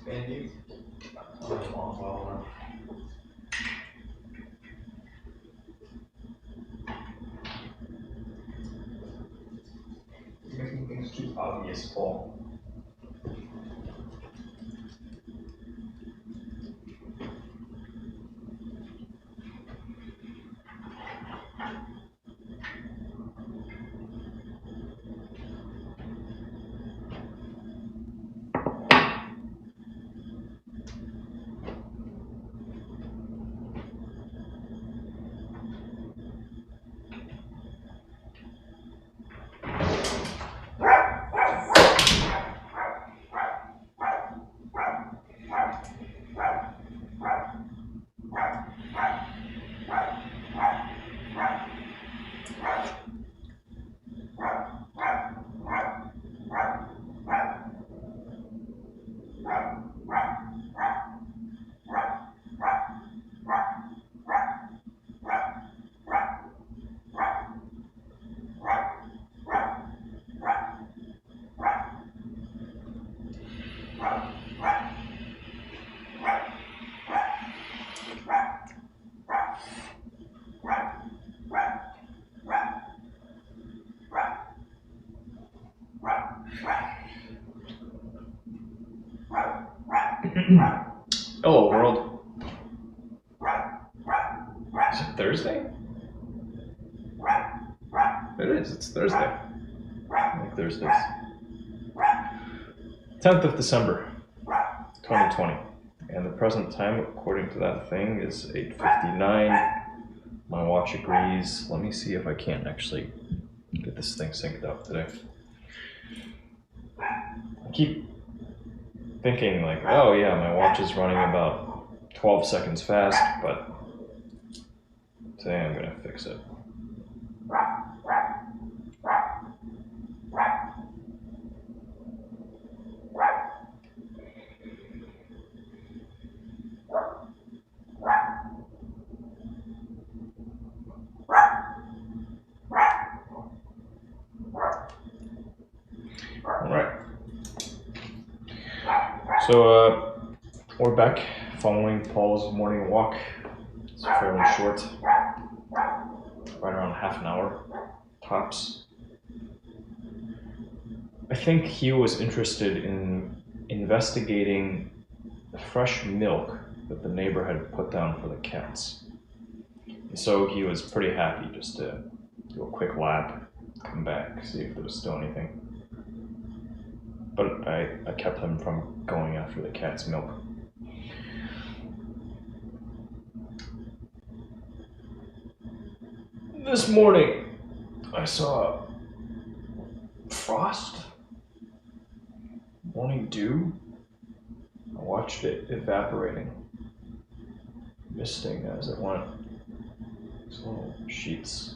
Andy? You're making things too obvious, Paul. Hello, world. Is it Thursday? It is, it's Thursday. I like Thursdays. 10th of December, 2020. And the present time, according to that thing, is 8:59. My watch agrees. Let me see if I can't actually get this thing synced up today. I keep thinking like, oh yeah, my watch is running about 12 seconds fast, but today I'm gonna fix it. Alright. So we're back following Paul's morning walk. It's fairly short, right around half an hour, tops. I think he was interested in investigating the fresh milk that the neighbor had put down for the cats. And so he was pretty happy just to do a quick lap, come back, see if there was still anything. But I kept him from going after the cat's milk. This morning, I saw frost, morning dew. I watched it evaporating, misting as it went. These little sheets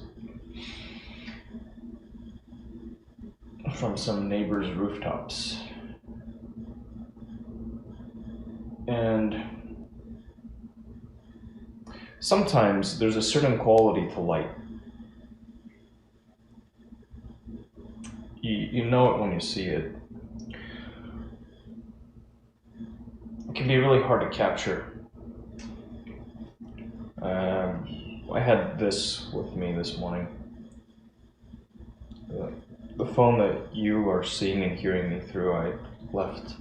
from some neighbors' rooftops. And sometimes there's a certain quality to light. You know it when you see it. It can be really hard to capture. I had this with me this morning. The phone that you are seeing and hearing me through, I left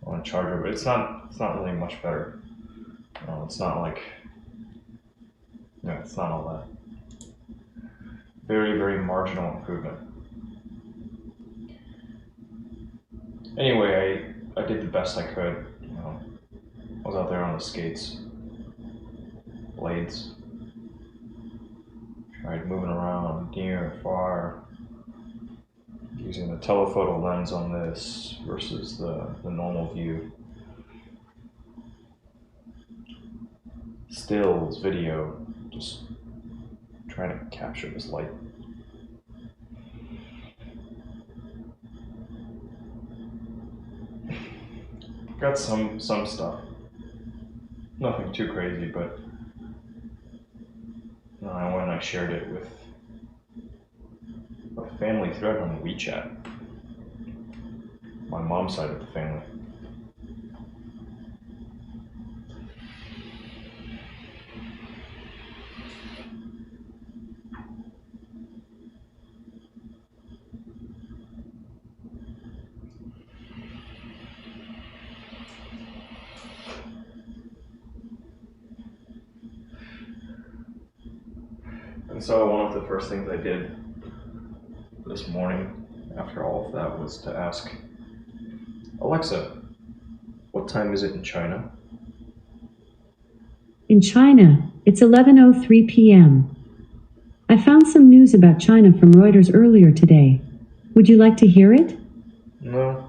on a charger, but it's not really much better. It's not like, it's not all that. Very, very marginal improvement. Anyway, I did the best I could. I was out there on the skates, blades, tried moving around near, far, using the telephoto lens on this versus the normal view. Stills, video, just trying to capture this light. Got some stuff. Nothing too crazy, but when I shared it with family thread on WeChat. My mom's side of the family. And so one of the first things I did this morning after all of that was to ask Alexa, what time is it in China? In China, it's 11:03 p.m. I found some news about China from Reuters earlier today. Would you like to hear it? No.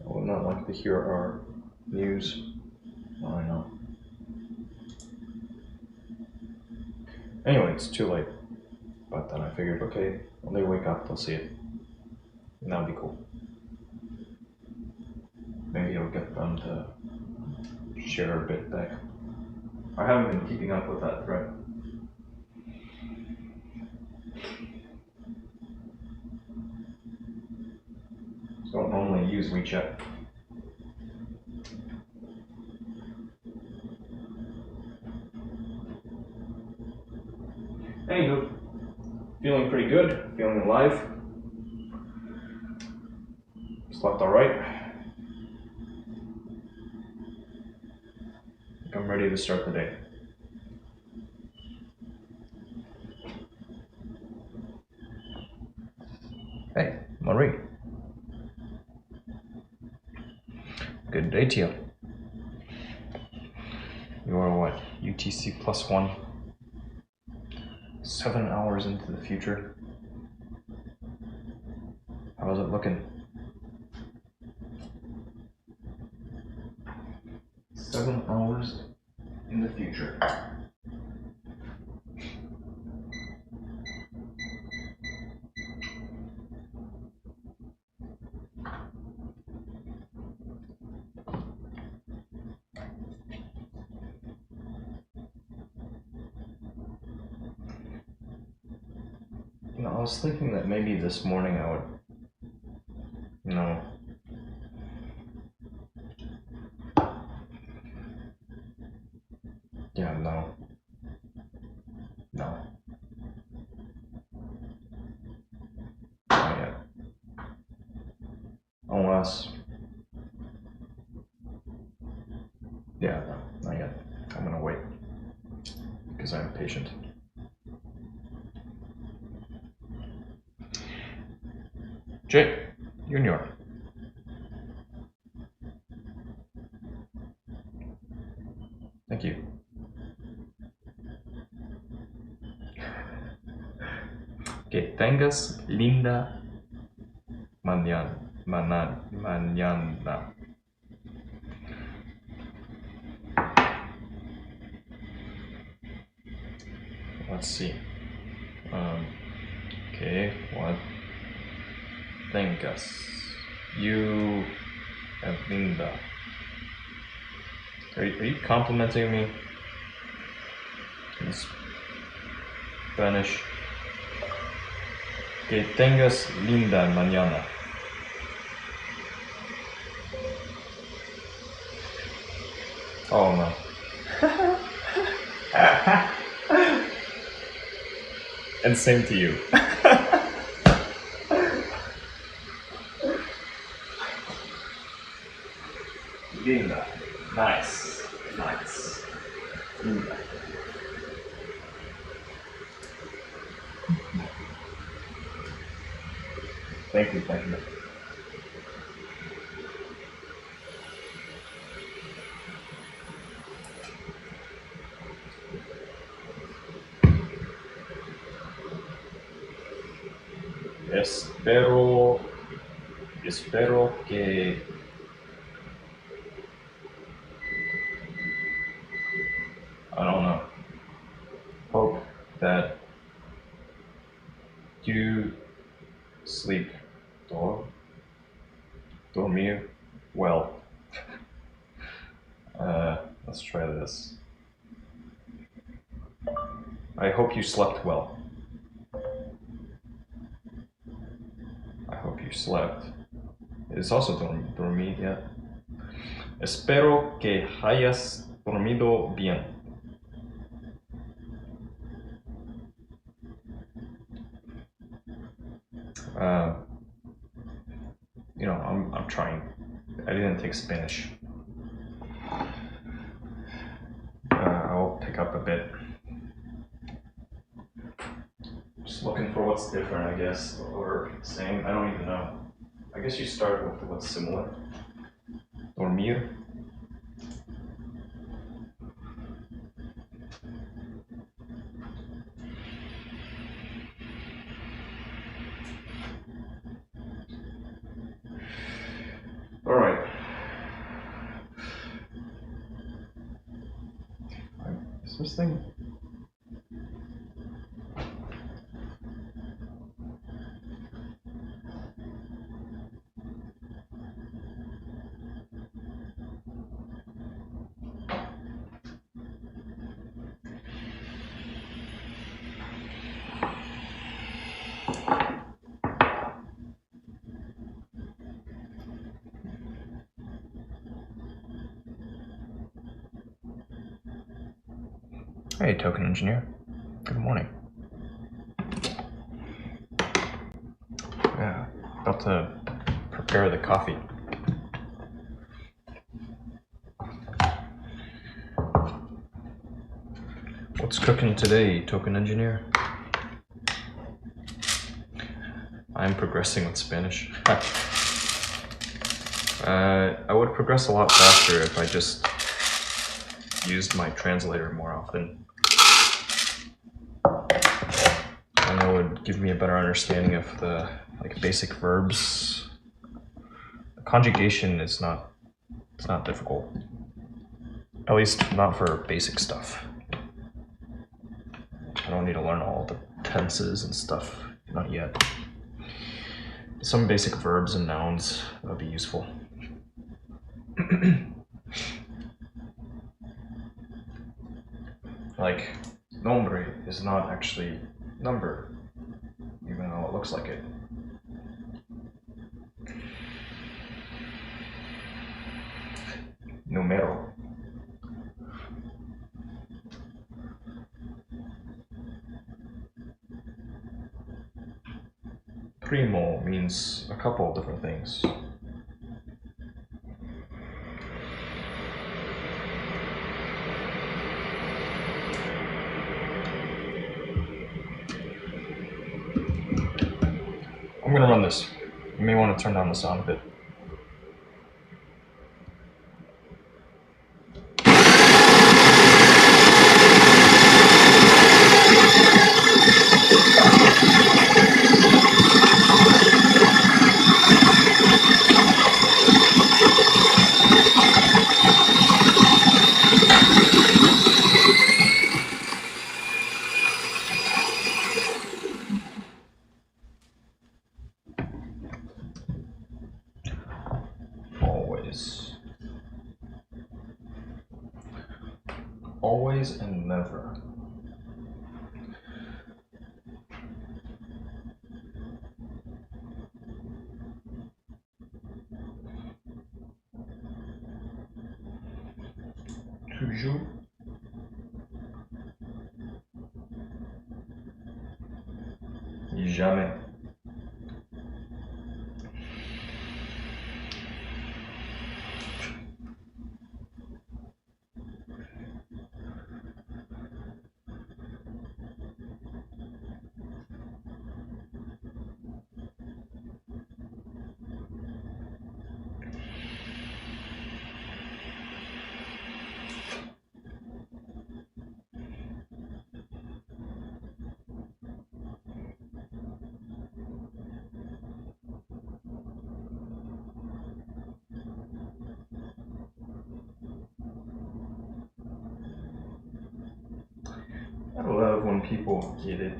I would not like to hear our news. Oh, I know. Anyway, it's too late. But then I figured, okay, when they wake up, they'll see it. And that'll be cool. Maybe it'll get them to share a bit back. I haven't been keeping up with that thread. So I don't normally use WeChat. Anywho, feeling pretty good, feeling alive. Slept alright. I think I'm ready to start the day. Hey, Marie. Good day to you. You are what? UTC +1. 7 hours into the future. How's it looking? 7 hours in the future. You know, I was thinking that maybe this morning I would, no. Not yet. Unless, no, not yet. I'm gonna wait, because I'm patient. Jake, Junior. Thank you. Que tengas linda mañana. Mañana. Let's see. Okay, what? Tengas. You and Linda. Are you complimenting me in Spanish? Que tengas linda mañana. Oh no. And same to you. Linda. Nice. Linda. Thank you. Espero que I don't know. Hope that you sleep Dormir well. Let's try this. I hope you slept well. I hope you slept. It's also dormir, yeah. Espero que hayas dormido bien. I'm trying. I didn't take Spanish. I'll pick up a bit. Just looking for what's different, I guess, or same. I don't even know. I guess you start with what's similar. Dormir. All right. Is this thing? Hey, token engineer. Good morning. Yeah, about to prepare the coffee. What's cooking today, token engineer? I'm progressing with Spanish. I would progress a lot faster if I just used my translator more often. And it would give me a better understanding of the basic verbs. The conjugation is not difficult. At least not for basic stuff. I don't need to learn all the tenses and stuff, not yet. Some basic verbs and nouns would be useful. Like, nombre is not actually number, even though it looks like it. Numero. Primo means a couple of different things. I'm gonna run this. You may want to turn down the sound a bit. Always and never. Toujours. Jamais. I love when people get it.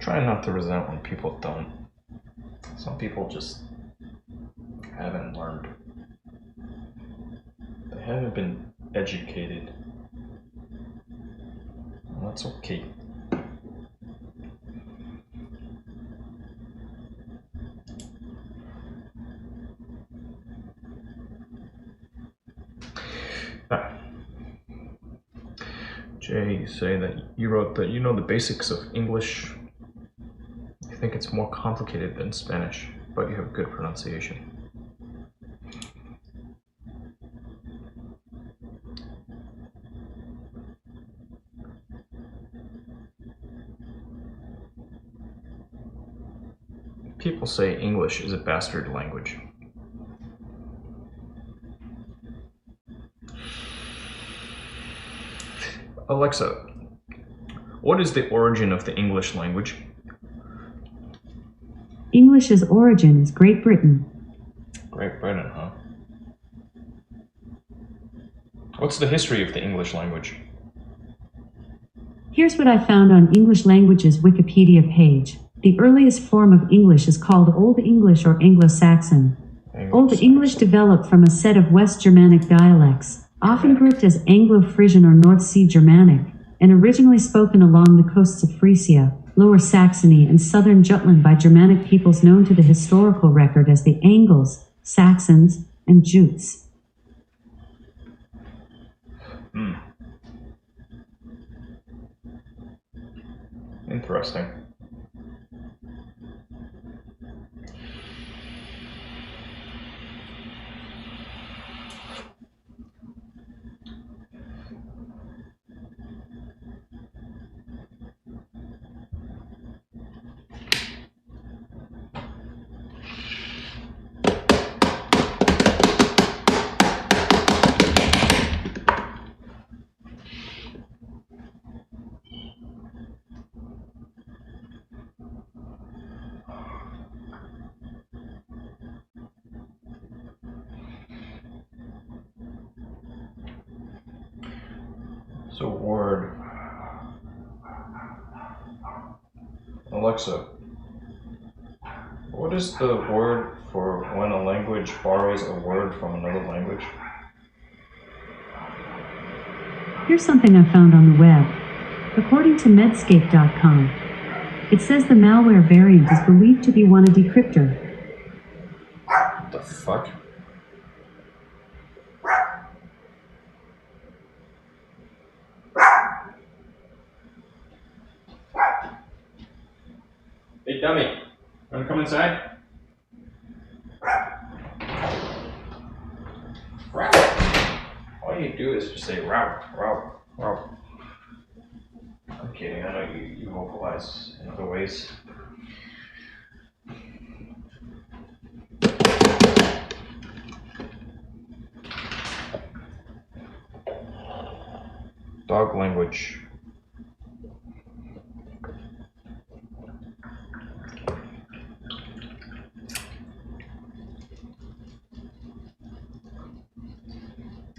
try not to resent when people don't. Some people just haven't learned. They haven't been educated. Well, that's okay. Jay, you say that you wrote that you know the basics of English. You think it's more complicated than Spanish, but you have good pronunciation. People say English is a bastard language. Alexa, what is the origin of the English language? English's origin is Great Britain. Great Britain, huh? What's the history of the English language? Here's what I found on English Language's Wikipedia page. The earliest form of English is called Old English or Anglo-Saxon. Old English developed from a set of West Germanic dialects, often grouped as Anglo-Frisian or North Sea Germanic, and originally spoken along the coasts of Frisia, Lower Saxony, and southern Jutland by Germanic peoples known to the historical record as the Angles, Saxons, and Jutes. Interesting. So word. Alexa, what is the word for when a language borrows a word from another language? Here's something I found on the web. According to Medscape.com, it says the malware variant is believed to be one a decryptor. What the fuck? Hey, dummy, wanna come inside? All you do is just say row, row, row. I'm kidding, I know you vocalize in other ways. Dog language.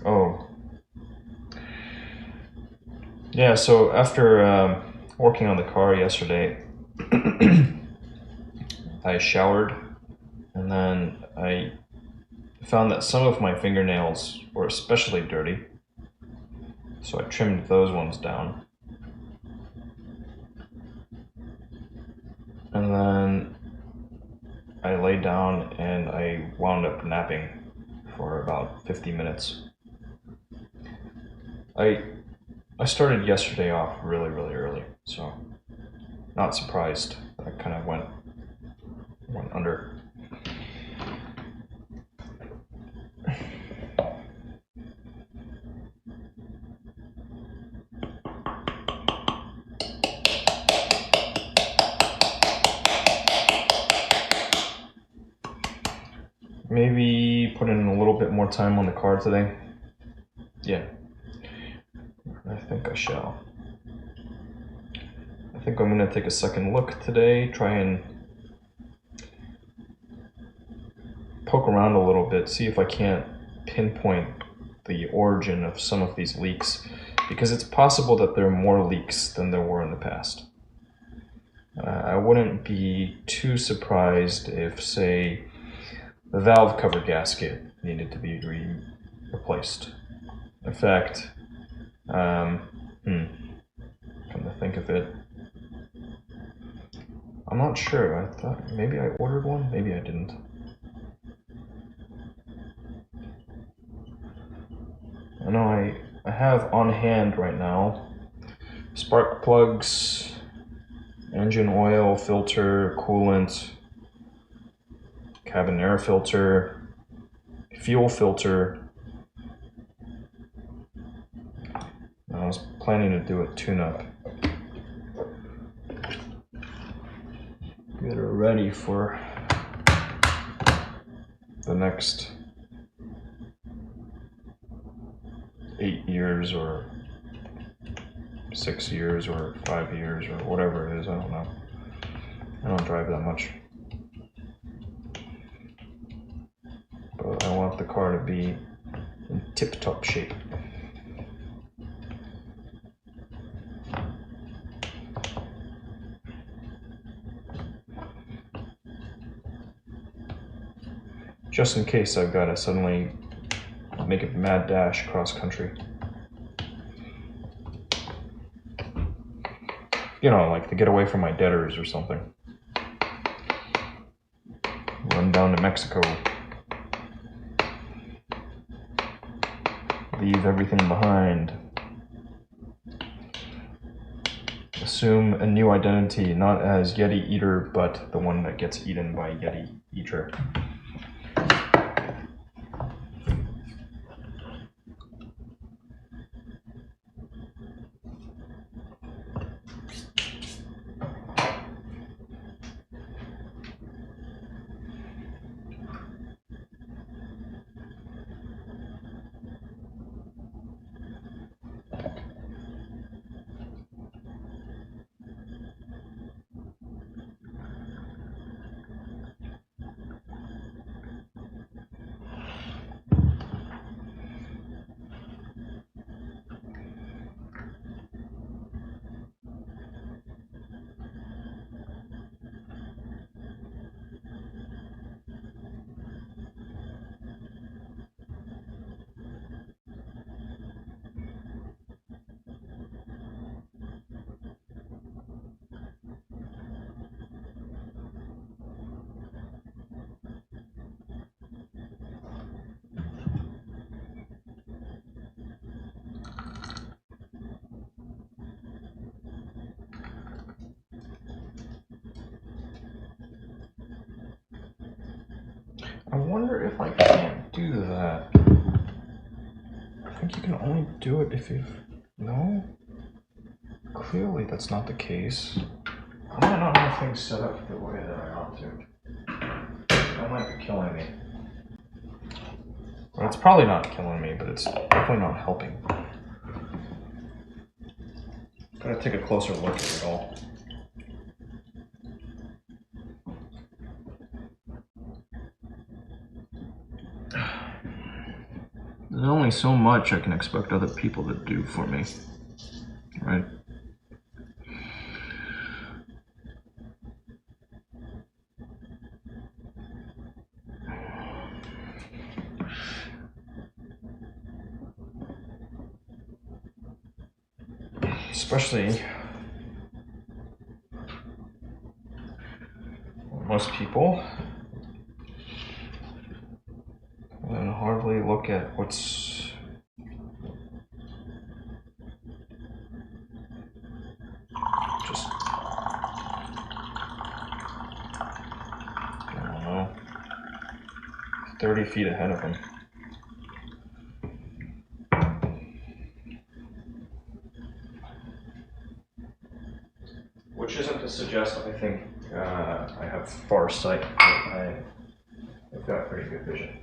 Oh. Yeah, so after working on the car yesterday, I showered, and then I found that some of my fingernails were especially dirty, so I trimmed those ones down. And then I laid down and I wound up napping for about 50 minutes. I started yesterday off really early, so not surprised that I kind of went under. Maybe put in a little bit more time on the car today. Yeah, I think I shall. I think I'm gonna take a second look today, try and poke around a little bit, see if I can't pinpoint the origin of some of these leaks, because it's possible that there are more leaks than there were in the past. I wouldn't be too surprised if, say, the valve cover gasket needed to be replaced. In fact, come to think of it, I'm not sure. I thought maybe I ordered one, maybe I didn't. I know I have on hand right now spark plugs, engine oil, filter, coolant, cabin air filter, fuel filter. I was planning to do a tune-up. Get her ready for the next 8 years or 6 years or 5 years or whatever it is, I don't know. I don't drive that much. But I want the car to be in tip-top shape. Just in case I've got to suddenly make a mad dash cross country. You know, like to get away from my debtors or something. Run down to Mexico. Leave everything behind. Assume a new identity, not as Yeti Eater, but the one that gets eaten by Yeti Eater. I wonder if I can't do that. I think you can only do it if you've... No? Clearly that's not the case. I might not have things set up the way that I ought to. That might be killing me. Well, it's probably not killing me, but it's definitely not helping. Gotta take a closer look at it all. There's only so much I can expect other people to do for me, right? Especially most people then hardly look at what's just, I don't know, 30 feet ahead of them. Which isn't to suggest I think I have far sight, but I've got pretty good vision.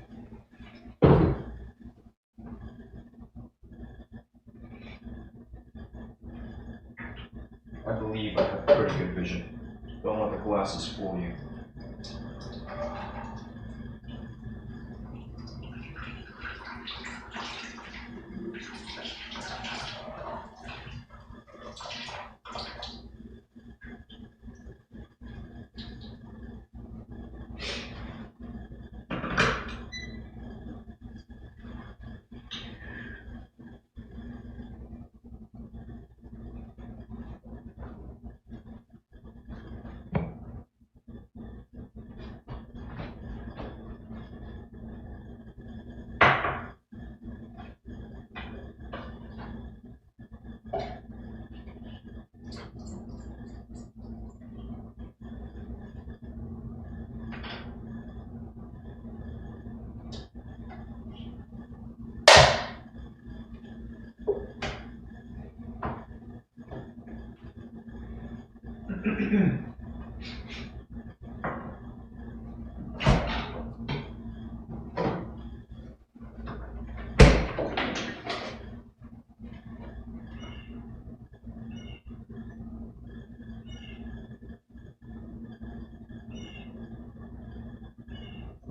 I believe I have pretty good vision. Don't let the glasses fool you. This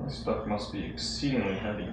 stuff must be exceedingly heavy.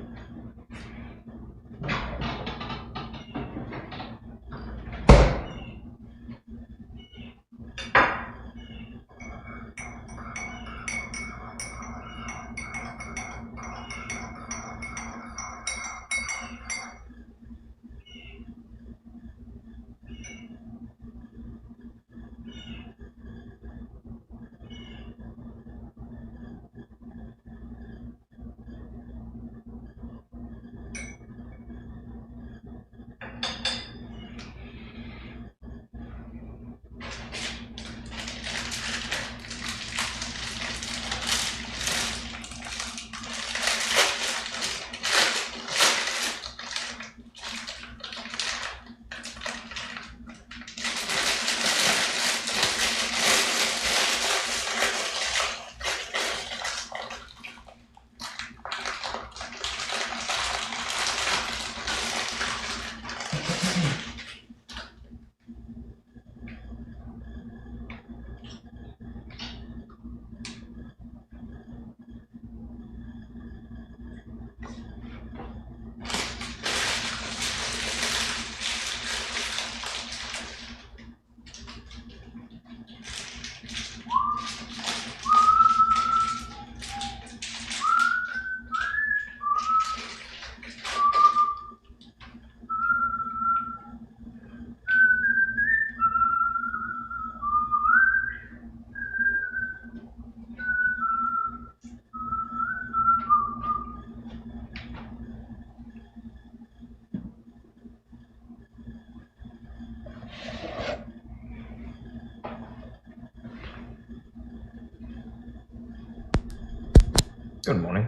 Good morning.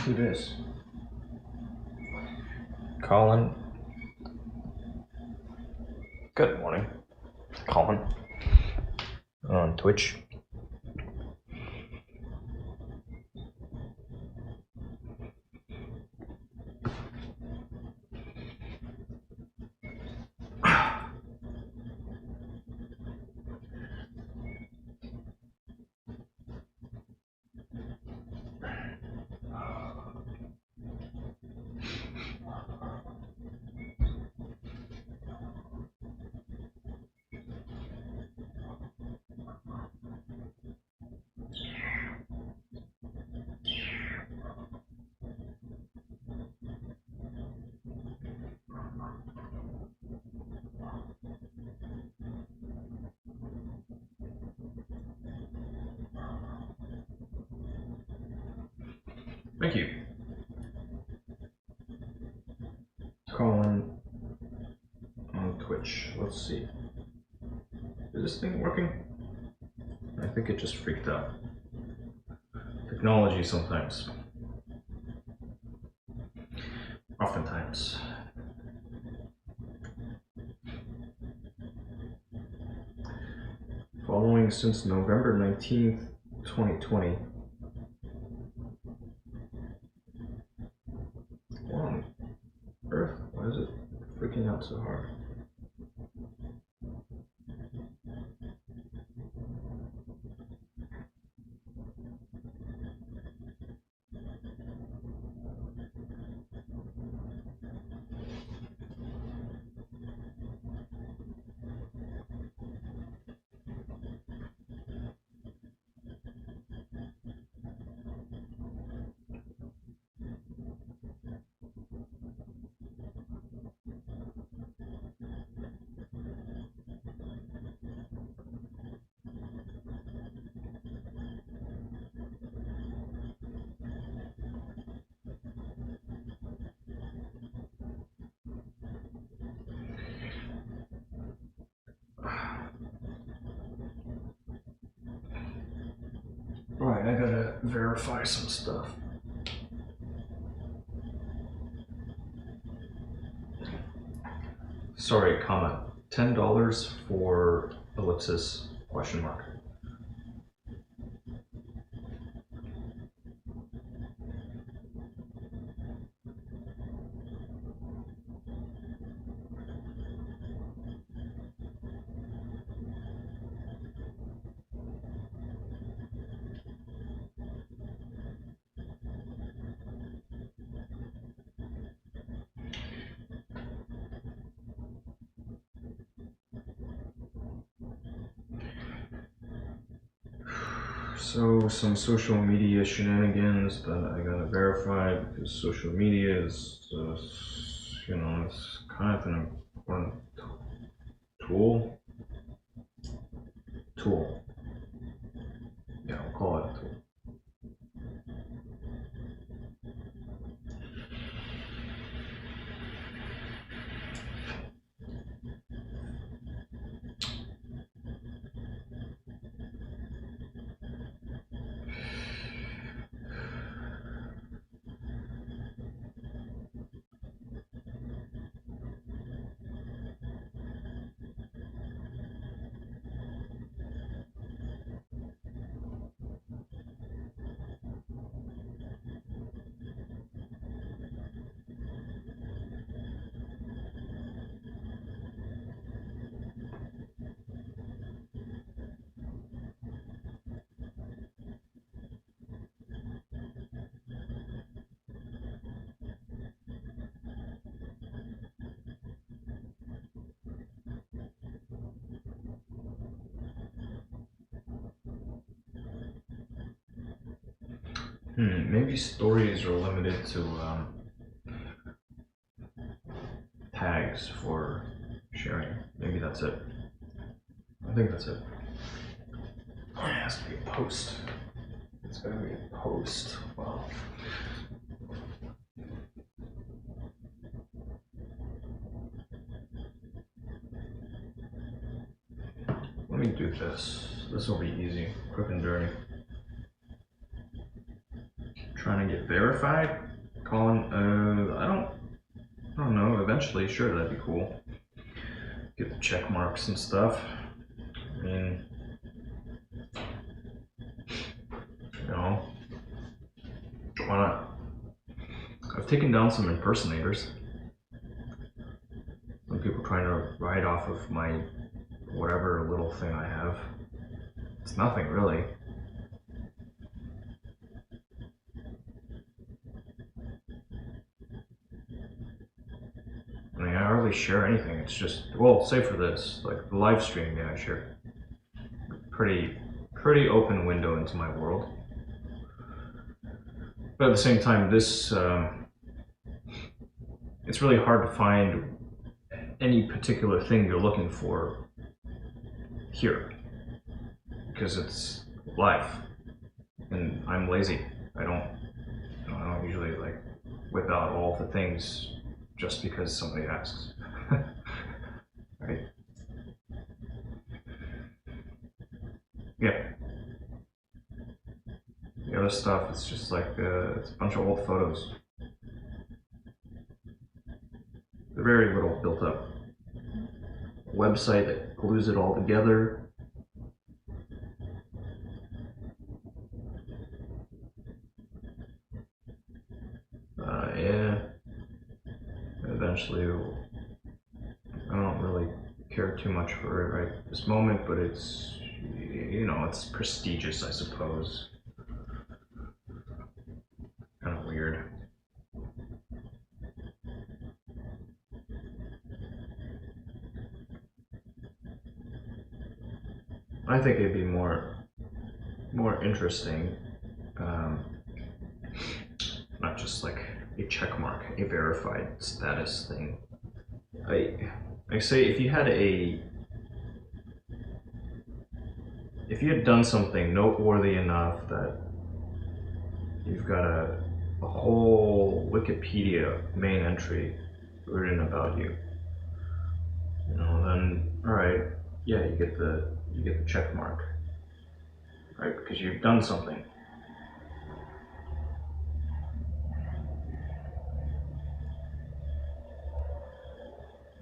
Who this? Colin. Good morning. Colin. On Twitch. Thank you. Colin on Twitch. Let's see. Is this thing working? I think it just freaked out. Technology sometimes. Oftentimes. Following since November 19th, 2020. What on earth? Why is it freaking out so hard? Right, I gotta verify some stuff. Sorry, comment. $10 for Ellipsis Question mark. So some social media shenanigans that I gotta verify because social media is, you know, it's kind of an important tool. Yeah, I'll call it a tool. Maybe stories are limited to tags for sharing. Maybe that's it. I think that's it. It has to be a post. It's gotta be a post. Wow. Let me do this. This will be easy, quick and dirty. Trying to get verified. Calling. I don't know. Eventually, sure, that'd be cool. Get the check marks and stuff. I mean, you know, why not? I've taken down some impersonators. Some people trying to ride off of my whatever little thing I have. It's nothing really. I mean, I hardly share anything. It's just, well, save for this, like the live stream, yeah, I share. Pretty open window into my world. But at the same time, this, it's really hard to find any particular thing you're looking for here. Because it's live. And I'm lazy. I don't usually like whip out all the things just because somebody asks. Right? Yeah. The other stuff, it's just like, it's a bunch of old photos. They're very little built up. A website that glues it all together. Yeah. Eventually, I don't really care too much for it right this moment, but it's, you know, it's prestigious, I suppose. Kind of weird. I think it'd be more interesting, not just like a check mark, a verified status thing. I say if you had done something noteworthy enough that you've got a whole Wikipedia main entry written about you, you know, then all right, yeah, you get the check mark, right? Because you've done something.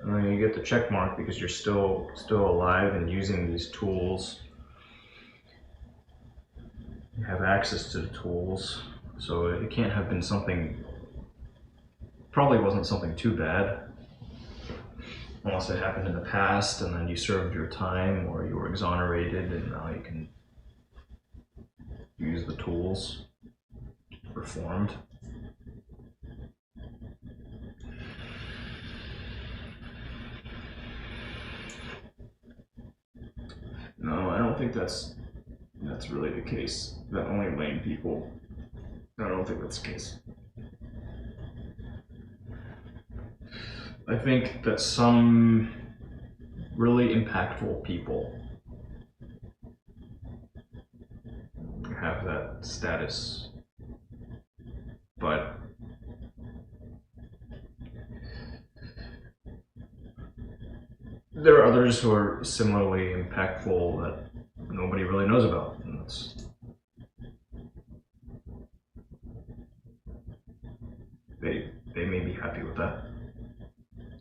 I mean, you get the check mark because you're still alive and using these tools access to the tools, so it can't have been something, probably wasn't something too bad. Unless it happened in the past and then you served your time or you were exonerated and now you can use the tools reformed. No, I don't think that's really the case. That only lame people. I don't think that's the case. I think that some really impactful people have that status, but there are others who are similarly impactful that nobody really knows about, and they may be happy with that.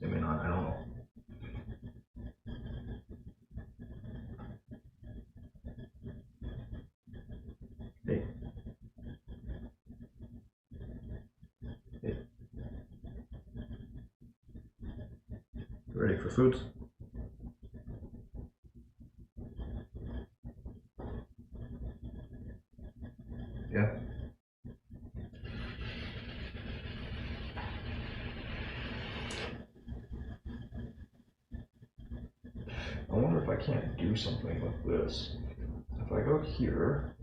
They may not, I don't know. Hey. Hey. You ready for food? Yeah. I wonder if I can't do something with this. If I go here,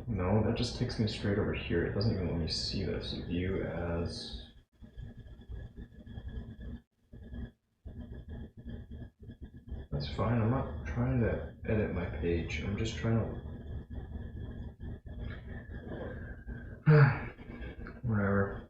no, that just takes me straight over here. It doesn't even let me see this. View as... That's fine, I'm not trying to edit my page. I'm just trying to... Whatever.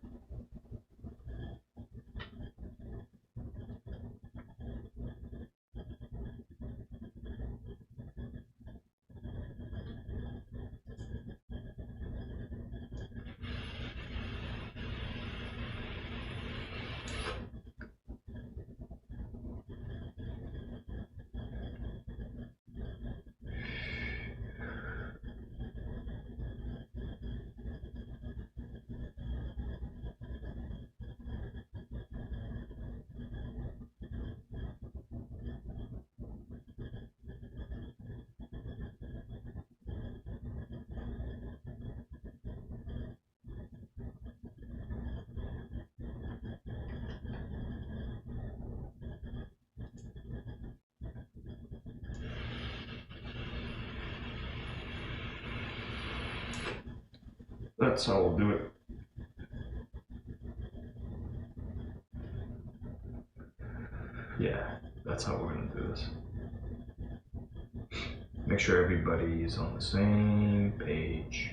That's how we'll do it. Yeah, that's how we're gonna do this. Make sure everybody's on the same page.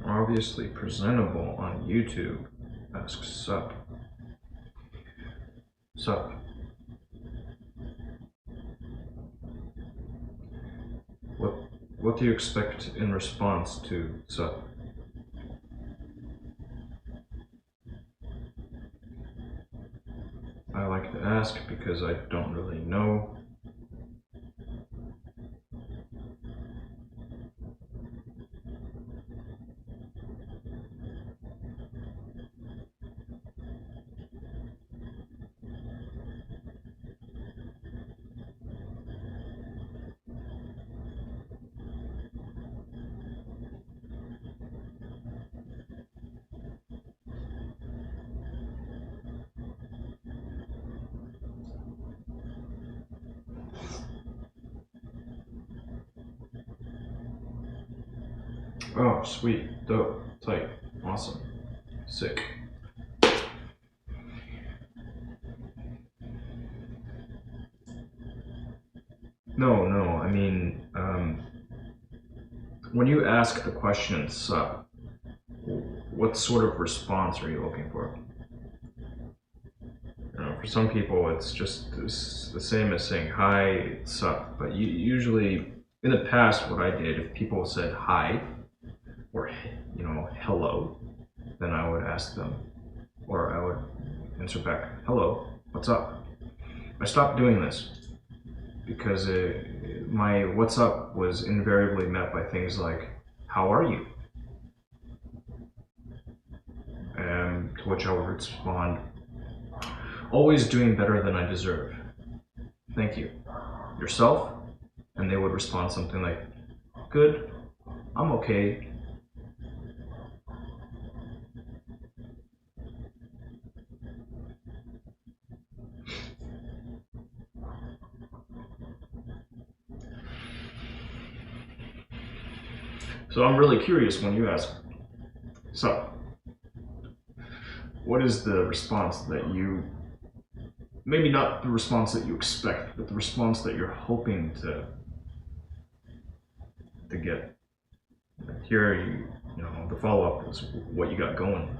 Obviously presentable on YouTube. Asks Sup. Sup. What do you expect in response to Sup? I like to ask because I don't really know. Oh, sweet. Dope. Tight. Awesome. Sick. No, I mean, when you ask the question, sup, what sort of response are you looking for? You know, for some people, it's just the same as saying hi, sup, but usually, in the past, what I did, if people said hi, or, you know, hello, then I would ask them, or I would answer back, hello, what's up? I stopped doing this because my what's up was invariably met by things like, how are you? And to which I would respond, always doing better than I deserve. Thank you. Yourself? And they would respond something like, good, I'm okay. So I'm really curious when you ask, so, what is the response that you, maybe not the response that you expect, but the response that you're hoping to get? Here, you know, the follow-up is what you got going.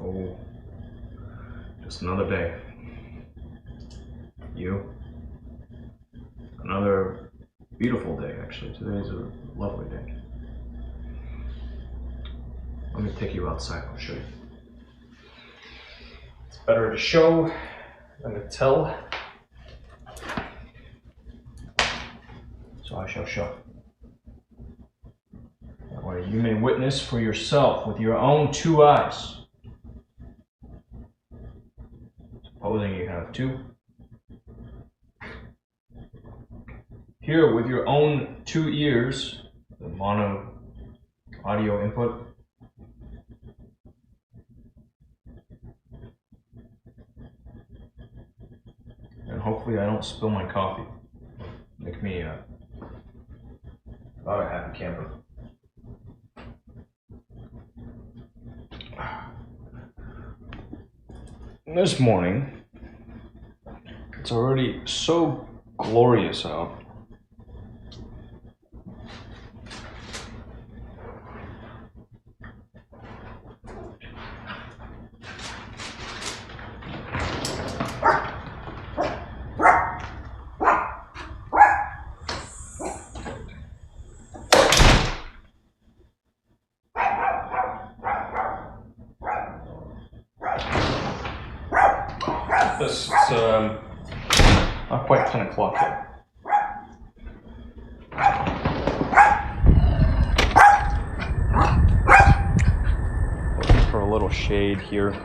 Oh, just another day. You? Another beautiful day, actually. Today's a lovely day. Let me take you outside, I'll show you. It's better to show than to tell. So I shall show. That way you may witness for yourself with your own 2 eyes. Supposing you have 2. Hear with your own 2 ears the mono audio input. And hopefully I don't spill my coffee. Make me about a happy camper. This morning, it's already so glorious out. It's not quite 10 o'clock yet. Looking for a little shade here.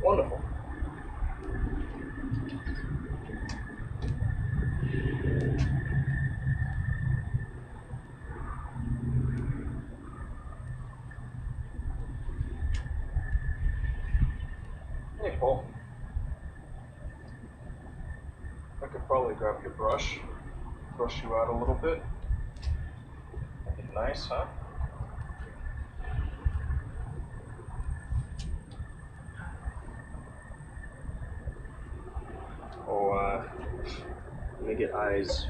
Wonderful. Hey, Paul. I could probably grab your brush, brush you out a little bit. Make it nice, huh? Oh, let me get eyes.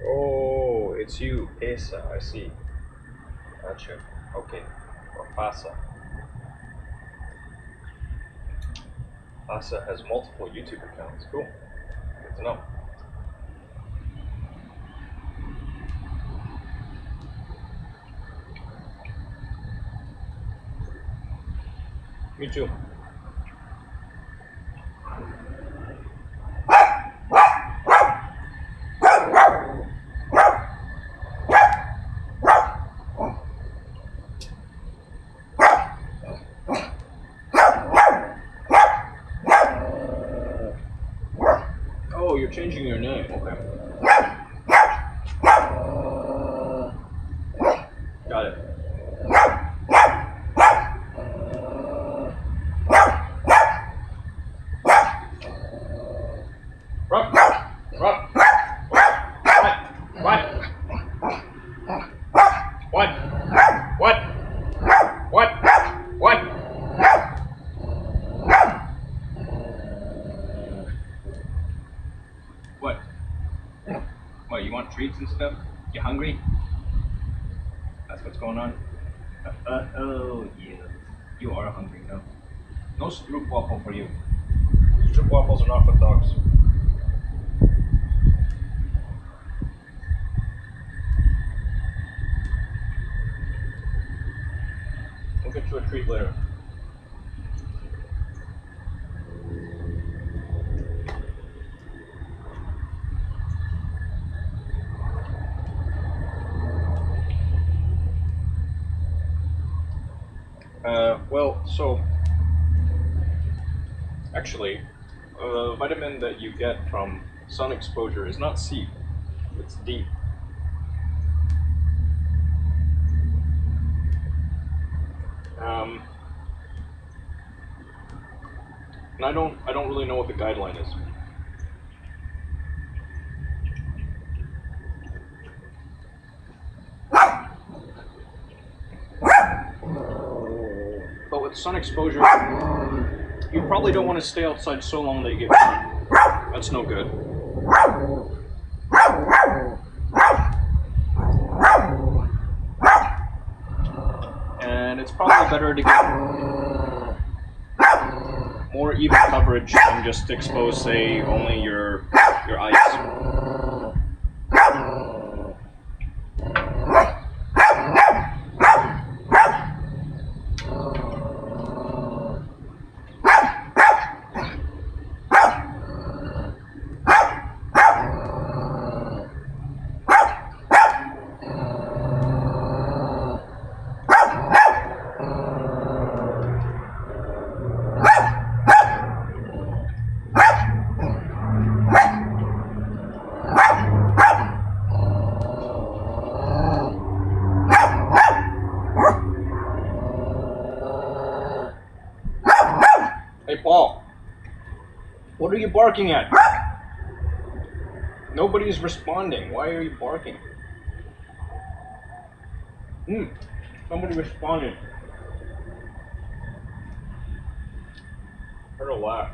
Oh, it's you, Esa, I see. Gotcha. Okay. Or pasa. Asa has multiple YouTube accounts. Cool. Good to know. Me too. Oh, you're changing your name. Okay. Got it. Ruff, ruff. What? What? What? What? What? What? What, you want treats and stuff? You hungry? That's what's going on? Oh, yeah. You are hungry, no? No stroopwafel for you. Stroopwafels are not for dogs. We'll get you a treat later. Well, so actually, the vitamin that you get from sun exposure is not C, it's D. And I don't really know what the guideline is. But with sun exposure, you probably don't want to stay outside so long that you get burned. That's no good. And it's probably better to get more even coverage than just expose, say, only your eyes. Hey, Paul. What are you barking at? Nobody's responding. Why are you barking? Somebody responded. Heard a laugh.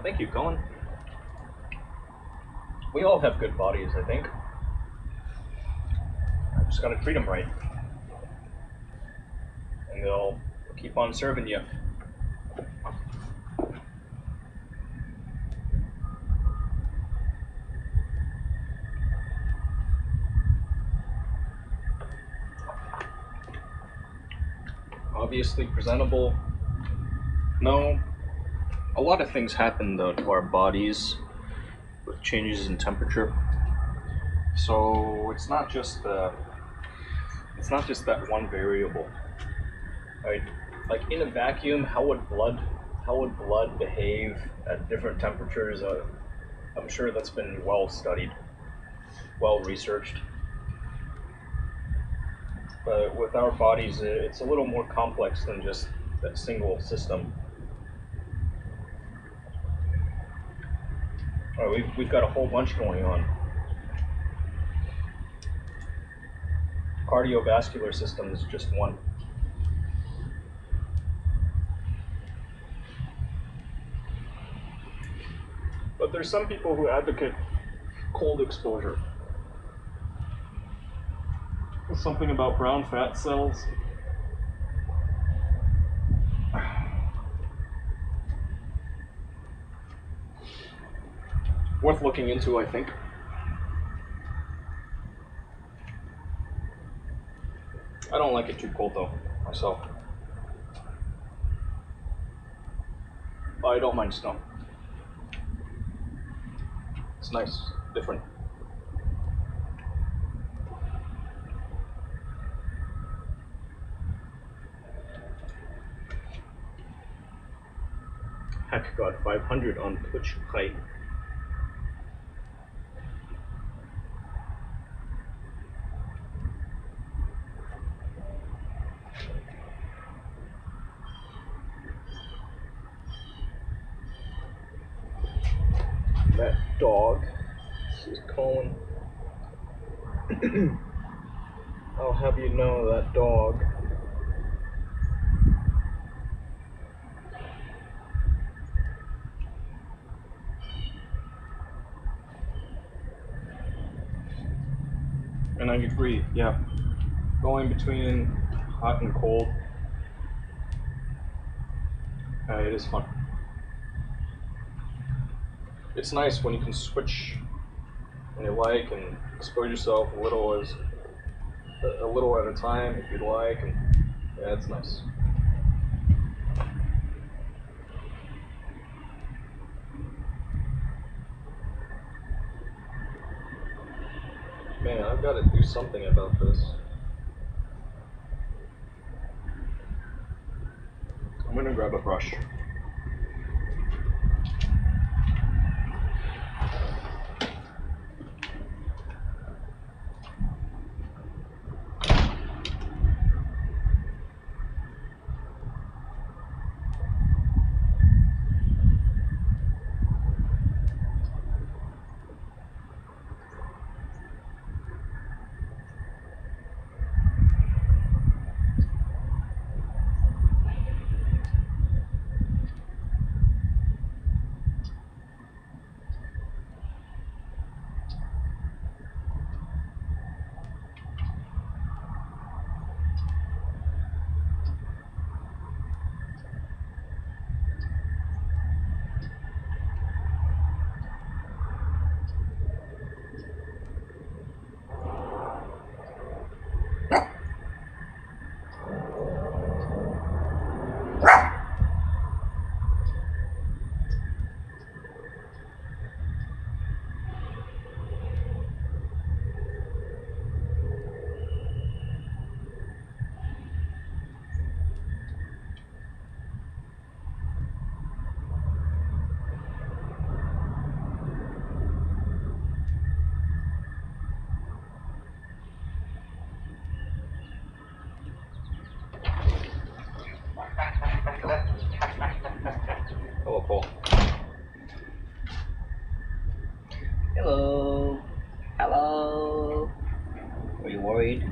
Thank you, Colin. We all have good bodies, I think. I just gotta treat them right. And they'll keep on serving you. Obviously presentable. No. A lot of things happen though to our bodies with changes in temperature. So it's not just that one variable. Right? Like in a vacuum, how would blood behave at different temperatures? I'm sure that's been well studied. well researched. But with our bodies, it's a little more complex than just that single system. We've got a whole bunch going on. Cardiovascular system is just one. But there's some people who advocate cold exposure. There's something about brown fat cells. Worth looking into, I think. I don't like it too cold though, myself. I don't mind snow. It's nice, different. Hack got 500 on Twitch Prime. That dog, this is Colin. I'll have you know that dog. And I agree, yeah. Going between hot and cold, it is fun. It's nice when you can switch when you like and expose yourself a little at a time if you'd like, and yeah, it's nice. Man, I've got to do something about this. I'm gonna grab a brush. Hello, Paul. Hello. Hello. Were you worried?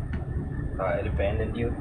I abandoned you?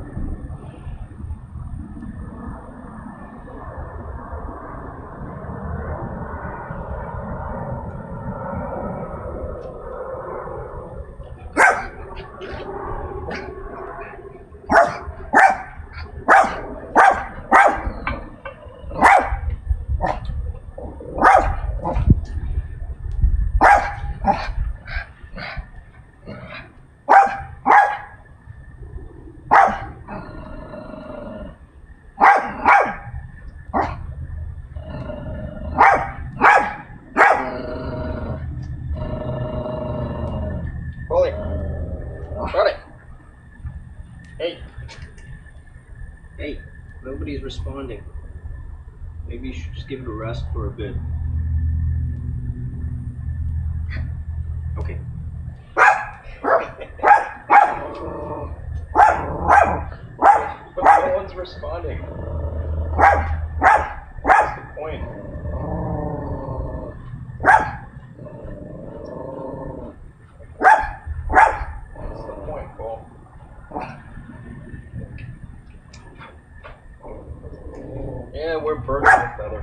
Hey, nobody's responding. Maybe you should just give it a rest for a bit. Okay. responding. That's the point. That's the point, Cole. Yeah, we're birds of a feather.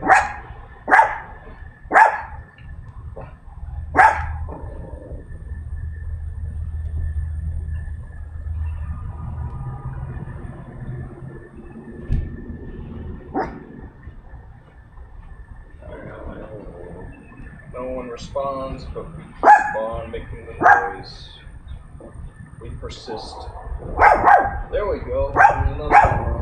No one responds, but we keep on making the noise. We persist. There we go. There's another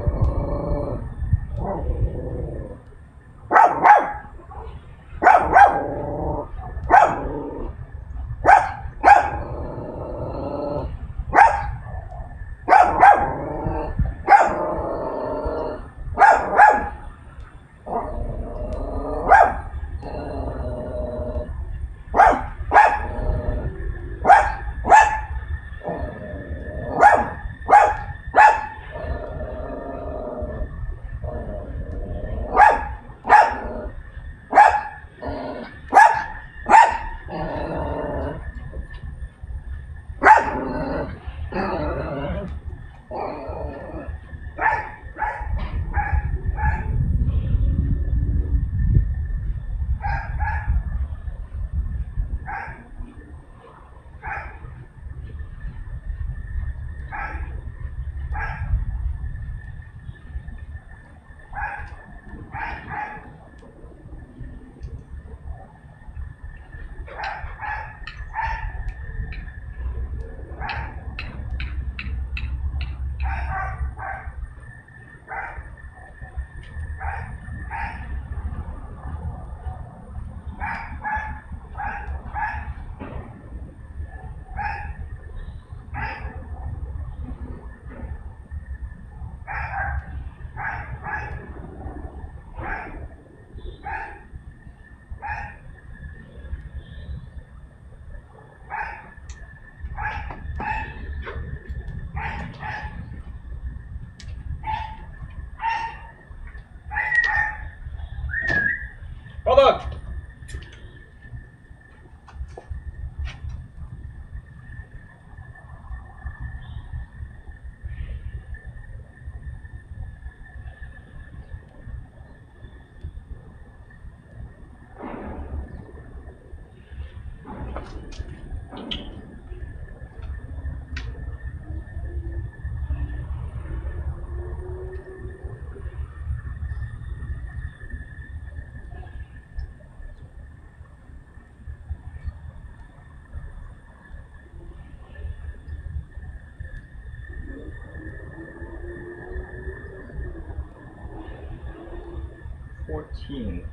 hold on!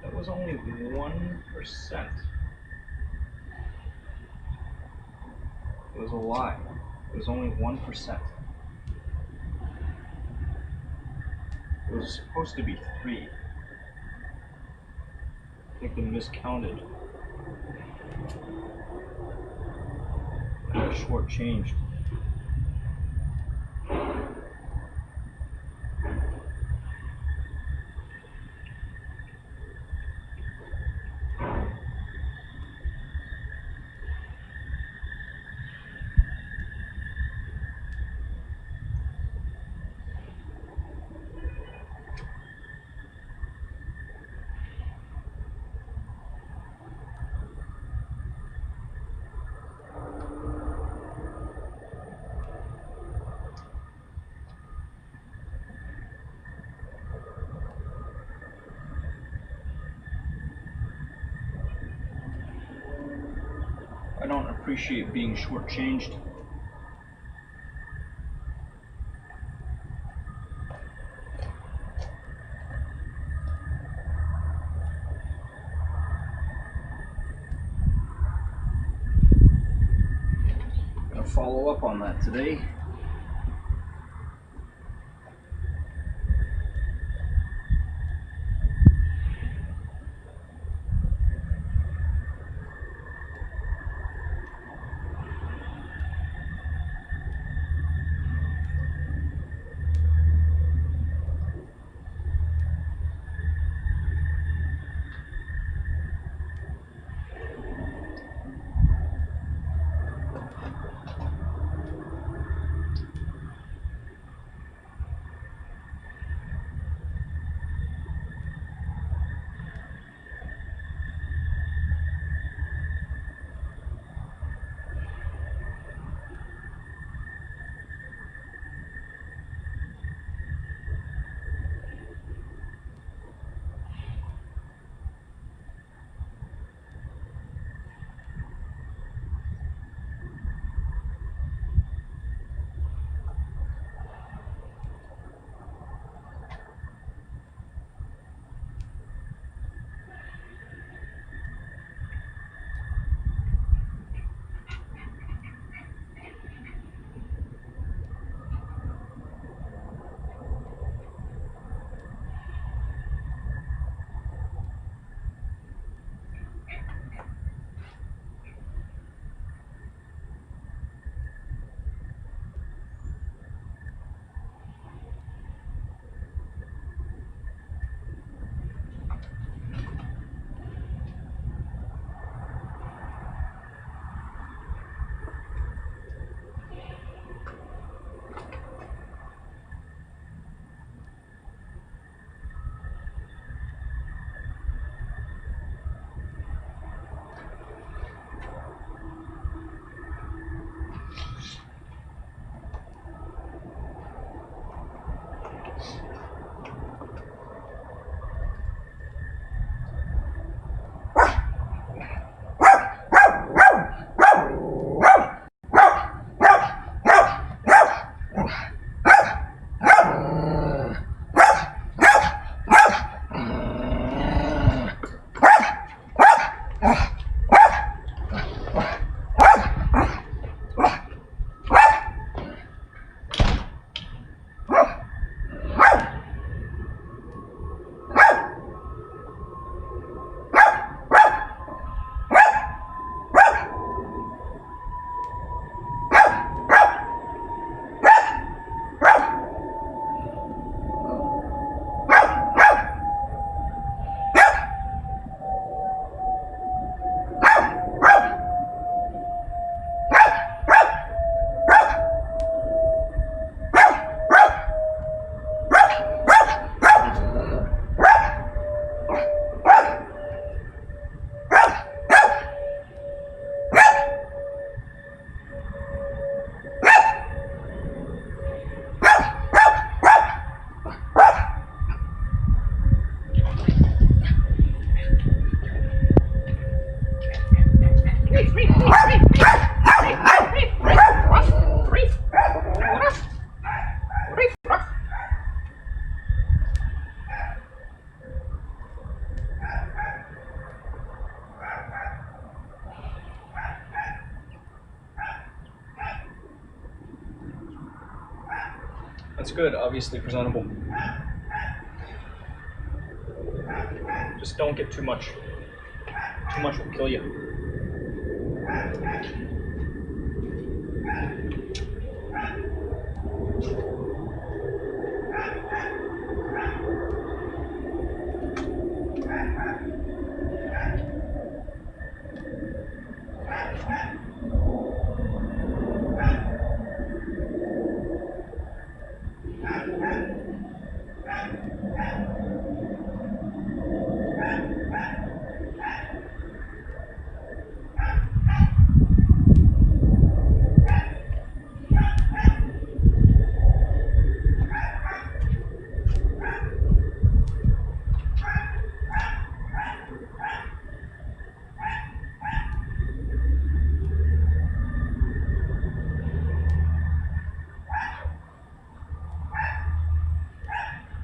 That was only 1%. It was a lie. It was only 1%. It was supposed to be 3. I think they miscounted. I was shortchanged. I don't appreciate being shortchanged. Gonna follow up on that today. That's good, obviously presentable. Just don't get too much. Too much will kill you.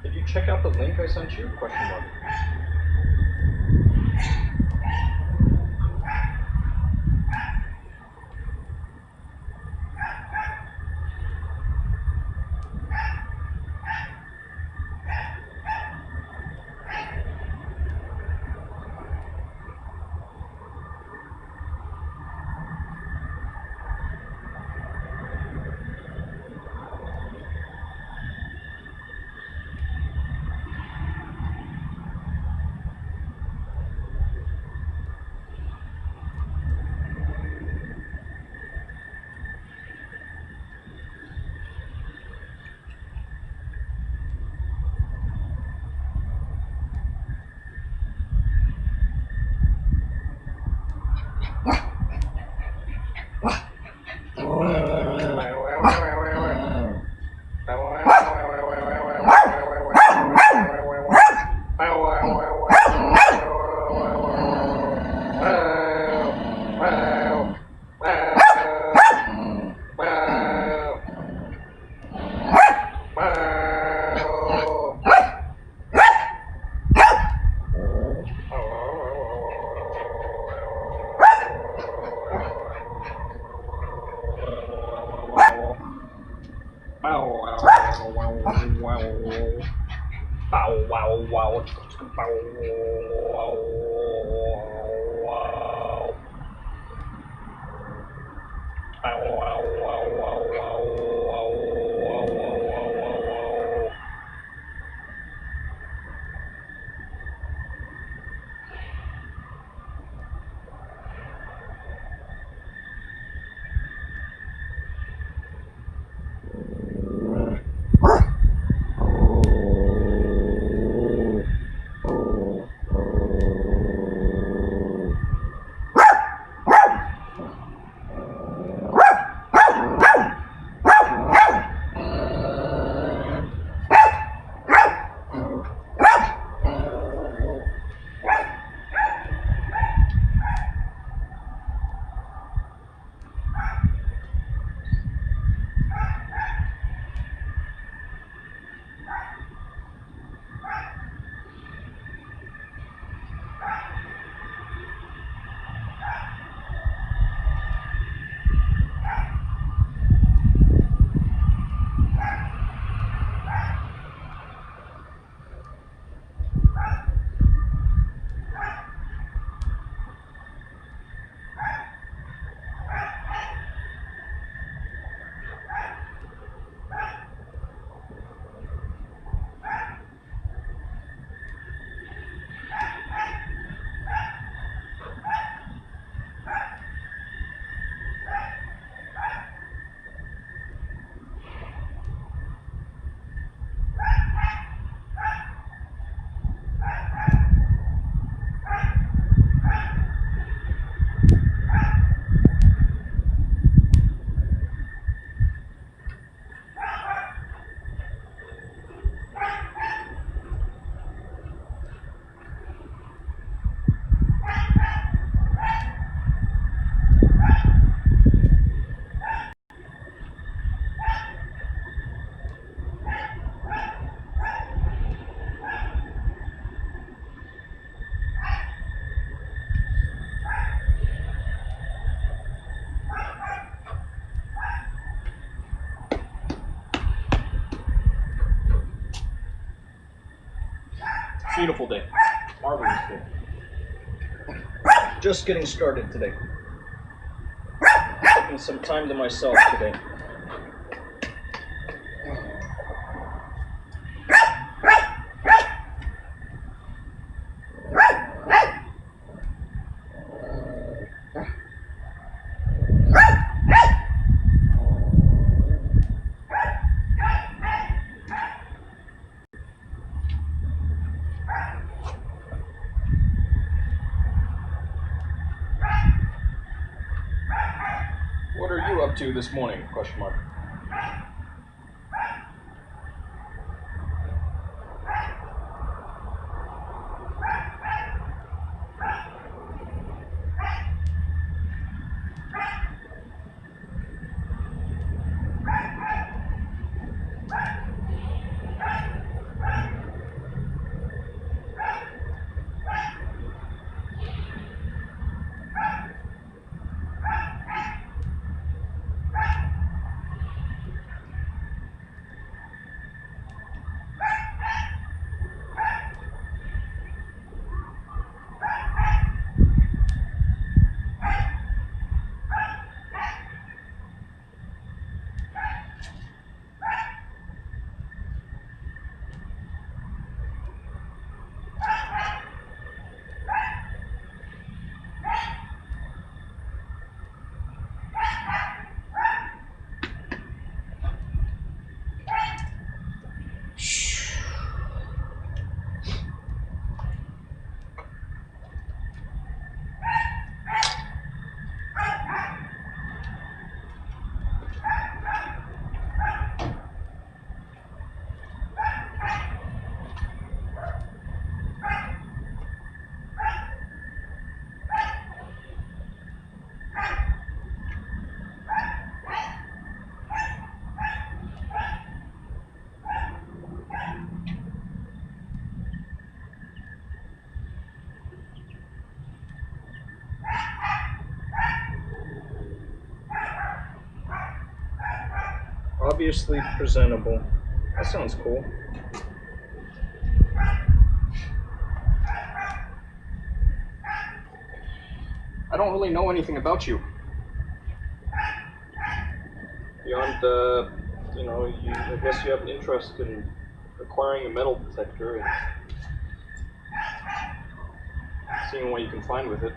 Did you check out the link I sent you? Question mark. Beautiful day. Marvelous day. Just getting started today. Taking some time to myself today. What are you up to this morning? Question mark. Obviously presentable. That sounds cool. I don't really know anything about you. Beyond, I guess you have an interest in acquiring a metal detector and seeing what you can find with it.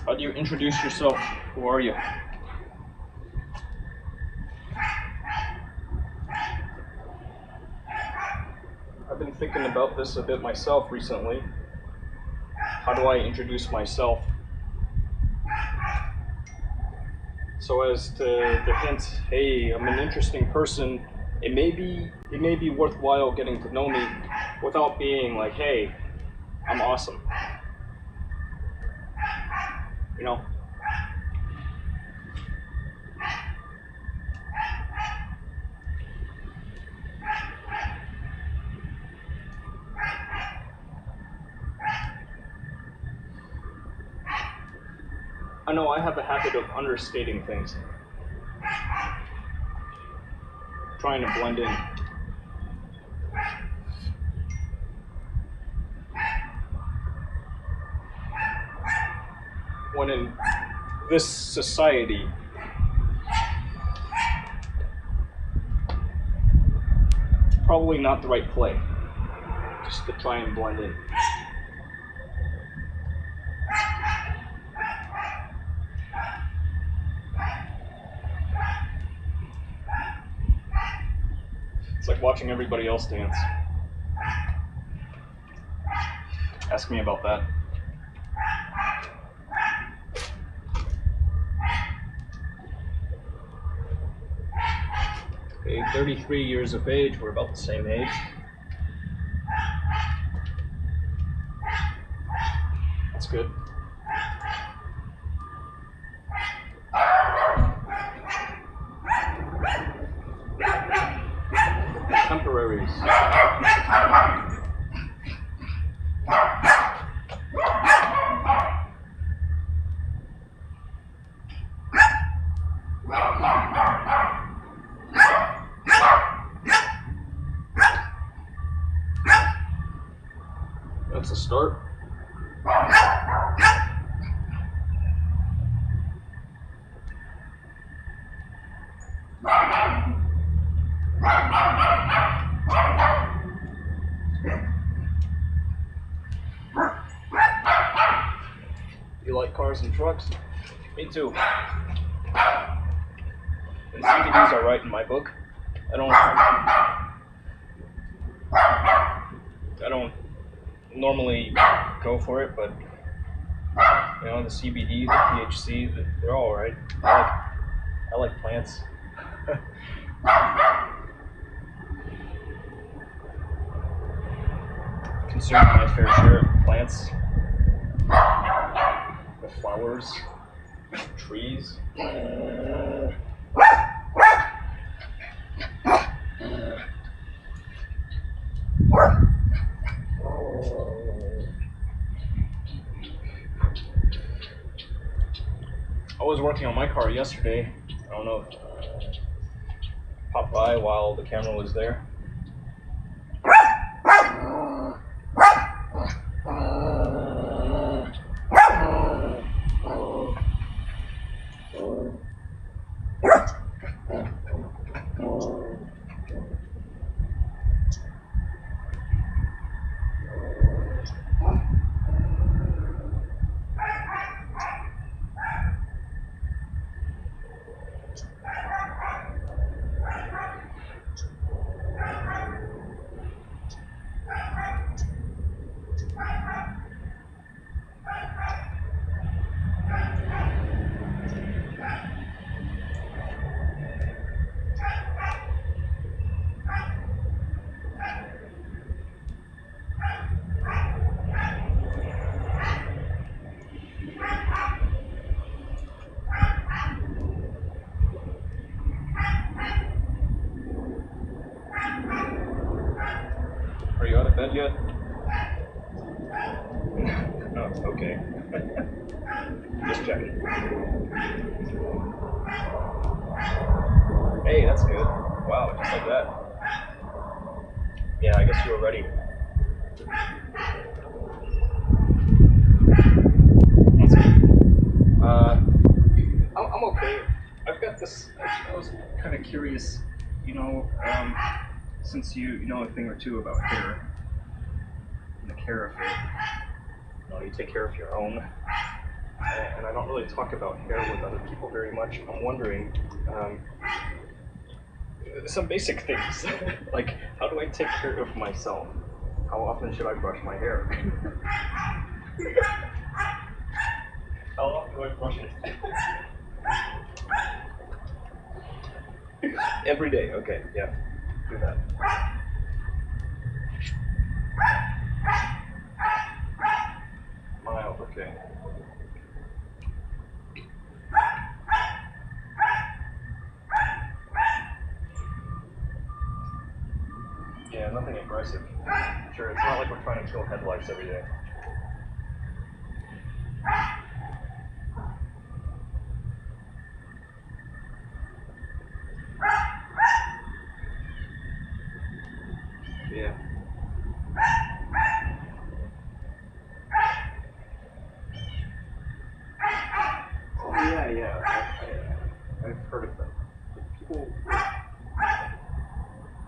How do you introduce yourself? Who are you? I've been thinking about this a bit myself recently. How do I introduce myself? So as to hint, hey, I'm an interesting person. It may be worthwhile getting to know me without being like, hey, I'm awesome. You know? I know I have a habit of understating things. Trying to blend in. When in this society, probably not the right play, just to try and blend in. It's like watching everybody else dance. Ask me about that. Okay, 33 years of age, we're about the same age. That's good. Temporaries. That's a start. You like cars and trucks? Me too. And CVDs are right in my book. I don't normally go for it, but you know, the CBD, the THC, they're all right. I like plants. Consume my fair share of plants, the flowers, trees. I was working on my car yesterday. I don't know if popped by while the camera was there. Are you out of bed yet? No, okay. Just checking. Hey, that's good. Wow, just like that. Yeah, I guess you were ready. That's good. I'm okay. I've got this. I was kind of curious, you know, since you know a thing or two about hair and the care of it. You know, you take care of your own. And I don't really talk about hair with other people very much. I'm wondering, some basic things, like how do I take care of myself? How often should I brush my hair? How often do I brush it? Every day, okay, yeah, do that. Mild, okay. Yeah, nothing aggressive. Sure, it's not like we're trying to kill headlights every day. Yeah. Oh yeah. I've heard of them. People.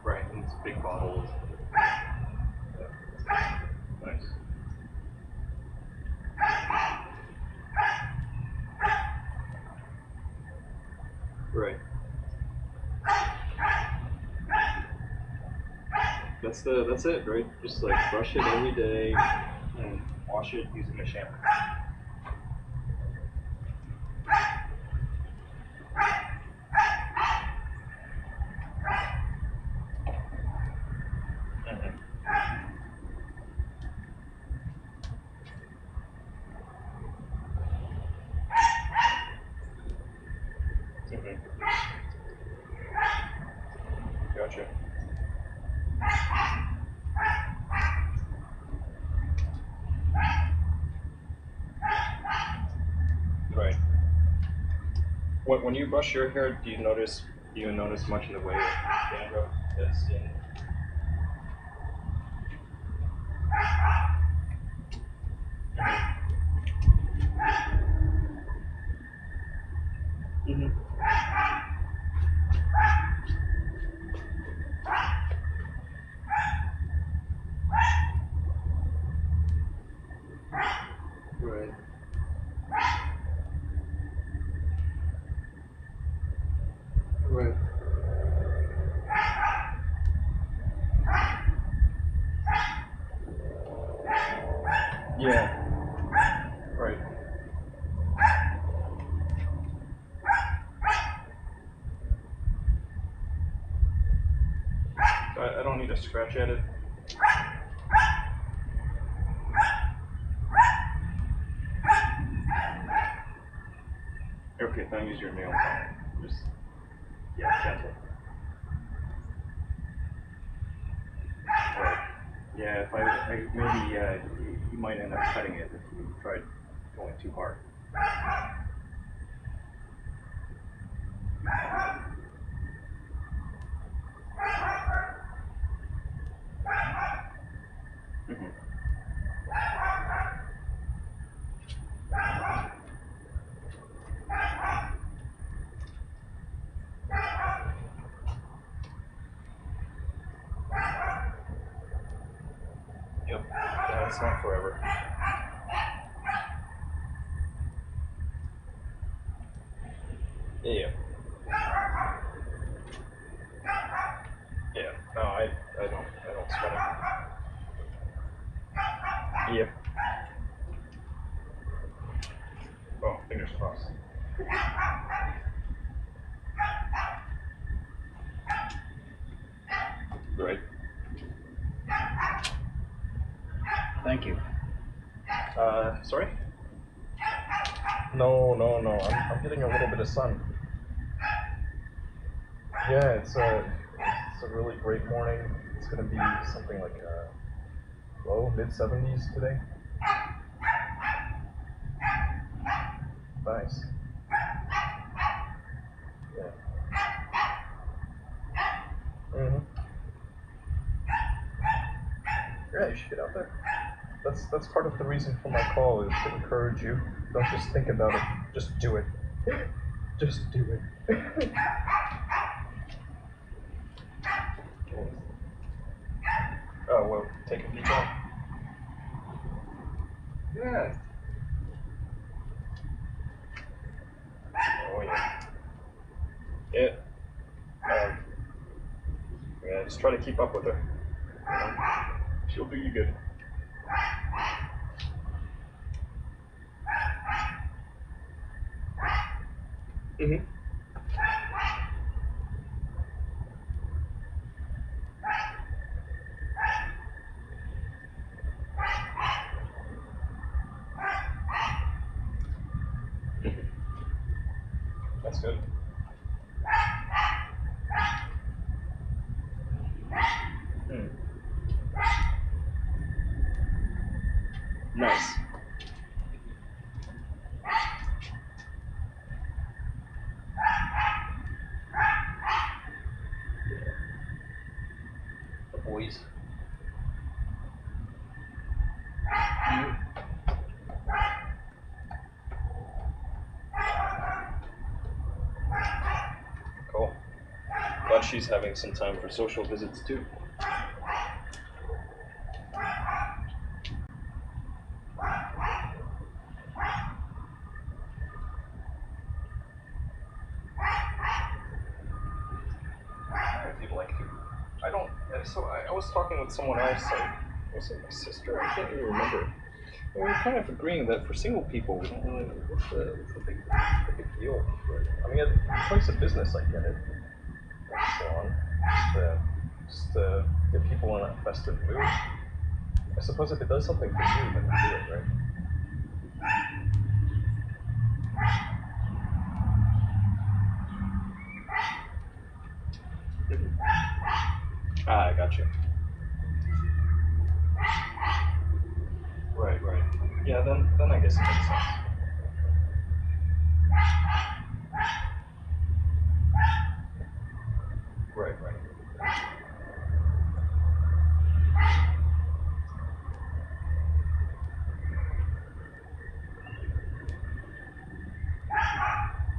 Right, in these big bottles. Yeah. Nice. Right. That's it, right? Just like brush it every day and wash it using a shampoo. Gotcha. Right. When you brush your hair, do you notice much in the way of dandruff, dead skin? want you to scratch at it. Okay, don't use your nails on it. Just, yeah, gentle. Right. Yeah, if maybe you might end up cutting it if you tried going too hard. Mm-hmm. Yep. Yeah, it's not forever. Yeah. Yeah. No, I don't sweat it. Yep. Oh, fingers crossed. Right. Thank you. Sorry? No. I'm getting a little bit of sun. Yeah, it's a really great morning. It's gonna be something like low, mid-70s today. Nice. Yeah. Mhm. Yeah, you should get out there. That's part of the reason for my call is to encourage you. Don't just think about it. Just do it. Just do it. Oh, well, take a deep breath. Yeah. Oh, yeah. Yeah. Yeah, just try to keep up with her. You know? She'll do you good. Mm-hmm. That's good. Hmm. Nice. The boys. Cool. Glad she's having some time for social visits too. If you'd like to. I don't. So I was talking with someone else. Was it my sister? I can't even remember. And we were kind of agreeing that for single people, we don't really. What's the big deal? I mean, at a place of business, I get it. And so on. Just to get people in a festive mood. I suppose if it does something for you, then do it, right? Ah, I got you. Right. Yeah, then I guess it makes sense. Right.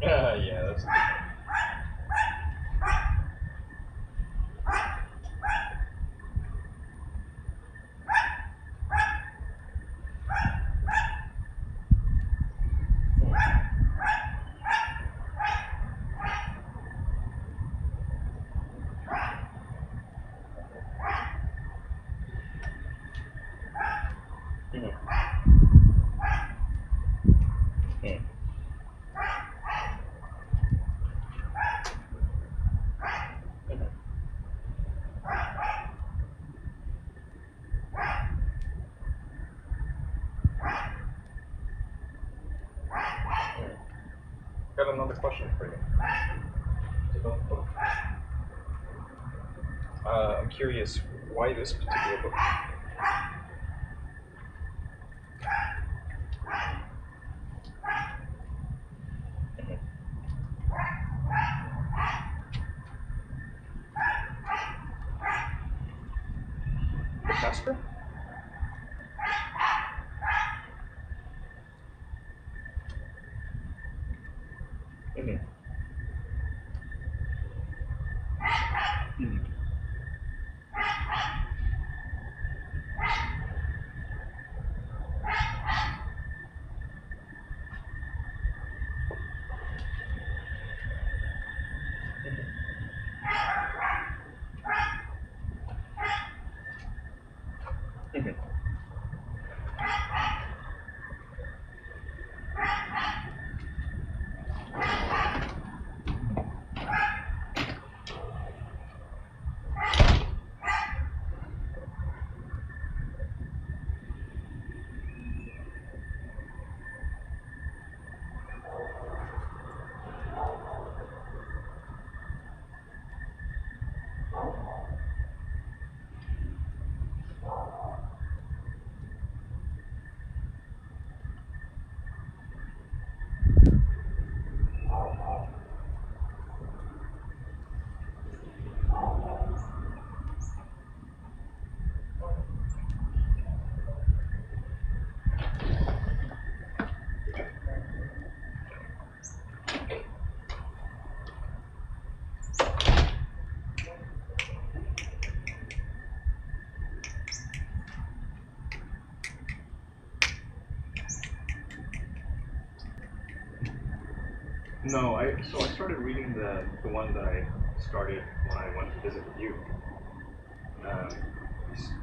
Yeah, that's a good one. another question for you. I'm curious, why this particular book? The Casper? Mm-hmm. Mm-hmm. Mm-hmm. No, so I started reading the one that I started when I went to visit with you. I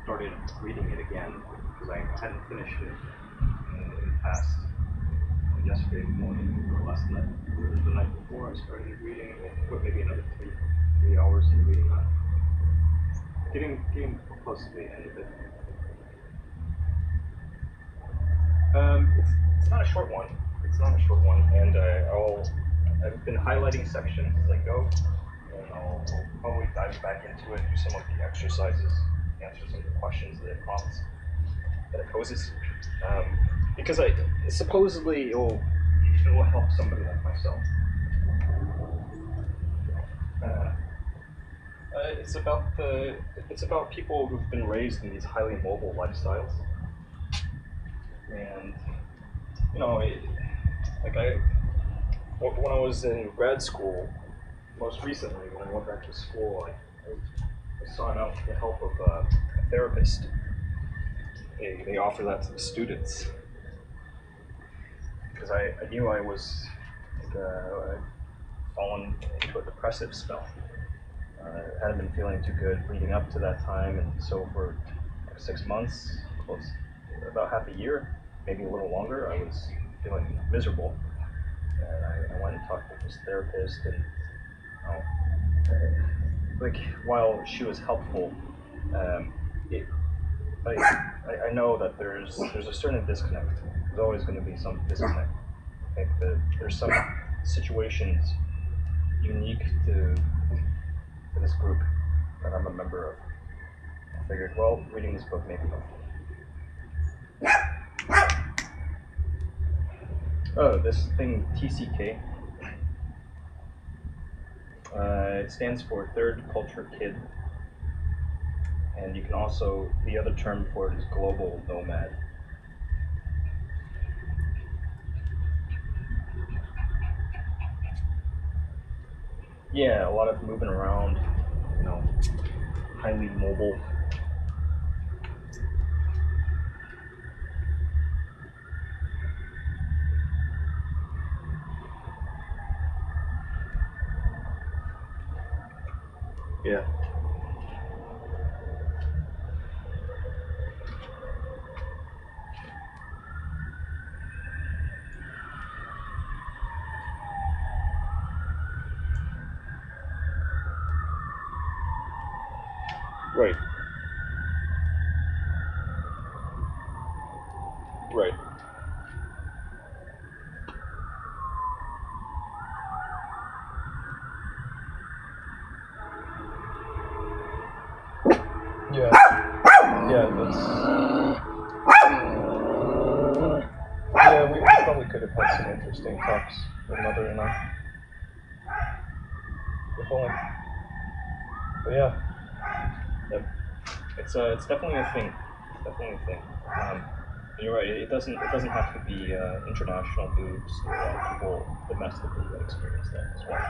started reading it again because I hadn't finished it in the past yesterday morning or last night or the night before. I started reading it. Put maybe another three hours in reading that. Getting close to the end of it. It's not a short one. It's not a short one, and I've been highlighting sections as I go, and I'll probably dive back into it, do some of the exercises, answer some of the questions that it prompts, that it poses, because supposedly it will help somebody like myself. It's about people who've been raised in these highly mobile lifestyles, and you know, when I was in grad school, most recently, when I went back to school, I sought out the help of a therapist. They offer that to the students. Because I knew I was fallen into a depressive spell. I hadn't been feeling too good leading up to that time, and so for 6 months, about half a year, maybe a little longer, I was feeling miserable. And I went and talked with this therapist, and while she was helpful, I know that there's a certain disconnect. There's always going to be some disconnect. I think that there's some situations unique to this group that I'm a member of. I figured, well, reading this book may be helpful. Oh, this thing, TCK. It stands for Third Culture Kid. And you can also, the other term for it is Global Nomad. Yeah, a lot of moving around, highly mobile. Yeah. Right. Right. Yeah, that's... Yeah, we probably could have had some interesting talks with Mother and I. If only. But yeah, it's definitely a thing. It's definitely a thing. You're right. It doesn't have to be international moves. A lot of people domestically that experience that as well.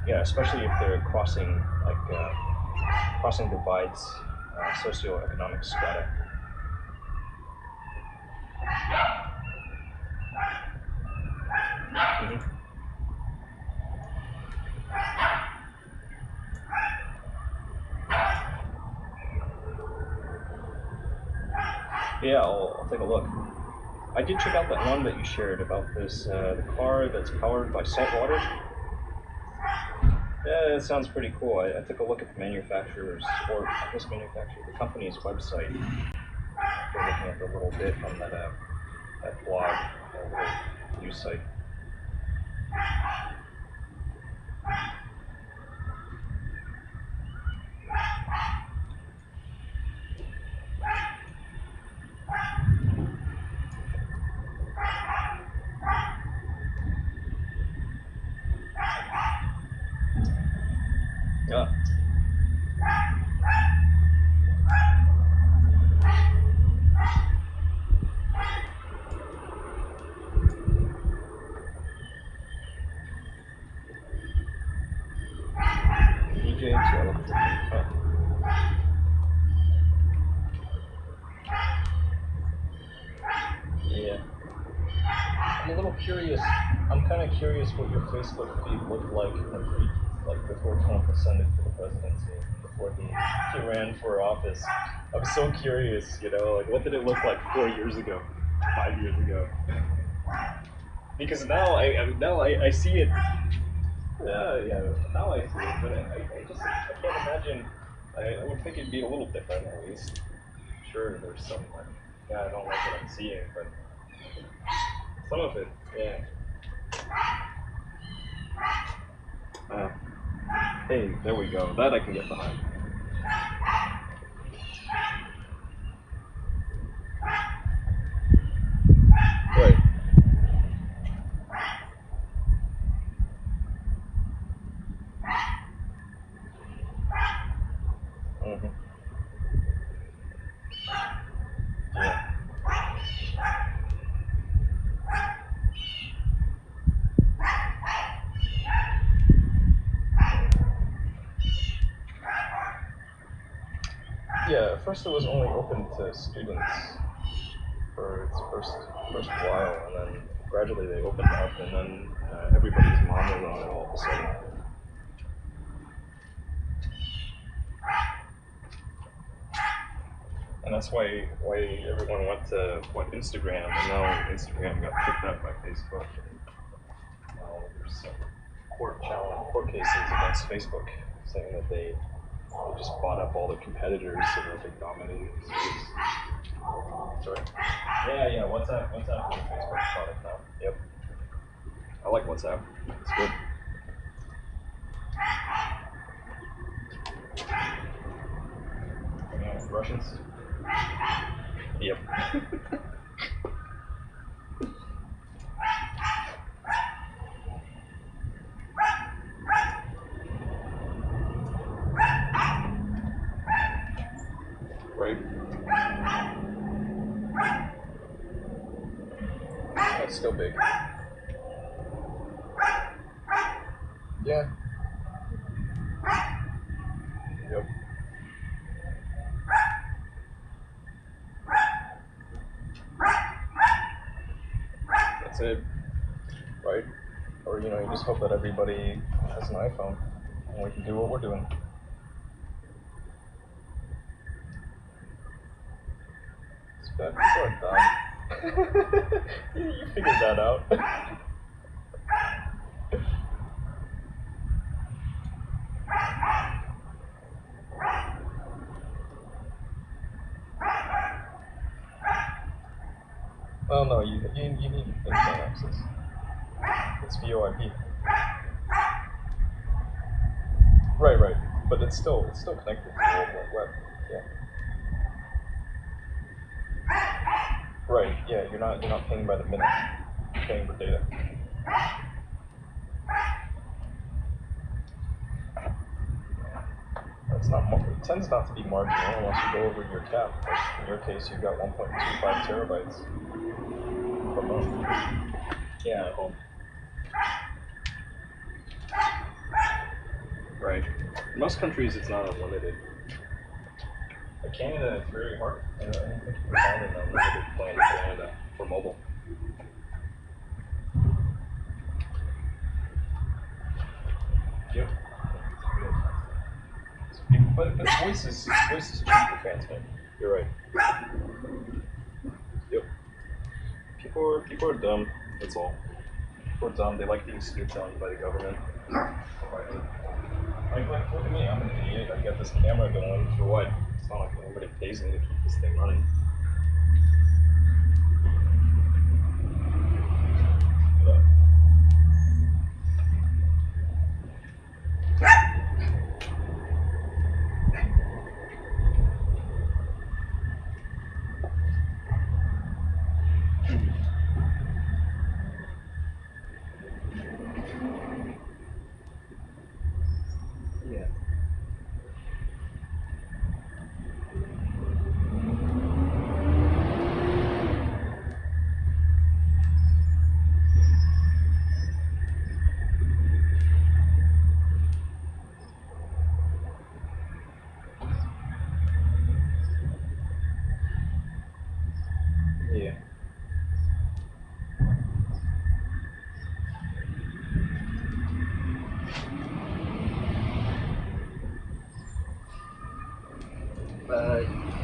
Yeah, especially if they're crossing divides, socioeconomic strata. Mm-hmm. Yeah, I'll take a look. I did check out that one that you shared about this the car that's powered by salt water. Yeah, it sounds pretty cool. I took a look at the manufacturer's, or I guess the company's website. After looking at the little bit on that blog, that little news site. Yeah. Yeah. I'm a little curious. I'm kind of curious what your Facebook feed looked like before Trump ascended to the presidency, before he ran for office. I'm so curious, like what did it look like 4 years ago, 5 years ago? Because now I see it. Yeah. Now I see it, but I can't imagine. I would think it'd be a little different at least. Sure, there's some I don't like what I'm seeing, but some of it, yeah. Hey, there we go. That I can get behind. Right. Mm-hmm. Yeah. Yeah, at first it was only open to students for its first while, and then gradually they opened up, and then everybody's mom was on it all of a sudden. And that's why everyone went to Instagram, and now Instagram got picked up by Facebook. And now there's some court cases against Facebook saying that they just bought up all the competitors so that they dominated the space. Sorry. Yeah. WhatsApp is a Facebook product now. Yep. I like WhatsApp. It's good. Russians? Yep. Right. That's still big. Yeah. Yep. That's it. Right? Or, you just hope that everybody has an iPhone and we can do what we're doing. It's bad. So dumb. You figured that out. Well, no, you need internet access. It's VoIP. Right. But it's still connected to the World Wide Web. Yeah. Right. Yeah. You're not paying by the minute. You're paying for data. It tends not to be marginal unless you go over your cap. Like in your case, you've got 1.25 terabytes per month. Yeah, at home. Right. In most countries, it's not unlimited. In Canada, it's very hard. I don't think you can find an unlimited plan in Canada for mobile. Yep. But voice is cheap to transmit. You're right. Yep. People are dumb. That's all. People are dumb. They like being snooped on by the government. Like look at me. I'm an idiot. I got this camera going for what? It's not like anybody pays me to keep this thing running.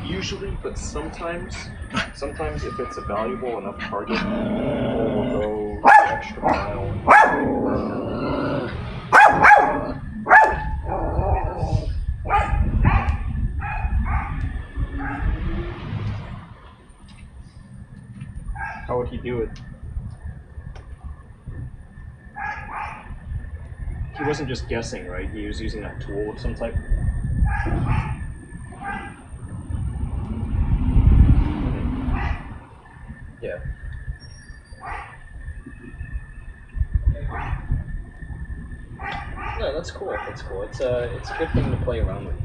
Usually, but sometimes if it's a valuable enough target, people will go the extra mile. How would he do it? He wasn't just guessing, right? He was using a tool of some type. Yeah. No, that's cool. That's cool. It's a good thing to play around with.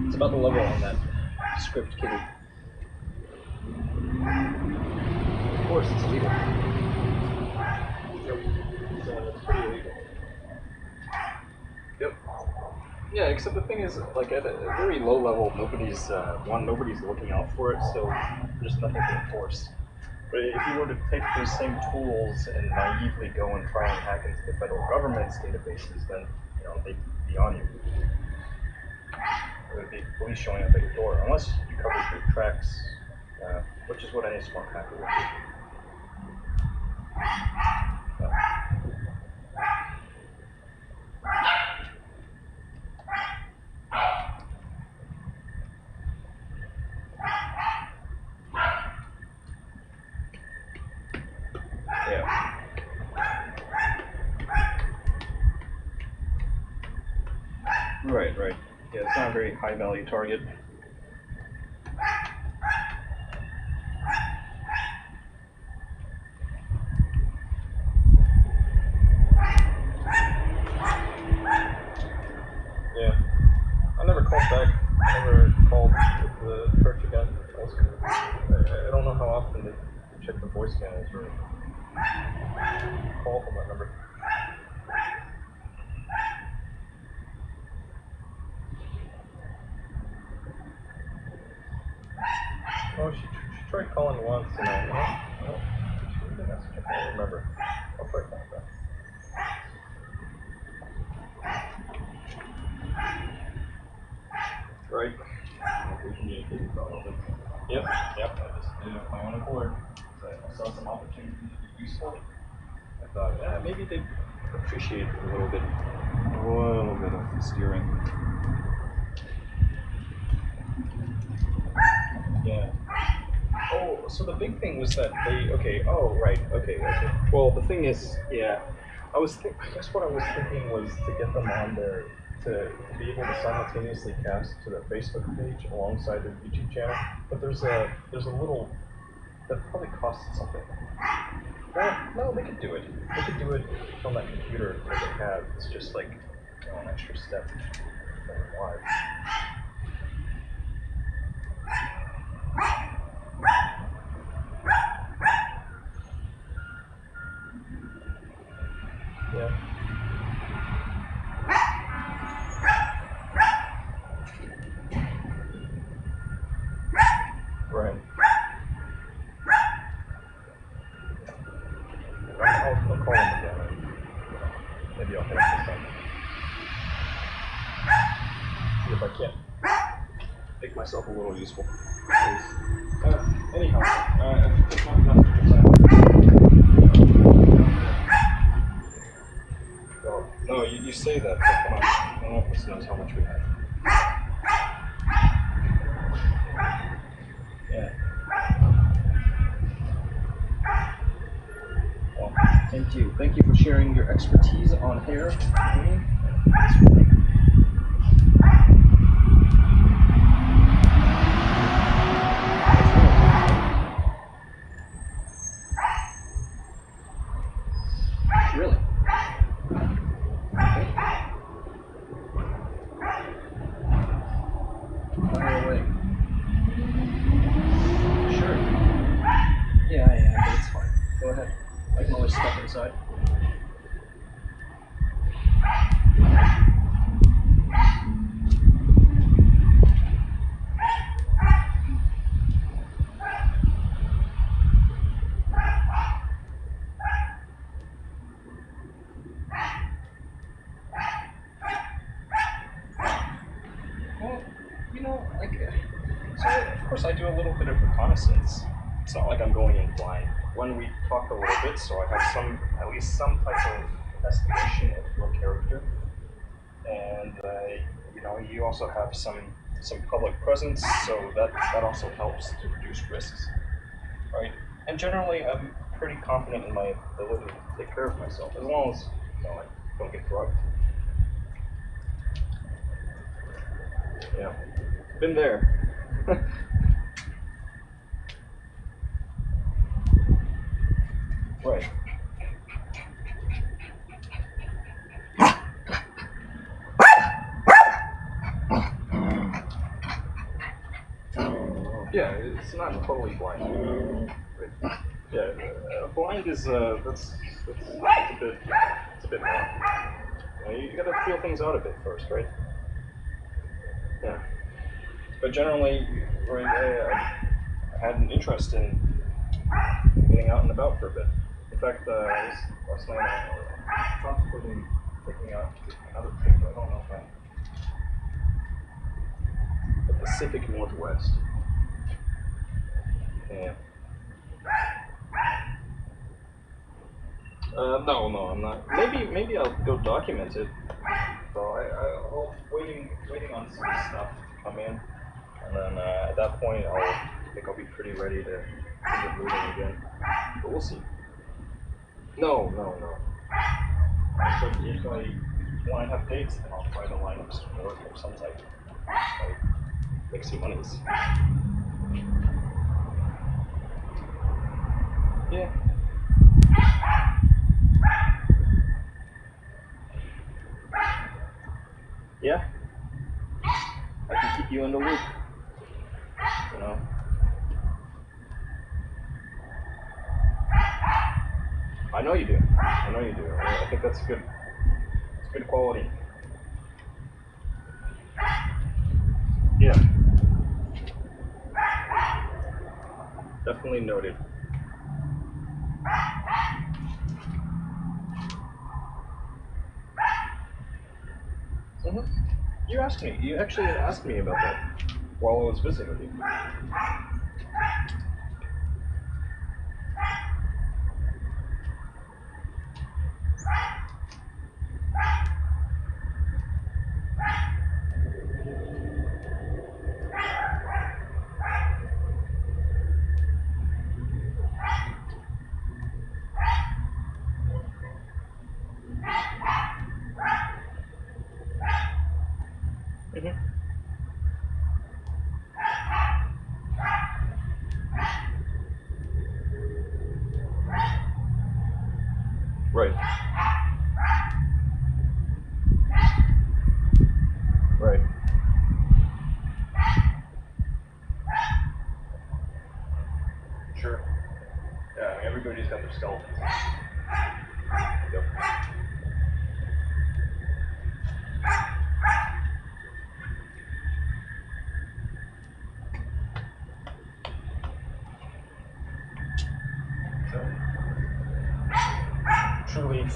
It's about the level on that script kitty. Of course, it's illegal. Yep. It's pretty illegal. Yep. Yeah, except the thing is, like at a very low level, nobody's looking out for it, so there's nothing to enforce. But if you were to take those same tools and naively go and try and hack into the federal government's databases, then they'd be on you. There would be police showing up at your door, unless you covered your tracks, which is what any smart hacker would do. Right. Yeah, it's not a very high value target. Yeah. I never called back. I never called the church again. I don't know how often they check the voicemails or call from that number. Oh, she tried calling once, and she didn't answer. I can't remember. I'll try calling back. Right. Yep. I just did it my own accord. I saw some opportunity to be useful. I thought, maybe they'd appreciate a little bit of steering. Yeah. Oh, so the big thing was that they, okay. Well, the thing is, yeah, I guess what I was thinking was to get them on their to be able to simultaneously cast to the Facebook page alongside the YouTube channel, but there's a little that probably costs something. Well, no, they could do it. They could do it from that computer that they have. It's just like an extra step going live. Yeah. Right. I'll call him again. And maybe I'll hit him this time. See if I can't make myself a little useful. Anyhow, it's not enough to decide. Well, no, you say that, but come on. No one else knows how much we have. Yeah. Well, thank you. Thank you for sharing your expertise on hair with me. Really? Okay. Fire away. Sure. Yeah, but it's fine. Go ahead. I can always step inside. Well, so of course I do a little bit of reconnaissance. It's not like I'm going in blind. When we talk a little bit, so I have at least some type of estimation of your character. And, you also have some public presence, so that also helps to reduce risks, right? And generally, I'm pretty confident in my ability to take care of myself, as long as, I don't get drugged. Yeah, been there. Right. Yeah, it's not totally blind. Right. Yeah, blind is that's a bit more. You gotta feel things out a bit first, right? Yeah. But generally, right, I had an interest in getting out and about for a bit. In fact, last night I contemplated taking out another trip. I don't know if the Pacific Northwest. Yeah. No, I'm not. Maybe I'll go document it. So I'll waiting on some stuff to come in, and then at that point I think I'll be pretty ready to get moving again. But we'll see. No. So if I want to have dates, then I'll try to line up some work of some type. Like, make some monies. Yeah. Yeah. I can keep you in the loop. I know you do. I think that's good. It's good quality. Yeah. Definitely noted. You actually asked me about that while I was visiting with you.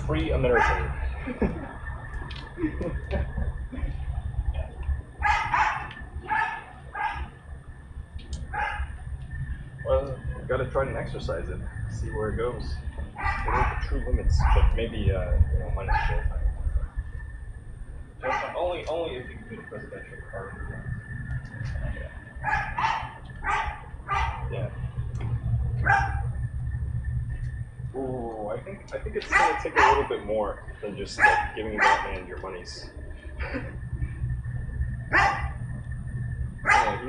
free American. Well, you gotta try and exercise it, see where it goes. What are the true limits? But maybe, minus jail time. Only if you can get a presidential pardon. Yeah. Ooh, I think it's gonna take a little bit more than just like giving that man your monies. Yeah, he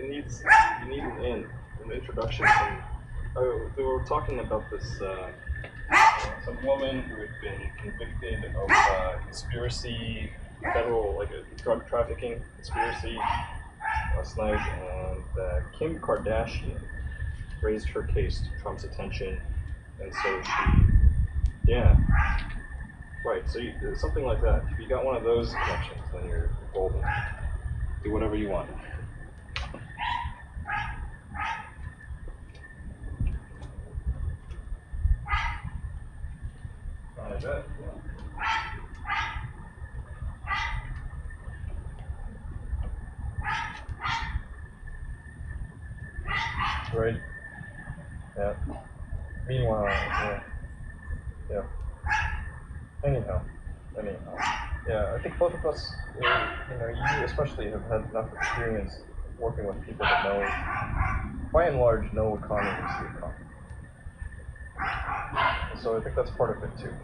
needs an introduction. They were talking about this some woman who had been convicted of conspiracy, federal like a drug trafficking conspiracy last night, and Kim Kardashian raised her case to Trump's attention, and so yeah, right. So something like that. If you got one of those connections, then you're golden. Do whatever you want. I bet. Yeah. Right. Yeah. Meanwhile, yeah. Anyhow. Yeah, I think both of us, you especially have had enough experience working with people that know, by and large, no economy is the economy. So I think that's part of it too.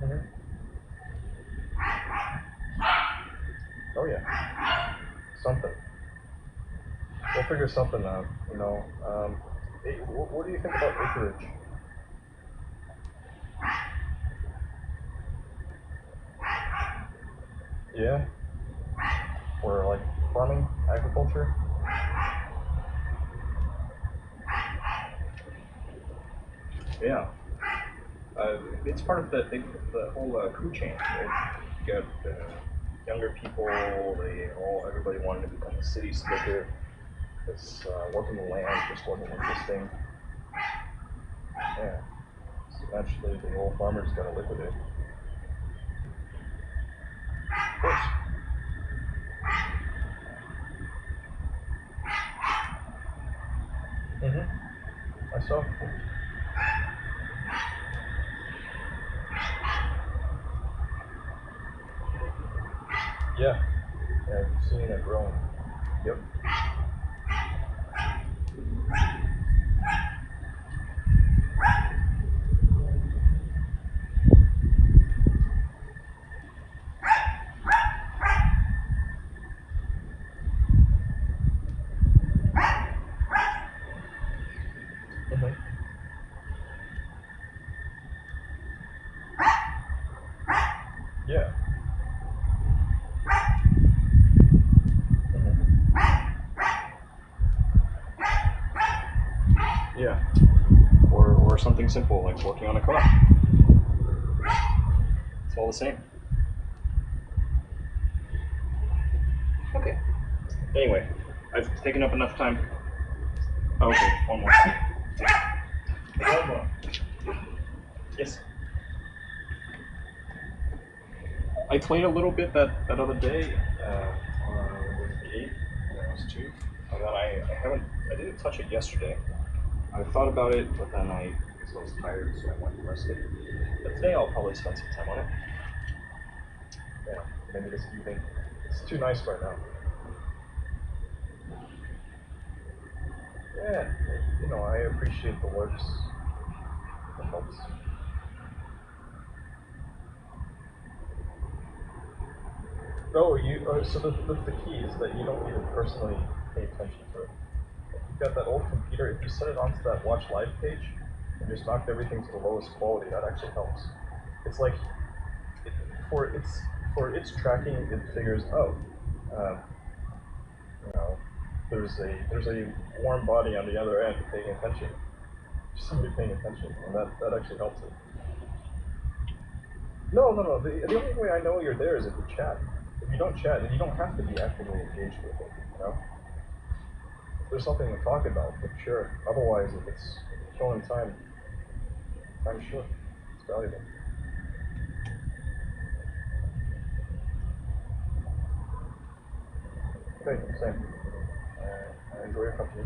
Mm-hmm. Oh yeah, something. We'll figure something out, Hey, what do you think about acreage? Yeah? Or like farming, agriculture? Yeah. It's part of the whole food chain, right? You got younger people, everybody wanted to become a city slicker. It's working the land just wasn't interesting. Yeah. So naturally the old farmers got to liquidate. Of course. Mm-hmm. I saw. Yeah. Yeah, I've seen it growing. Yep. Yeah. Yeah. Or something simple like working on a car. It's all the same. Okay. Anyway, I've taken up enough time. Oh, okay, one more. One more. Yes. I played a little bit that other day, on the 8th, when I was 2, and then I didn't touch it yesterday. I thought about it, but then I was tired, so I went and rested. But today I'll probably spend some time on it. Yeah, maybe this evening. It's too nice right now. Yeah, I appreciate the works. It helps. No, so the key is that you don't need to personally pay attention to it. If you've got that old computer, if you set it onto that Watch Live page and just knocked everything to the lowest quality, that actually helps. It's like, for its tracking, it figures, there's a warm body on the other end paying attention. Somebody paying attention, and that actually helps it. No. The only way I know you're there is if you chat. If you don't chat, and you don't have to be actively engaged with it, you know? If there's something to talk about, but sure. Otherwise, if it's killing time, time's short. It's valuable. Okay, same. I enjoy your company.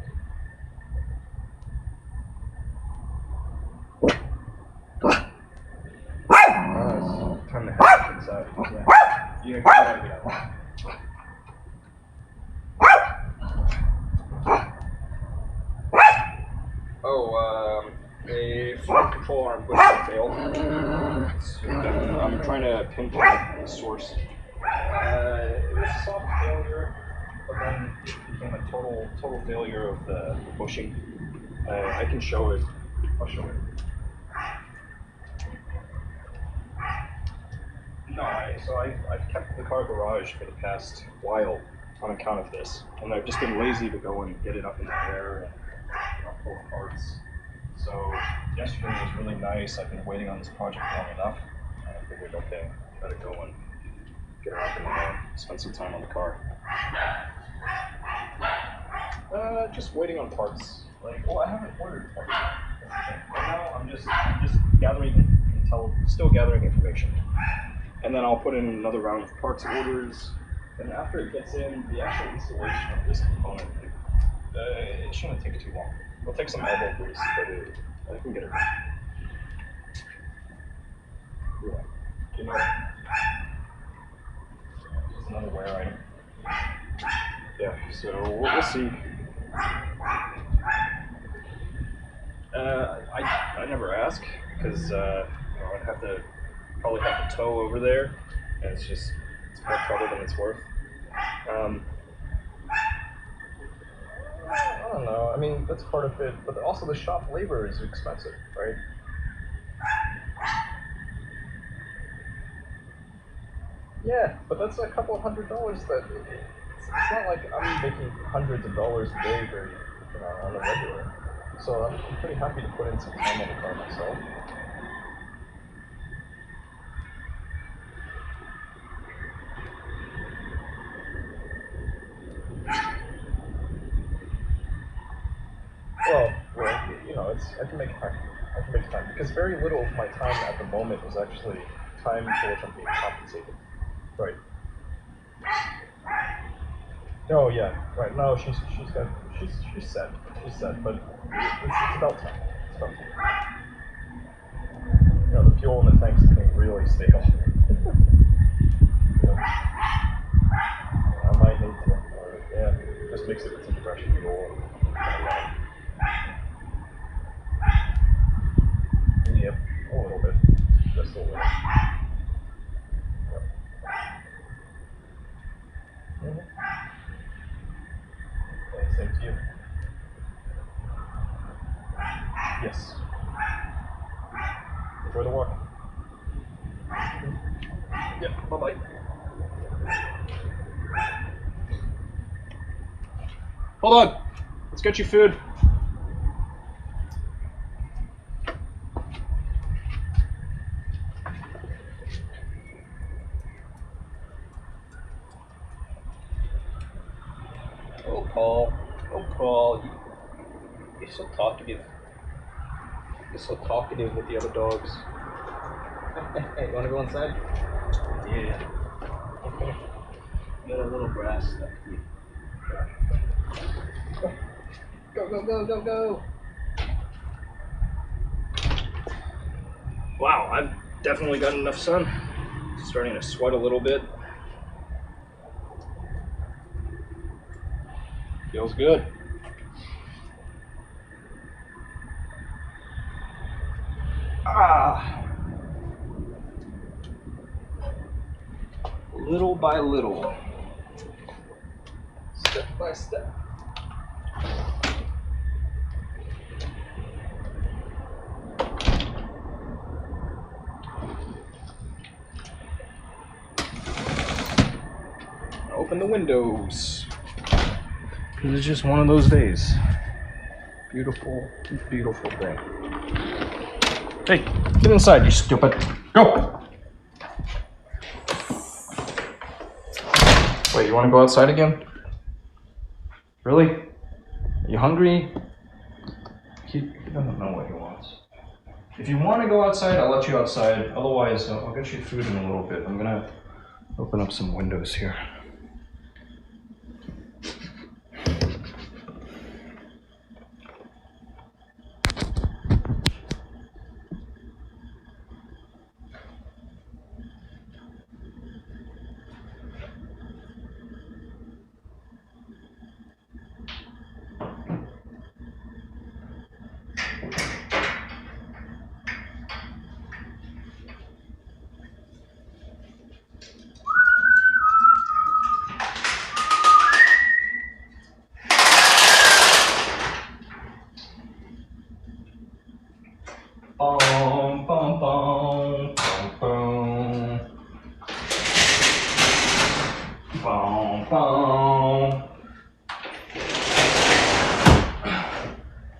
It's time to head inside. Yeah. You gotta get out. Oh, a flight control arm glitch failed. I'm trying to pinpoint the source. It was a soft failure, but then it became a total failure of the bushing. I can show it. I'll show it. No, I've kept the car garage for the past while on account of this, and I've just been lazy to go and get it up in the air and pull parts. So yesterday was really nice. I've been waiting on this project long enough. I figured, okay, better go and get her up in the air, spend some time on the car. Just waiting on parts. Well, I haven't ordered parts. Right now, I'm just gathering still gathering information. And then I'll put in another round of parts orders. And after it gets in, the actual installation of this component, it shouldn't take too long. It'll take some elbow grease, but I can get it done. Yeah. You know, just another wear item. Yeah, so we'll see. I never ask, because I'd probably have to tow over there, and it's more trouble than it's worth. I don't know. I mean, that's part of it, but also the shop labor is expensive, right? Yeah, but that's a couple $100 that it's not like I'm making hundreds of dollars a day on a regular. So I'm pretty happy to put in some time on the car myself. Well, I can make time because very little of my time at the moment is actually time for which I'm being compensated. Right. Oh yeah, right. No, she's set. She's set, but it's about time. It's about time. The fuel in the tank's getting really stale. I might need to. Just mix it with some fresh fuel. Yep, a little bit. Just a little. Yep. Mm-hmm. Okay, same to you. Yes. Enjoy the walk. Yep, bye-bye. Hold on. Let's get you food. Oh, Paul, you're so talkative. You're so talkative with the other dogs. Hey, you want to go inside? Yeah. Okay. Got a little grass stuck here. Go. Wow, I've definitely got enough sun. Starting to sweat a little bit. Feels good. Little by little. Step by step. Open the windows. It's just one of those days. Beautiful, beautiful day. Hey, get inside, you stupid. Go! want to go outside again? Really? Are you hungry? He doesn't know what he wants. If you want to go outside, I'll let you outside. Otherwise, I'll get you food in a little bit. I'm gonna open up some windows here. Bum, bum, bum, bum, bum. Bum, bum.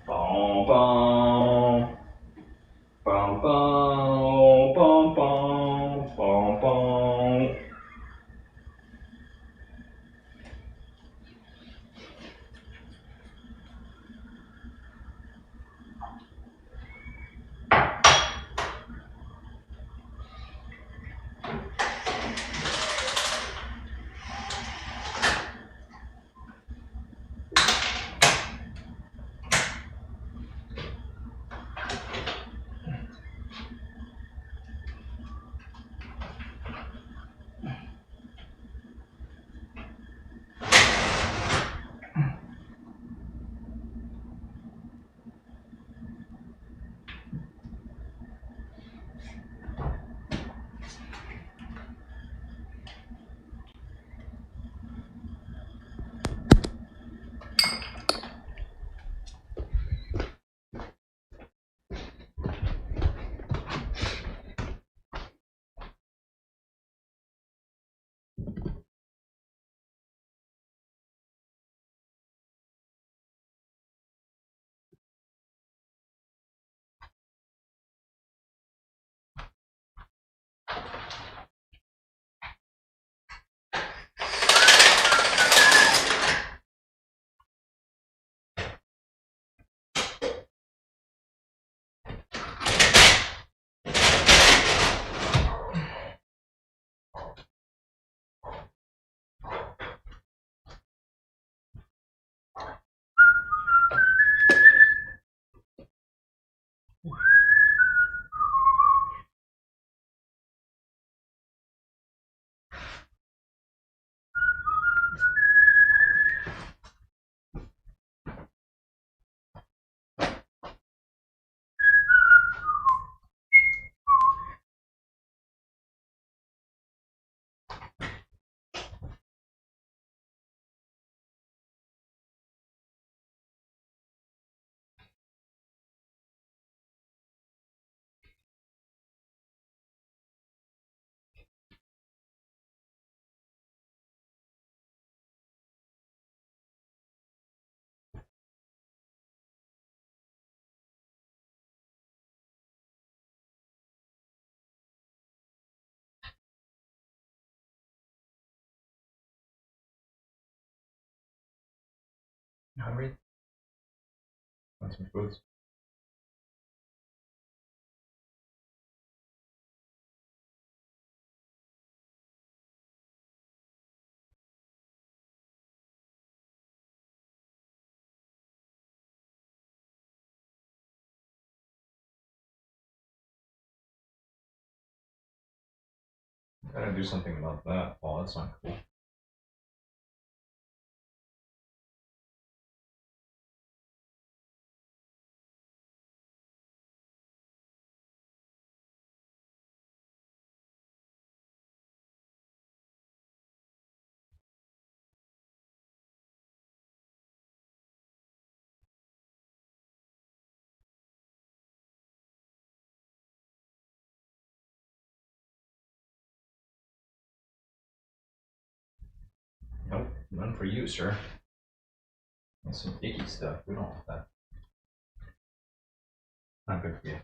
Bum, bum. Bum, bum, bum, bum, bum, bum. You hungry? Want some food? Gotta do something about that. Oh, that's not cool. Nope, none for you, sir. That's some icky stuff. We don't want that. Not good for you.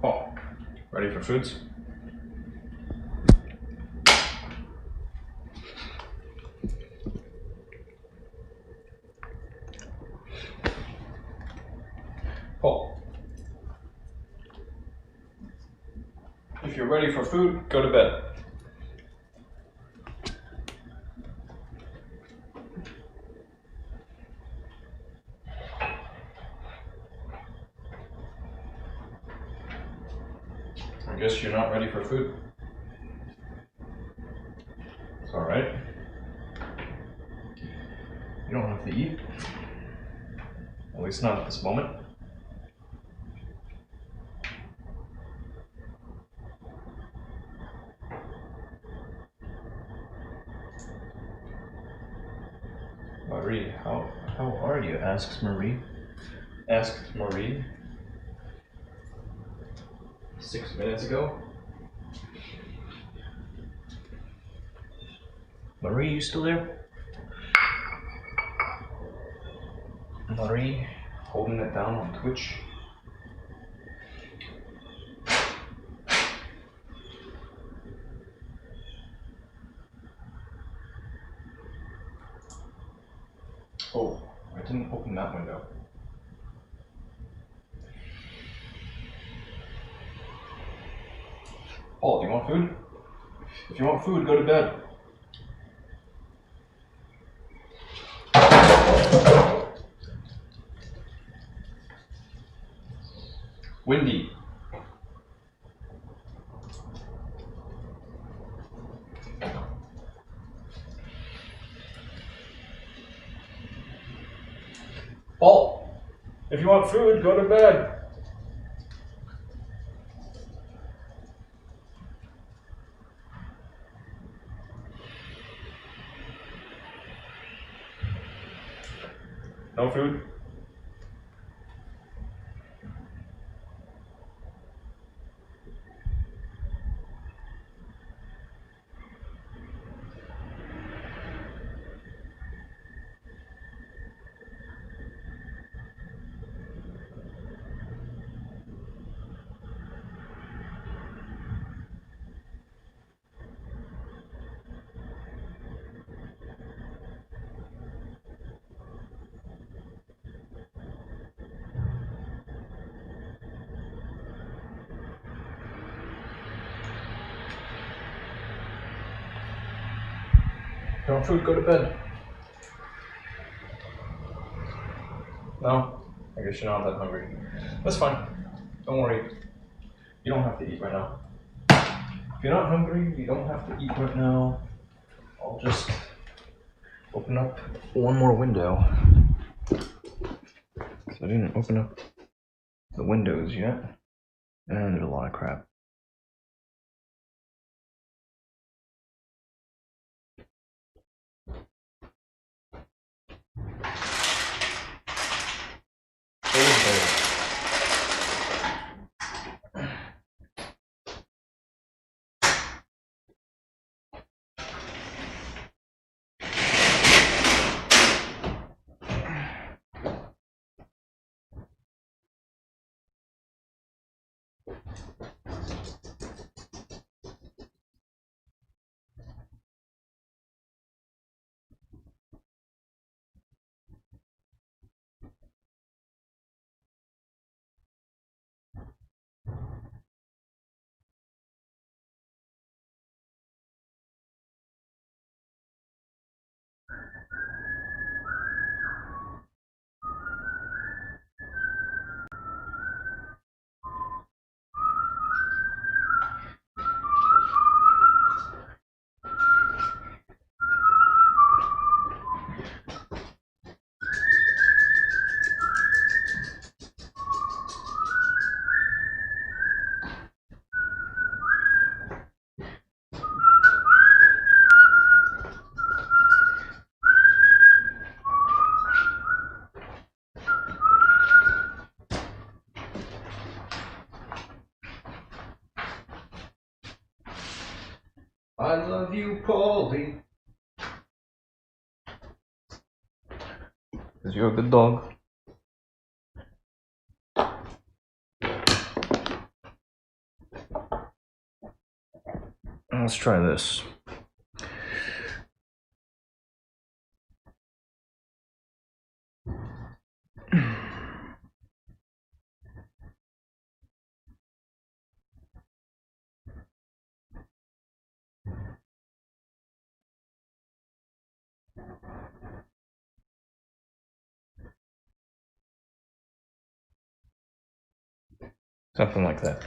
Oh, ready for foods? Paul, if you're ready for food, go to bed. I guess you're not ready for food. It's alright. You don't have to eat. At least not at this moment. Marie, how are you? Asks Marie. Asked Marie 6 minutes ago. Marie, you still there? Marie, holding it down on Twitch. Oh, I didn't open that window. Paul, do you want food? If you want food, go to bed. Windy. Paul, if you want food, go to bed. No food? If you want food, go to bed. No? I guess you're not that hungry. That's fine. Don't worry. You don't have to eat right now. If you're not hungry, you don't have to eat right now. I'll just open up one more window. Because I didn't open up the windows yet. And there's a lot of crap. I love you, Paulie. Because you're a good dog. let's try this. Something like that.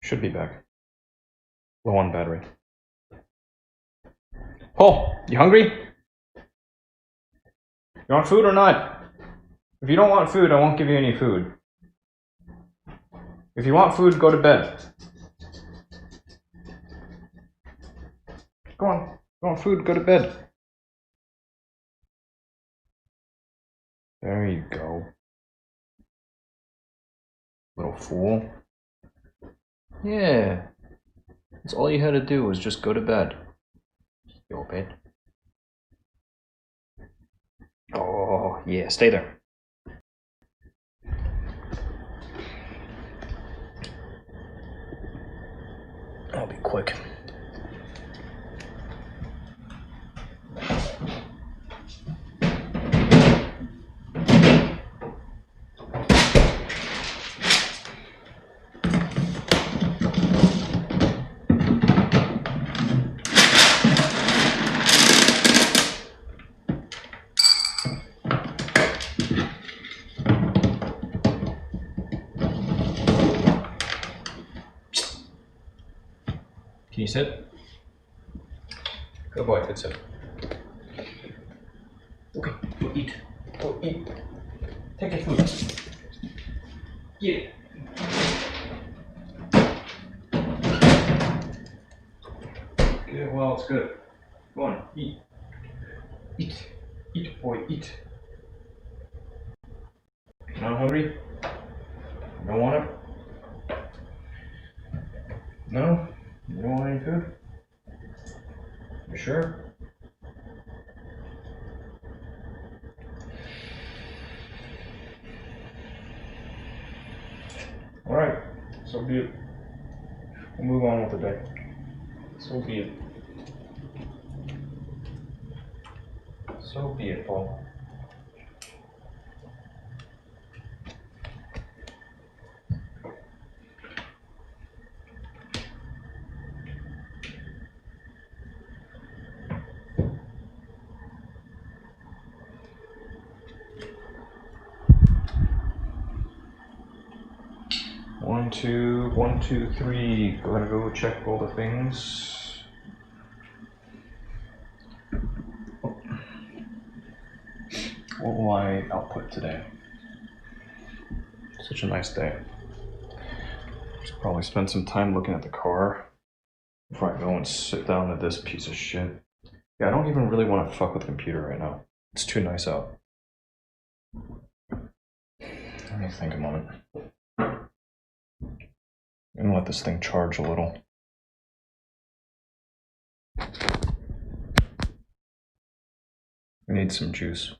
Should be back. Low on battery. Paul, you hungry? You want food or not? If you don't want food, I won't give you any food. If you want food, go to bed. Go on. If you want food, go to bed. There you go. Little fool. Yeah. That's all you had to do was just go to bed. Go bed. Oh, yeah, stay there. I'll be quick. Can you sit? Good boy, good sit. Okay, go eat. Go eat. Take your food. Get it. Get it while it's good. Go on, eat. Eat. Eat, boy, eat. You're not hungry? You don't want it? No? You don't want any food? You sure? Alright, so be it. We'll move on with the day. So be it. So be it, Paul. One, two, three. Gotta go check all the things. What will I output today? Such a nice day. Should probably spend some time looking at the car before I go and sit down to this piece of shit. Yeah, I don't even really want to fuck with the computer right now. It's too nice out. Let me think a moment. I'm gonna let this thing charge a little. We need some juice.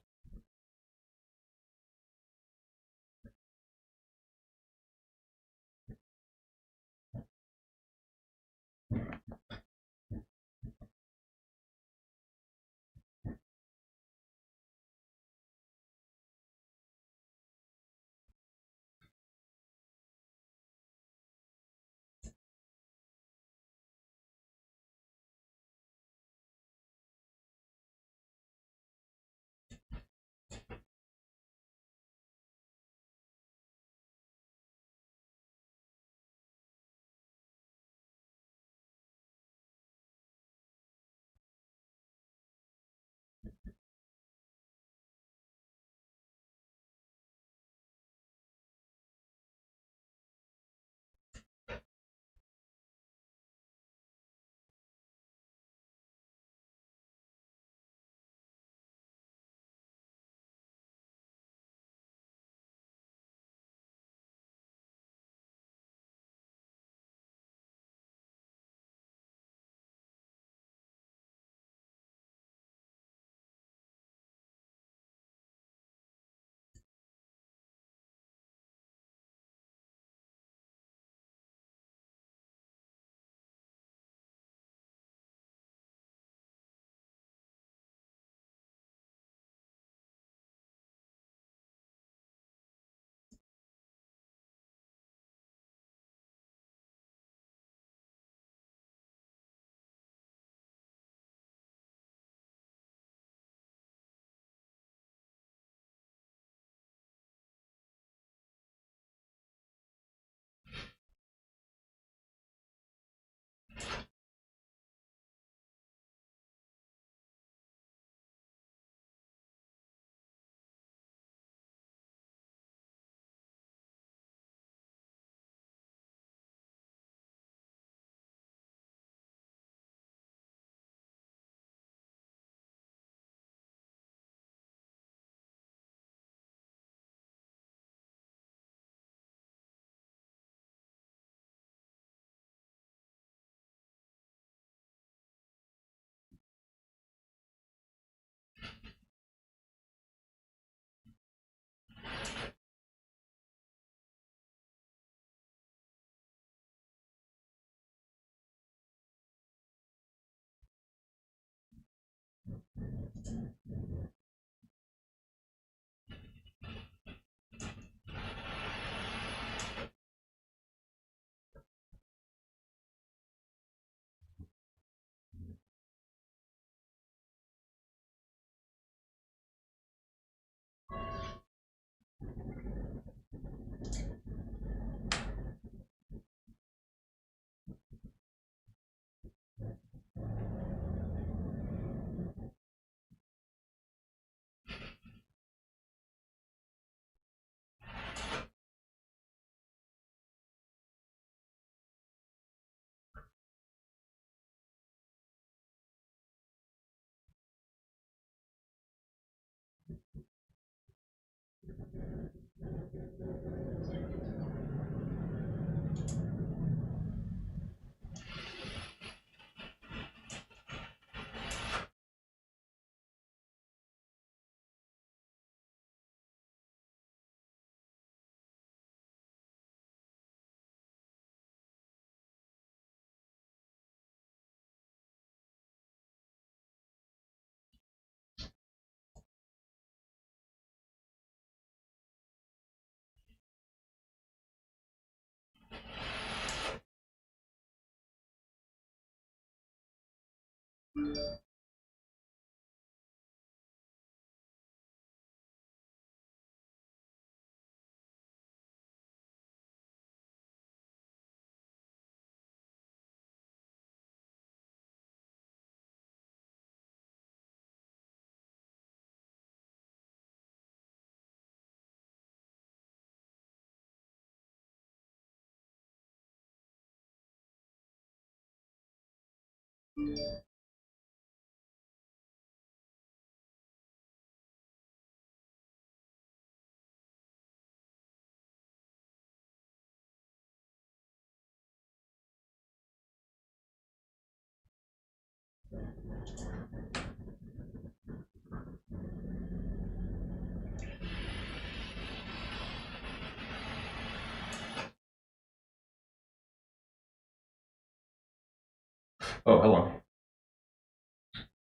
Oh, hello.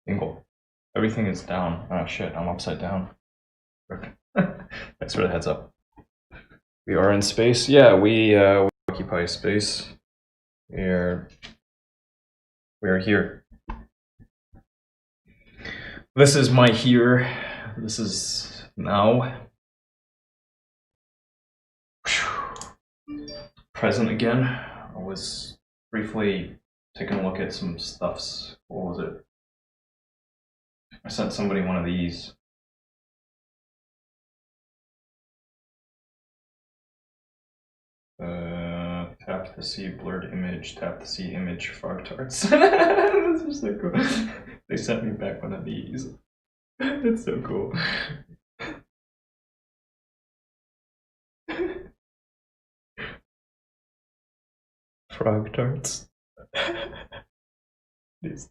Ingle. Everything is down. Oh shit, I'm upside down. Thanks for the heads up. We are in space. Yeah, we occupy space. We are here. This is my here. This is now. Present again. I was briefly taking a look at some stuffs. What was it? I sent somebody one of these. Tap to see blurred image, tap to see image frog tarts. This is so cool. They sent me back one of these. It's so cool. Frog tarts. These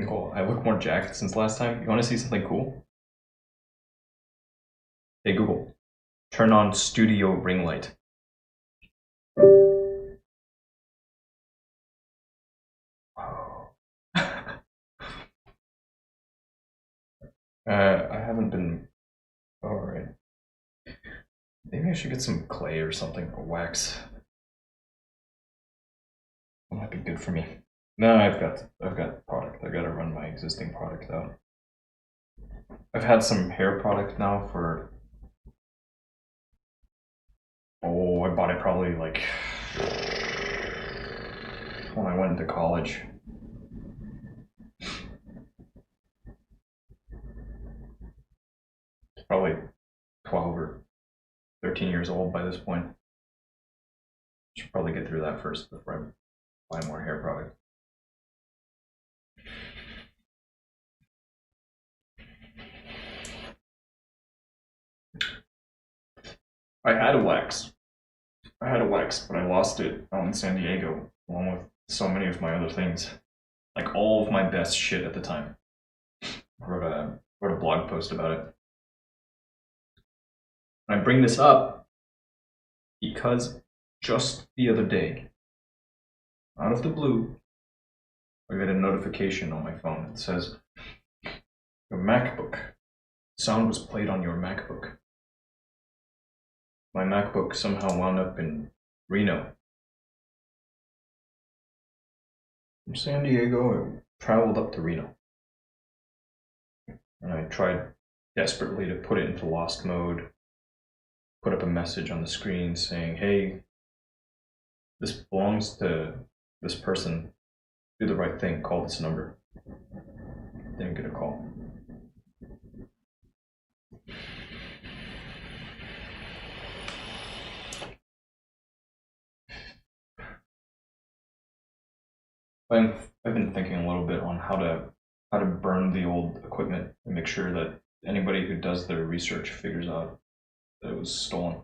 Cool. I look more jacked since last time. You want to see something cool? Hey Google, turn on studio ring light. I haven't been. Alright. Maybe I should get some clay or something, or wax. That might be good for me. No, I've got product. I gotta run my existing product out. I've had some hair product now for. Oh, I bought it probably like when I went into college. It's probably 12 or 13 years old by this point. Should probably get through that first before I buy more hair product. I had a wax, but I lost it out in San Diego, along with so many of my other things. Like all of my best shit at the time. I wrote a blog post about it. I bring this up because just the other day, out of the blue, I got a notification on my phone that says, your MacBook. Sound was played on your MacBook. My MacBook somehow wound up in Reno. From San Diego, I traveled up to Reno. And I tried desperately to put it into lost mode, put up a message on the screen saying, hey, this belongs to this person. Do the right thing, call this number. Didn't get a call. I've been thinking a little bit on how to burn the old equipment and make sure that anybody who does their research figures out that it was stolen.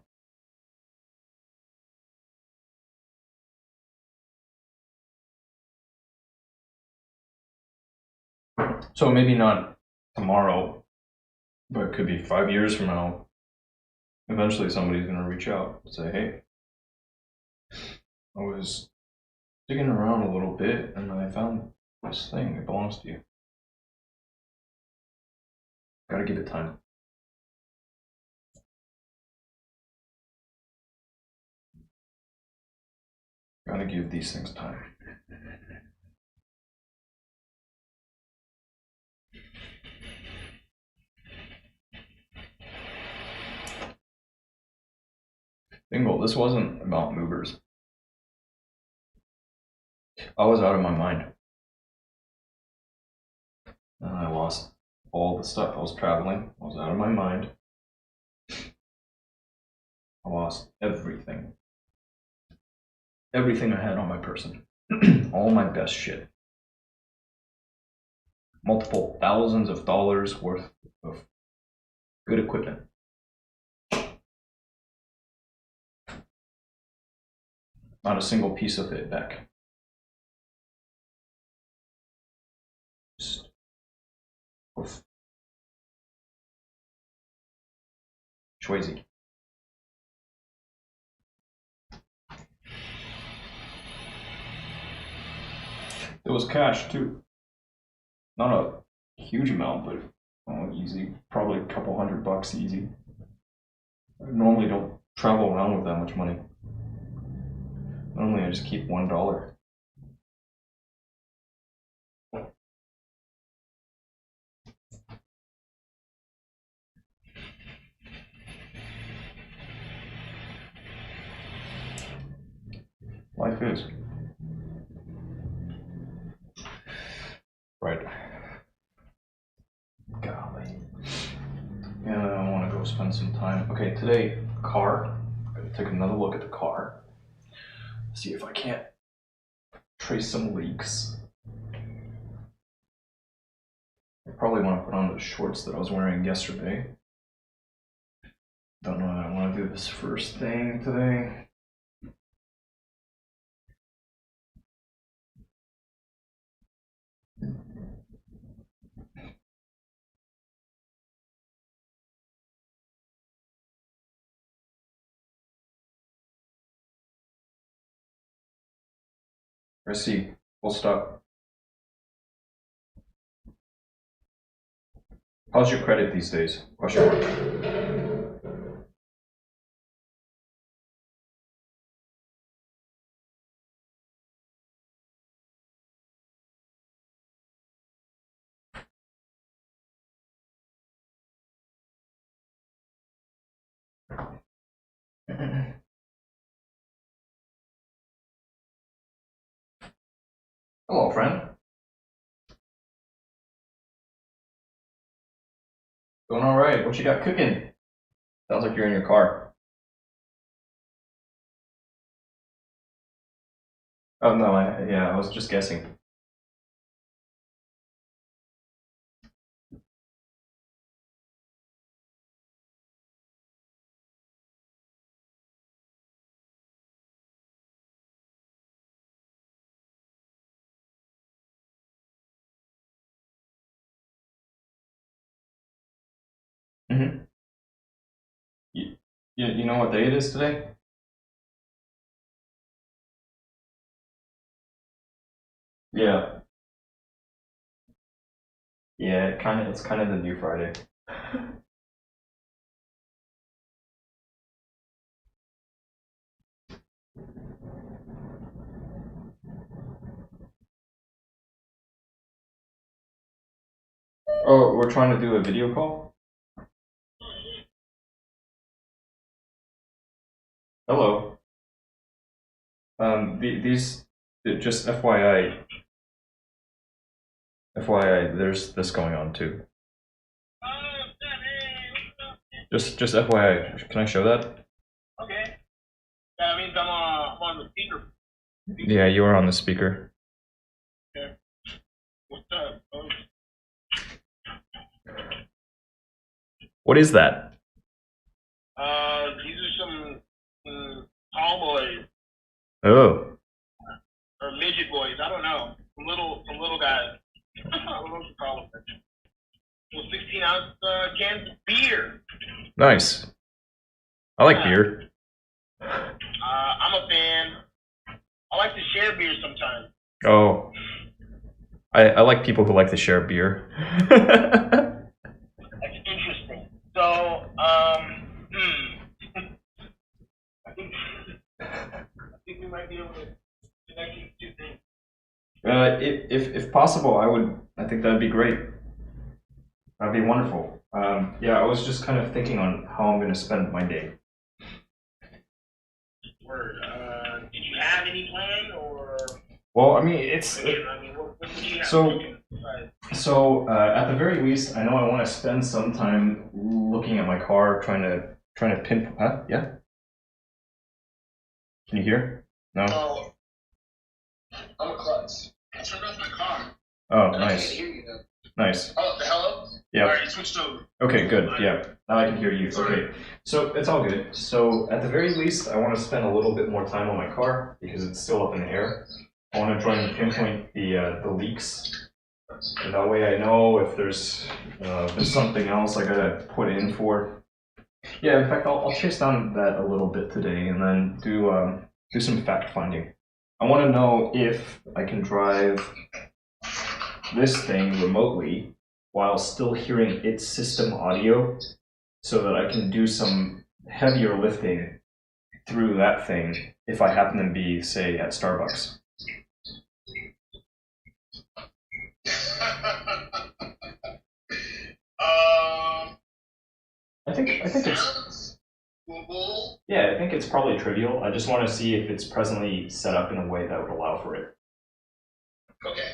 So maybe not tomorrow, but it could be 5 years from now. Eventually somebody's going to reach out and say, hey, I was digging around a little bit and I found this thing. It belongs to you. Gotta give it time. Gotta give these things time. Bingo, this wasn't about movers. I was out of my mind. And I lost all the stuff. I was traveling. I was out of my mind. I lost everything. Everything I had on my person. All my best shit. Multiple thousands of dollars worth of good equipment. Not a single piece of it back. Just oof. Swayze. It was cash too. Not a huge amount, but easy. Probably a couple $100 easy. I normally don't travel around with that much money. Normally I just keep $1. Life is. Right. Golly. Yeah, I want to go spend some time. Okay, today, car. I'm going to take another look at the car. See if I can't trace some leaks. I probably want to put on the shorts that I was wearing yesterday. Don't know that I want to do this first thing today. I see. Full stop. How's your credit these days? Question mark. Hello, friend. Doing all right. What you got cooking? Sounds like you're in your car. Oh no, I was just guessing. Mm-hmm. You know what day it is today? Yeah. Yeah, it's kind of the new Friday. Oh, we're trying to do a video call? Hello. These, just FYI, there's this going on too. Just FYI, can I show that? Okay. That means I'm on the speaker. Yeah, you are on the speaker. Okay. What's up? What is that? These are some tall boys Oh. or midget boys. I don't know. Some little guys. I don't know what to call them. Well, 16-ounce cans of beer. Nice. I like beer. I'm a fan. I like to share beer sometimes. Oh. I like people who like to share beer. That's interesting. So, I think we might be able to connect these two things. If possible, I think that'd be great. That'd be wonderful. Yeah, I was just kind of thinking on how I'm going to spend my day. Word. Did you have any plan, or? Well, I mean, it's What do you have? so at the very least, I know I want to spend some time looking at my car, trying to pinpoint. Huh? Yeah. Can you hear? No. Oh, I'm a klutz. I turned off my car. Oh, I can't nice, hear you though. nice. Oh, the hello? Yeah. Alright, you switched over. Okay, good. Yeah, now I can hear you. Okay, so it's all good. So at the very least, I want to spend a little bit more time on my car because it's still up in the air. I want to try and pinpoint the leaks, and that way I know if there's something else I gotta put in for. Yeah, in fact, I'll chase down that a little bit today, and then do some fact finding. I want to know if I can drive this thing remotely while still hearing its system audio, so that I can do some heavier lifting through that thing if I happen to be, say, at Starbucks. I think it's yeah, I think it's probably trivial. I just want to see if it's presently set up in a way that would allow for it. Okay.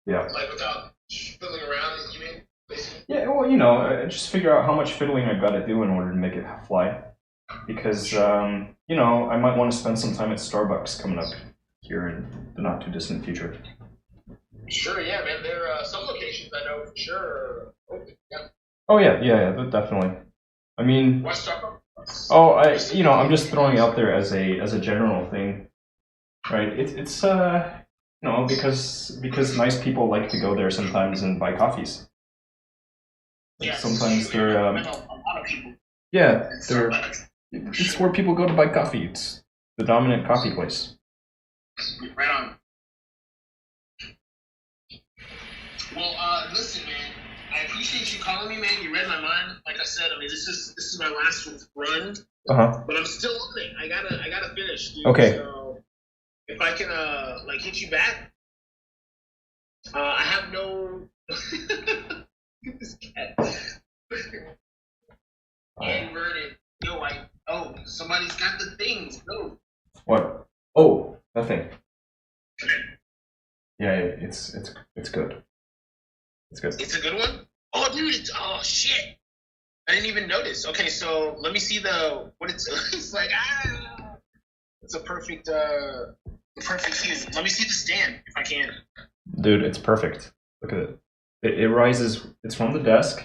Yeah. Like without fiddling around, you mean? Basically? Yeah, well, you know, just figure out how much fiddling I've got to do in order to make it fly. Because, you know, I might want to spend some time at Starbucks coming up here in the not too distant future. Sure, yeah, man. There are some locations I know for sure are open. Yeah. Oh yeah, definitely. I mean, Why Starbucks? you know, I'm just throwing it out there as a general thing, right? It's you know, because nice people like to go there sometimes and buy coffees. Yeah, Sometimes sure, they're I know a lot of people. yeah, they're Starbucks. it's where people go to buy coffee. It's the dominant coffee place. Right on. Well, listen, man. I appreciate you calling me, man. You read my mind. Like I said, I mean, this is my last run, but I'm still on it. I gotta finish, dude. Okay. So if I can, like, hit you back, I have no. Look at this cat. Inverted. Yo, somebody's got the things. No. What? Oh, nothing. Yeah, it's good. It's good. It's a good one? Oh, dude, oh, shit. I didn't even notice. Okay, so let me see what it's like, it's a perfect hue. Let me see the stand, if I can. Dude, it's perfect. Look at it. It rises, it's from the desk,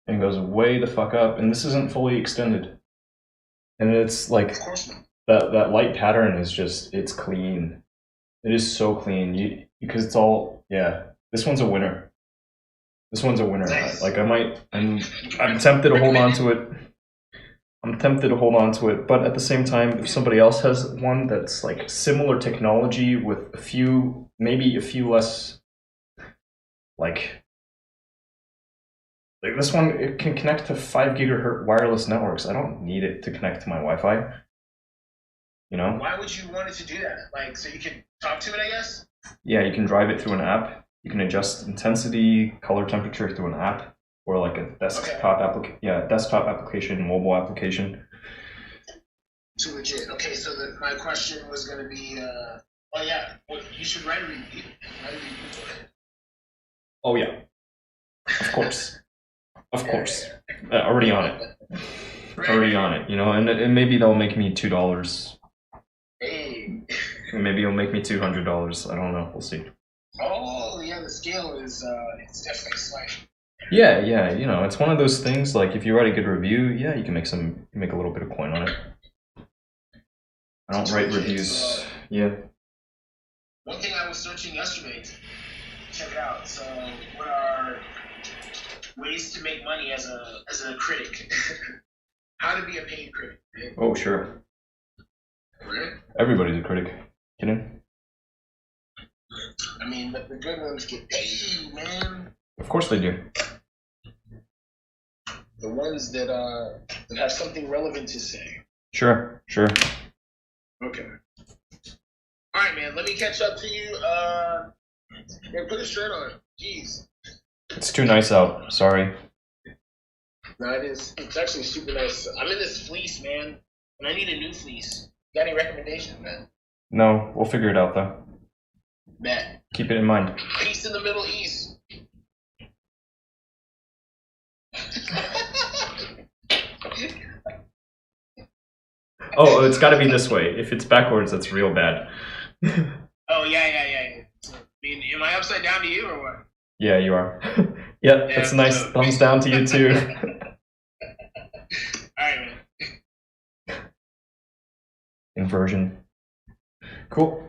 and goes way the fuck up, and this isn't fully extended. And it's like, Of course not. that light pattern is just, it's clean. It is so clean, because it's all, yeah, this one's a winner. This one's a winner. Nice. Like I'm tempted to hold on to it. I'm tempted to hold on to it, but at the same time, if somebody else has one that's like similar technology with maybe a few less, like this one, it can connect to 5 gigahertz wireless networks. I don't need it to connect to my Wi-Fi. You know? Why would you want it to do that? Like, so you can talk to it, I guess? Yeah, you can drive it through an app. You can adjust intensity, color temperature through an app, or like a desktop desktop application, mobile application. Too legit. Okay, so my question was going to be, you should write a review. Write a review for it. Oh yeah, of course, of course. Already on it. Already on it. You know, and maybe they'll make me $2. Hey. Maybe it'll make me $200. I don't know. We'll see. Oh yeah, the scale is it's definitely slight. Yeah, you know, it's one of those things. Like if you write a good review, yeah, you can make a little bit of coin on it. I don't write reviews. Yeah. One thing I was searching yesterday to check it out. So, what are ways to make money as a critic? How to be a paid critic? Right? Oh sure. Right? Everybody's a critic. Kidding? I mean, but the good ones get paid, man. Of course they do. The ones that have something relevant to say. Sure. Okay. All right, man. Let me catch up to you. Man, put a shirt on. Jeez. It's too nice out. Sorry. No, it is. It's actually super nice. I'm in this fleece, man, and I need a new fleece. Got any recommendations, man? No, we'll figure it out though. Man. Keep it in mind. Peace in the Middle East. Oh, it's got to be this way. If it's backwards, that's real bad. Oh yeah. I mean, am I upside down to you or what? Yeah, you are. Yep, that's nice. Thumbs down to you too. Alright, man. Inversion. Cool.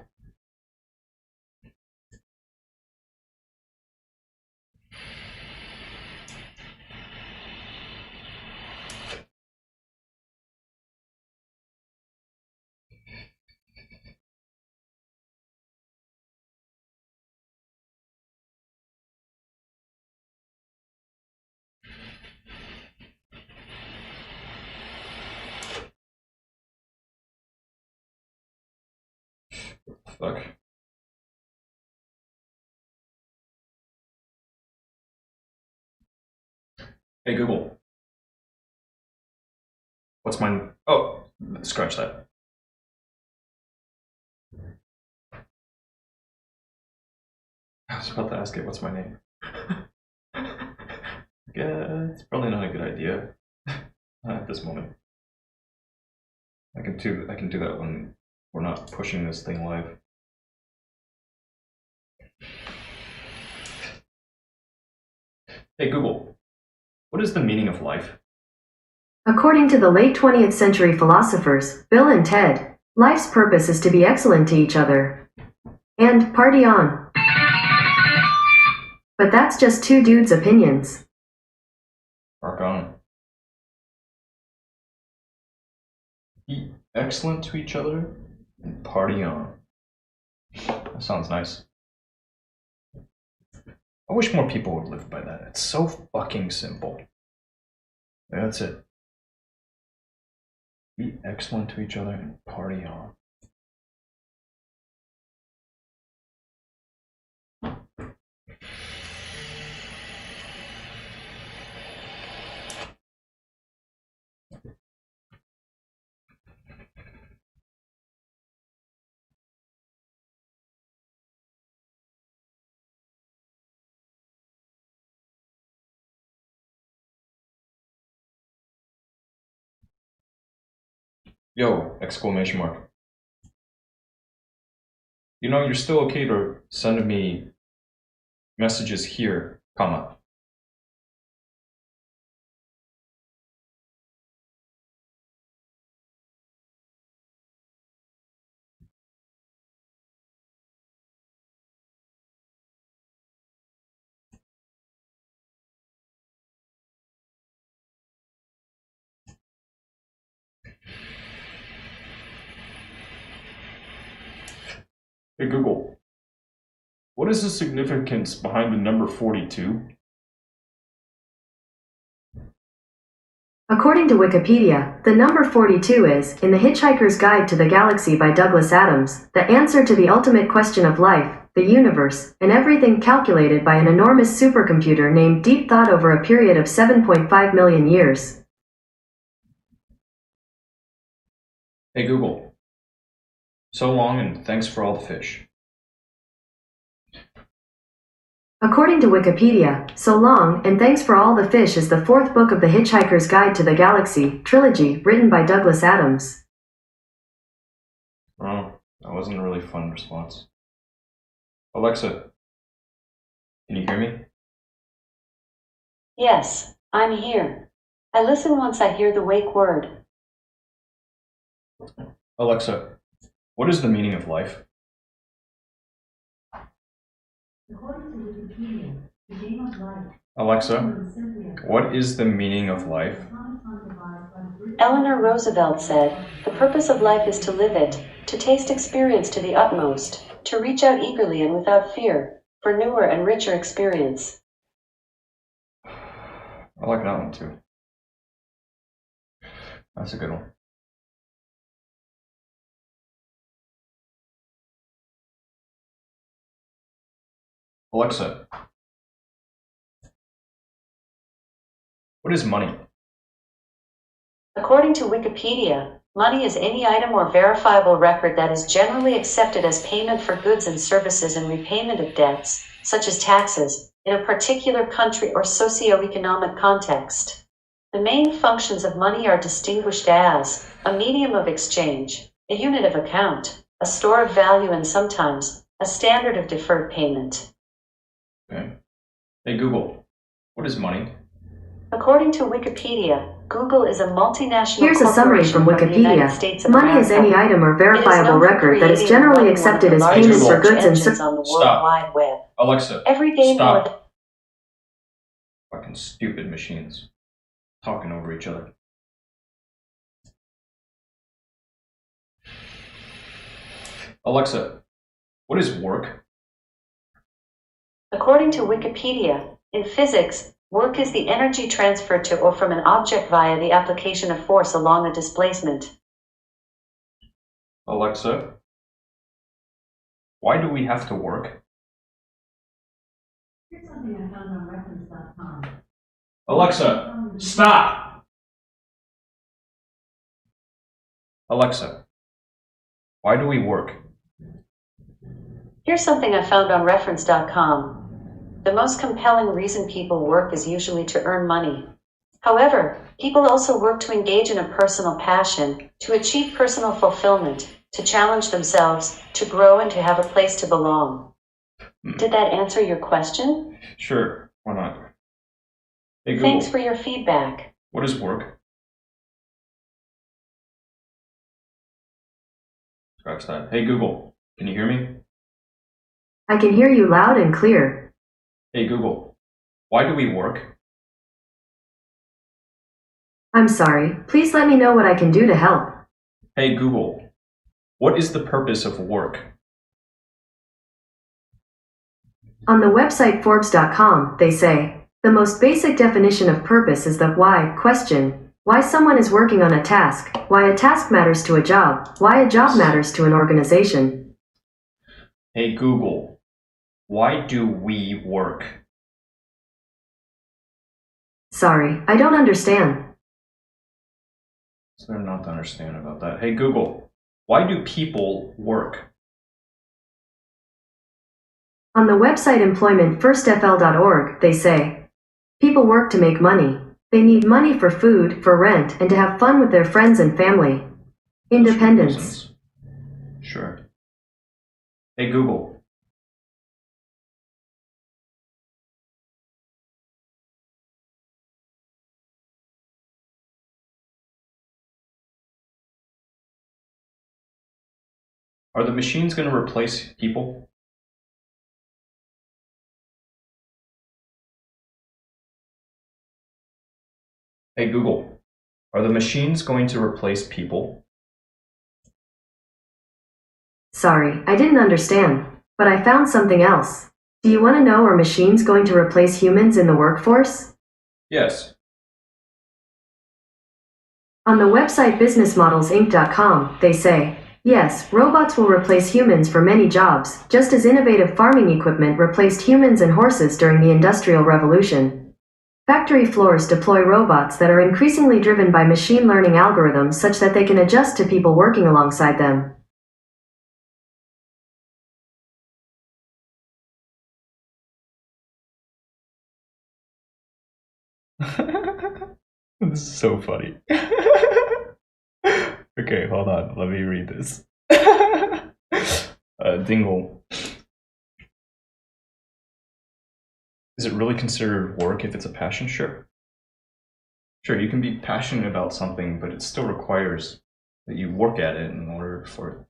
Fuck. Hey Google. What's mine? Oh, scratch that. I was about to ask it, what's my name? Yeah, it's probably not a good idea at this moment. I can do that when we're not pushing this thing live. Hey Google, what is the meaning of life? According to the late 20th century philosophers, Bill and Ted, life's purpose is to be excellent to each other. And party on. But that's just two dudes' opinions. Rock on. Be excellent to each other and party on. That sounds nice. I wish more people would live by that. It's so fucking simple. Yeah, that's it. Be excellent to each other and party on. Yo! Exclamation mark. You know, you're still okay to send me messages here, comma. Hey Google, what is the significance behind the number 42? According to Wikipedia, the number 42 is, in The Hitchhiker's Guide to the Galaxy by Douglas Adams, the answer to the ultimate question of life, the universe, and everything calculated by an enormous supercomputer named Deep Thought over a period of 7.5 million years. Hey Google, so long and thanks for all the fish. According to Wikipedia, So Long and Thanks for All the Fish is the fourth book of the Hitchhiker's Guide to the Galaxy trilogy written by Douglas Adams. Oh, that wasn't a really fun response. Alexa, can you hear me? Yes, I'm here. I listen once I hear the wake word. Alexa, what is the meaning of life? Alexa, what is the meaning of life? Eleanor Roosevelt said, "The purpose of life is to live it, to taste experience to the utmost, to reach out eagerly and without fear, for newer and richer experience." I like that one too. That's a good one. Alexa, what is money? According to Wikipedia, money is any item or verifiable record that is generally accepted as payment for goods and services and repayment of debts, such as taxes, in a particular country or socio-economic context. The main functions of money are distinguished as a medium of exchange, a unit of account, a store of value, and sometimes a standard of deferred payment. Okay. Hey Google, what is money? According to Wikipedia, Google is a multinational Here's a summary from corporation the United States Wikipedia. of Money is America. any item or It is verifiable known for record that is creating generally one of accepted the as largest payment for search goods and engines services. on the World Stop. Wide Web. Alexa, Every day more stop. Fucking stupid machines. Talking over each other. Alexa, what is work? According to Wikipedia, in physics, work is the energy transferred to or from an object via the application of force along a displacement. Alexa, why do we have to work? Here's something I found on reference.com. Alexa, stop! Alexa, why do we work? Here's something I found on reference.com. The most compelling reason people work is usually to earn money. However, people also work to engage in a personal passion, to achieve personal fulfillment, to challenge themselves, to grow, and to have a place to belong. Did that answer your question? Sure, why not? Hey Google, Thanks for your feedback. what is work? Scratch that. Hey Google, can you hear me? I can hear you loud and clear. Hey Google, why do we work? I'm sorry, please let me know what I can do to help. Hey Google, what is the purpose of work? On the website Forbes.com, they say, the most basic definition of purpose is the why question. Why someone is working on a task, why a task matters to a job, why a job matters to an organization. Hey Google, why do we work? Sorry, I don't understand. What's there not to understand about that? Hey Google, why do people work? On the website employmentfirstfl.org, they say, people work to make money. They need money for food, for rent, and to have fun with their friends and family. Independence. Reasons. Sure. Hey Google. Are the machines going to replace people? Hey Google, are the machines going to replace people? Sorry, I didn't understand. But I found something else. Do you want to know, are machines going to replace humans in the workforce? Yes. On the website businessmodelsinc.com, they say, yes, robots will replace humans for many jobs, just as innovative farming equipment replaced humans and horses during the Industrial Revolution. Factory floors deploy robots that are increasingly driven by machine learning algorithms such that they can adjust to people working alongside them. This is so funny. Okay, hold on. Let me read this. Dingle. Is it really considered work if it's a passion? Sure. Sure, you can be passionate about something, but it still requires that you work at it in order for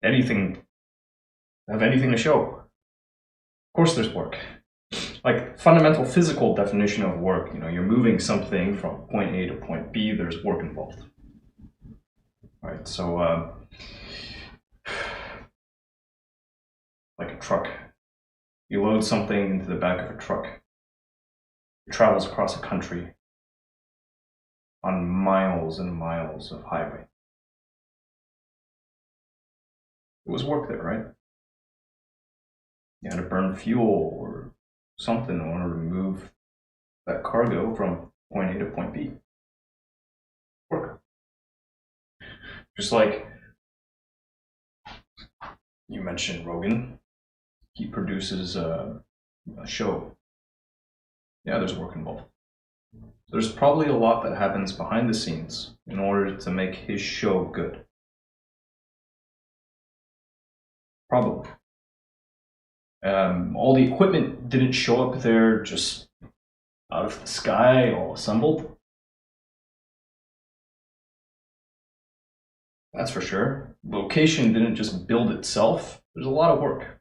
anything, have anything to show. Of course there's work. Like, fundamental physical definition of work, you're moving something from point A to point B, there's work involved. Right, so, like a truck. You load something into the back of a truck. It travels across a country on miles and miles of highway. It was work there, right? You had to burn fuel or something in order to move that cargo from point A to point B. Work. Just like you mentioned Rogan, he produces a show. Yeah, there's work involved. There's probably a lot that happens behind the scenes in order to make his show good. Probably. All the equipment didn't show up there just out of the sky, all assembled. That's for sure. Location didn't just build itself. There's a lot of work.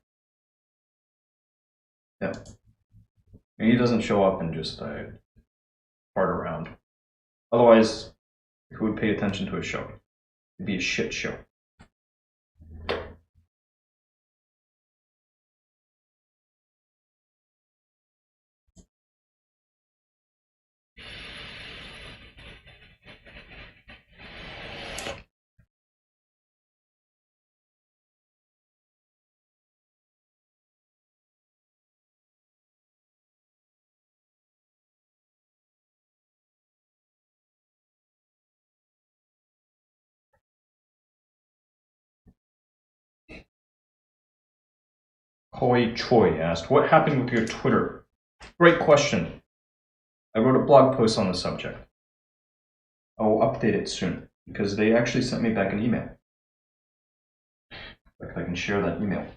Yeah. And he doesn't show up and just fart around. Otherwise, who would pay attention to his show? It'd be a shit show. Hoi Choi asked, what happened with your Twitter? Great question. I wrote a blog post on the subject. I will update it soon, because they actually sent me back an email. Like I can share that email.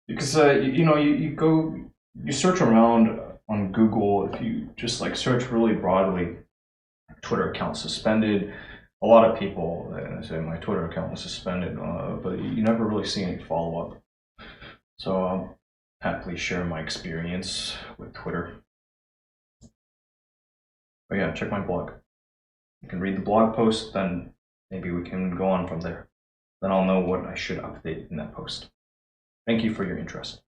Because, you search around on Google, if you just search really broadly, Twitter account suspended, a lot of people say my Twitter account was suspended, but you never really see any follow-up. So I'll happily share my experience with Twitter. But yeah, check my blog. You can read the blog post, then maybe we can go on from there. Then I'll know what I should update in that post. Thank you for your interest.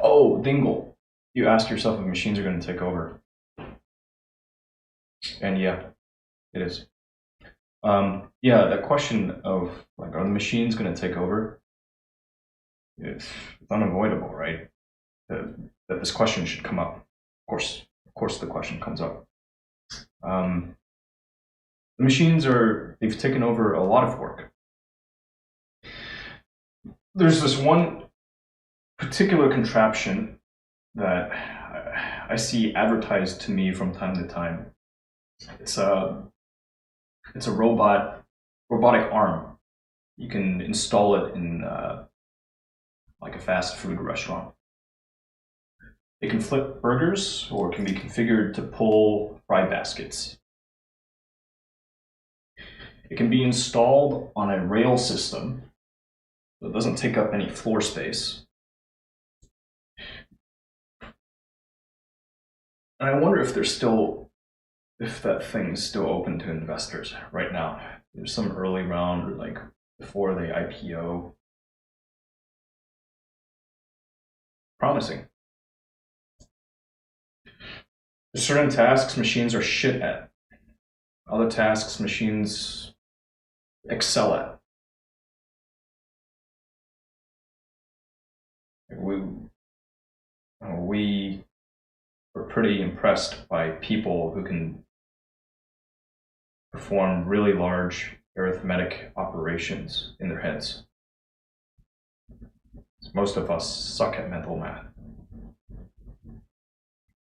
Oh, Dingle. You ask yourself if machines are going to take over. And yeah, it is. Yeah, that question of are the machines going to take over? It's unavoidable, right? That this question should come up. Of course, the question comes up. The machines they've taken over a lot of work. There's this one particular contraption that I see advertised to me from time to time. It's a robotic arm. You can install it in like a fast food restaurant. It can flip burgers, or it can be configured to pull fry baskets. It can be installed on a rail system, so it doesn't take up any floor space. And I wonder if there's still if that thing is still open to investors right now. There's some early round, or like before they IPO. Promising. There's certain tasks machines are shit at. Other tasks machines excel at. We were pretty impressed by people who can perform really large arithmetic operations in their heads. Most of us suck at mental math.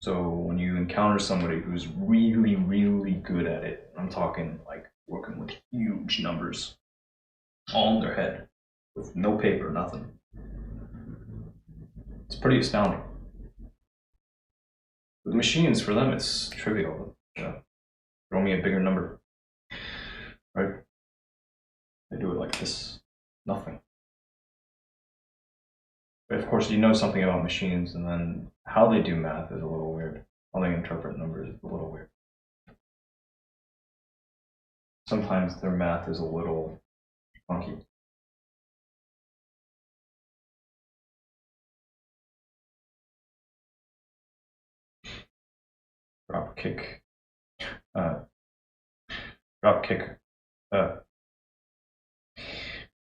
So when you encounter somebody who's really, really good at it, I'm talking like working with huge numbers all in their head with no paper, nothing. It's pretty astounding. With machines, for them, it's trivial. Throw me a bigger number, right? They do it like this, nothing. But of course, you know something about machines, and then how they do math is a little weird. How they interpret numbers is a little weird. Sometimes their math is a little funky. Dropkick.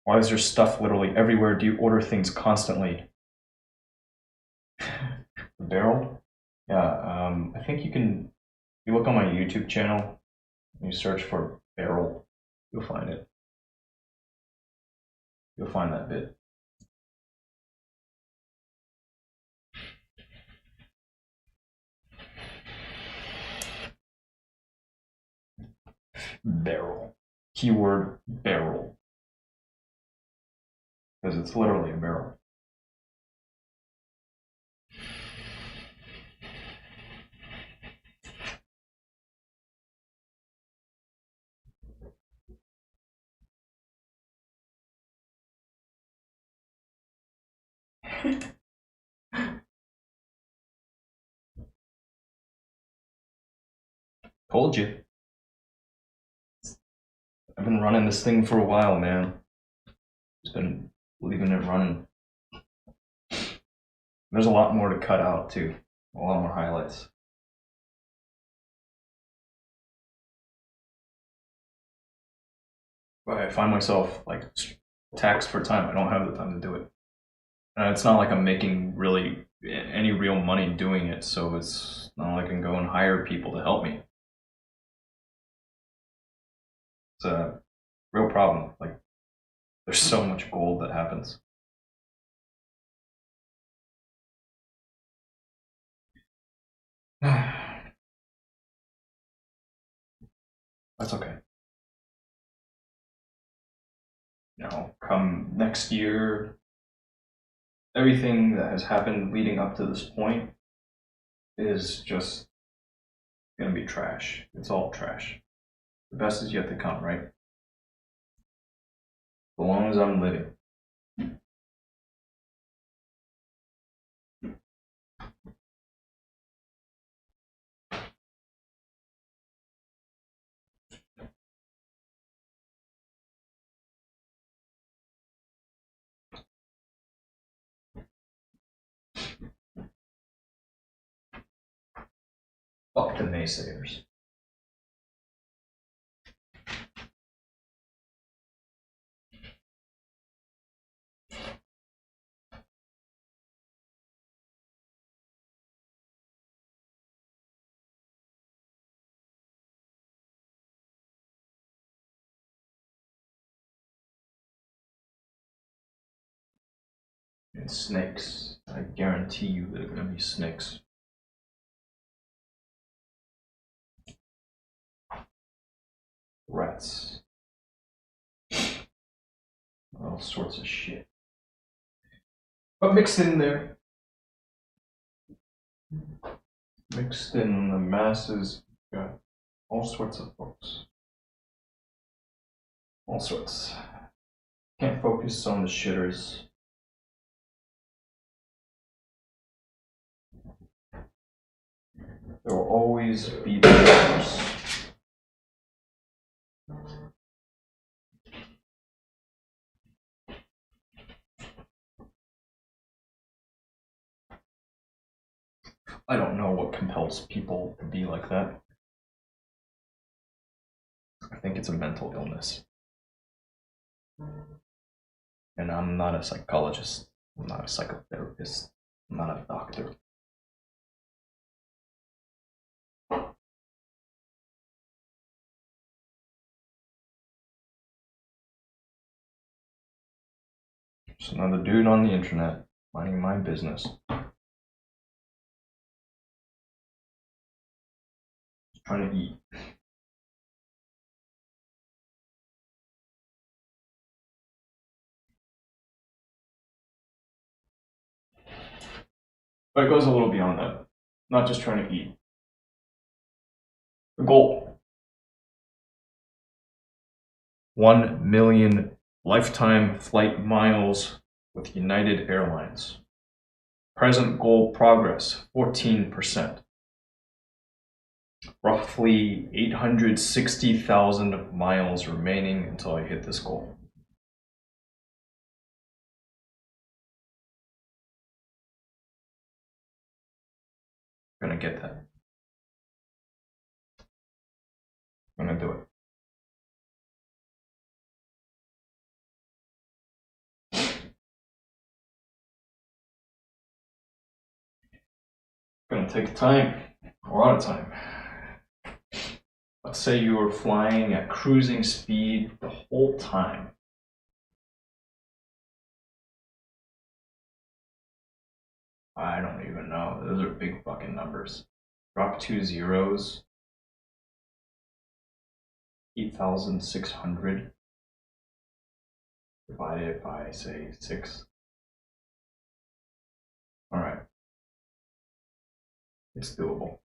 Why is there stuff literally everywhere? Do you order things constantly? Barrel? Yeah, I think you can, you look on my YouTube channel, and you search for Barrel, you'll find it. You'll find that bit. Barrel. Keyword barrel. Because it's literally a barrel. Told you. I've been running this thing for a while, man. Just been leaving it running. There's a lot more to cut out too. A lot more highlights. But I find myself like taxed for time. I don't have the time to do it. And it's not like I'm making really any real money doing it, so it's not like I can go and hire people to help me. It's a real problem. Like, there's so much gold that happens. That's okay. You know, come next year, everything that has happened leading up to this point is just gonna be trash. It's all trash. The best is yet to come, right? As long as I'm living. Fuck the naysayers. And snakes. I guarantee you there are going to be snakes. Rats. All sorts of shit. But mixed in there. Mixed in the masses, got all sorts of books. All sorts. Can't focus on the shitters. There will always be the winners. I don't know what compels people to be like that. I think it's a mental illness. And I'm not a psychologist. I'm not a psychotherapist. I'm not a doctor. Just another dude on the internet, minding my business. Just trying to eat. But it goes a little beyond that. Not just trying to eat. The goal. 1 million lifetime flight miles with United Airlines. Present goal progress, 14%. Roughly 860,000 miles remaining until I hit this goal. I'm gonna get that. I'm gonna do it. It's gonna take time, a lot of time. Let's say you were flying at cruising speed the whole time. I don't even know. Those are big fucking numbers. Drop 2 zeros. 8,600 divided by, say, 6. All right. It's doable.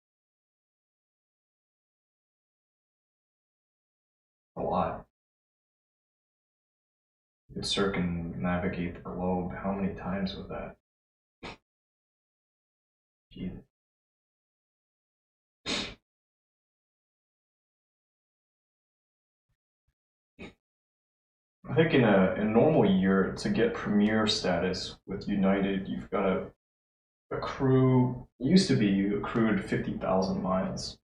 A lot. You could circumnavigate the globe. How many times with that? Jesus. I think in a normal year, to get premier status with United, you've got to accrue. It used to be you accrued 50,000 miles,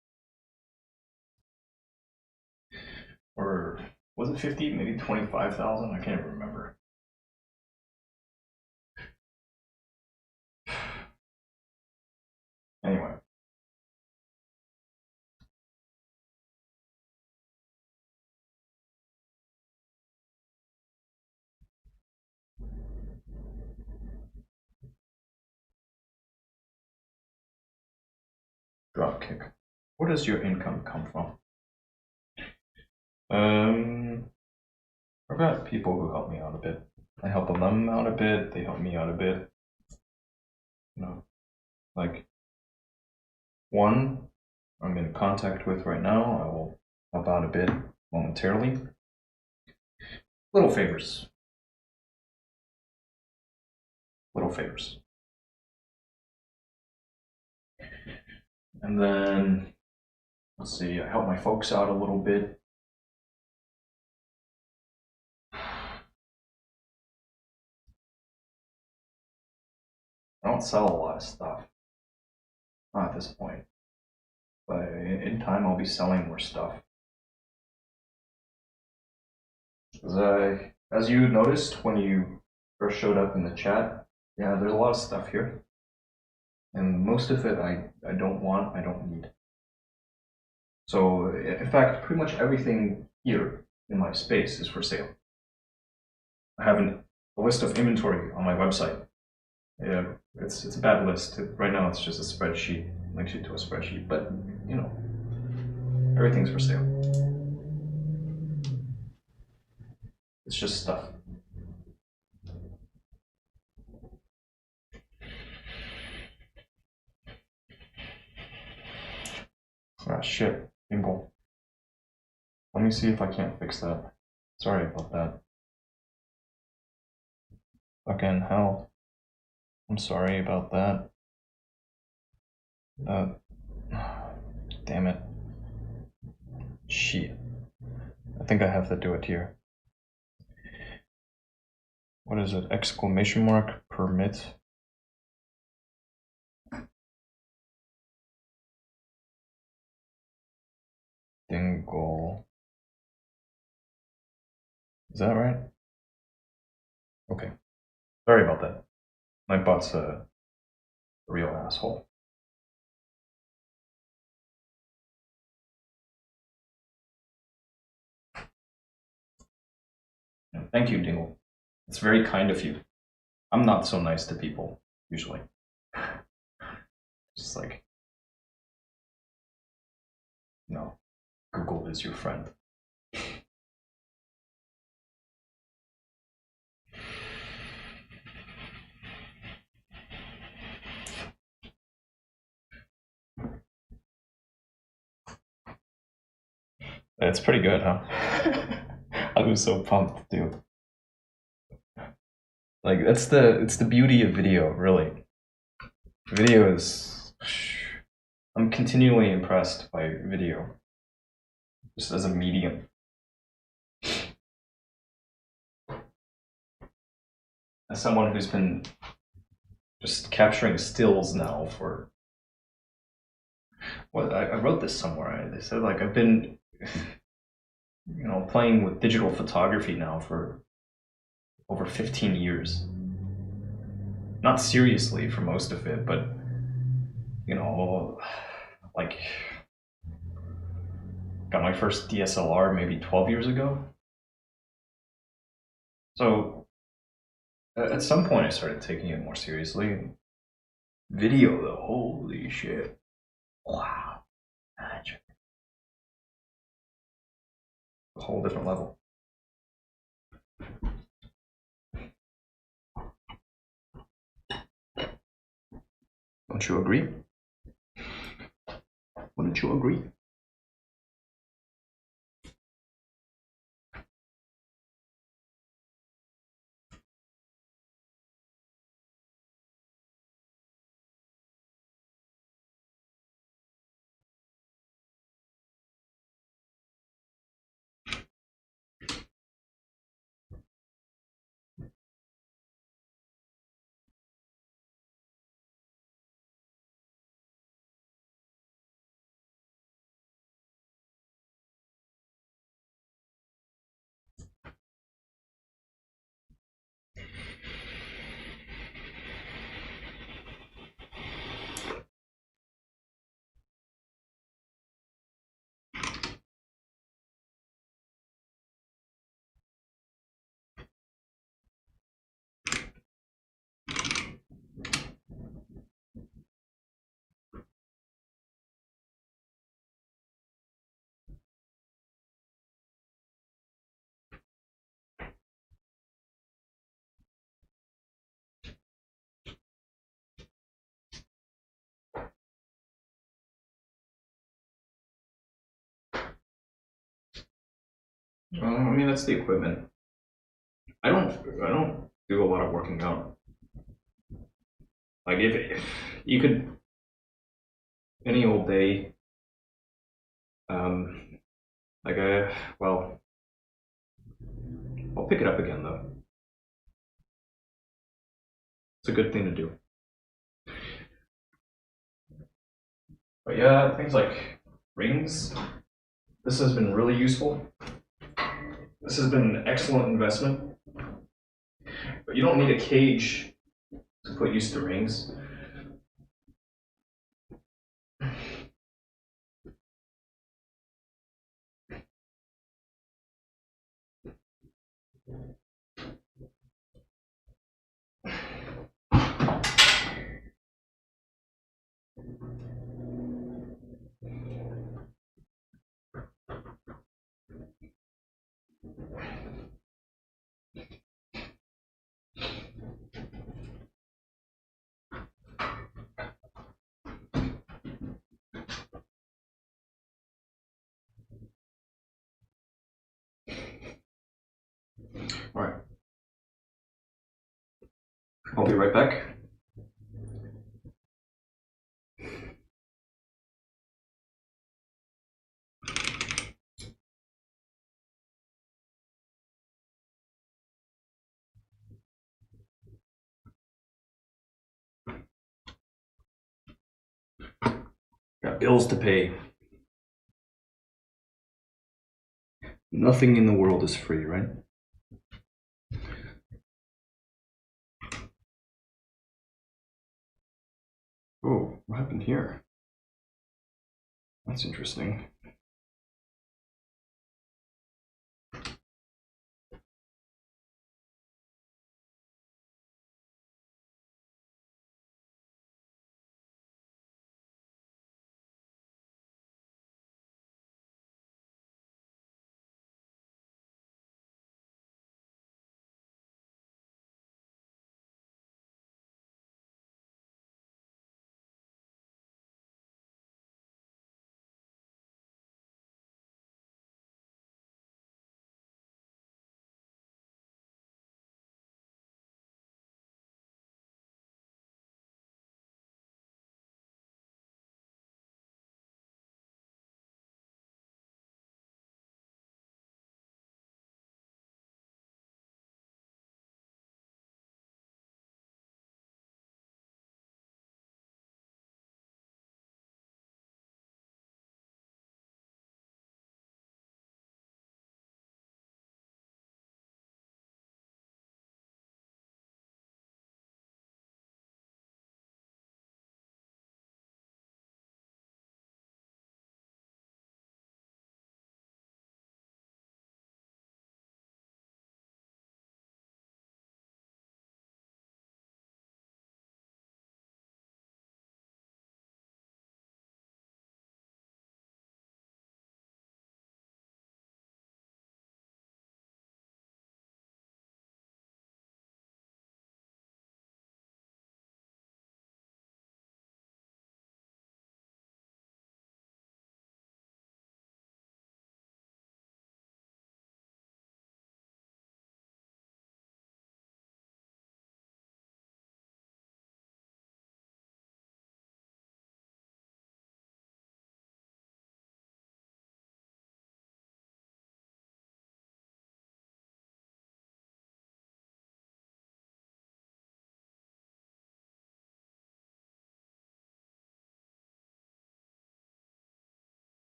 or was it 50? Maybe 25,000. I can't remember. Anyway. Dropkick. Where does your income come from? I've got people who help me out a bit. I help them out a bit. They help me out a bit. You know, like one I'm in contact with right now. I will help out a bit momentarily. Little favors. Little favors. And then, let's see, I help my folks out a little bit. I don't sell a lot of stuff. Not at this point. But in time, I'll be selling more stuff. As you noticed when you first showed up in the chat, yeah, there's a lot of stuff here. And most of it I don't want, I don't need. So, in fact, pretty much everything here in my space is for sale. I have a list of inventory on my website. Yeah, it's a bad list. Right now it's just a spreadsheet, links you to a spreadsheet, but you know, everything's for sale. It's just stuff. Ah, shit, Bingle. Let me see if I can't fix that. Sorry about that. Fucking hell. I'm sorry about that. Damn it. Shit. I think I have to do it here. What is it? Exclamation mark permit. Dingle. Is that right? Okay. Sorry about that. My bot's a real asshole. Thank you, Dingle. It's very kind of you. I'm not so nice to people, usually. Just like, no, Google is your friend. It's pretty good, huh? I was so pumped, dude. Like it's the beauty of video, really. Video is I'm continually impressed by video. Just as a medium. As someone who's been just capturing stills now for what I wrote this somewhere. They said like I've been playing with digital photography now for over 15 years. Not seriously for most of it, but like got my first DSLR maybe 12 years ago. So at some point I started taking it more seriously. Video though, holy shit. Wow. Magic. A whole different level. Don't you agree? Wouldn't you agree? I mean, that's the equipment. I don't do a lot of working out. Like if you could any old day, well, I'll pick it up again though. It's a good thing to do. But yeah, things like rings. This has been really useful. This has been an excellent investment. But you don't need a cage to put use to rings. All right. I'll be right back. Got bills to pay. Nothing in the world is free, right? Oh, what happened here? That's interesting.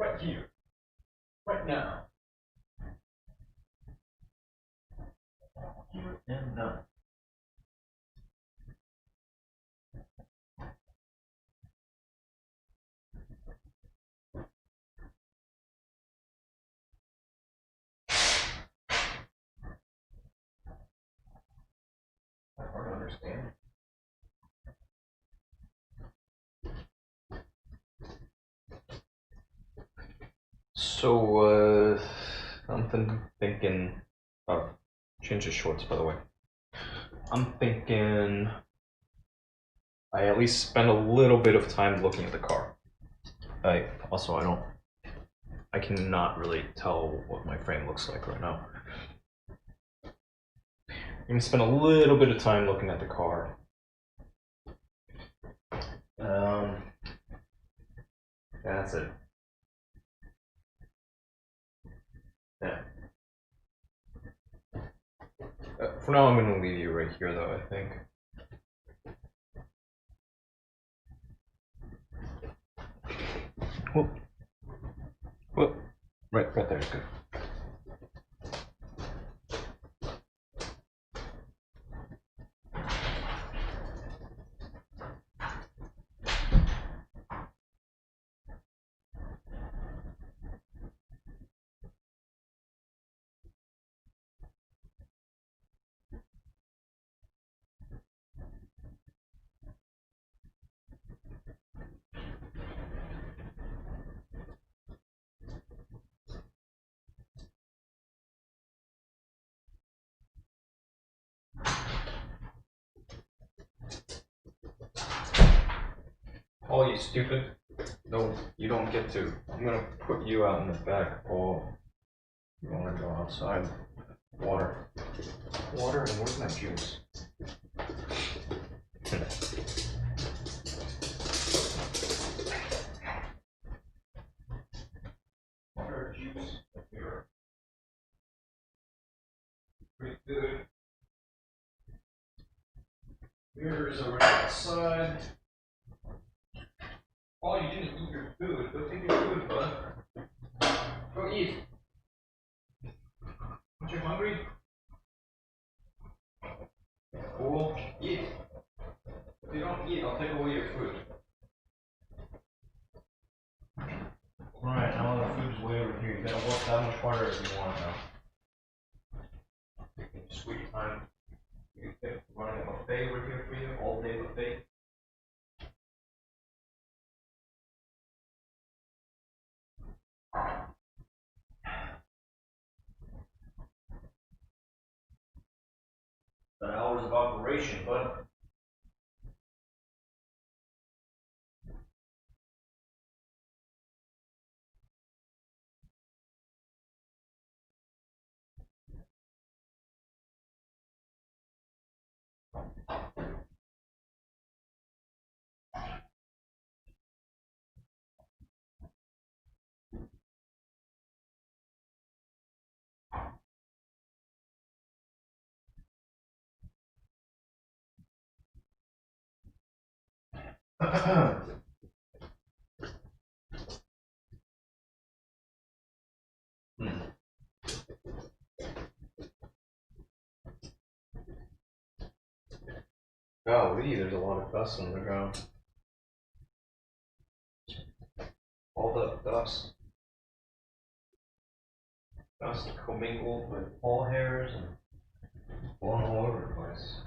Right here. Right now. Here and now. Hard to understand. So, I'm thinking. Oh, change the shorts, by the way. I'm thinking I at least spend a little bit of time looking at the car. I cannot really tell what my frame looks like right now. I'm gonna spend a little bit of time looking at the car. That's it. Yeah. For now, I'm gonna leave you right here, though, I think. Whoop. Whoop. Right there is good. Oh, you stupid. No, you don't get to. I'm gonna put you out in the back, Paul. You wanna go outside? Water. Water, and where's my juice? Water, juice, here. Pretty good. Mirrors are right outside. Oh, you didn't eat your food. Go take your food, bud. Go eat. Aren't you hungry? Cool. Eat. If you don't eat, I'll take away your food. Alright, now the food's way over here. You gotta work that much harder if you want now. Sweet time. You get running a buffet over here for you, all day buffet. The hours of operation, bud. Golly, there's a lot of dust on the ground. All the dust. Dust commingled with ball hairs and blown all over the place.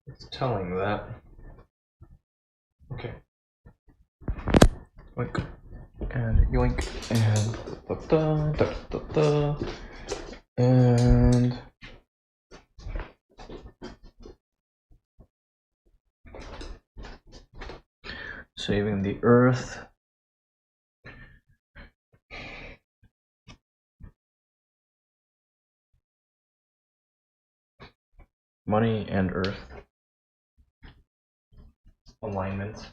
It's telling that. Okay. Yoink. And yoink. And da da da da da. And saving the earth. Money and earth. Alignment.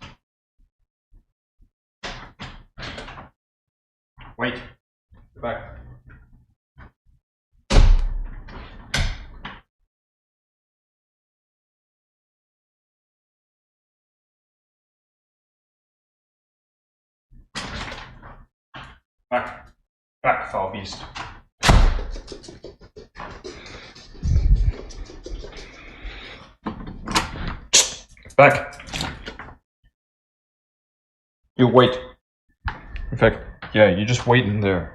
Wait. Go back. Back, foul beast. Back. You wait. In fact, yeah, you just wait in there.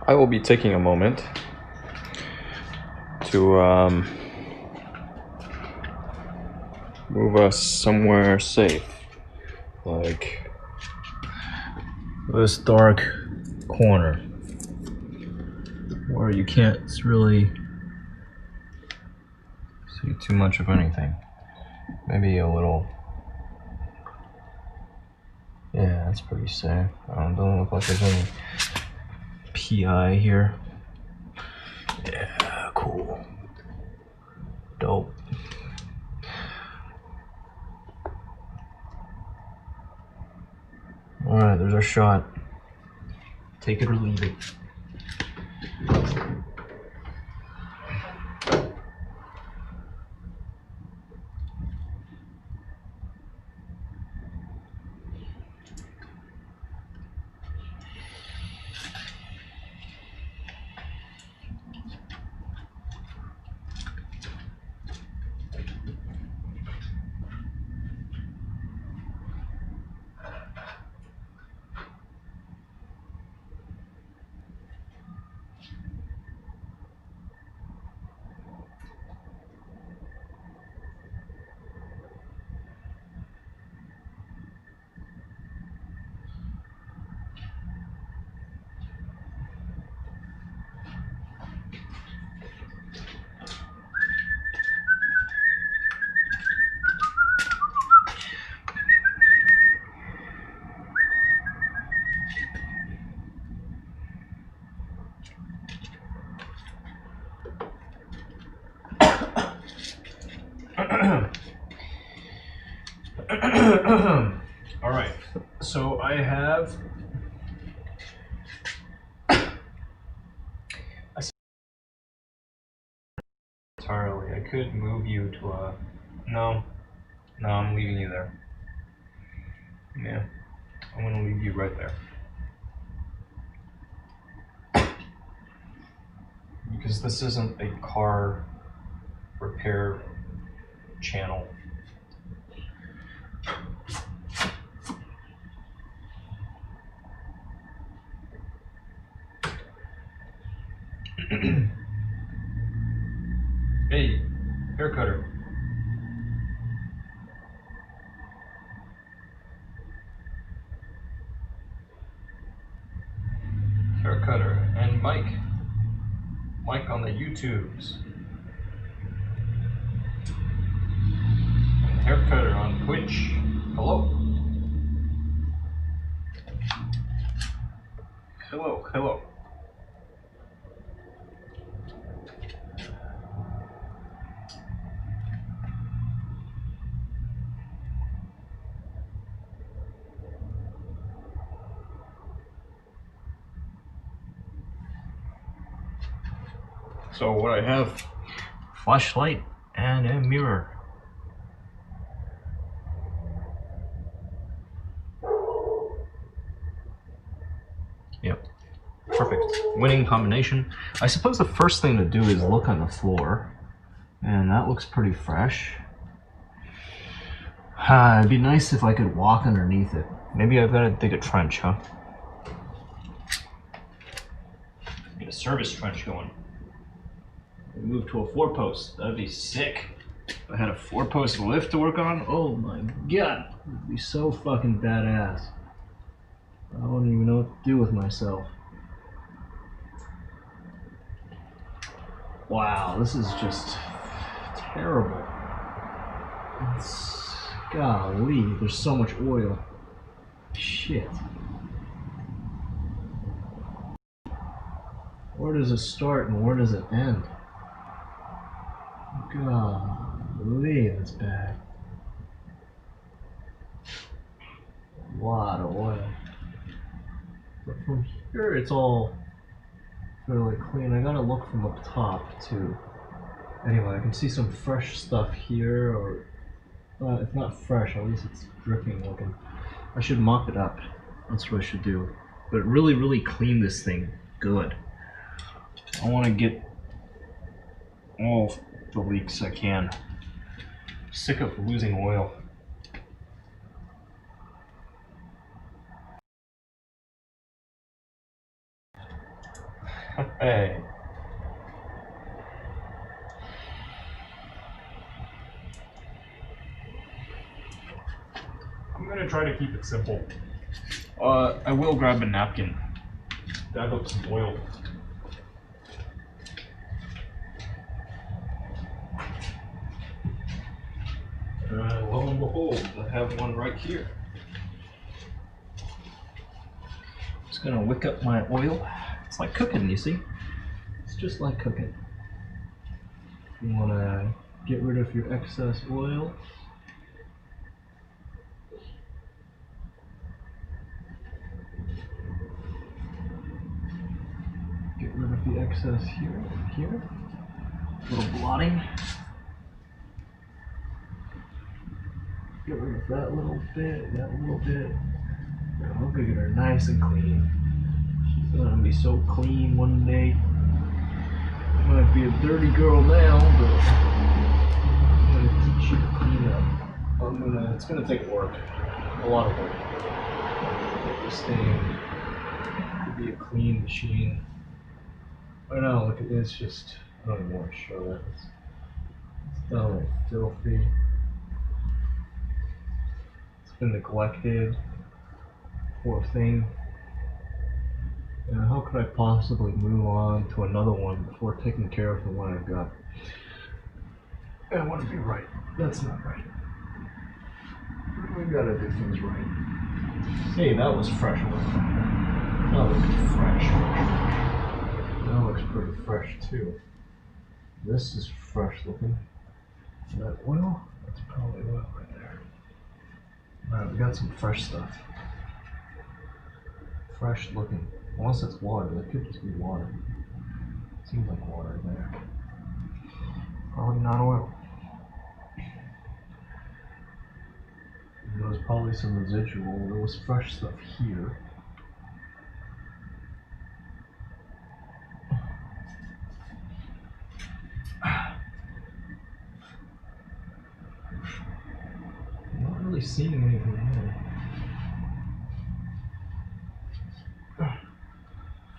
I will be taking a moment to move us somewhere safe, like this dark corner where you can't really see too much of anything. Maybe a little. Yeah, that's pretty safe. Don't look like there's any PI here. Yeah, cool. Dope. Alright, there's our shot. Take it or leave it. Alright, so I have entirely. I could move you to a no, I'm leaving you there. Yeah, I'm gonna leave you right there. Because this isn't a car repair channel. Hey, hair cutter. Hair cutter and Mike. Mike on the YouTubes. And hair cutter on Twitch. Hello. Hello. So what I have, flashlight and a mirror. Yep, perfect, winning combination. I suppose the first thing to do is look on the floor, and that looks pretty fresh. It'd be nice if I could walk underneath it. Maybe I've got to dig a trench, huh? Get a service trench going. Move to a 4-post. That'd be sick. If I had a 4-post lift to work on, oh my god, it'd be so fucking badass. I don't even know what to do with myself. Wow, this is just terrible. Golly, there's so much oil. Shit. Where does it start and where does it end? Golly, that's bad. A lot of oil. But from here, it's all fairly clean. I gotta look from up top, too. Anyway, I can see some fresh stuff here, or if not fresh, at least it's dripping looking. I should mop it up. That's what I should do. But really, really clean this thing good. I want to get all the leaks I can. Sick of losing oil. Hey. I'm gonna try to keep it simple. I will grab a napkin. Dab up some oil. Lo and behold, I have one right here. Just gonna wick up my oil. It's like cooking, you see? It's just like cooking. You wanna get rid of your excess oil. Get rid of the excess here. A little blotting. Get rid of that little bit, that little bit. Now we're gonna get her nice and clean. She's gonna be so clean one day. She might be a dirty girl now, but I'm gonna teach you to clean up. It's gonna take work. A lot of work. This thing could be a clean machine. I know, look at this, just, I don't even want to show that. It's downright filthy. It's been neglected. Poor thing. And how could I possibly move on to another one before taking care of the one I've got? That wouldn't be right. That's not right. We gotta do things right. Hey, that was fresh oil. That looks fresh. That looks pretty fresh too. This is fresh looking. That oil? That's probably oil right there. Alright, we got some fresh stuff. Fresh looking. Unless it's water, that could just be water. Seems like water in there. Probably not oil. There was probably some residual. There was fresh stuff here. I'm not really seeing anything here.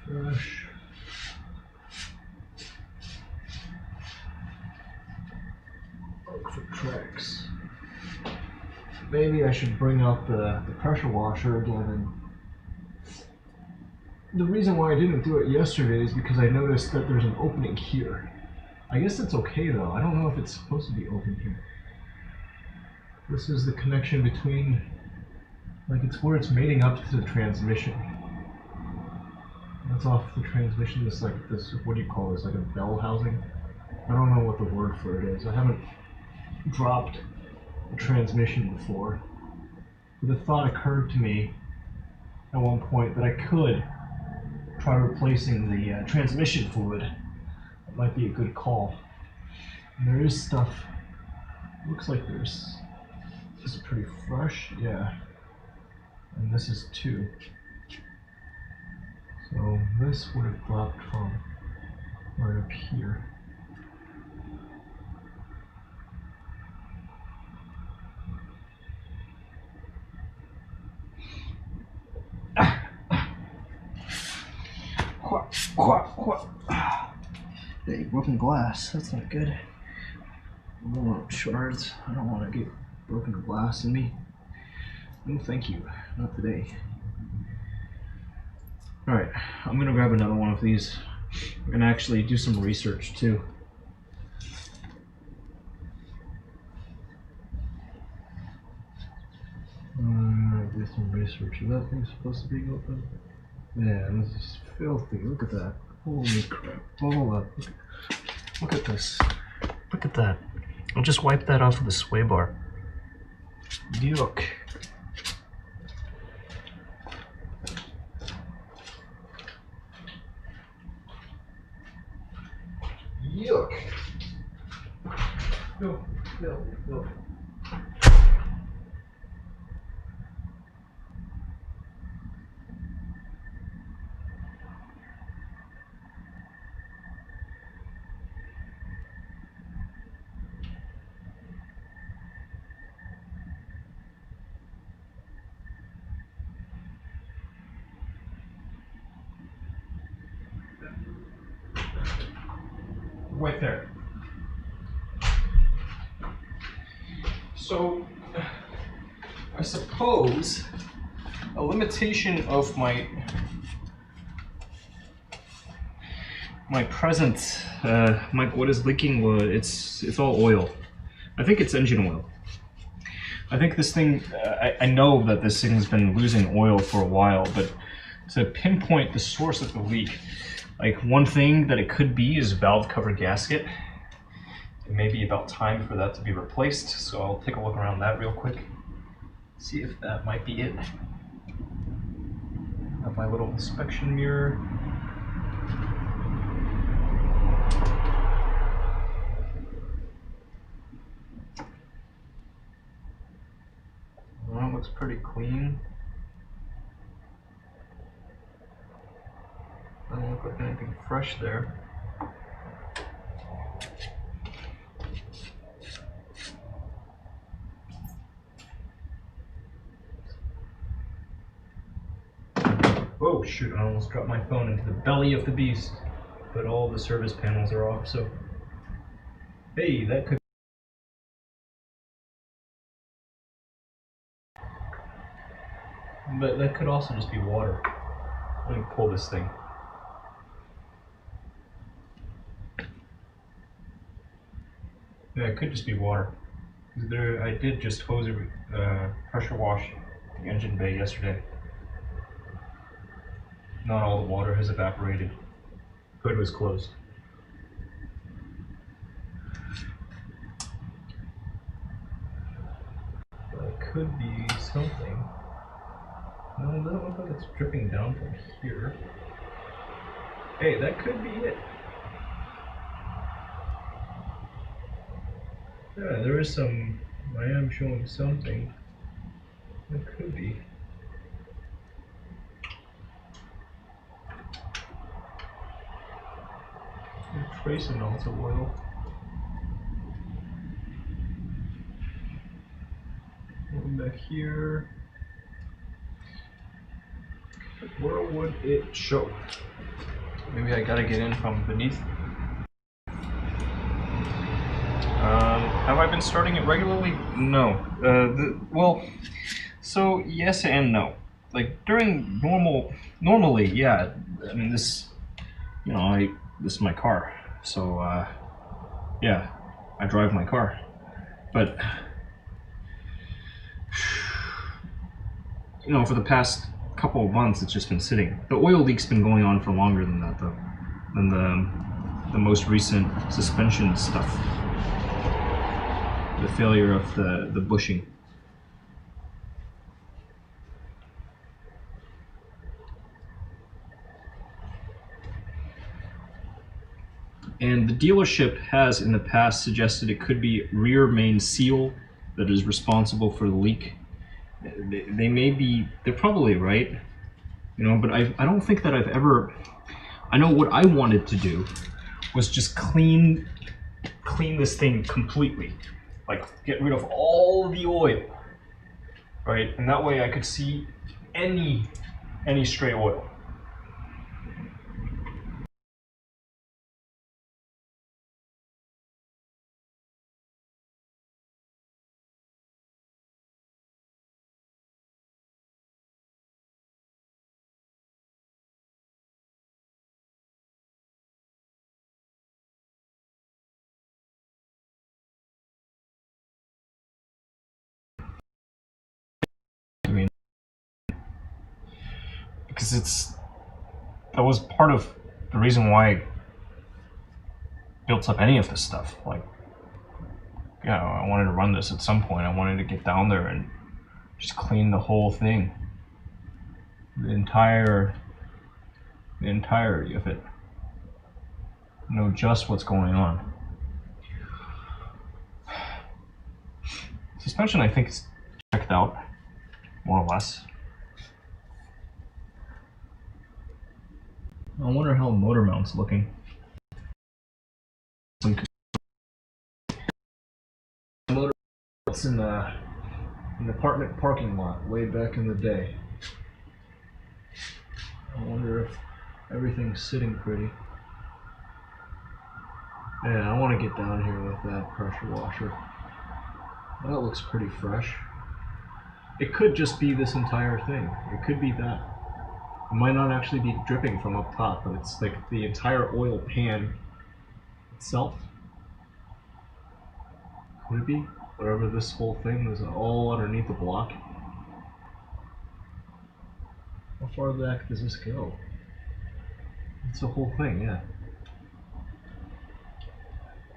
Fresh. Look for tracks. Maybe I should bring out the pressure washer again. And the reason why I didn't do it yesterday is because I noticed that there's an opening here. I guess it's okay though. I don't know if it's supposed to be open here. This is the connection between, like, it's where it's mating up to the transmission. That's off the transmission. It's like this, what do you call this, like a bell housing? I don't know what the word for it is. I haven't dropped a transmission before. But the thought occurred to me at one point that I could try replacing the transmission fluid. It might be a good call. And there is stuff, looks like this is pretty fresh, yeah. And this is too. So this would have dropped from right up here. Hey, broken glass, that's not good. I don't want shards. I don't want to get broken glass in me. No thank you, not today. Alright, I'm gonna grab another one of these and actually do some research too. Do some research. Is that thing supposed to be open? Man, this is filthy. Look at that. Holy crap. Hold up. Look at this. Look at that. I'll just wipe that off with the sway bar. Yuck. Yuck. No, no, no. Right there. So, I suppose a limitation of my present, what is leaking? It's all oil. I think it's engine oil. I think this thing. I know that this thing's been losing oil for a while, but to pinpoint the source of the leak. Like, one thing that it could be is valve cover gasket. It may be about time for that to be replaced, so I'll take a look around that real quick. See if that might be it. Have my little inspection mirror. Well, it looks pretty clean. Doesn't look like anything fresh there. Oh shoot, I almost dropped my phone into the belly of the beast. But all the service panels are off, so... Hey, that could... But that could also just be water. Let me pull this thing. Yeah, it could just be water. I did just pressure wash the engine bay yesterday. Not all the water has evaporated. Hood was closed. But it could be something. No, it doesn't look like it's dripping down from here. Hey, that could be it. Yeah, there is some. I am showing something. It could be. Trace amounts of oil. Going back here. Where would it show? Maybe I gotta get in from beneath. Have I been starting it regularly? No. Well, so yes and no. Like during normally, yeah. I mean, this is my car, so yeah, I drive my car. But for the past couple of months, it's just been sitting. The oil leak's been going on for longer than that, though, than the most recent suspension stuff. The failure of the bushing. And the dealership has in the past suggested it could be rear main seal that is responsible for the leak. They may be, they're probably right, but I don't think that I've ever, I know what I wanted to do was just clean this thing completely. Like, get rid of all the oil, right? And that way I could see any stray oil. Because that was part of the reason why I built up any of this stuff. Like, I wanted to run this at some point. I wanted to get down there and just clean the whole thing. The entirety of it. Know just what's going on. Suspension, I think, is checked out, more or less. I wonder how the motor mount's looking. Some motor mounts in an apartment parking lot way back in the day. I wonder if everything's sitting pretty. Yeah, I want to get down here with that pressure washer. That looks pretty fresh. It could just be this entire thing. It could be that. It might not actually be dripping from up top, but it's like the entire oil pan itself. Could it be? Whatever this whole thing is all underneath the block. How far back does this go? It's the whole thing, yeah.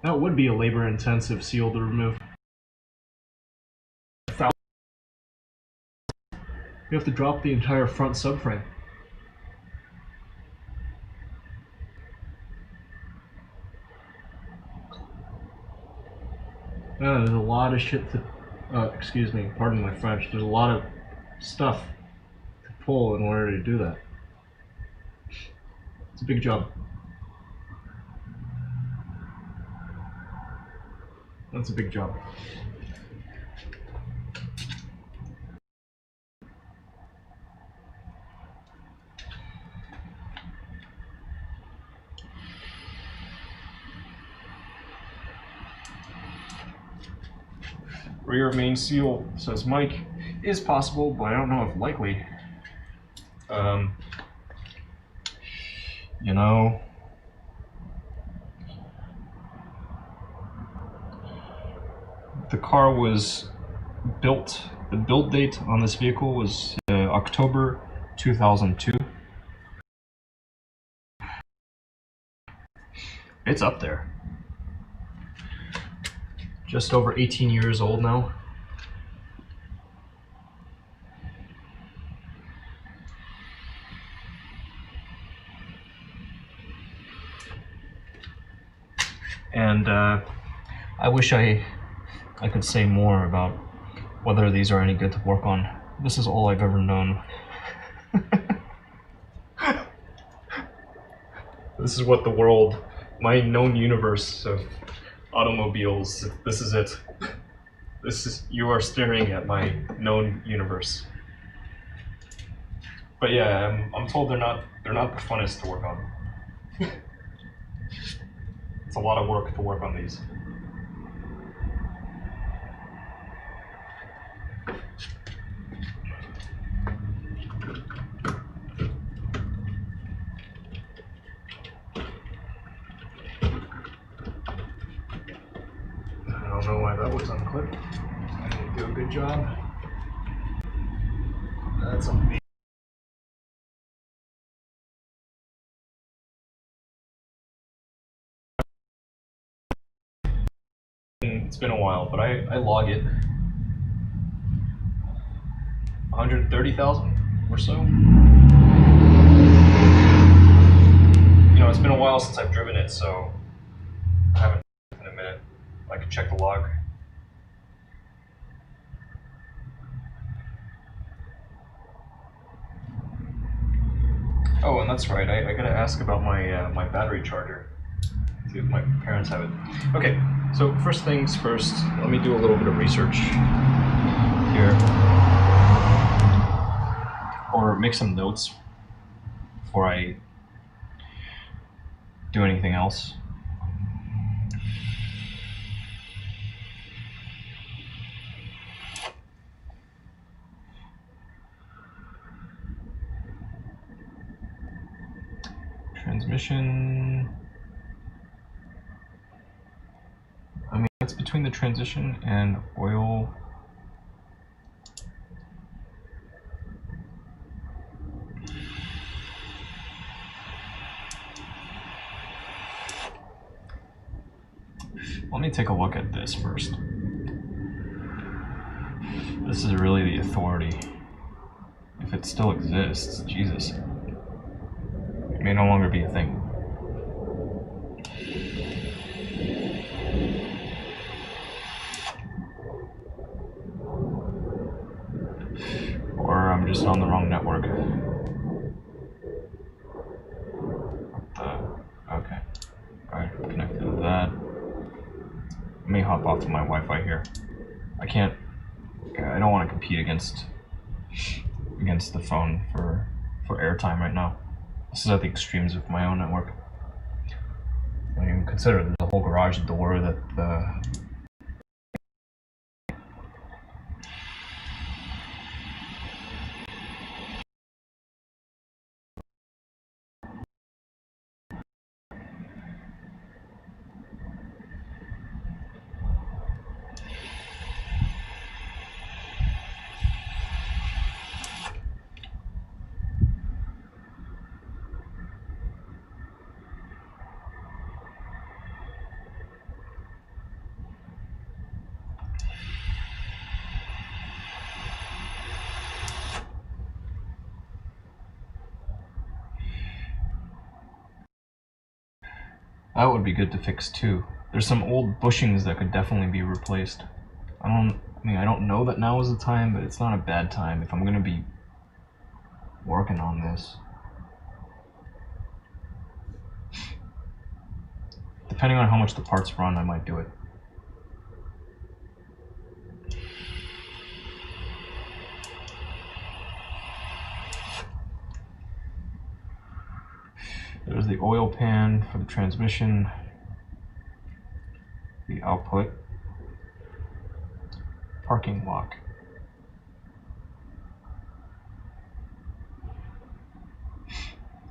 That would be a labor-intensive seal to remove. You have to drop the entire front subframe. There's a lot of shit to, excuse me, pardon my French, there's a lot of stuff to pull in order to do that. It's a big job. That's a big job. Rear main seal, says Mike, is possible, but I don't know if likely. You know, the car was built, the build date on this vehicle was October 2002. It's up there. Just over 18 years old now. And I wish I could say more about whether these are any good to work on. This is all I've ever known. This is what the world, my known universe of automobiles, this is it. This is, you are staring at my known universe. But yeah, I'm told they're not the funnest to work on. It's a lot of work to work on these. I don't know why that was unclipped. I didn't do a good job. That's on me. It's been a while, but I log it. 130,000 or so. You know, it's been a while since I've driven it, so I haven't in a minute. I can check the log. Oh, and that's right. I gotta ask about my my battery charger. See if my parents have it. Okay, so first things first. Let me do a little bit of research here, or make some notes before I do anything else. Transmission. I mean, it's between the transition and oil. Let me take a look at this first. This is really the authority. If it still exists, Jesus. It may no longer be a thing. I'm just on the wrong network. Okay. Alright, connected to that. Let me hop off of my Wi-Fi here. I don't want to compete against the phone for airtime right now. This is at the extremes of my own network. I mean, consider there's a whole garage door that would be good to fix too. There's some old bushings that could definitely be replaced. I don't know that now is the time, but it's not a bad time if I'm gonna be working on this. Depending on how much the parts run, I might do it. There's the oil pan for the transmission, the output, parking lock.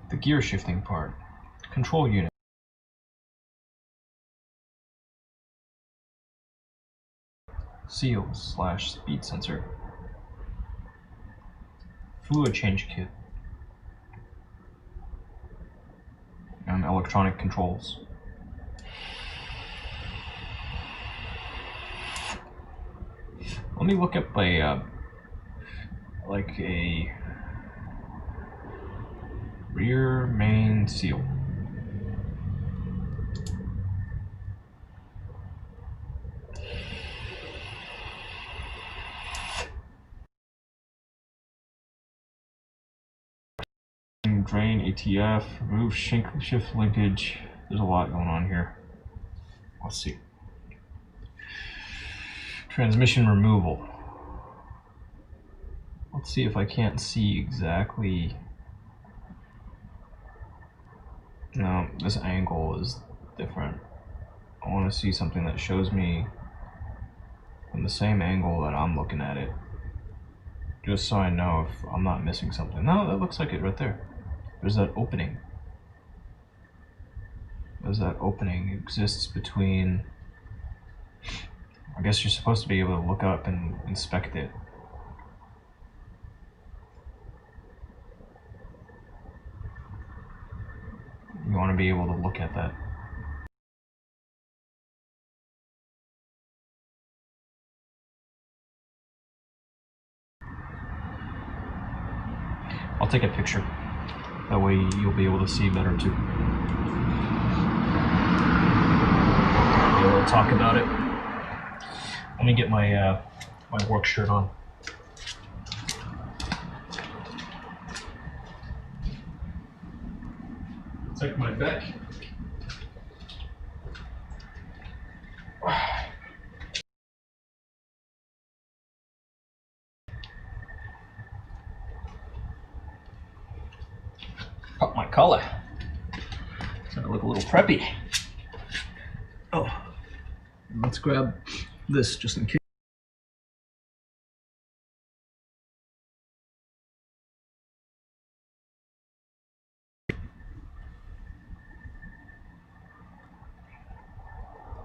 The gear shifting part, control unit. Seal/speed sensor. Fluid change kit. And electronic controls. Let me look up a rear main seal. Drain ATF, remove shift linkage. There's a lot going on here. Let's see. Transmission removal. Let's see if I can't see exactly. No, this angle is different. I want to see something that shows me from the same angle that I'm looking at it. Just so I know if I'm not missing something. No, that looks like it right there. There's that opening. There's that opening. It exists between... I guess you're supposed to be able to look up and inspect it. You want to be able to look at that. I'll take a picture. That way you'll be able to see better too. Be able to talk about it. Let me get my my work shirt on. Take my back. Pop my collar. So I look a little preppy. Oh, let's grab this just in case.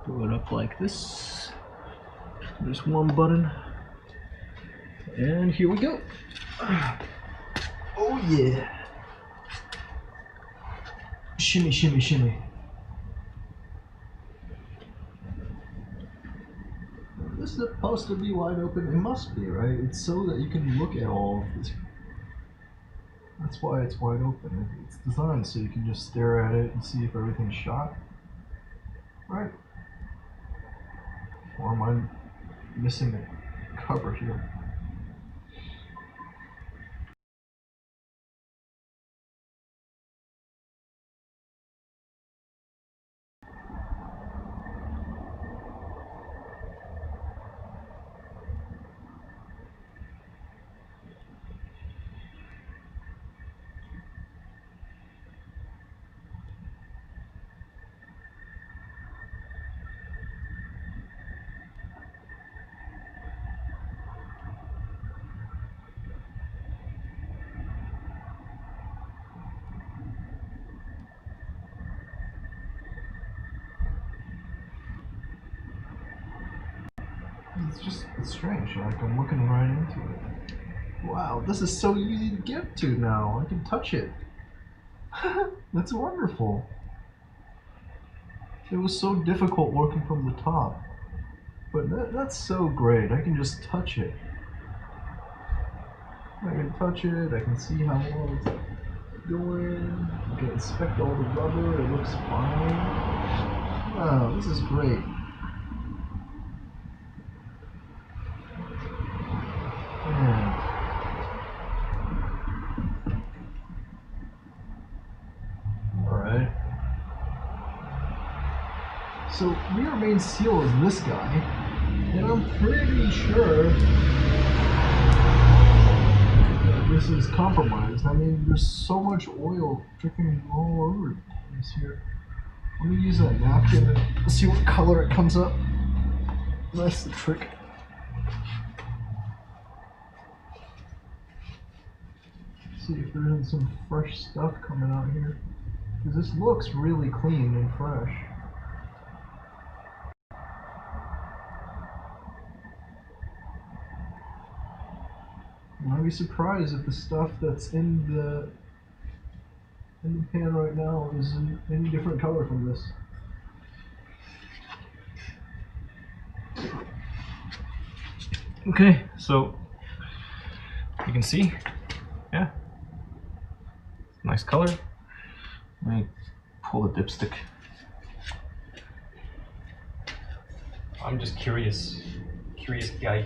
Pull it up like this. There's one button. And here we go. Oh yeah. Shimmy, shimmy, shimmy. This is supposed to be wide open. It must be, right? It's so that you can look at all of this. That's why it's wide open. It's designed so you can just stare at it and see if everything's shot. Right? Or am I missing a cover here? it's just strange. Like I'm looking right into it. Wow, this is so easy to get to now. I can touch it. That's wonderful. It was so difficult working from the top. But that's so great. I can just touch it. I can touch it. I can see how well it's going. I can inspect all the rubber. It looks fine. Wow, this is great. Man. Alright. So rear main seal is this guy, and I'm pretty sure that this is compromised. I mean, there's so much oil dripping all over the place here. Let me use that napkin and see what color it comes up. That's the trick. See if there's some fresh stuff coming out here, because this looks really clean and fresh. I'd be surprised if the stuff that's in the pan right now is any different color from this. Okay, so you can see, yeah, nice color. Let me pull the dipstick. I'm just curious guy.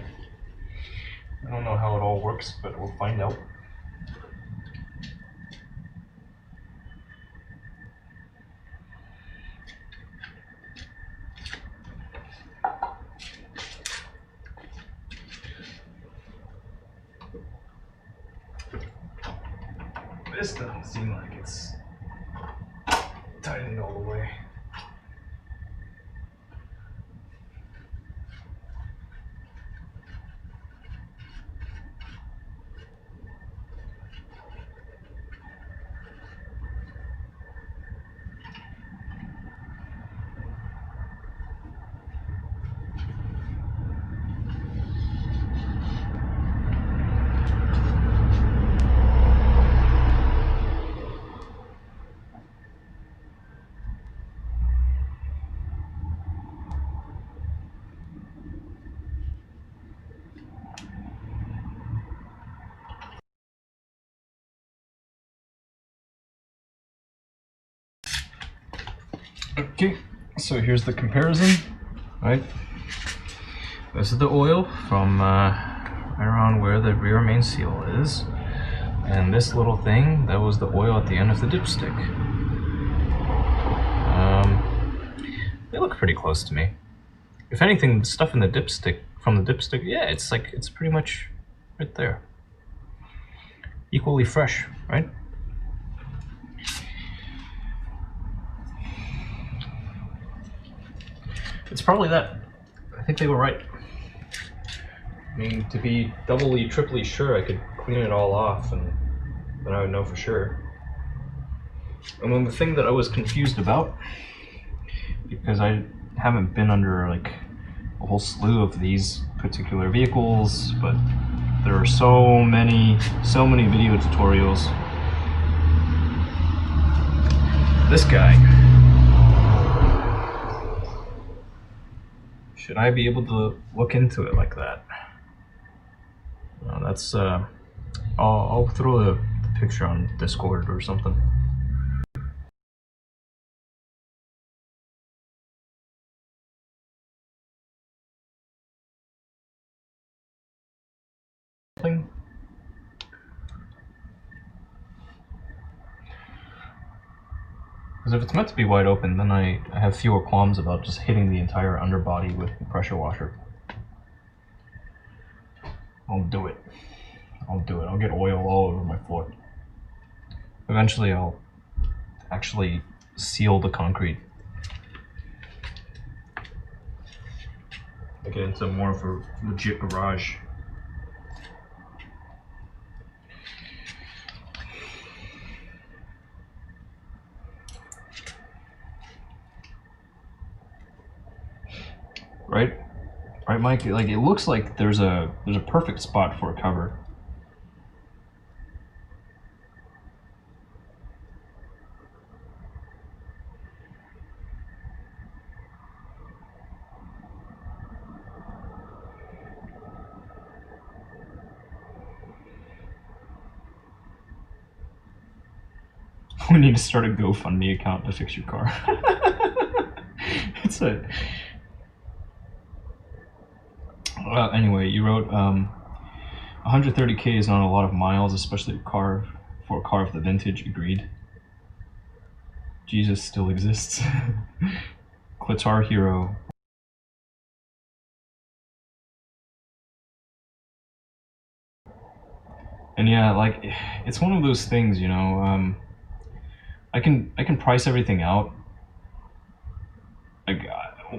I don't know how it all works, but we'll find out. This doesn't seem like it's tightened all the way. Okay, so here's the comparison, right? This is the oil from right around where the rear main seal is. And this little thing, that was the oil at the end of the dipstick. They look pretty close to me. If anything, the stuff in the dipstick, from the dipstick, yeah, it's pretty much right there. Equally fresh, right? It's probably that. I think they were right. I mean, to be doubly, triply sure, I could clean it all off and then I would know for sure. And then the thing that I was confused about, because I haven't been under like a whole slew of these particular vehicles, but there are so many video tutorials. This guy. Should I be able to look into it like that? That's I'll throw the picture on Discord or something. Because if it's meant to be wide open, then I have fewer qualms about just hitting the entire underbody with the pressure washer. I'll do it. I'll do it. I'll get oil all over my floor. Eventually I'll actually seal the concrete. Make it into more of a legit garage. Right? Right, Mike? Like, it looks like there's a perfect spot for a cover. We need to start a GoFundMe account to fix your car. It's a... Well, anyway, you wrote 130K is not a lot of miles, especially for a car of the vintage. Agreed. Jesus still exists. Clitar Hero. And yeah, like, it's one of those things, you know. I can price everything out. Like,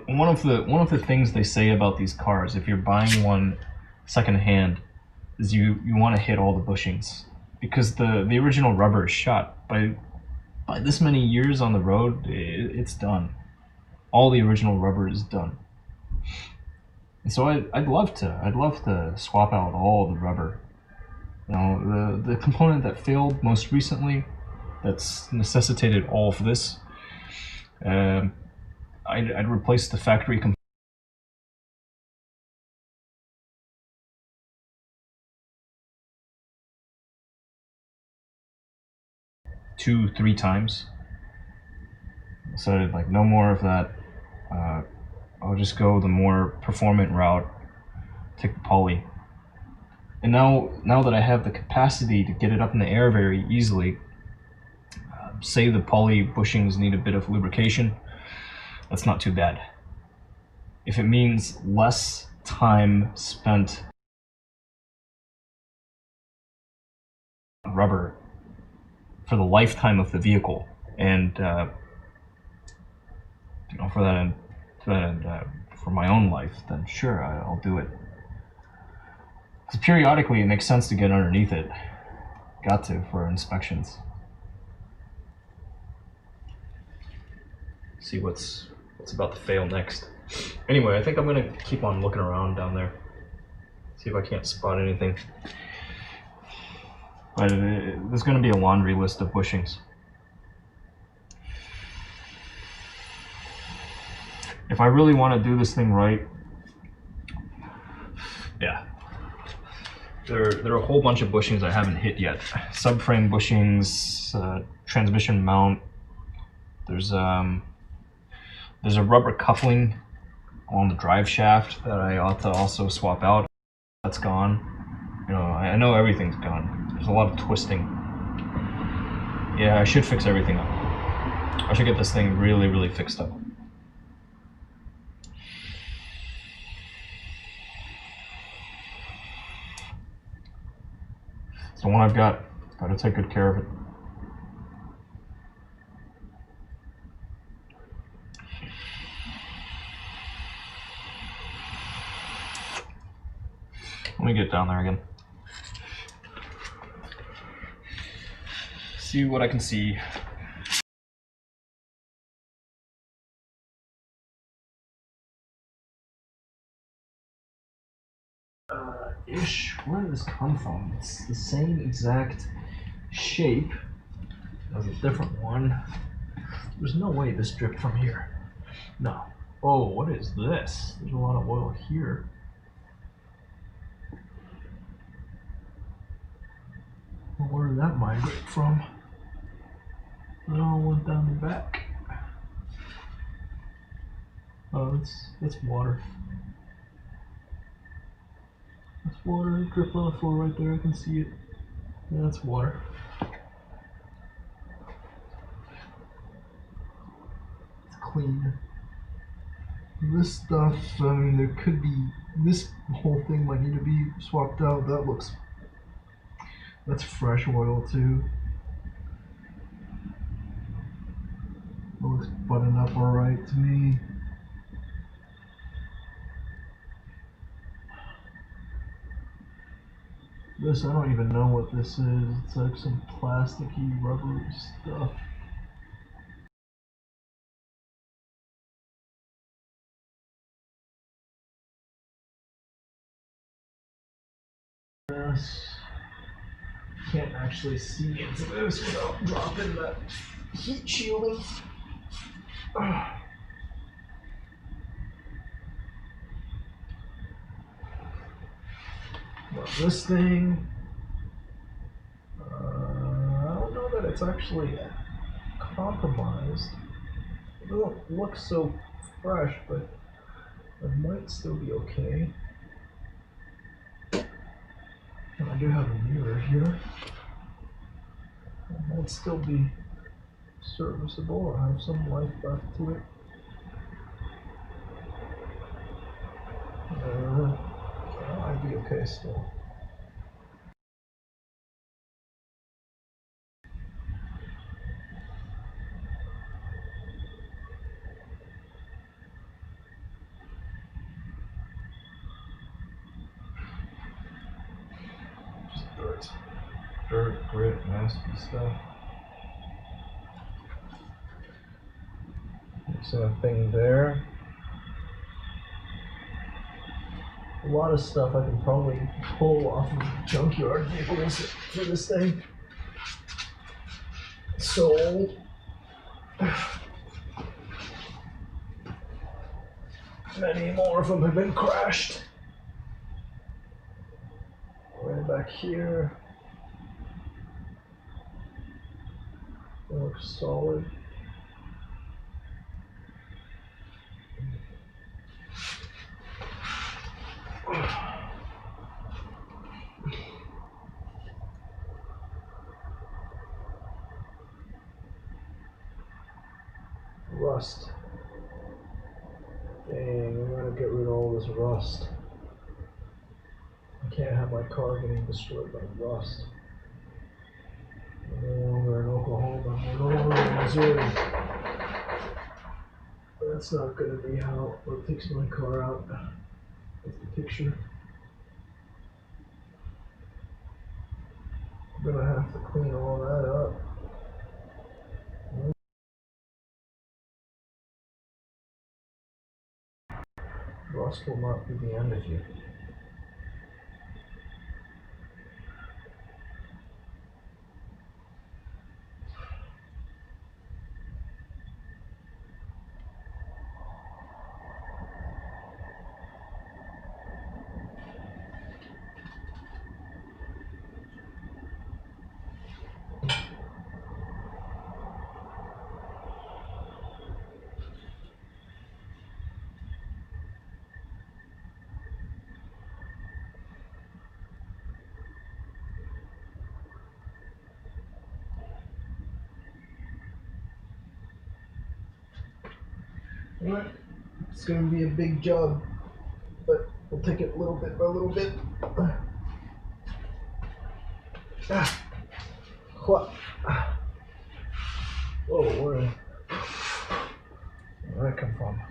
one of the things they say about these cars, if you're buying one secondhand, is you want to hit all the bushings, because the original rubber is shot. By this many years on the road, it's done. All the original rubber is done. And so I'd love to swap out all the rubber. You know, the component that failed most recently, that's necessitated all of this. I'd replace the factory component. Two, 3 times. So like, no more of that. I'll just go the more performant route, take the poly. And now that I have the capacity to get it up in the air very easily, say the poly bushings need a bit of lubrication, that's not too bad. If it means less time spent on rubber for the lifetime of the vehicle, and you know, for my own life, then sure, I'll do it. Because periodically it makes sense to get underneath it. Got to, for inspections. See what's about to fail next. Anyway, I think I'm gonna keep on looking around down there. See if I can't spot anything. But there's gonna be a laundry list of bushings. If I really want to do this thing right, yeah. There are a whole bunch of bushings I haven't hit yet. Subframe bushings, transmission mount. There's a rubber coupling on the drive shaft that I ought to also swap out. That's gone. You know, I know everything's gone. There's a lot of twisting. Yeah, I should fix everything up. I should get this thing really, really fixed up. It's the one I've got. Gotta take good care of it. Let me get down there again. See what I can see. Ish, where did this come from? It's the same exact shape as a different one. There's no way this dripped from here. No. Oh, what is this? There's a lot of oil here. Well, where did that migrate from? It all went down the back. Oh, that's water. That's water. It dripped on the floor right there. I can see it. Yeah, that's water. It's clean. This stuff, I mean, there could be, this whole thing might need to be swapped out. That's fresh oil too. It looks buttoned up alright to me. This, I don't even know what this is. It's like some plasticky, rubbery stuff. unless can't actually see into this without dropping that heat shielding. Well, this thing, I don't know that it's actually compromised. It doesn't look so fresh, but it might still be okay. And I do have a mirror here. It might still be serviceable or have some life left to it. I'd be okay still. Just dirt, grit, nasty stuff. There's a thing there. A lot of stuff I can probably pull off of junkyard vehicles for this thing. It's so old. Many more of them have been crashed. Right back here. It looks solid. Rust. Dang, we gotta get rid of all this rust. I can't have my car getting destroyed by rust. We're no longer in Oklahoma, we're no longer in Missouri. That's not gonna be how it takes my car out. That's the picture. I'm gonna have to clean all that up. Rust will not be the end of you. Alright, it's going to be a big job, but we'll take it little bit by little bit. What? Whoa, where'd that come from?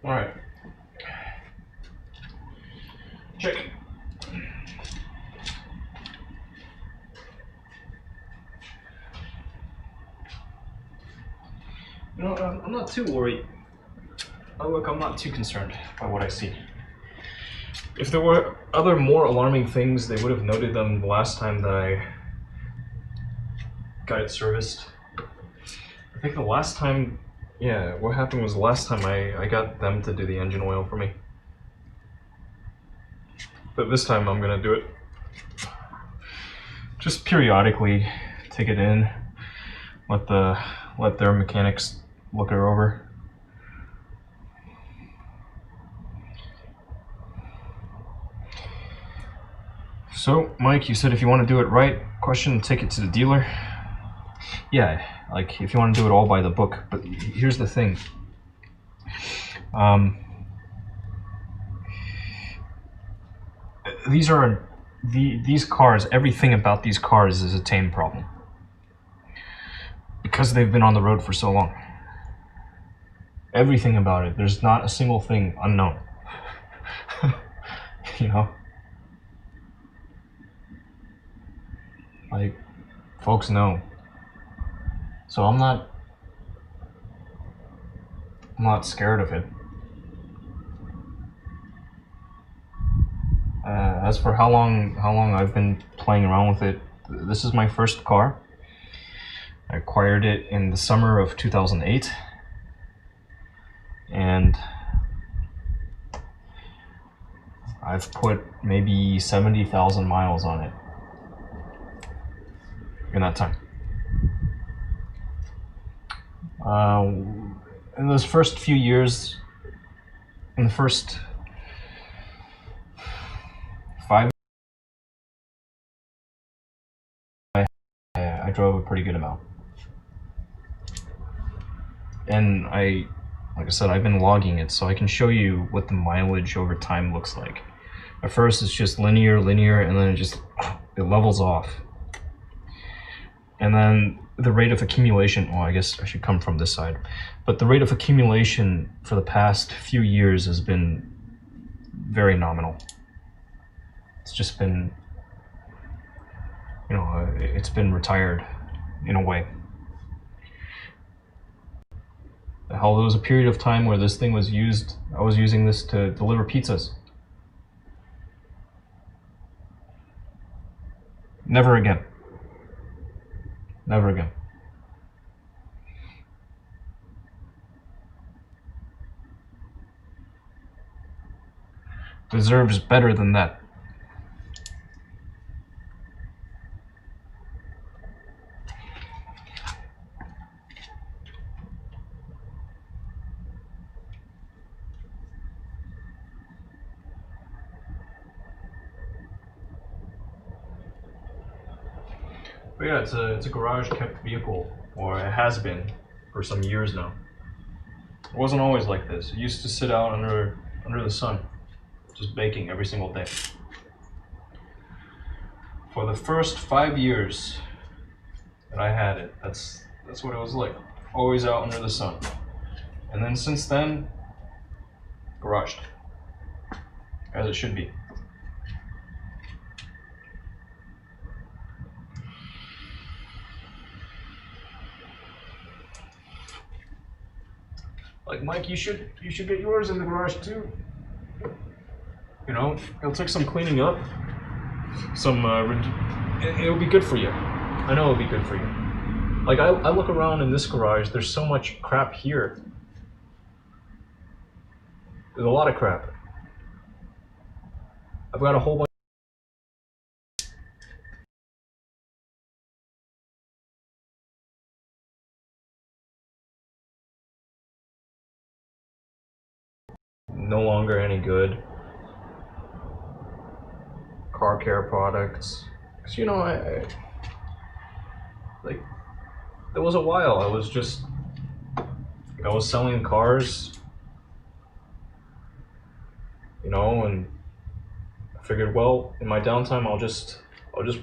Alright. Check. You know, I'm not too worried. Oh, look, I'm not too concerned by what I see. If there were other more alarming things, they would have noted them the last time that I got it serviced. I think the last time, yeah, what happened was the last time I got them to do the engine oil for me. But this time I'm gonna do it. Just periodically take it in, let their mechanics look her over. So, Mike, you said if you want to do it right, take it to the dealer. Yeah, like if you want to do it all by the book. But here's the thing. These cars, everything about these cars is a tame problem. because they've been on the road for so long. Everything about it, there's not a single thing unknown. You know? Like, folks know. So I'm not scared of it. As for how long I've been playing around with it, this is my first car. I acquired it in the summer of 2008, and I've put maybe 70,000 miles on it in that time. In those first few years, in the first 5, I drove a pretty good amount. And like I said, I've been logging it, so I can show you what the mileage over time looks like. At first it's just linear, and then it levels off. And then the rate of accumulation, well, I guess I should come from this side, but the rate of accumulation for the past few years has been very nominal. It's just been, you know, it's been retired in a way. Hell, there was a period of time where this thing was used, I was using this to deliver pizzas. Never again. Never again. Deserves better than that. But yeah, it's a garage kept vehicle, or it has been for some years now. It wasn't always like this. It used to sit out under the sun, just baking every single day. For the first 5 years that I had it, that's what it was like. Always out under the sun. And then since then, garaged. As it should be. Like, Mike, you should get yours in the garage too. You know, it'll take some cleaning up. It'll be good for you. I know it'll be good for you. Like, I look around in this garage, there's so much crap here. There's a lot of crap. I've got a whole bunch. No longer any good. Car care products. Cause you know, I like, there was a while I was selling cars, you know, and I figured, well, in my downtime, I'll just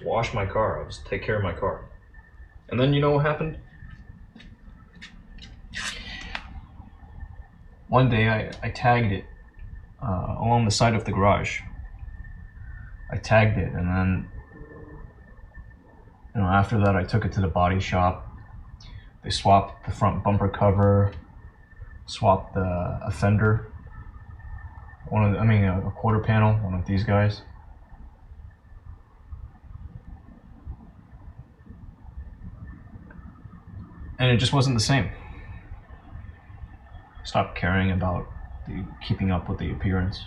wash my car. I'll just take care of my car. And then you know what happened? One day I tagged it along the side of the garage. I tagged it, and then, you know, after that I took it to the body shop. They swapped the front bumper cover, swapped a fender, a quarter panel, one of these guys. And it just wasn't the same. Stopped caring about keeping up with the appearance.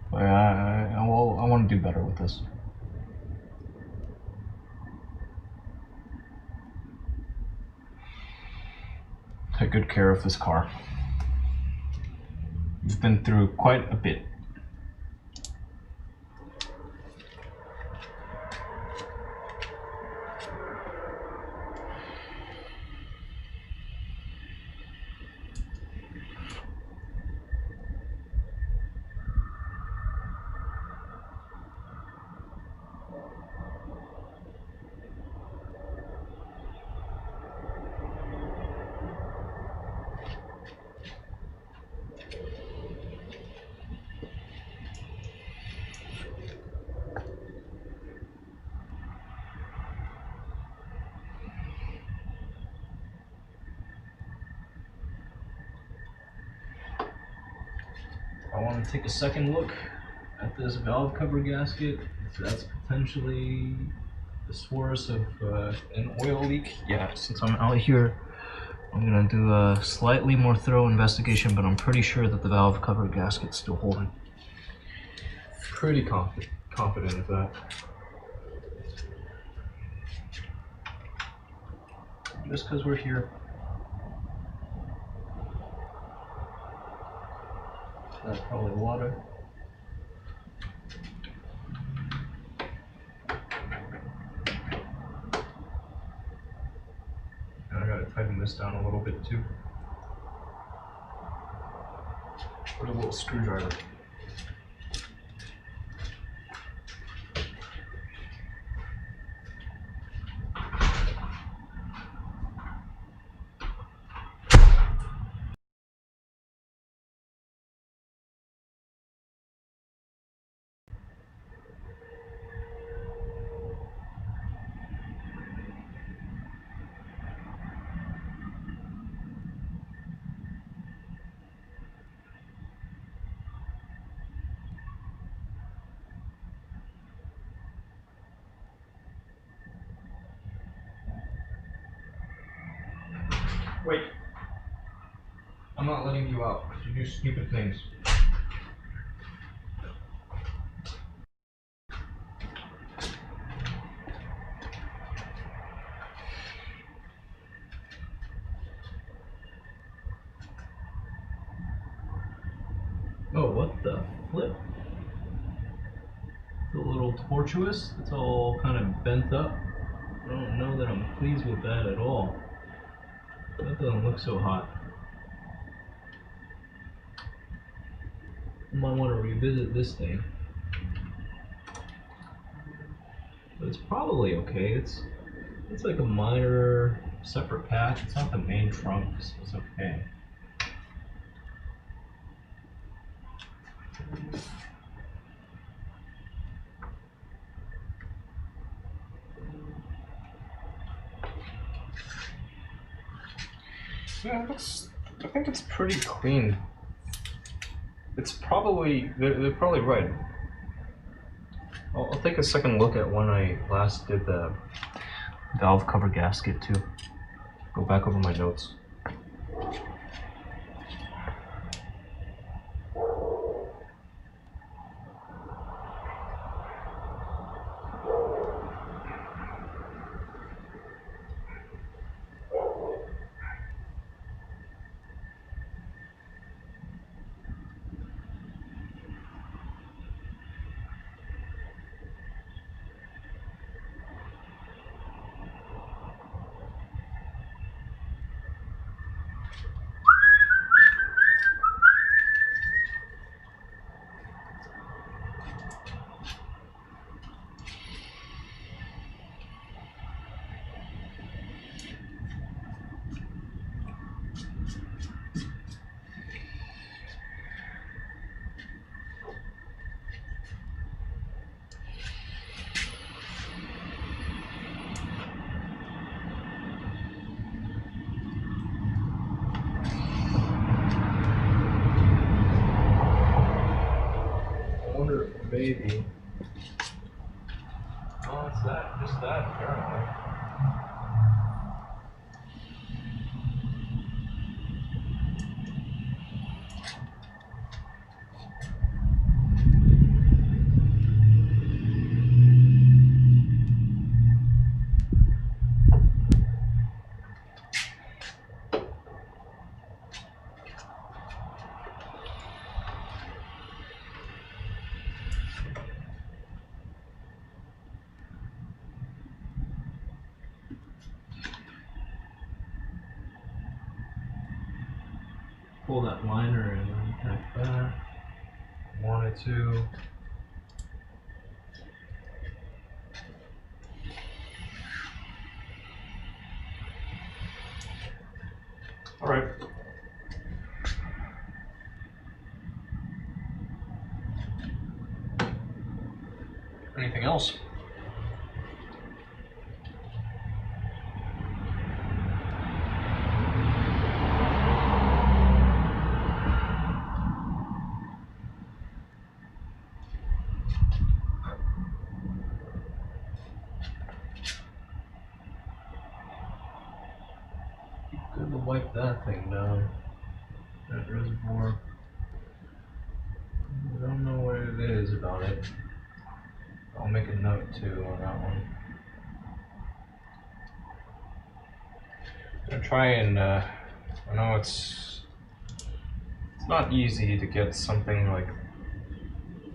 But I want to do better with this. Take good care of this car. It's been through quite a bit. want to take a second look at this valve cover gasket. If that's potentially the source of an oil leak. Yeah, since I'm out here, I'm gonna do a slightly more thorough investigation, but I'm pretty sure that the valve cover gasket's still holding. Pretty confident of that. Just because we're here. That's probably water. And I gotta tighten this down a little bit too. With a little screwdriver. Wait. I'm not letting you out because you do stupid things. Oh, what the flip? It's a little tortuous. It's all kind of bent up. I don't know that I'm pleased with that at all. That doesn't look so hot. I might want to revisit this thing. But it's probably okay. It's like a minor separate patch. It's not the main trunk, so it's okay. Yeah, I think it's pretty clean. It's probably, they're probably right. I'll take a second look at when I last did the valve cover gasket too. Go back over my notes. Maybe. Oh, it's that, just that, apparently. Pull that liner and unpack that. Wanted to. All right. Anything else? Good to wipe that thing down. That reservoir. I don't know what it is about it. I'll make a note too on that one. I'm gonna try and, I know it's not easy to get something like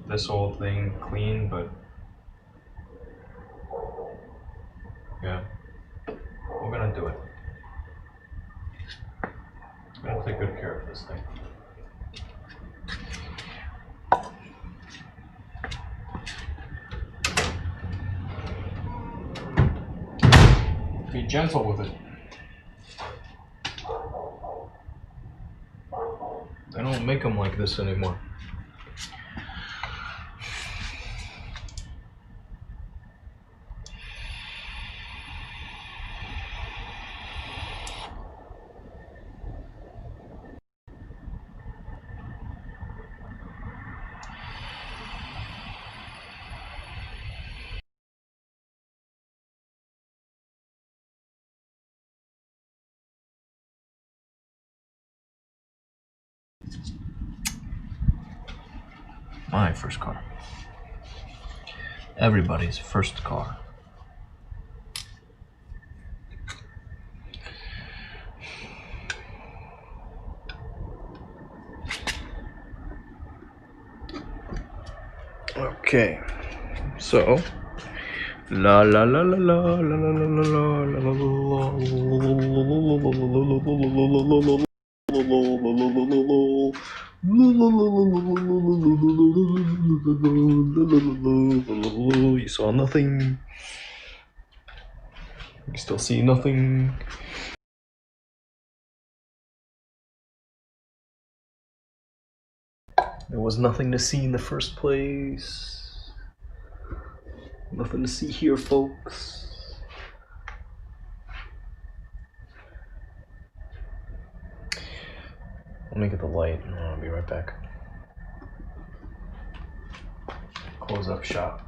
this old thing clean, but yeah, we're gonna do it. I'm gonna take good care of this thing. Be gentle with it. They don't make them like this anymore. My first car. Everybody's first car. Okay, so la la la la la la la la la you saw nothing. You still see nothing. There was nothing to see in the first place. Nothing to see here, folks. Let me get the light and I'll be right back. Close up shop.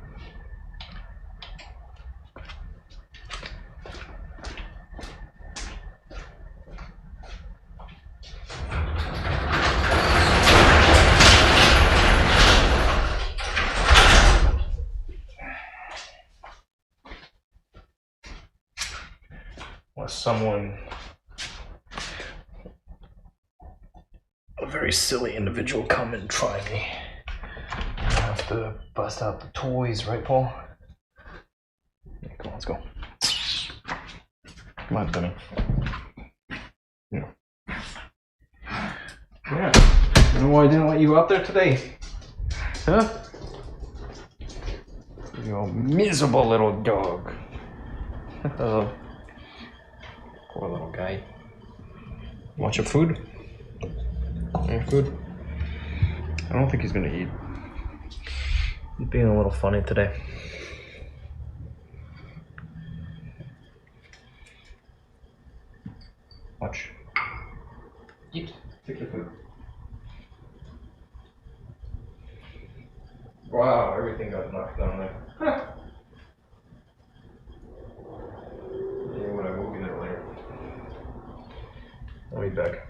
Was someone, a very silly individual, come and try me. I have to bust out the toys, right, Paul? Yeah, come on, let's go. Come on, Benny. Yeah. Yeah. You know why I didn't let you out there today? Huh? You miserable little dog. Oh. Poor little guy. Want your food? Your food? I don't think he's gonna eat. He's being a little funny today. Watch. Eat. Take your food. Wow, everything got knocked down there. Huh. Yeah, whatever, we'll get it later. I'll be back.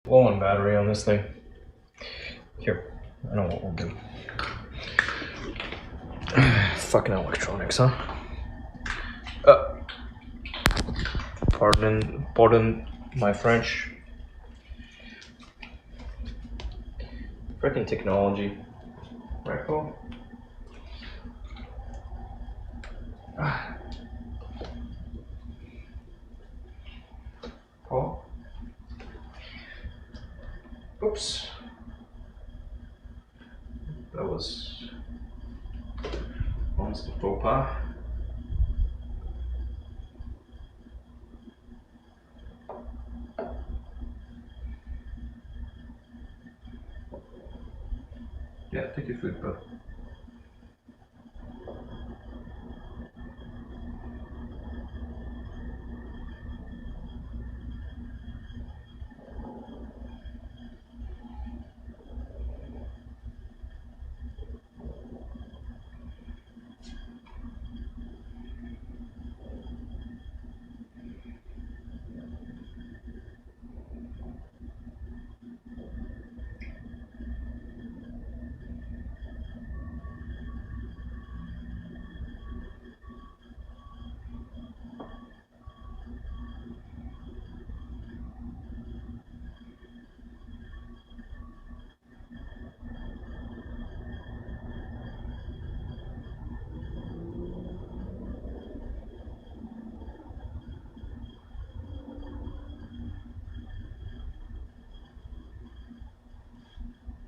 Low on battery on this thing. Here, I know what we'll do. Fucking electronics, huh? Pardon my French. Frickin' technology. Right, Paul? Paul? Oops. That was almost a faux pas. Yeah, take your food, bud.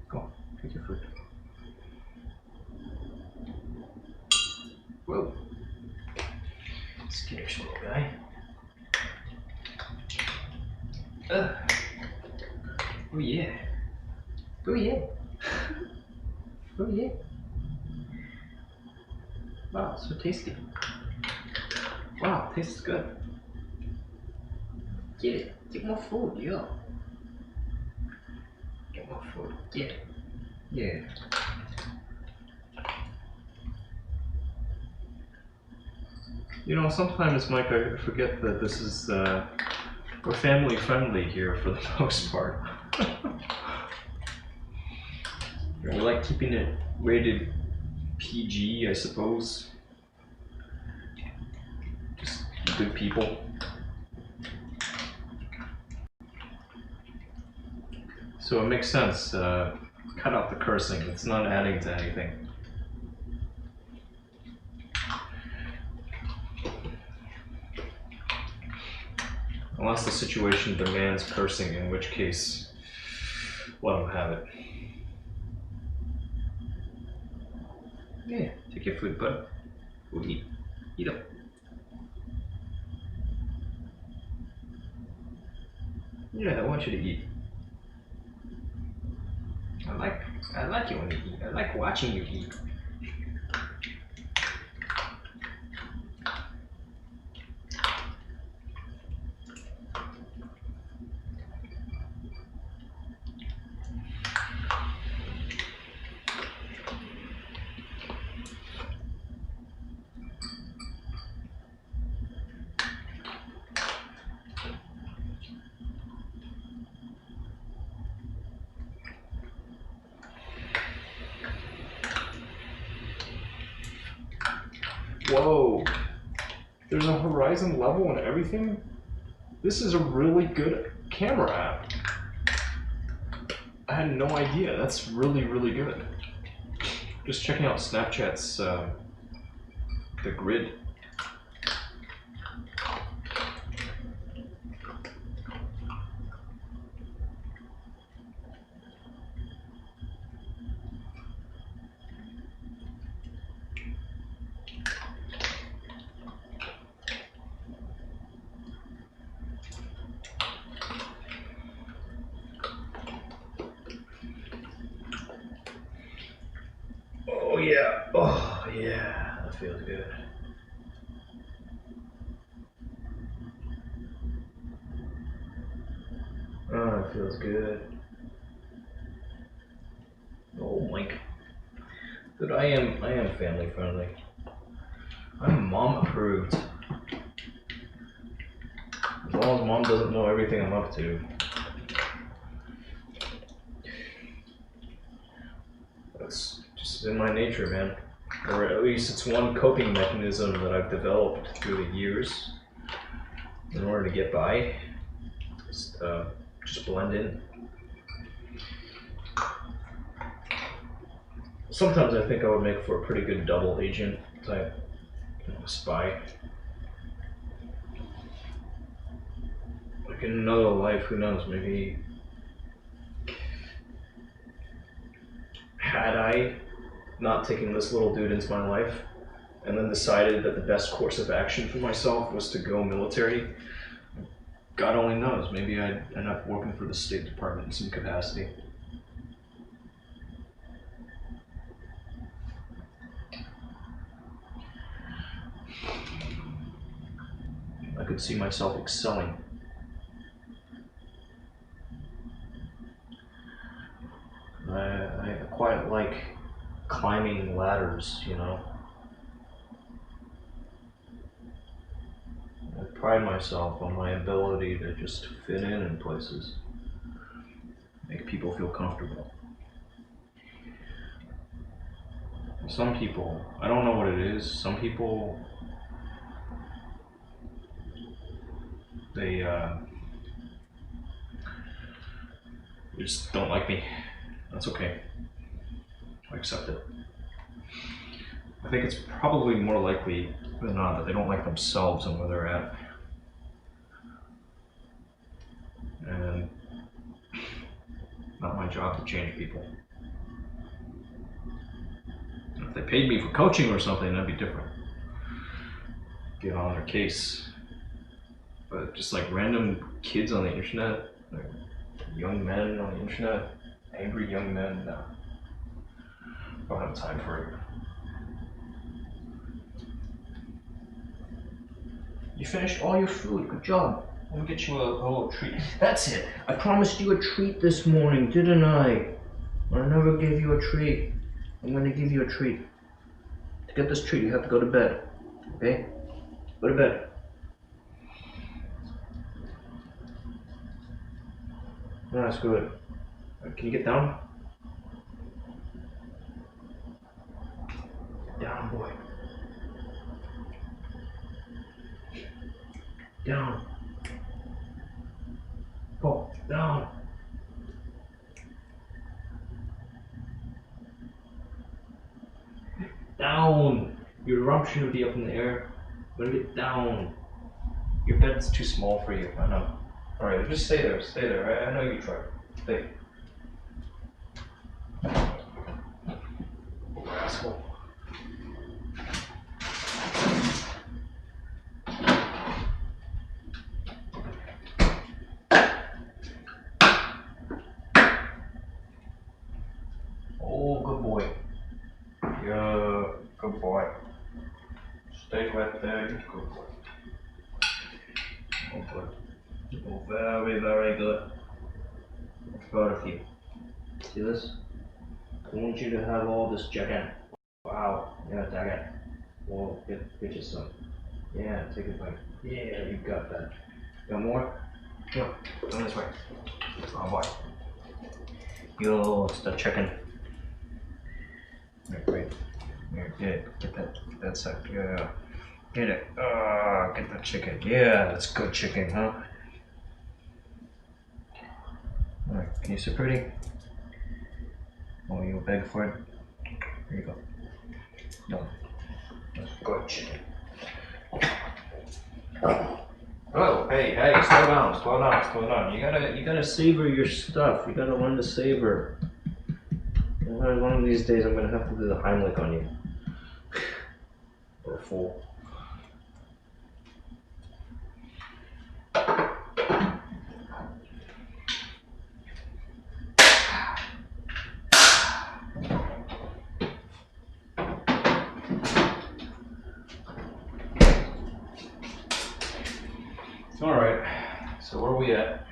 Go, take your food. Whoa. Skittish little guy. Oh yeah. Oh yeah. Oh yeah. Wow, so tasty. Wow, tastes good. Get it. Get more food, yo. Get more food. Get it. Yeah. You know, sometimes, Mike, I forget that this is, we're family friendly here for the most part. We like keeping it rated PG, I suppose. Just good people. So it makes sense, cut out the cursing, it's not adding to anything. Unless the situation demands cursing, in which case, let them have it. Yeah, take your food, bud. Go eat. Eat up. Yeah, I want you to eat. I like it when you eat. I like watching you eat. Whoa, there's a horizon level and everything? This is a really good camera app. I had no idea, that's really, really good. Just checking out Snapchat's, the grid. Oh yeah, that feels good. Oh, it feels good. Oh, Mike. Dude, I am family friendly. I'm mom approved. As long as mom doesn't know everything I'm up to. It's in my nature, man. Or at least it's one coping mechanism that I've developed through the years in order to get by. Just blend in. Sometimes I think I would make for a pretty good double agent type, spy. Like in another life, who knows, maybe had I not taken this little dude into my life and then decided that the best course of action for myself was to go military, God only knows, maybe I'd end up working for the State Department in some capacity. I could see myself excelling. I quite like climbing ladders, you know. I pride myself on my ability to just fit in places, make people feel comfortable. Some people, I don't know what it is, some people, they just don't like me. That's okay. I accept it. I think it's probably more likely than not that they don't like themselves and where they're at. And not my job to change people. If they paid me for coaching or something, that'd be different. Get on their case. But just like random kids on the internet, like young men on the internet, angry young men, no. I don't have time for it. You finished all your food, good job. Let me get you a little treat. That's it. I promised you a treat this morning, didn't I? I never gave you a treat. I'm gonna give you a treat. To get this treat, you have to go to bed. Okay? Go to bed. No, that's good. Can you get down? Down, boy. Down. Go, down. Down. Your rump shouldn't be up in the air. I'm gonna get down. Your bed's too small for you, I know. Alright, just stay there, stay there. I know you tried. Stay. Rascal. Oh, good boy. Yeah, good boy. Stay right there, you good boy. Oh, good. Oh, very, very good. I'm proud of you. See this? I want you to have all this chicken. Wow, yeah, take it. Well, get you some. Yeah, take a bite. Yeah, you got that. You got more? Yeah, come this way. Oh boy. Yo, it's the chicken. Alright, great. Here, get that side. Yeah. Get it. Get that chicken. Yeah, that's good chicken, huh? Alright, can you sit pretty? Oh, you'll beg for it? Here you go. No. That's good chicken. Oh, hey, slow down. You gotta savor your stuff. You gotta learn to savor. One of these days I'm gonna have to do the Heimlich on you. Or a fool. Alright, so where are we at?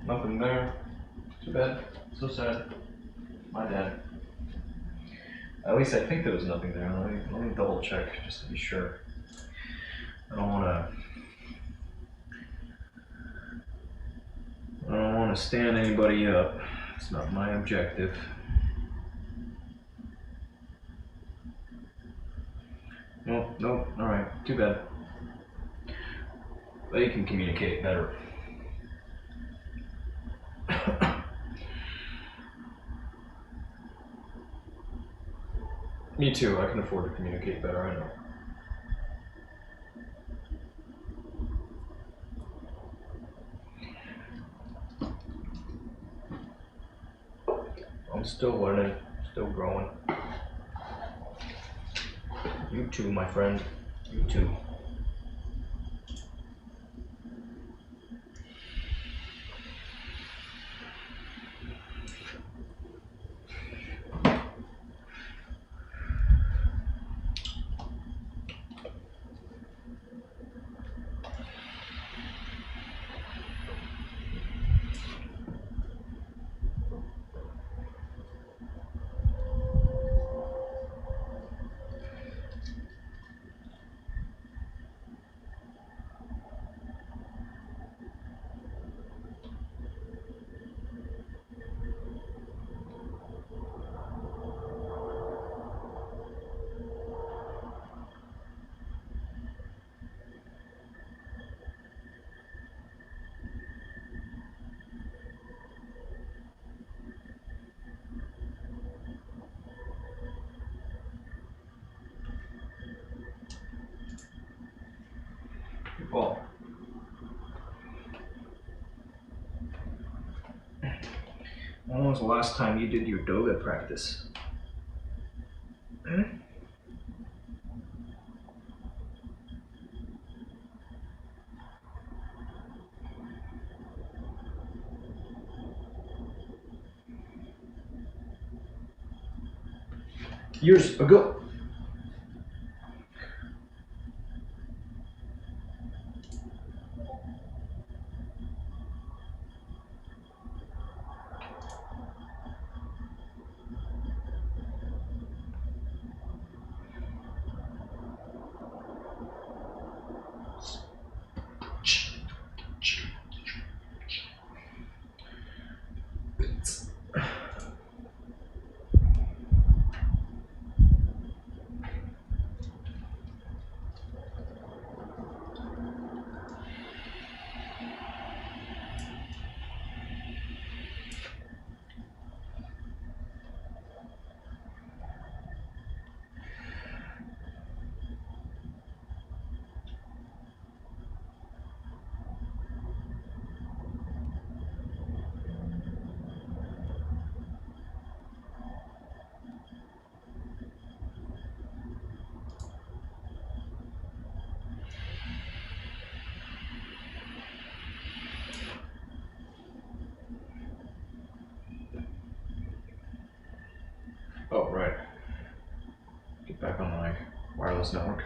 Nothing there. Too bad. So sad. My dad. At least I think there was nothing there. Let me double check just to be sure. I don't want to stand anybody up. It's not my objective. Nope. All right. Too bad. They can communicate better. Me too. I can afford to communicate better. I know. I'm still learning, still growing. You too, my friend. You too. Well, when was the last time you did your Doga practice? Years ago. Oh, right. Get back on my wireless network.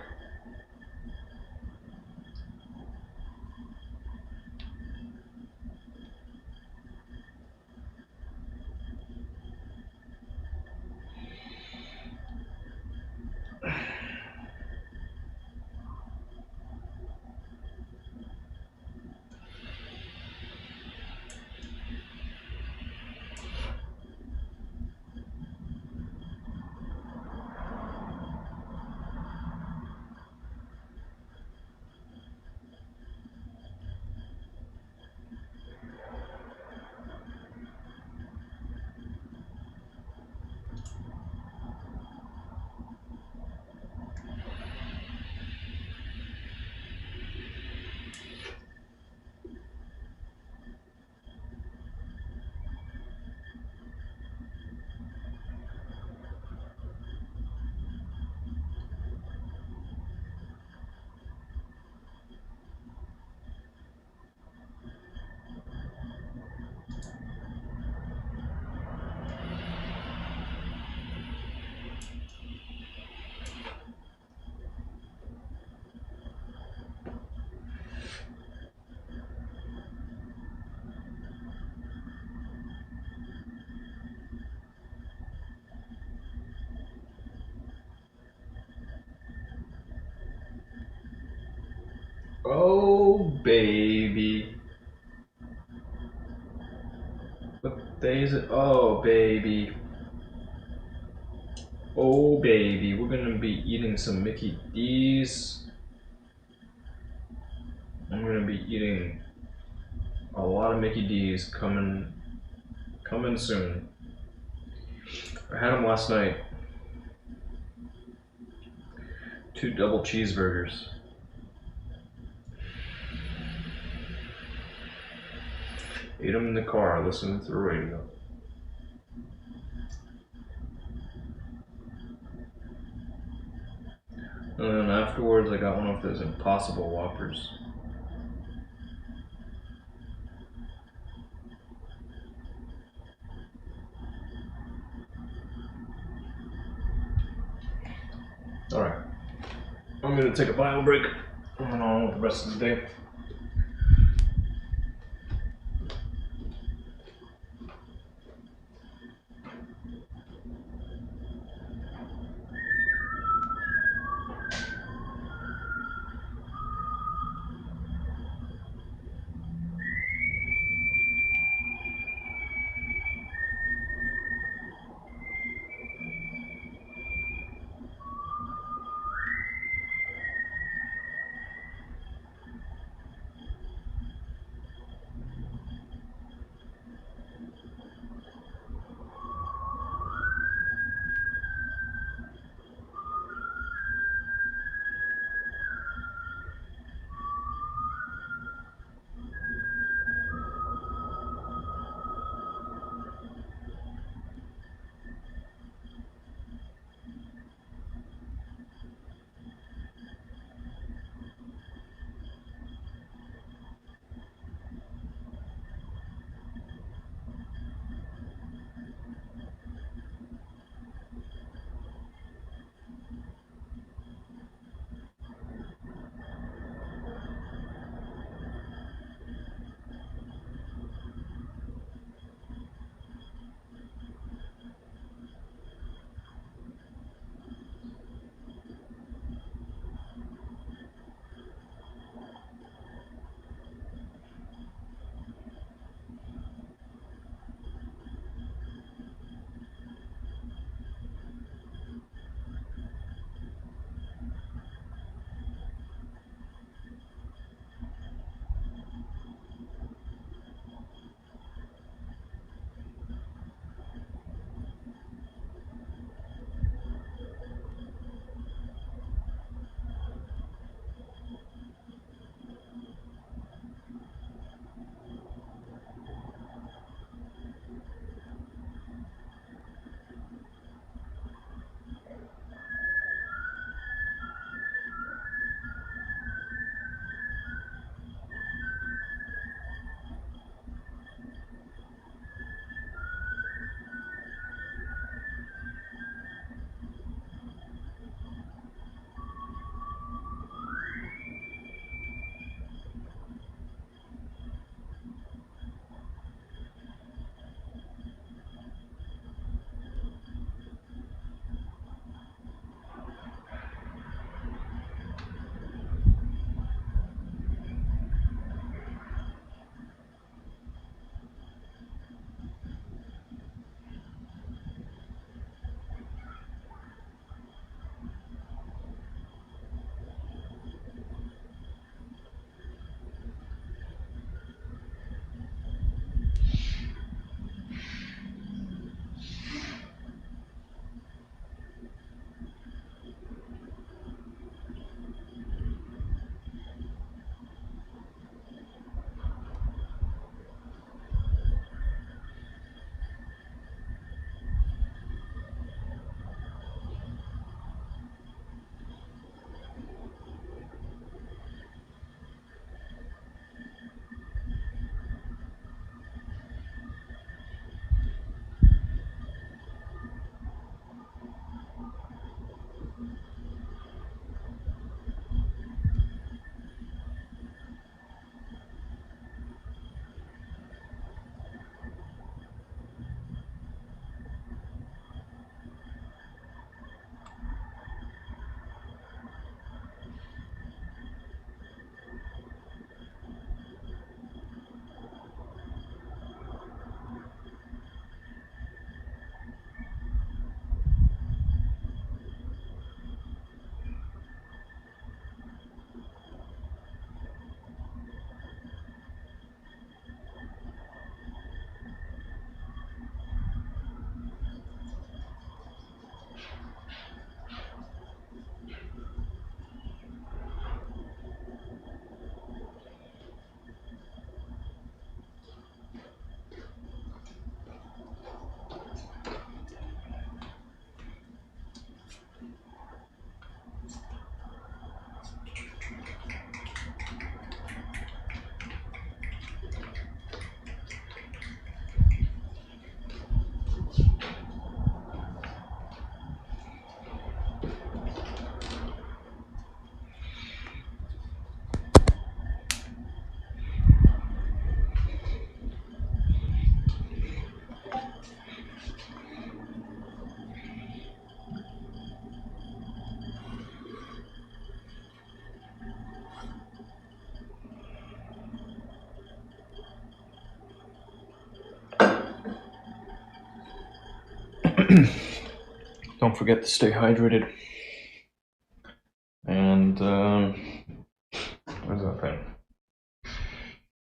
Oh, baby. What day is it? Oh, baby. Oh, baby. We're gonna be eating some Mickey D's. I'm gonna be eating a lot of Mickey D's coming soon. I had them last night. 2 double cheeseburgers. Ate them in the car, listening to the radio. And then afterwards, I got one of those Impossible Whoppers. Alright. I'm gonna take a bio break and then on with the rest of the day. Don't forget to stay hydrated. And, where's that thing?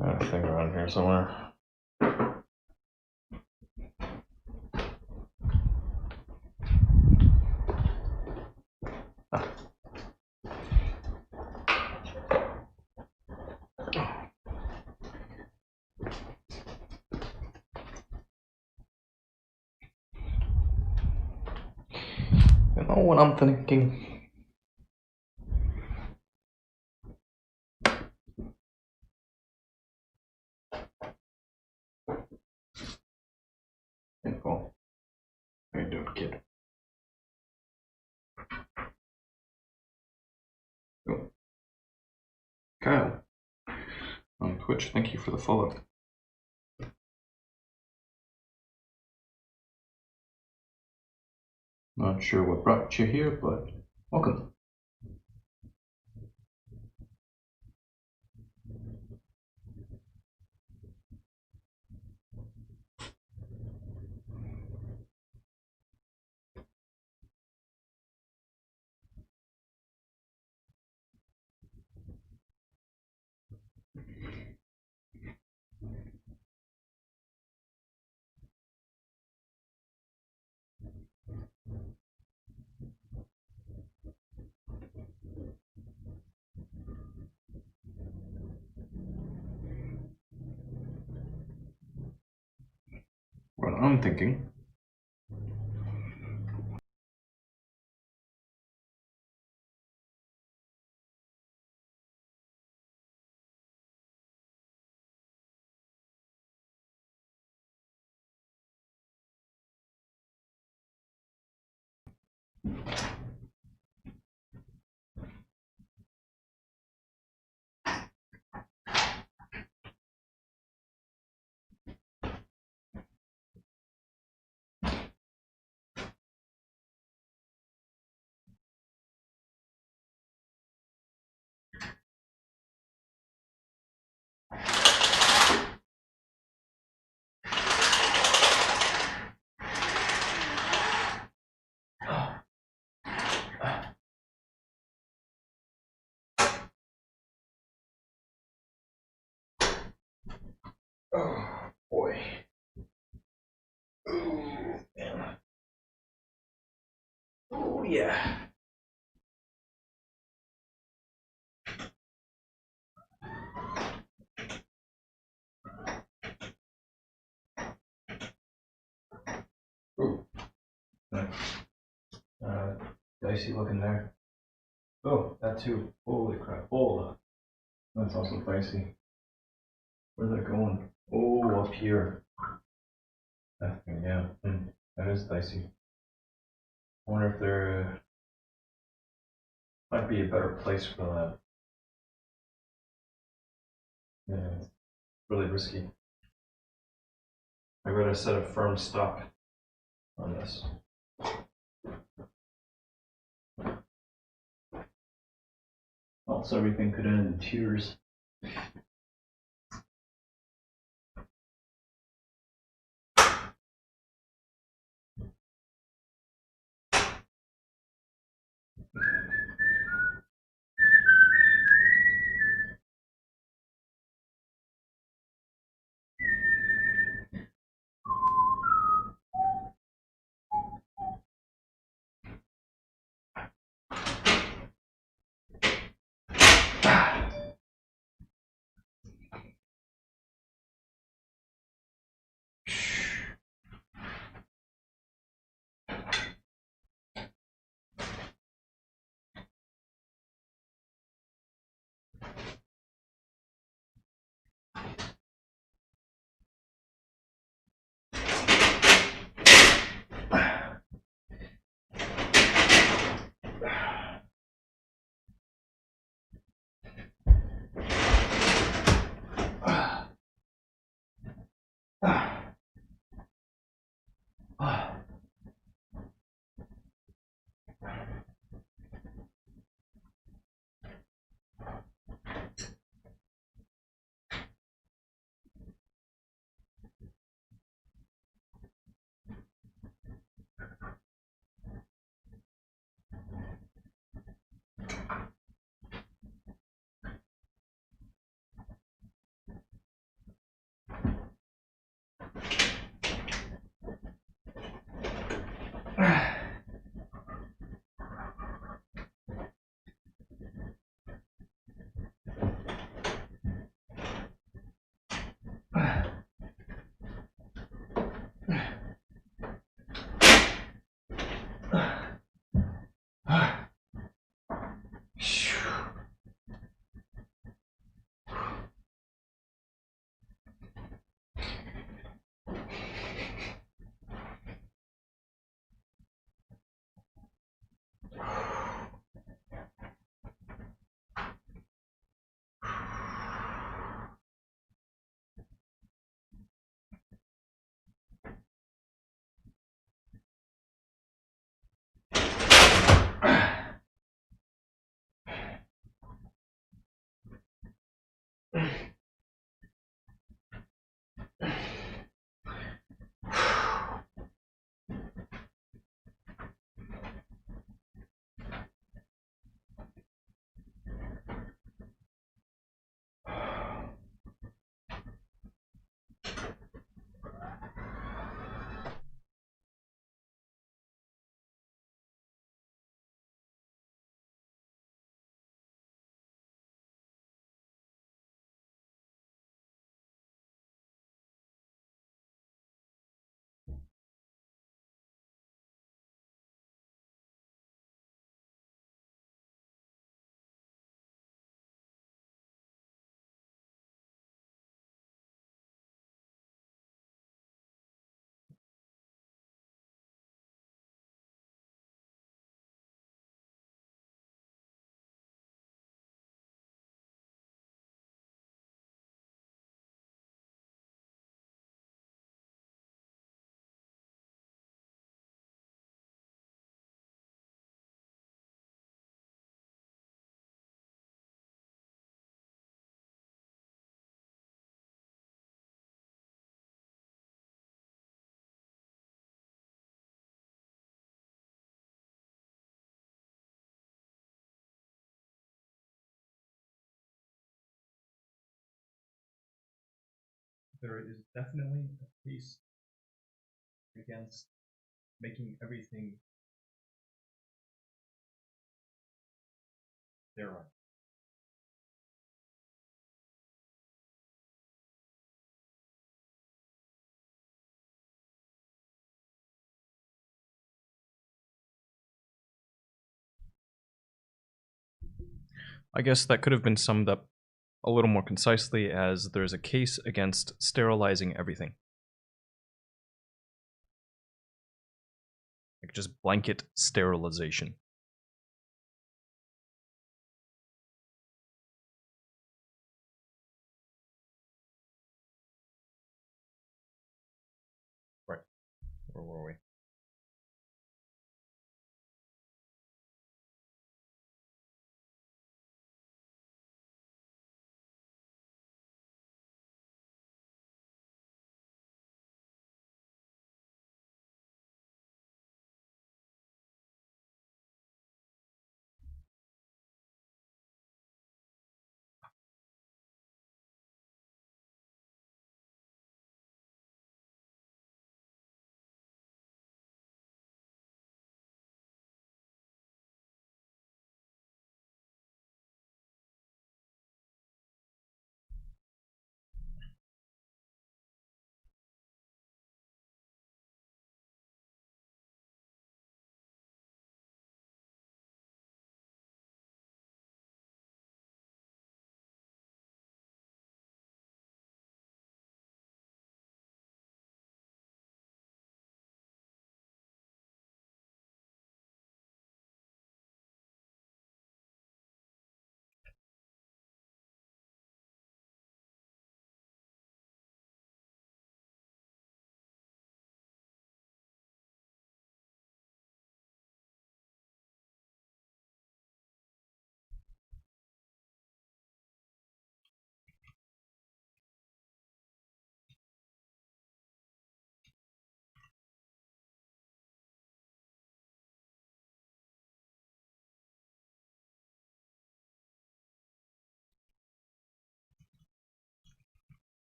I have a thing around here somewhere. You know what I'm thinking? Info. How you doing, kid? Oh. Kyle. On Twitch, thank you for the follow. Not sure what brought you here, but welcome. What I'm thinking. Oh boy. Ooh, man. Oh yeah. Ooh. Nice. Dicey looking there. Oh, that too. Holy crap. Oh, that's also dicey. Where's that going? Oh, up here. That thing, yeah. That is dicey. I wonder if there might be a better place for that. Yeah, it's really risky. I gotta set a firm stop on this. Else everything could end in tears. there is definitely a case against making everything sterile. I guess that could have been summed up a little more concisely as there's a case against sterilizing everything. Like just blanket sterilization. Right. Where were we?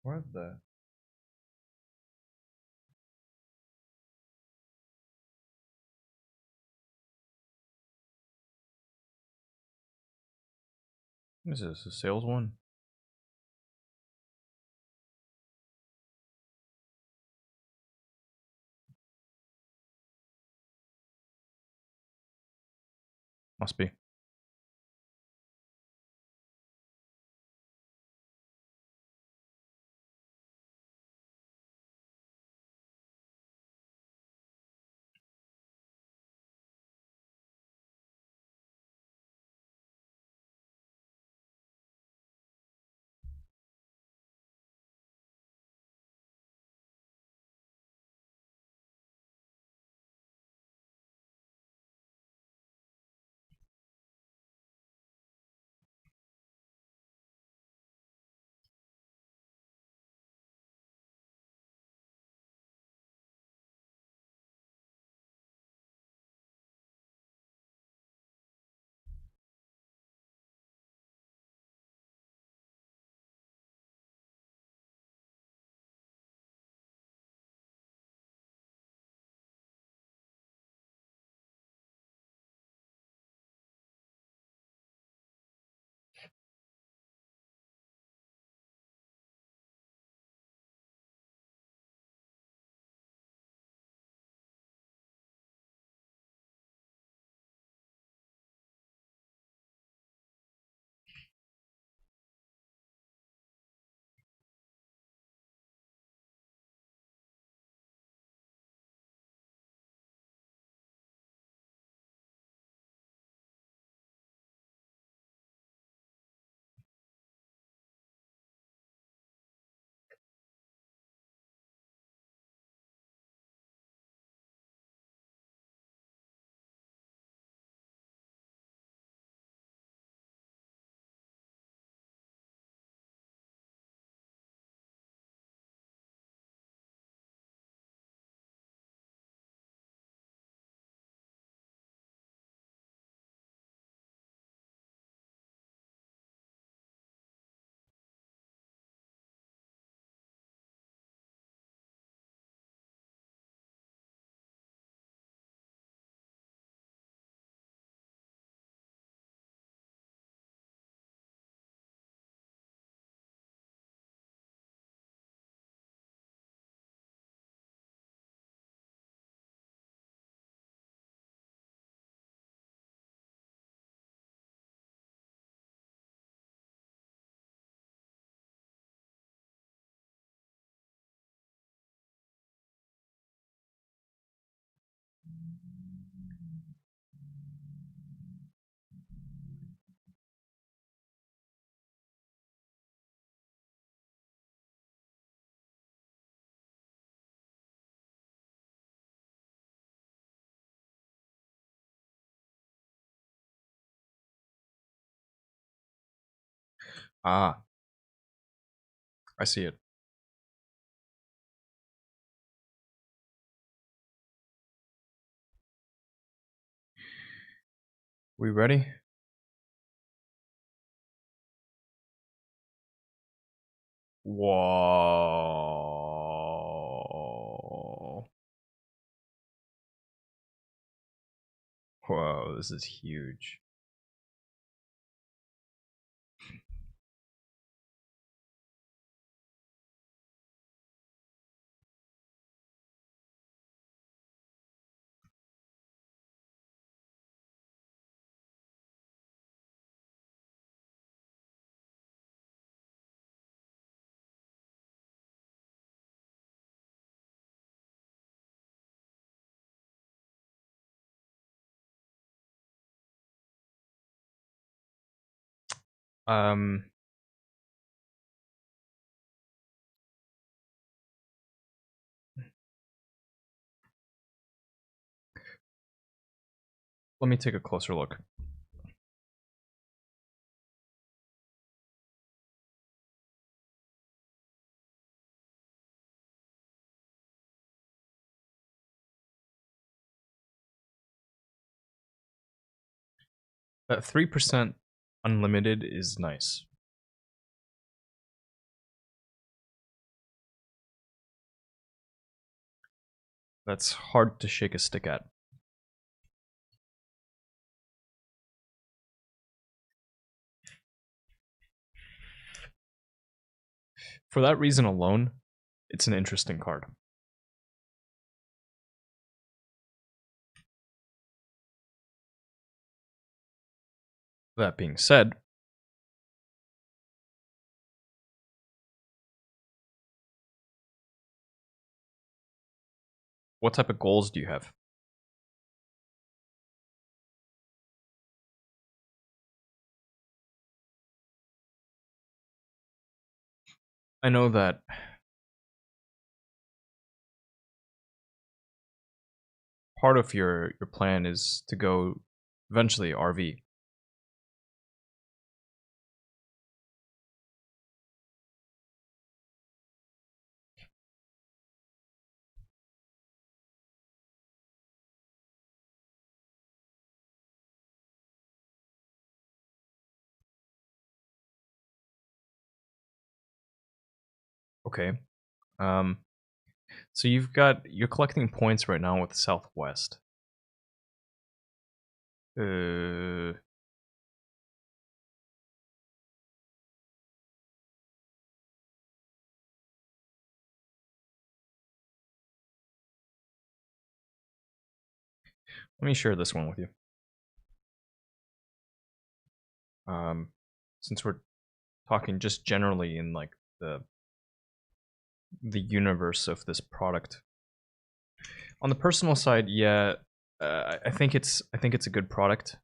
Where the... What is this, a sales one? Must be. Ah, I see it. We ready? Whoa. Whoa, this is huge. Um, let me take a closer look. That 3% unlimited is nice. That's hard to shake a stick at. For that reason alone, it's an interesting card. That being said, what type of goals do you have? I know that part of your plan is to go eventually RV. Okay. So you're collecting points right now with Southwest. Let me share this one with you. Since we're talking just generally in like the universe of this product. On the personal side, yeah, I think it's a good product,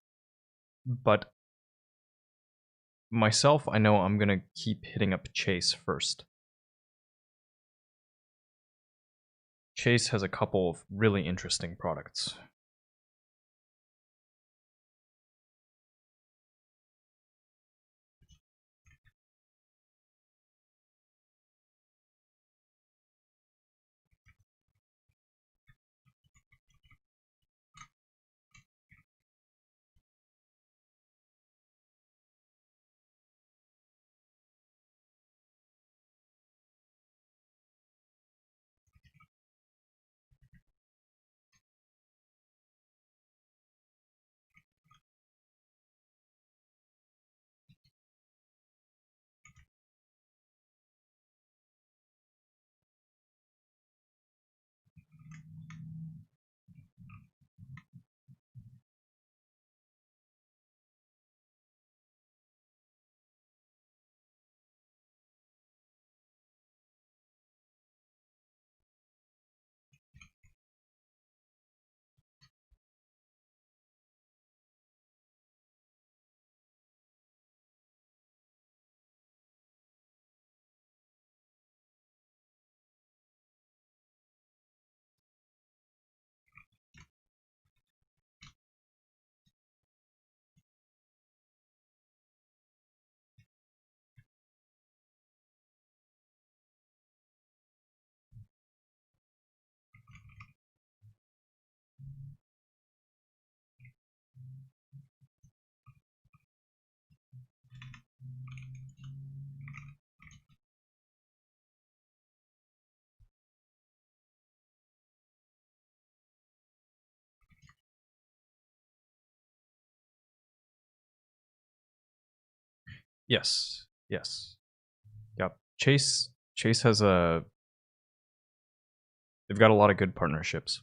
but myself, I know I'm gonna keep hitting up Chase first. Chase has a couple of really interesting products. Yes. Yes. Yep. Chase has they've got a lot of good partnerships.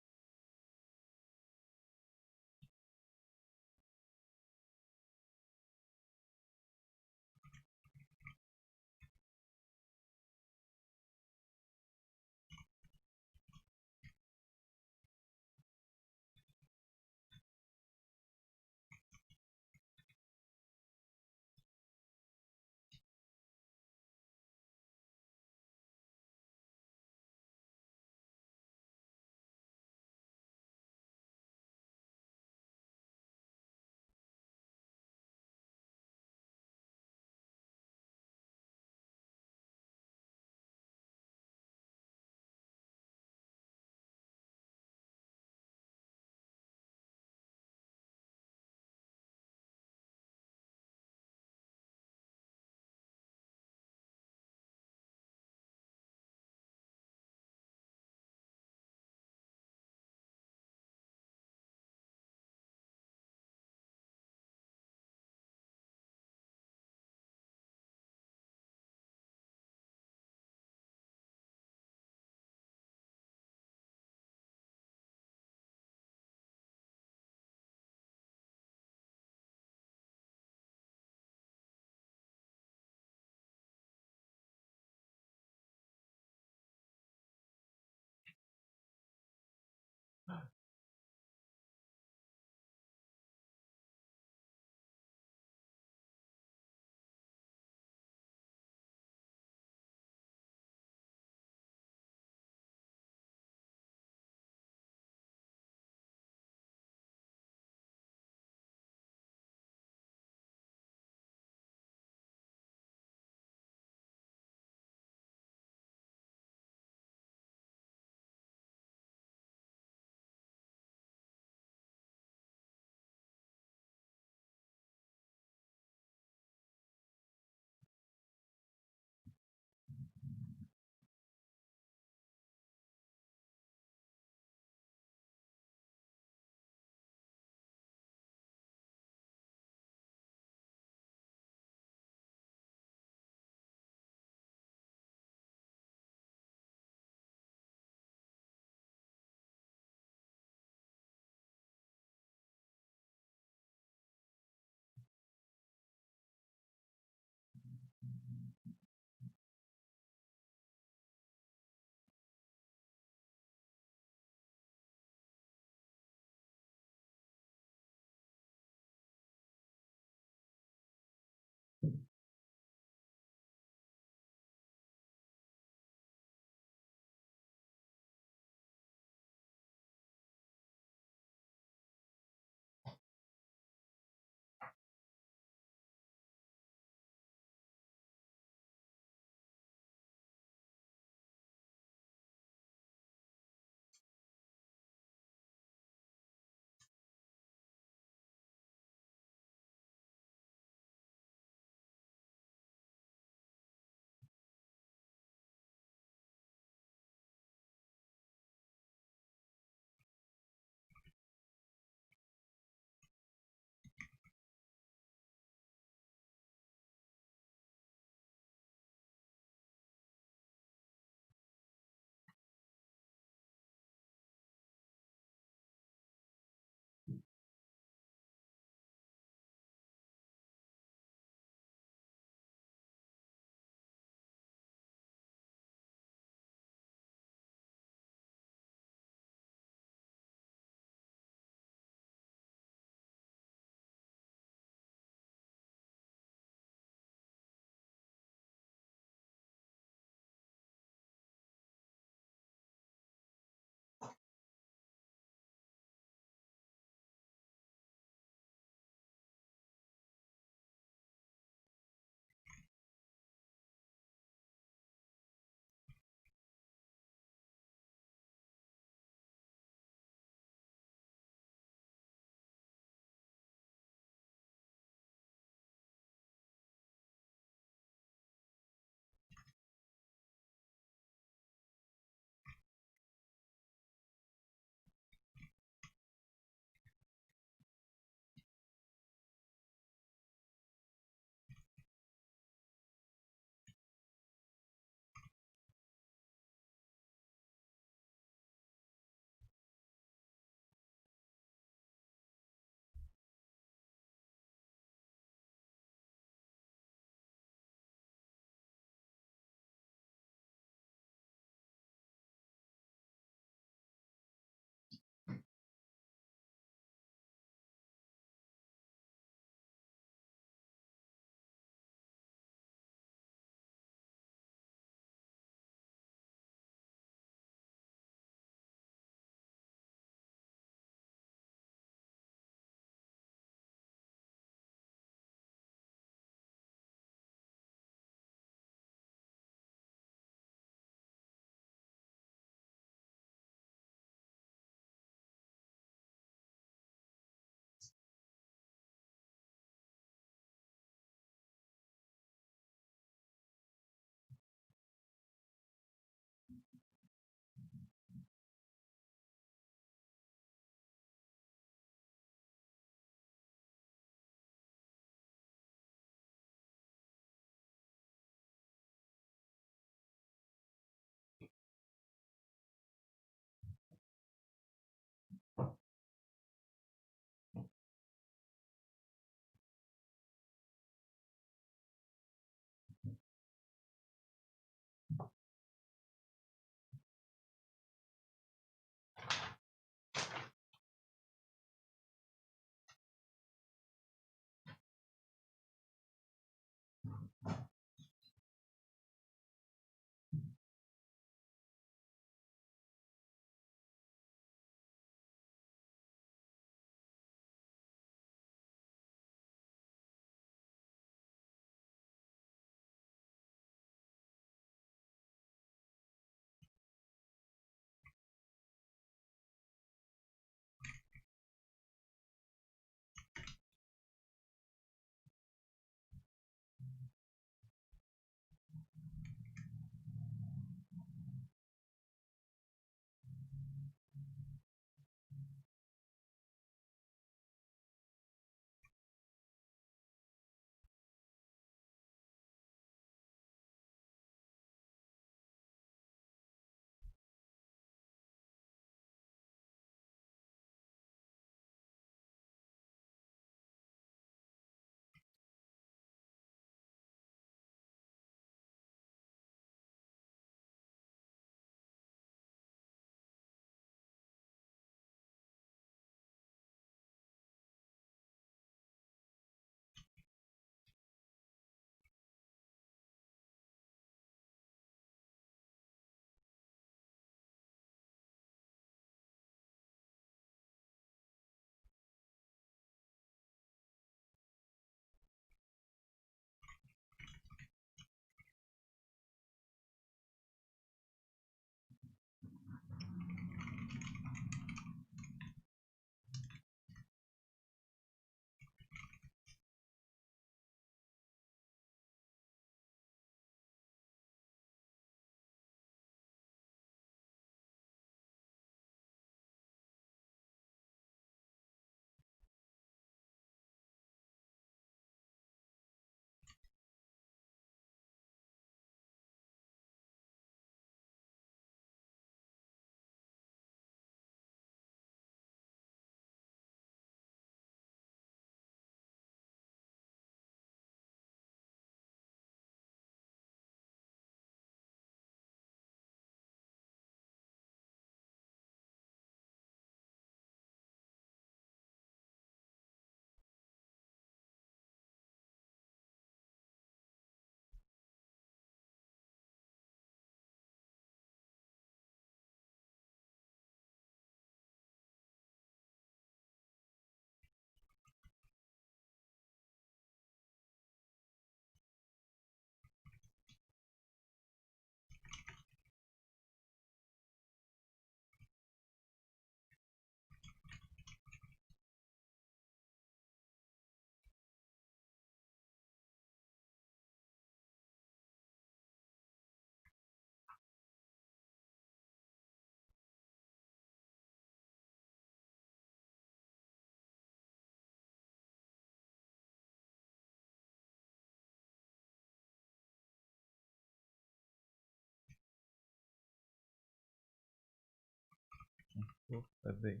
I think.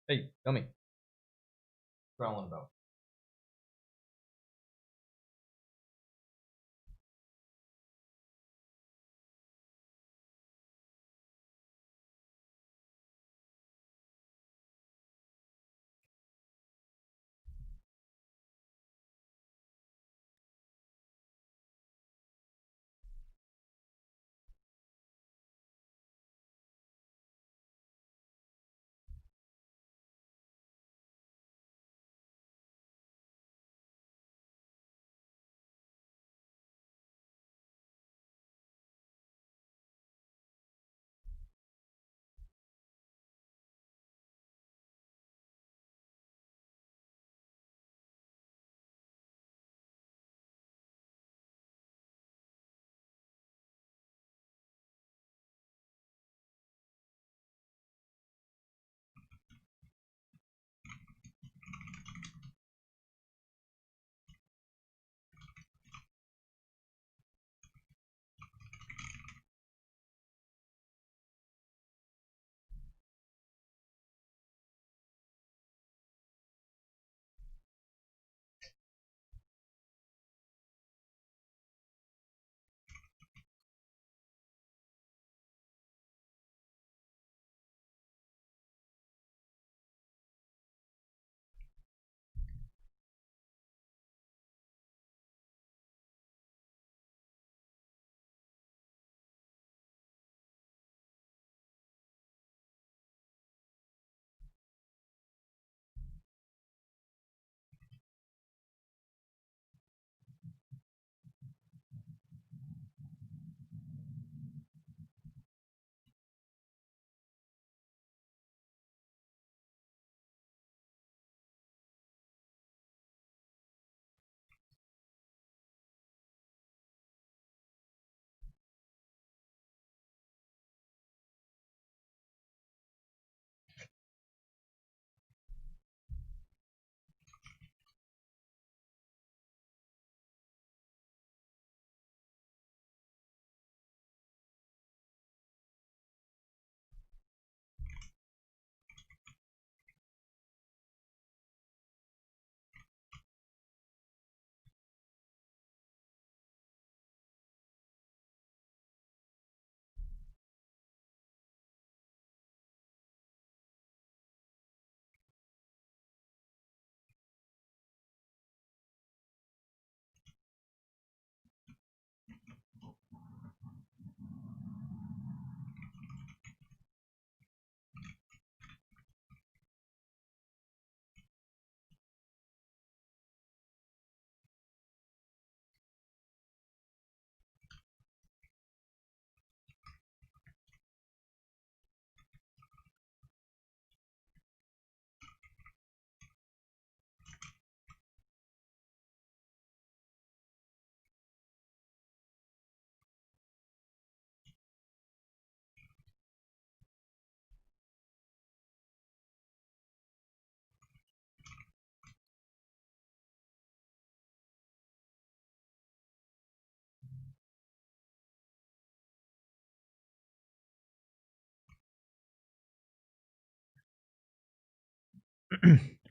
Hey, Yummy. Growling about.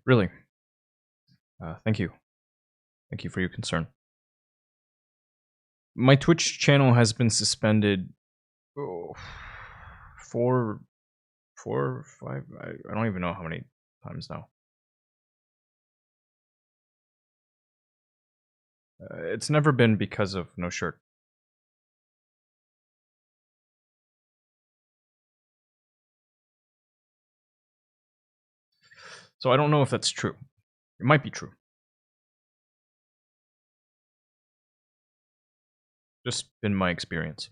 Really. Thank you. Thank you for your concern. My Twitch channel has been suspended four, 5. I don't even know how many times now. It's never been because of no shirt. So I don't know if that's true. It might be true. Just been my experience.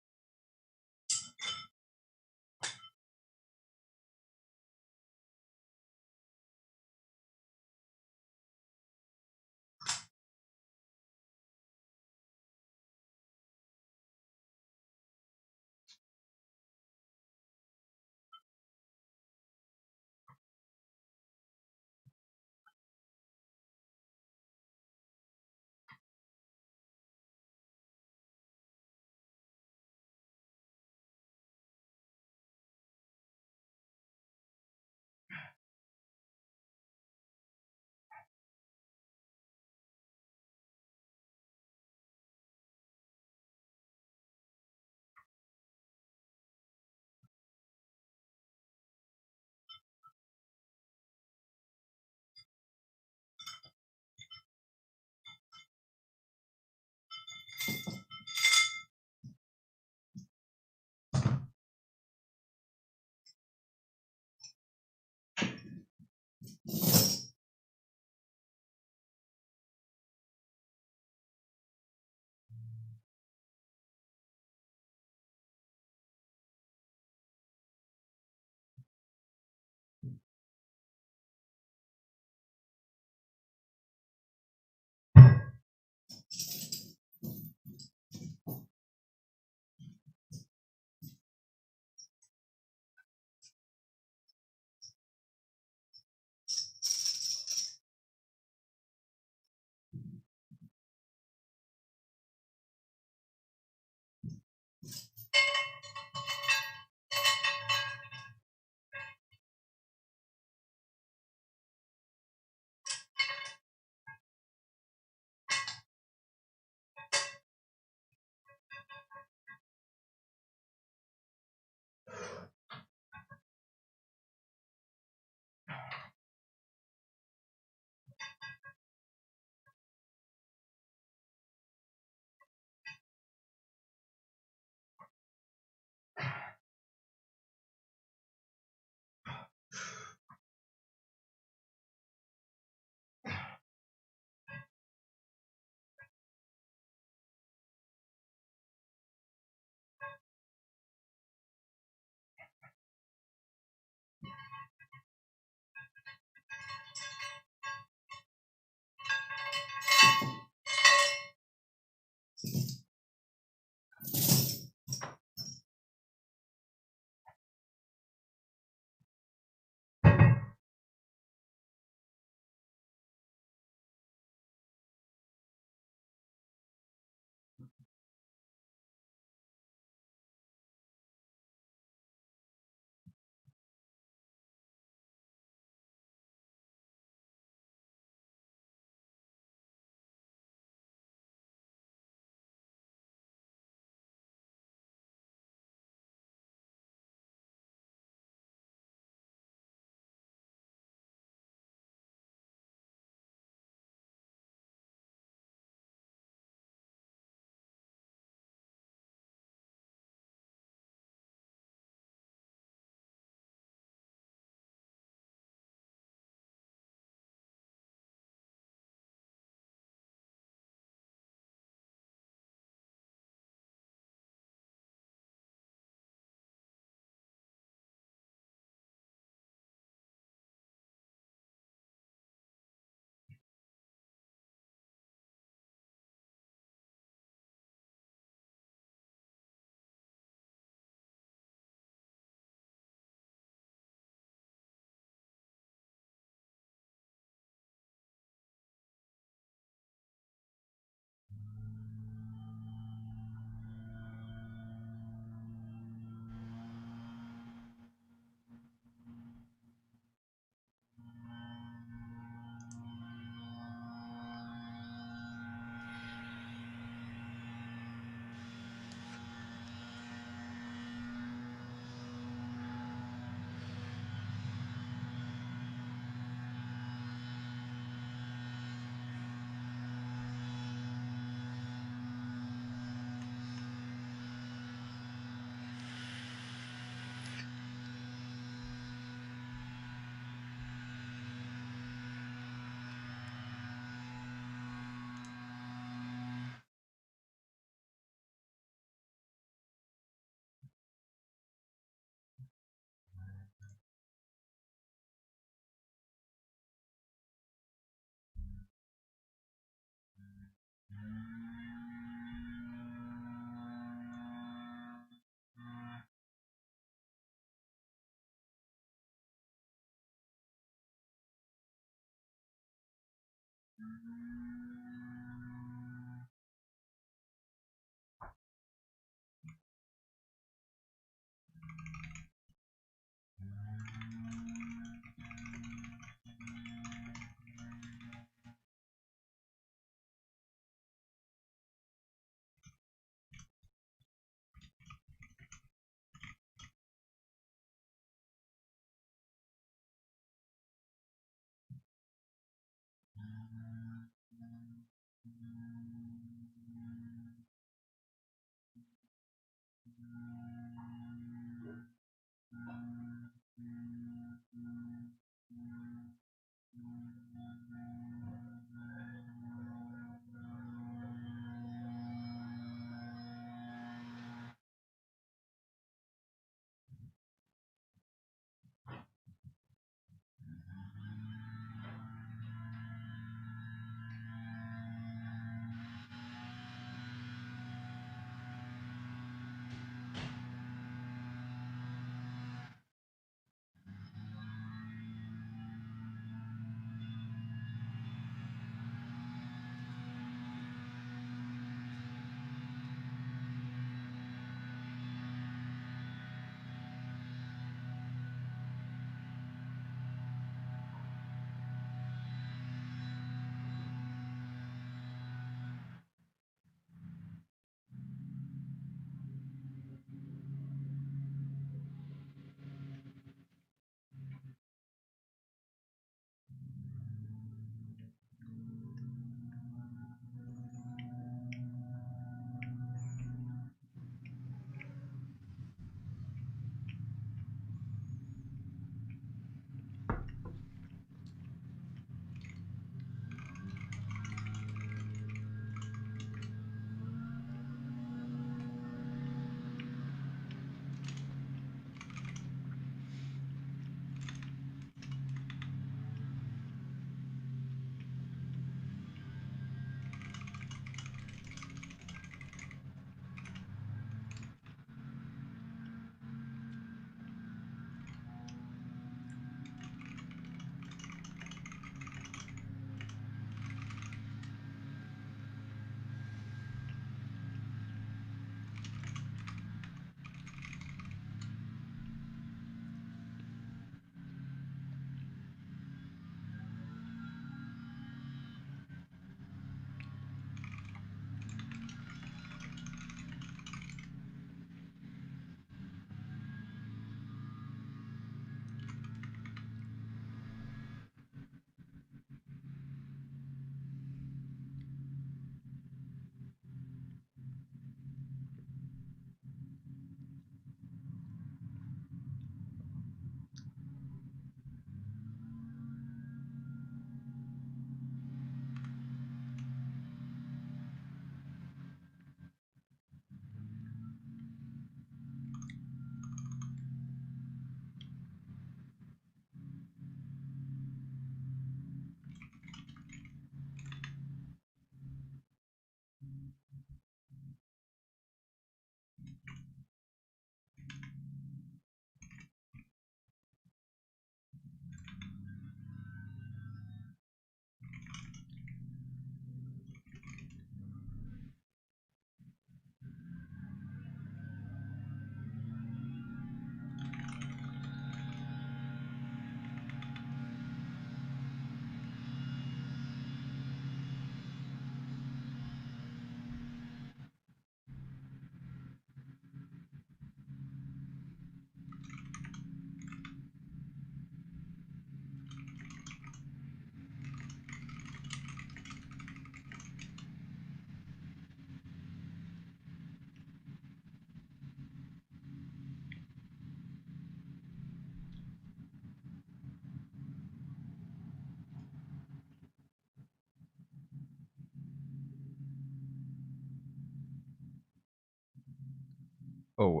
Oh,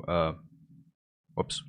whoops.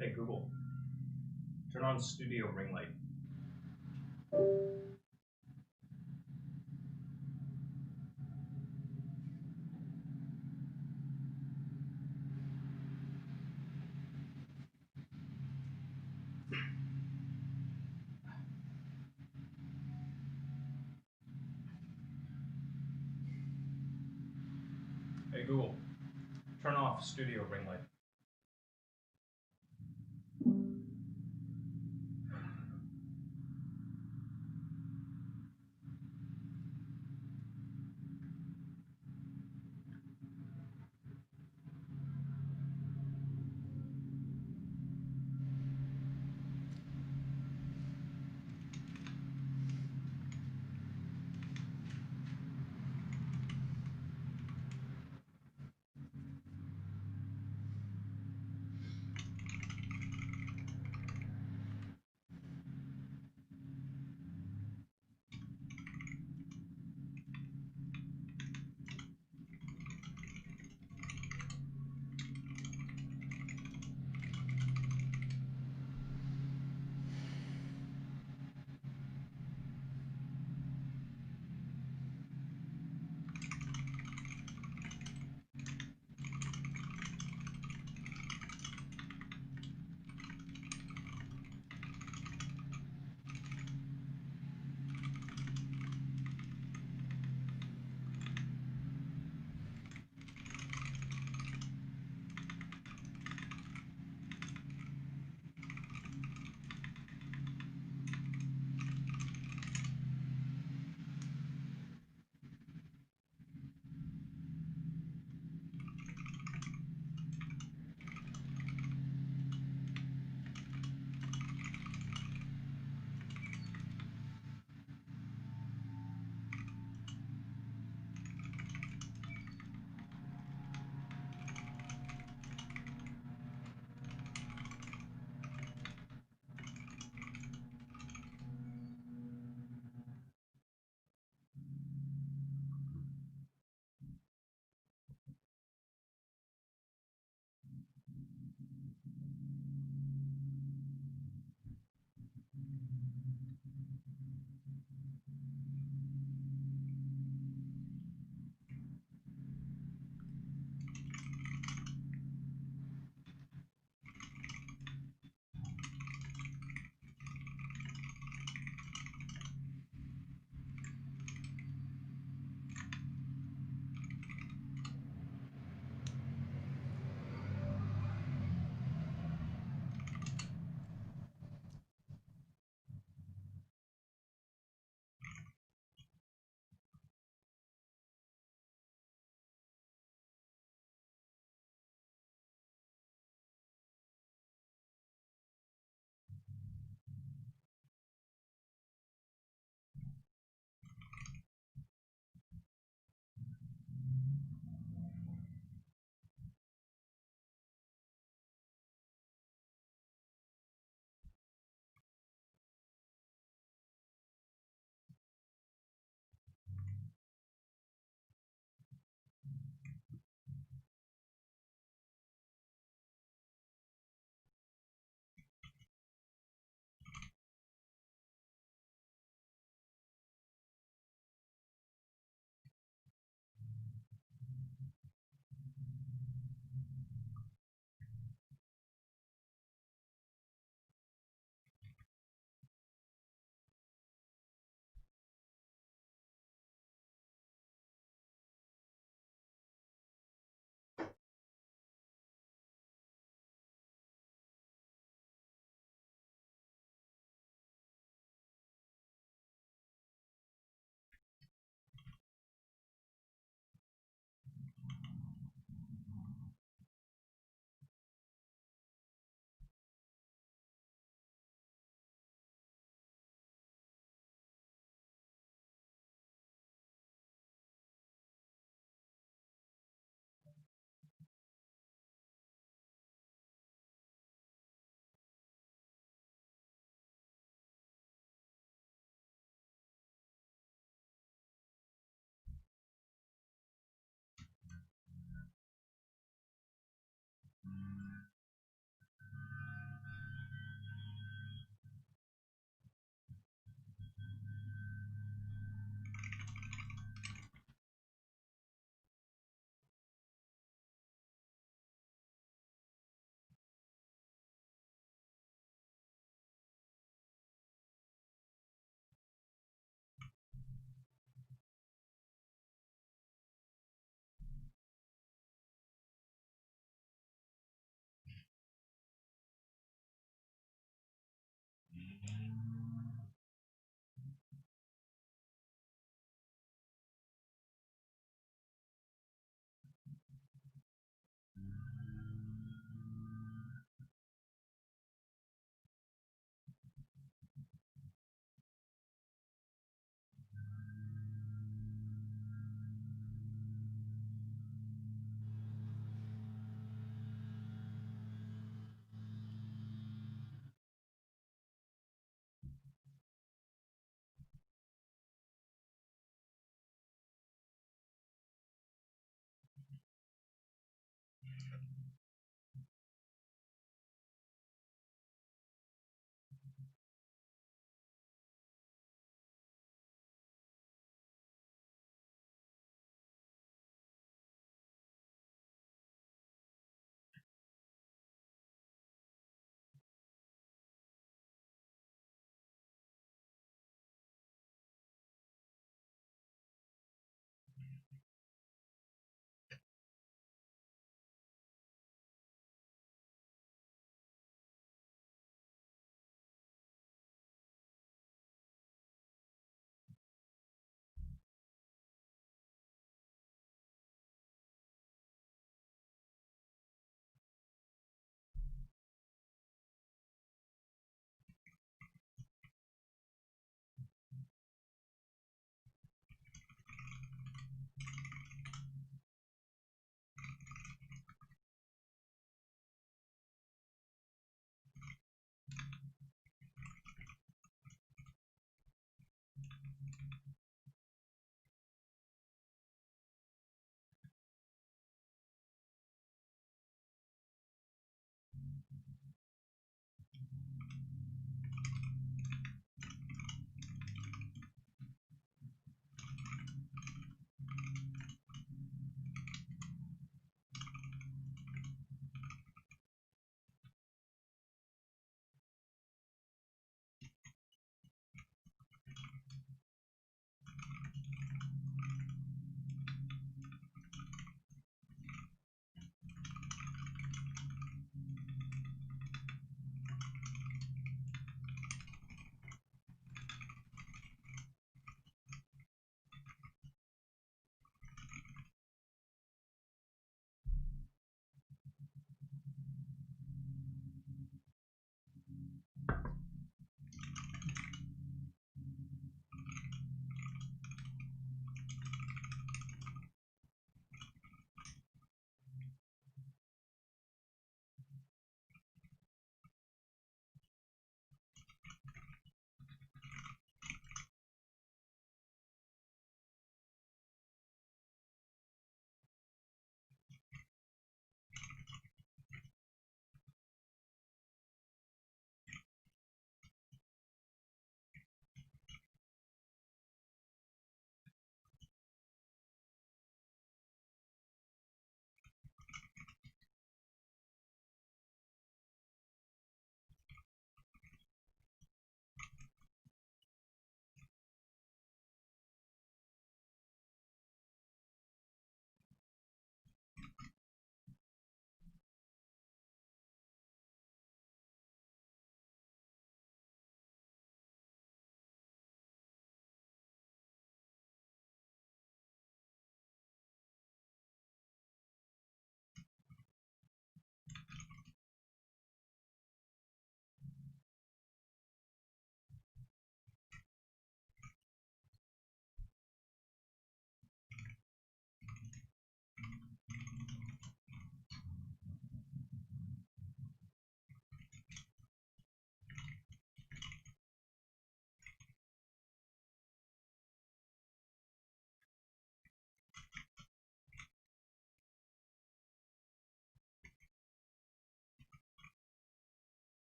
Hey Google, turn on studio ring light. Hey Google, turn off studio ring light.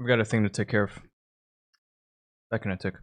We've got a thing to take care of. Back in a tick.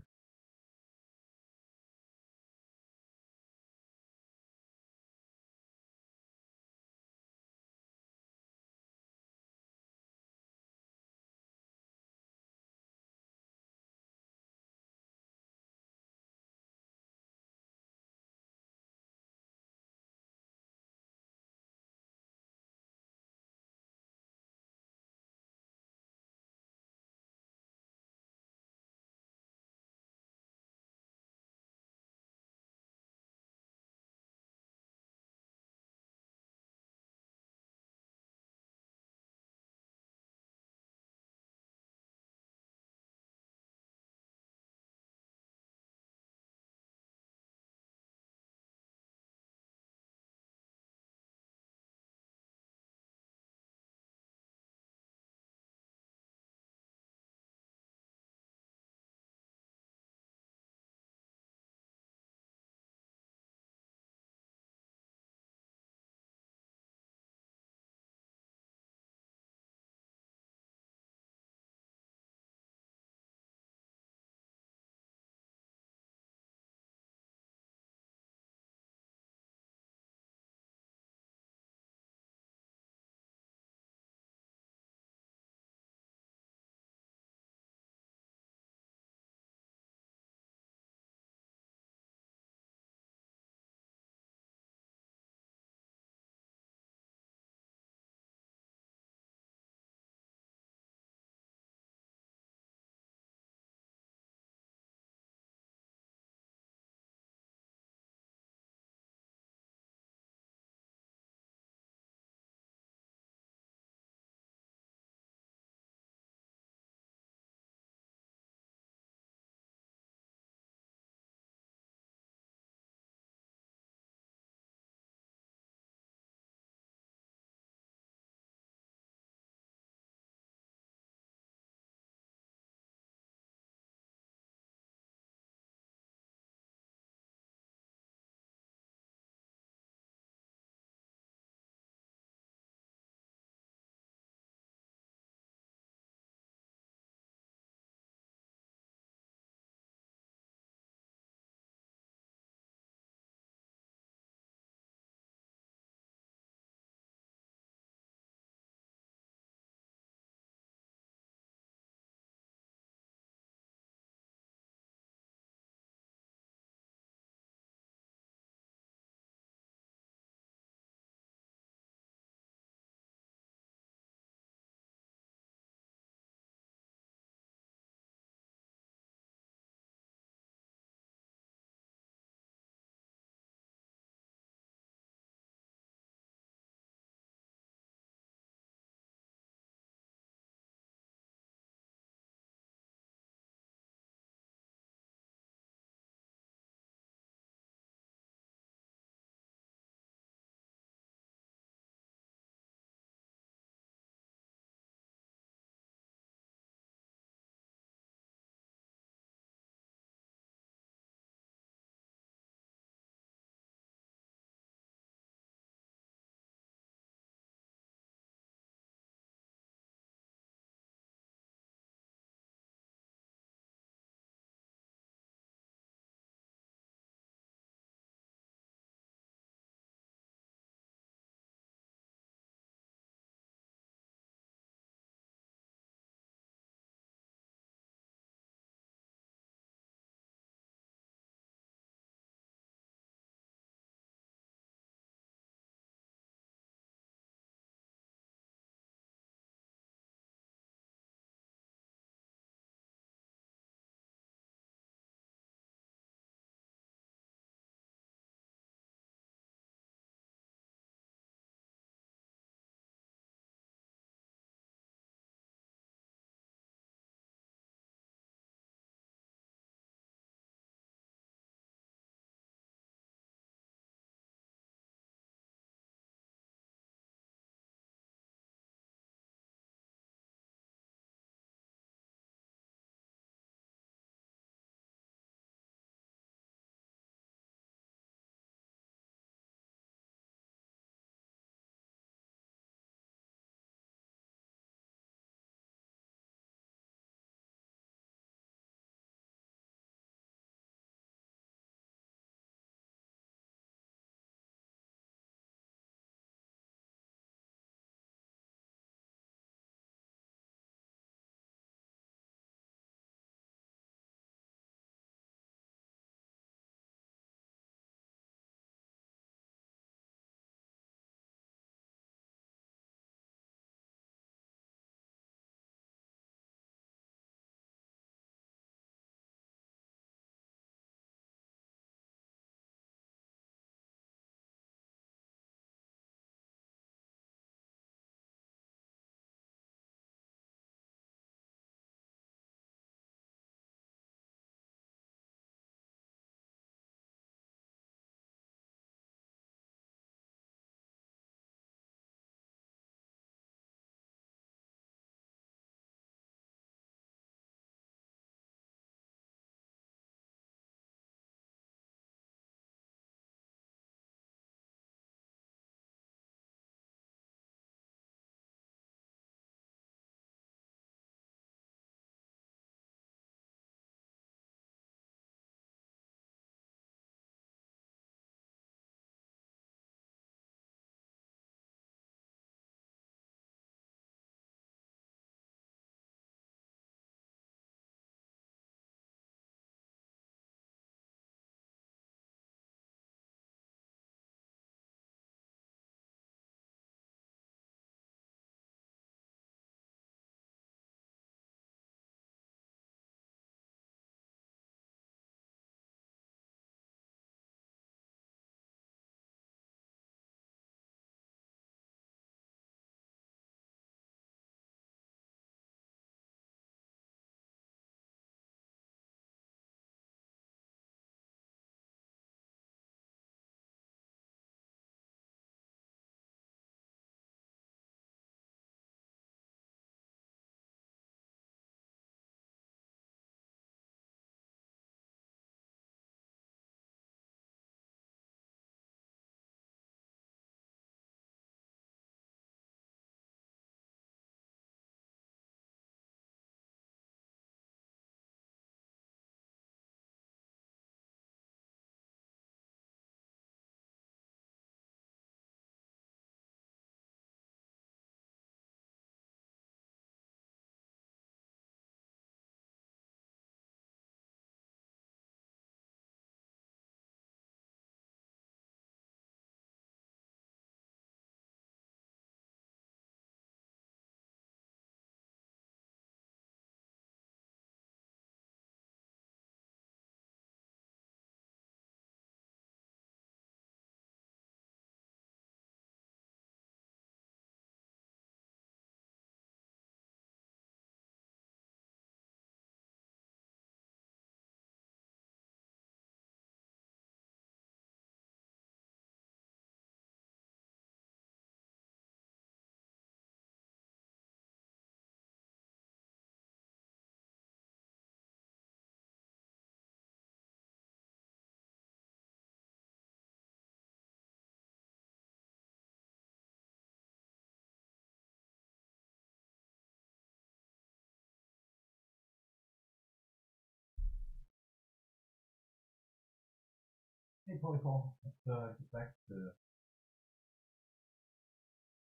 Hey, Polypole, let's get back to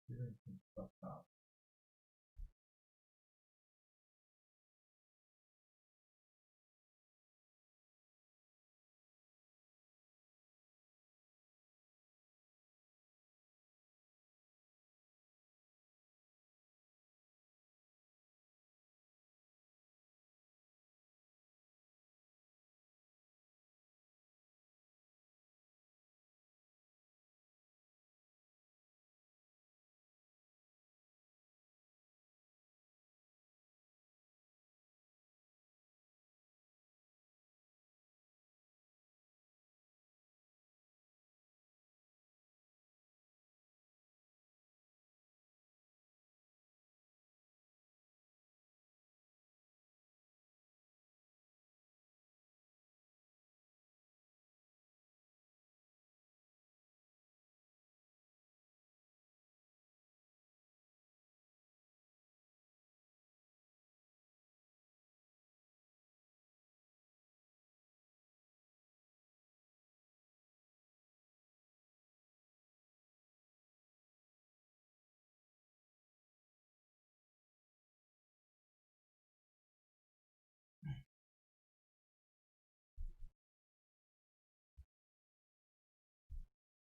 figuring some stuff out.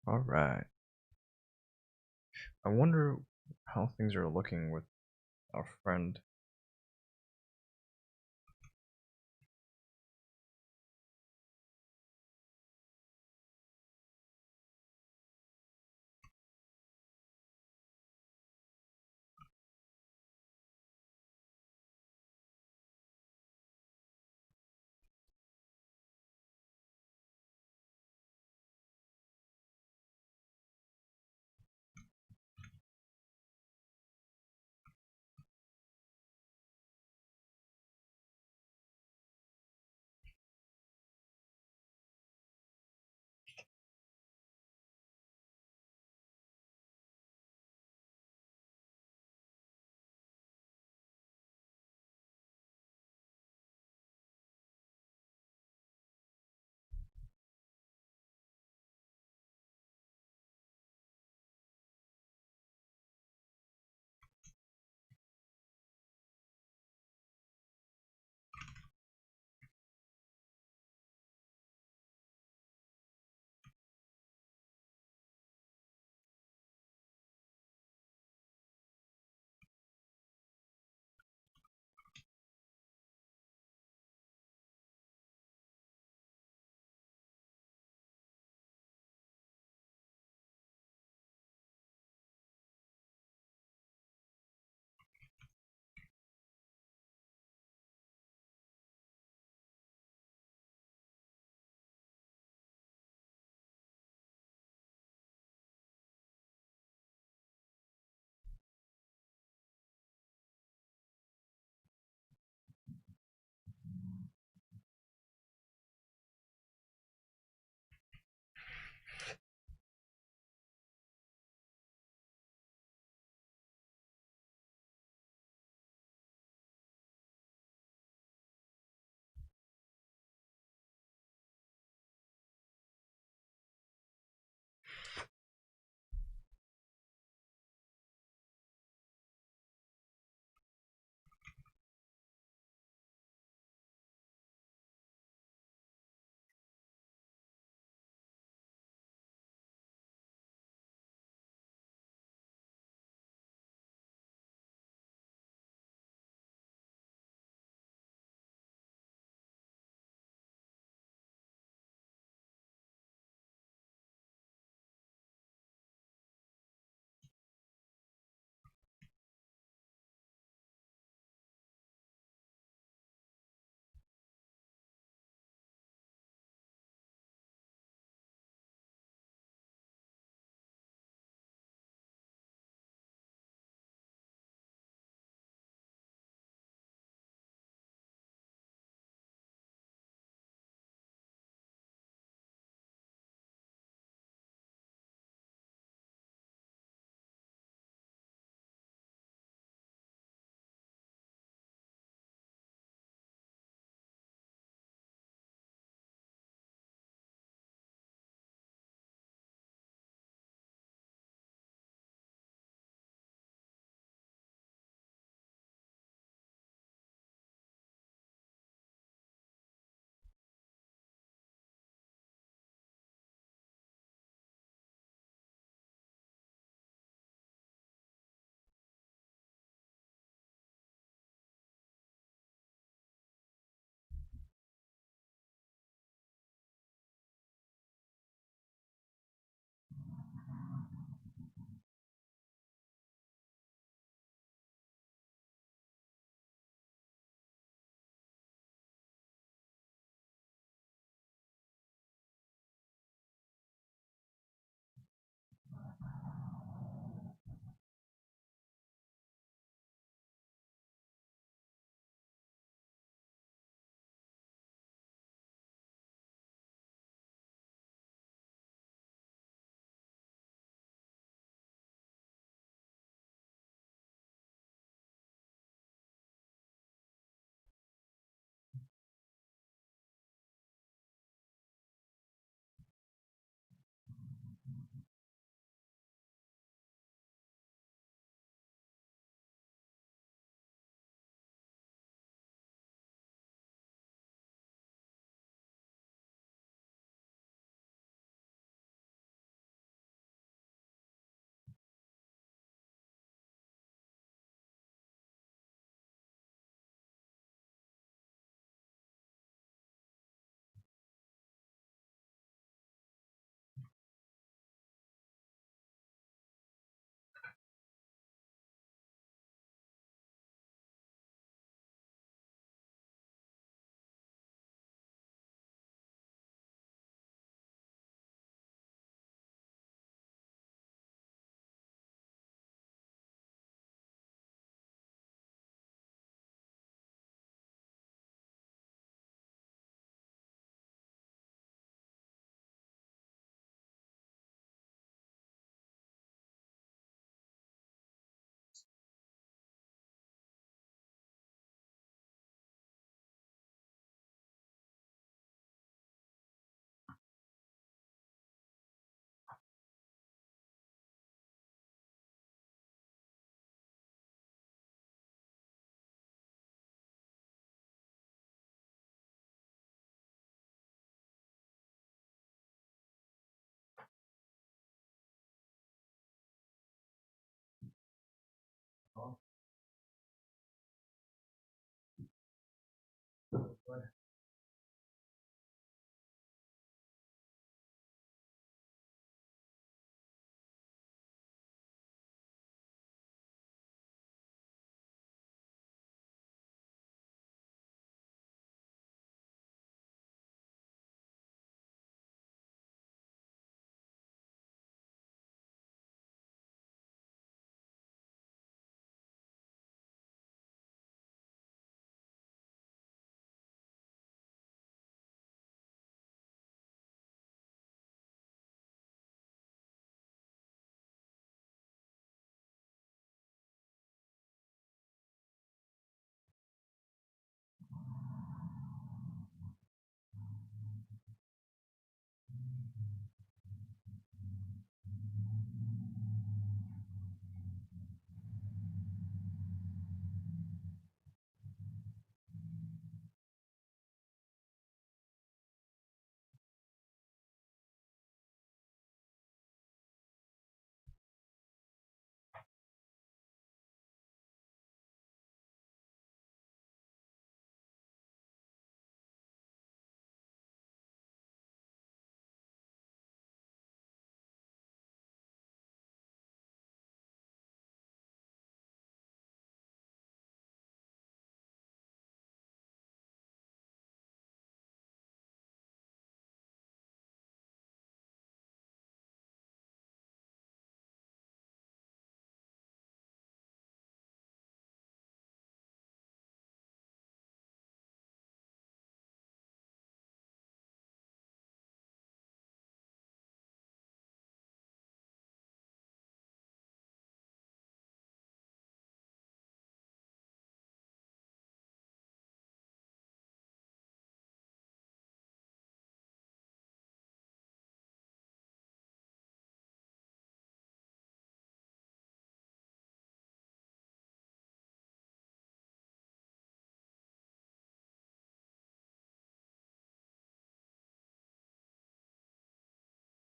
All right. I wonder how things are looking with our friend.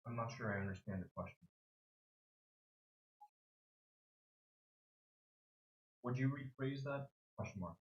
I'm not sure I understand the question. Would you rephrase that? Question mark.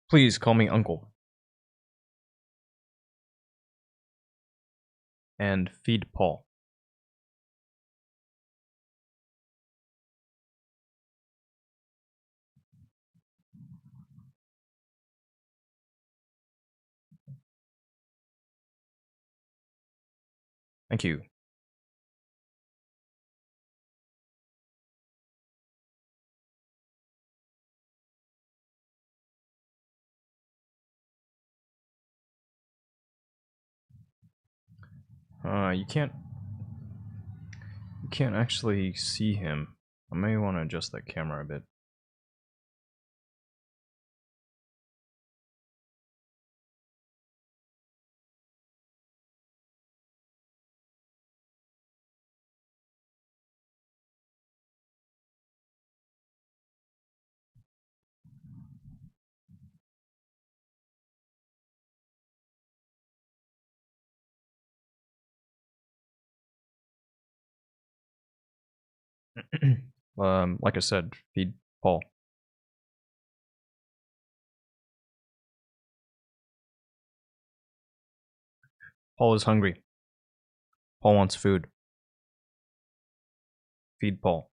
Please call me Uncle. And feed Paul. Thank you. You can't actually see him. I may want to adjust that camera a bit. Like I said, feed Paul. Paul is hungry. Paul wants food. Feed Paul.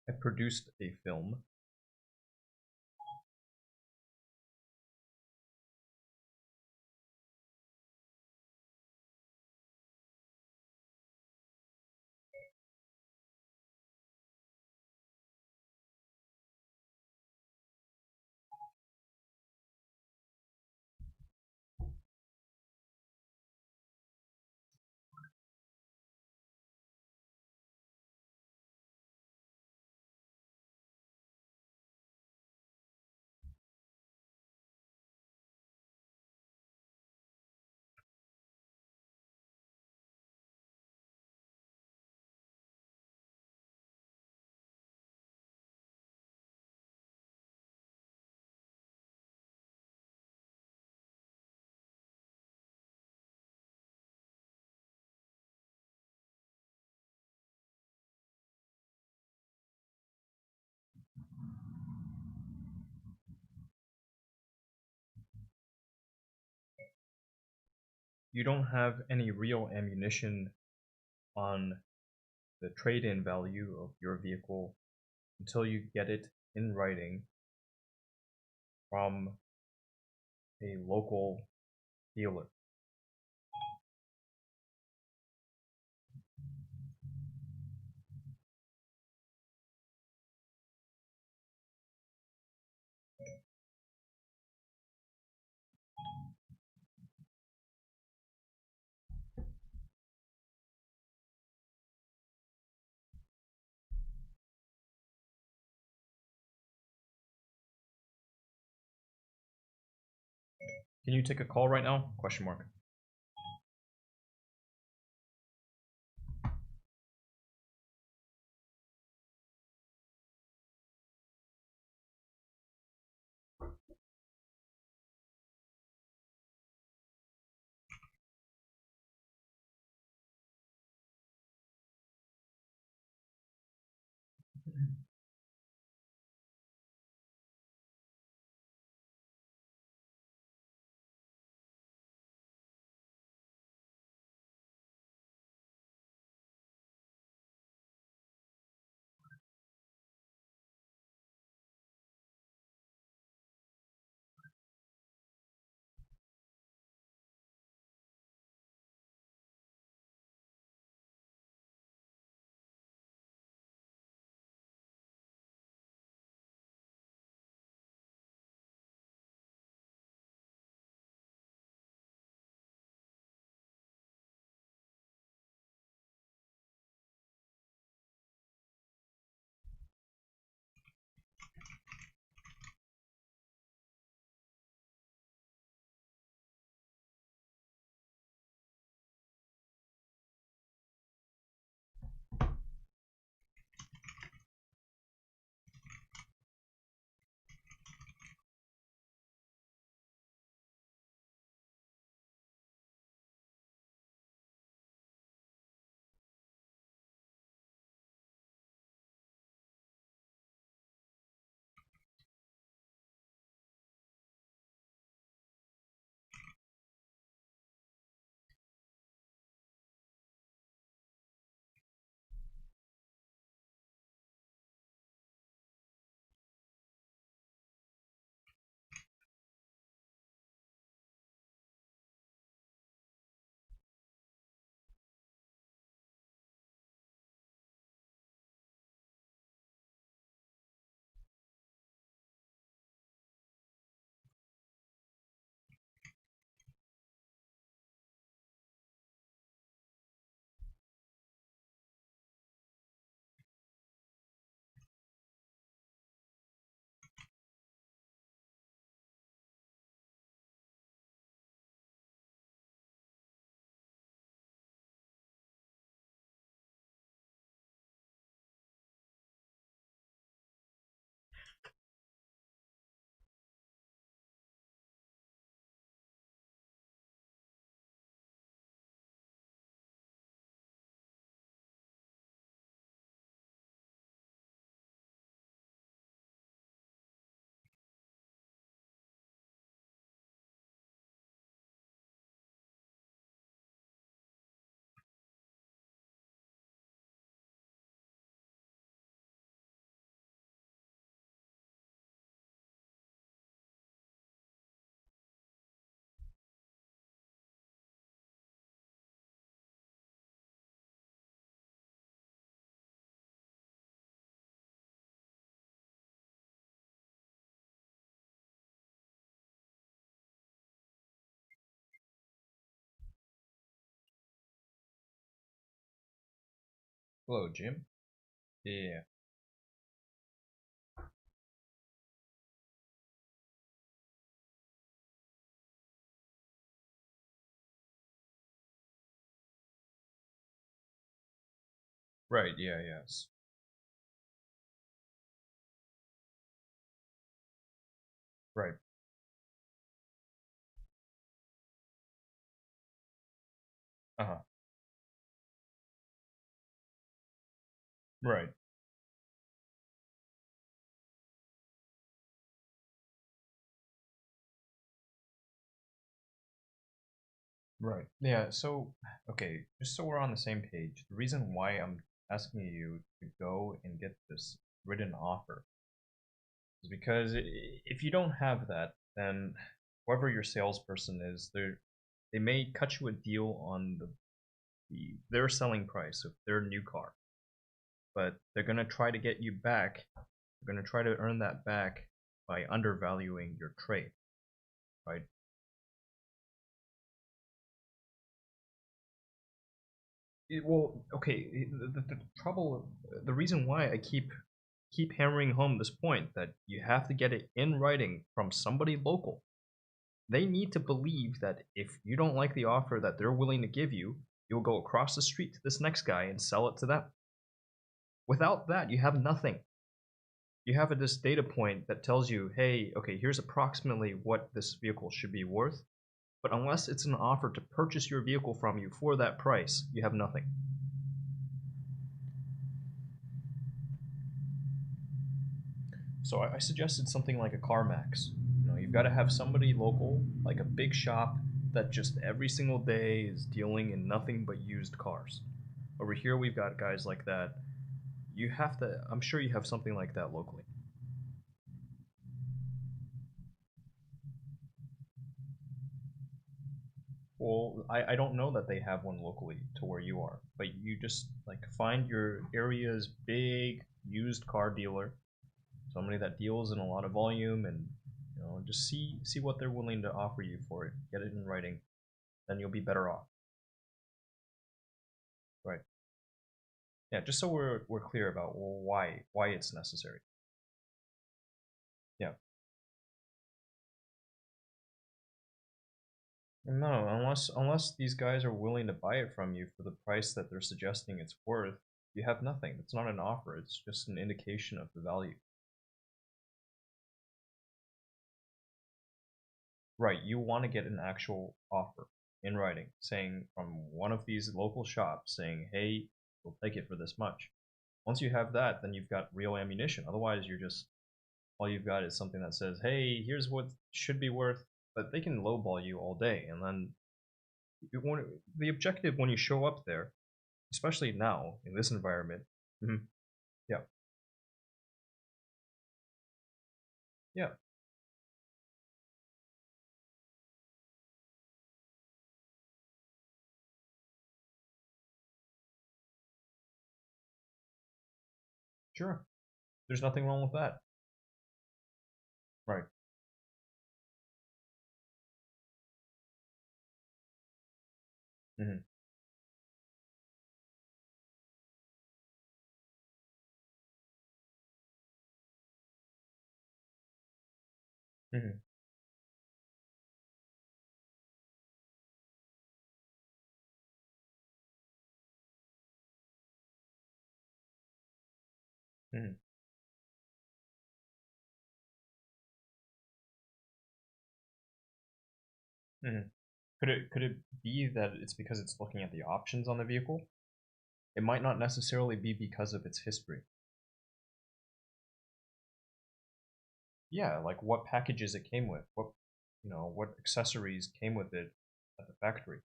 I produced a film. you don't have any real ammunition on the trade-in value of your vehicle until you get it in writing from a local dealer. Can you take a call right now? Question mark. Hello, Jim. Yeah. Right, yeah, yes. Right. Uh-huh. Right. Right. Yeah, so, okay, just so we're on the same page, the reason why I'm asking you to go and get this written offer is because if you don't have that, then whoever your salesperson is, they may cut you a deal on their selling price of their new car, but they're gonna try to get you back. They're gonna try to earn that back by undervaluing your trade, right? Well, okay. The trouble, the reason why I keep hammering home this point that you have to get it in writing from somebody local. They need to believe that if you don't like the offer that they're willing to give you, you'll go across the street to this next guy and sell it to them. Without that, you have nothing. You have this data point that tells you, hey, okay, here's approximately what this vehicle should be worth. But unless it's an offer to purchase your vehicle from you for that price, you have nothing. So I suggested something like a CarMax. You know, you've got to have somebody local, like a big shop, that just every single day is dealing in nothing but used cars. Over here, we've got guys like that. You have to, I'm sure you have something like that locally. Well, I don't know that they have one locally to where you are, but you just like find your area's big used car dealer, somebody that deals in a lot of volume, and just see what they're willing to offer you for it. Get it in writing, then you'll be better off. Right. Yeah, just so we're clear about why it's necessary. Yeah. No, unless these guys are willing to buy it from you for the price that they're suggesting it's worth, you have nothing. It's not an offer, it's just an indication of the value. Right, you want to get an actual offer in writing, saying from one of these local shops, saying, hey, we'll take it for this much. Once you have that, then you've got real ammunition. Otherwise, all you've got is something that says, hey, here's what should be worth, but they can lowball you all day. And then the objective when you show up there, especially now in this environment, yeah, yeah, sure. There's nothing wrong with that. Right. Mm-hmm. Mm-hmm. Mm-hmm. Mm-hmm. Could it be that it's because it's looking at the options on the vehicle? It might not necessarily be because of its history. Yeah, like what packages it came with, what accessories came with it at the factory.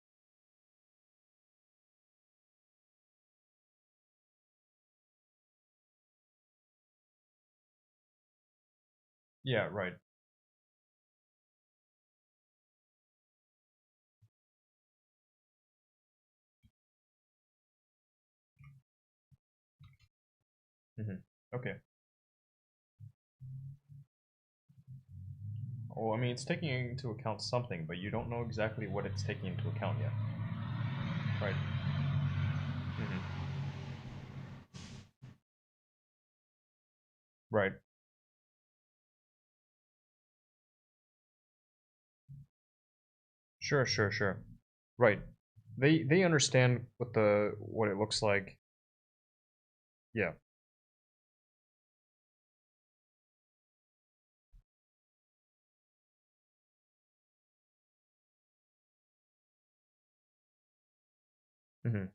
Yeah, right. Mm-hmm. Okay. Well, I mean, it's taking into account something, but you don't know exactly what it's taking into account yet. Right. Mm-hmm. Right. Sure, sure, sure. Right. They understand what it looks like. Yeah. Mm-hmm.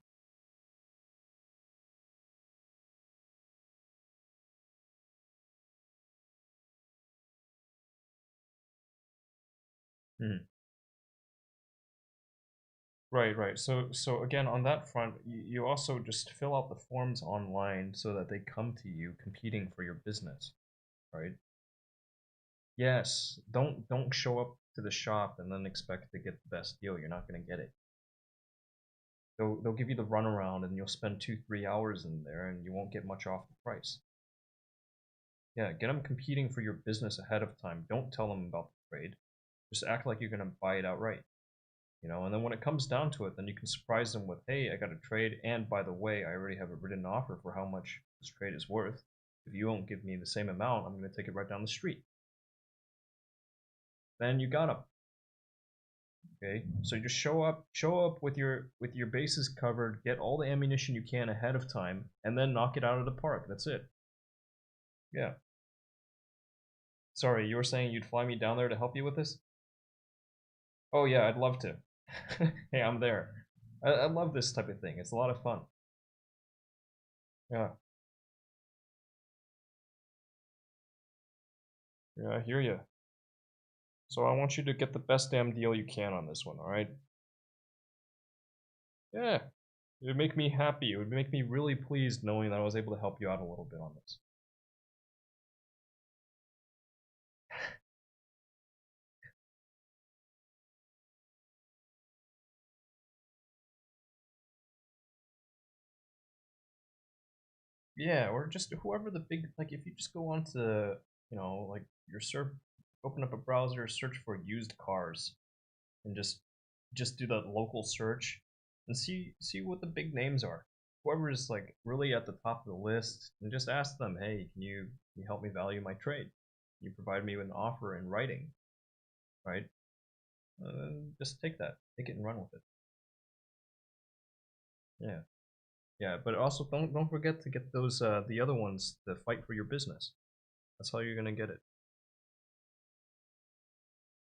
Mm-hmm. Right, right. So again, on that front, you also just fill out the forms online so that they come to you competing for your business, right? Yes, don't show up to the shop and then expect to get the best deal. You're not gonna get it. They'll give you the runaround and you'll spend 2-3 hours in there and you won't get much off the price. Yeah, get them competing for your business ahead of time. Don't tell them about the trade. Just act like you're gonna buy it outright. And then when it comes down to it, then you can surprise them with, hey, I got a trade, and by the way, I already have a written offer for how much this trade is worth. If you won't give me the same amount, I'm going to take it right down the street. Then you got them. Okay, so you just show up with your bases covered, get all the ammunition you can ahead of time, and then knock it out of the park. That's it. Yeah. Sorry, you were saying you'd fly me down there to help you with this? Oh yeah, I'd love to. Hey, I'm there. I love this type of thing. It's a lot of fun. Yeah. Yeah, I hear you. So I want you to get the best damn deal you can on this one, alright? Yeah. It would make me happy. It would make me really pleased knowing that I was able to help you out a little bit on this. Yeah, or just whoever the big, like if you just go on to, like your open up a browser, search for used cars, and just do that local search, and see what the big names are. Whoever is like really at the top of the list, and just ask them, hey, can you help me value my trade? Can you provide me with an offer in writing, right? Just take it and run with it. Yeah. Yeah, but also don't forget to get those the other ones to fight for your business. That's how you're gonna get it.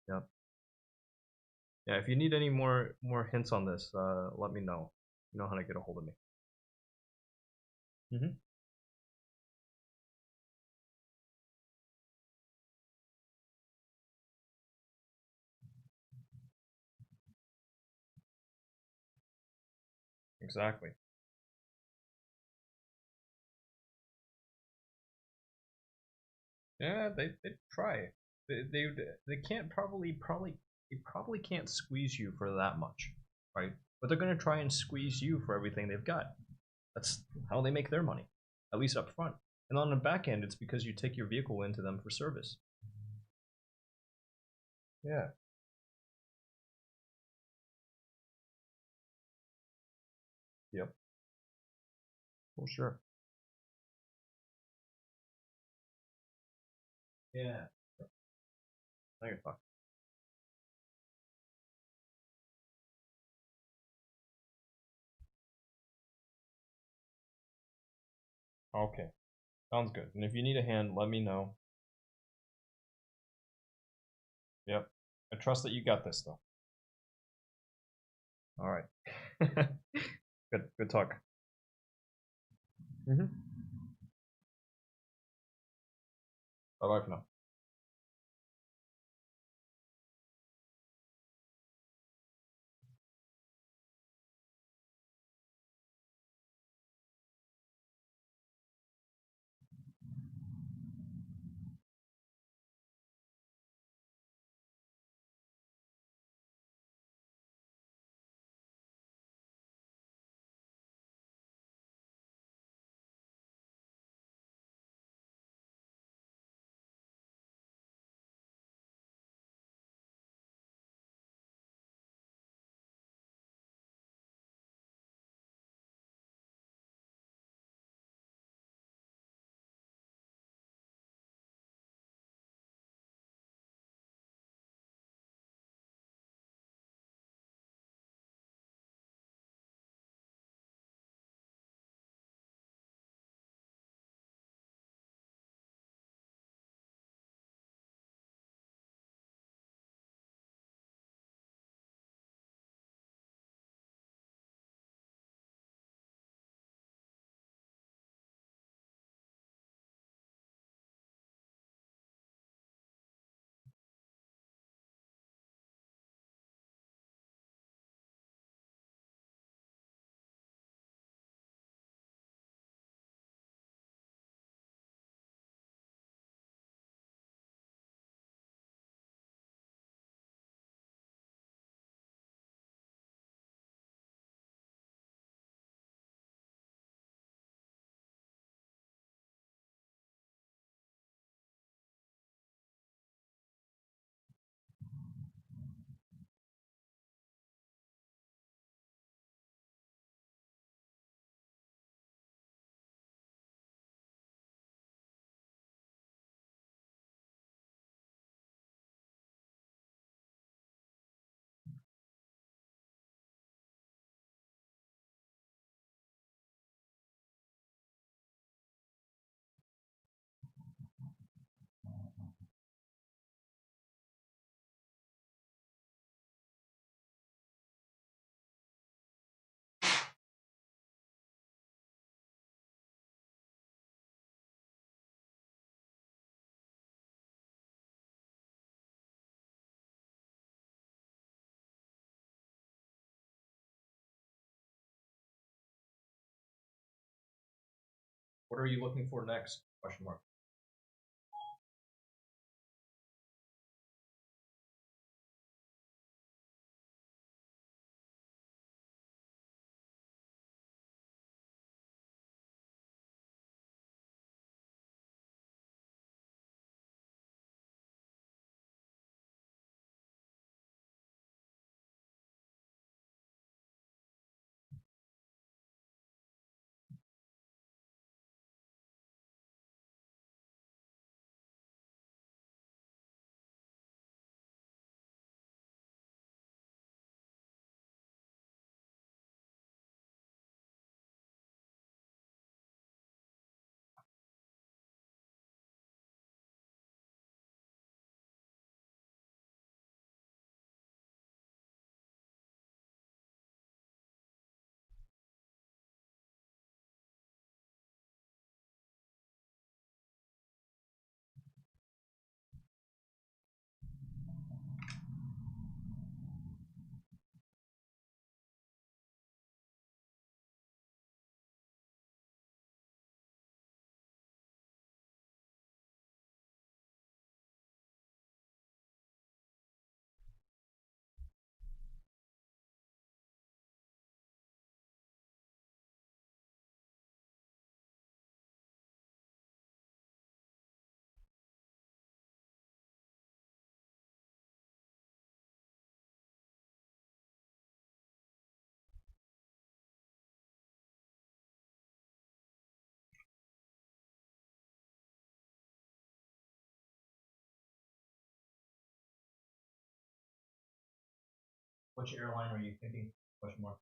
Yeah. Yeah, if you need any more hints on this, let me know. You know how to get a hold of me. Mm-hmm. Exactly. Yeah, they try. They can't they probably can't squeeze you for that much, right? But they're gonna try and squeeze you for everything they've got. That's how they make their money, at least up front. And on the back end, it's because you take your vehicle into them for service. Yeah. Yep. Well, sure. Yeah. I can talk. Okay. Sounds good. And if you need a hand, let me know. Yep. I trust that you got this, though. All right. Good talk. Mm-hmm. Bye-bye for now. What are you looking for next? Question mark. Which airline are you thinking? Question mark.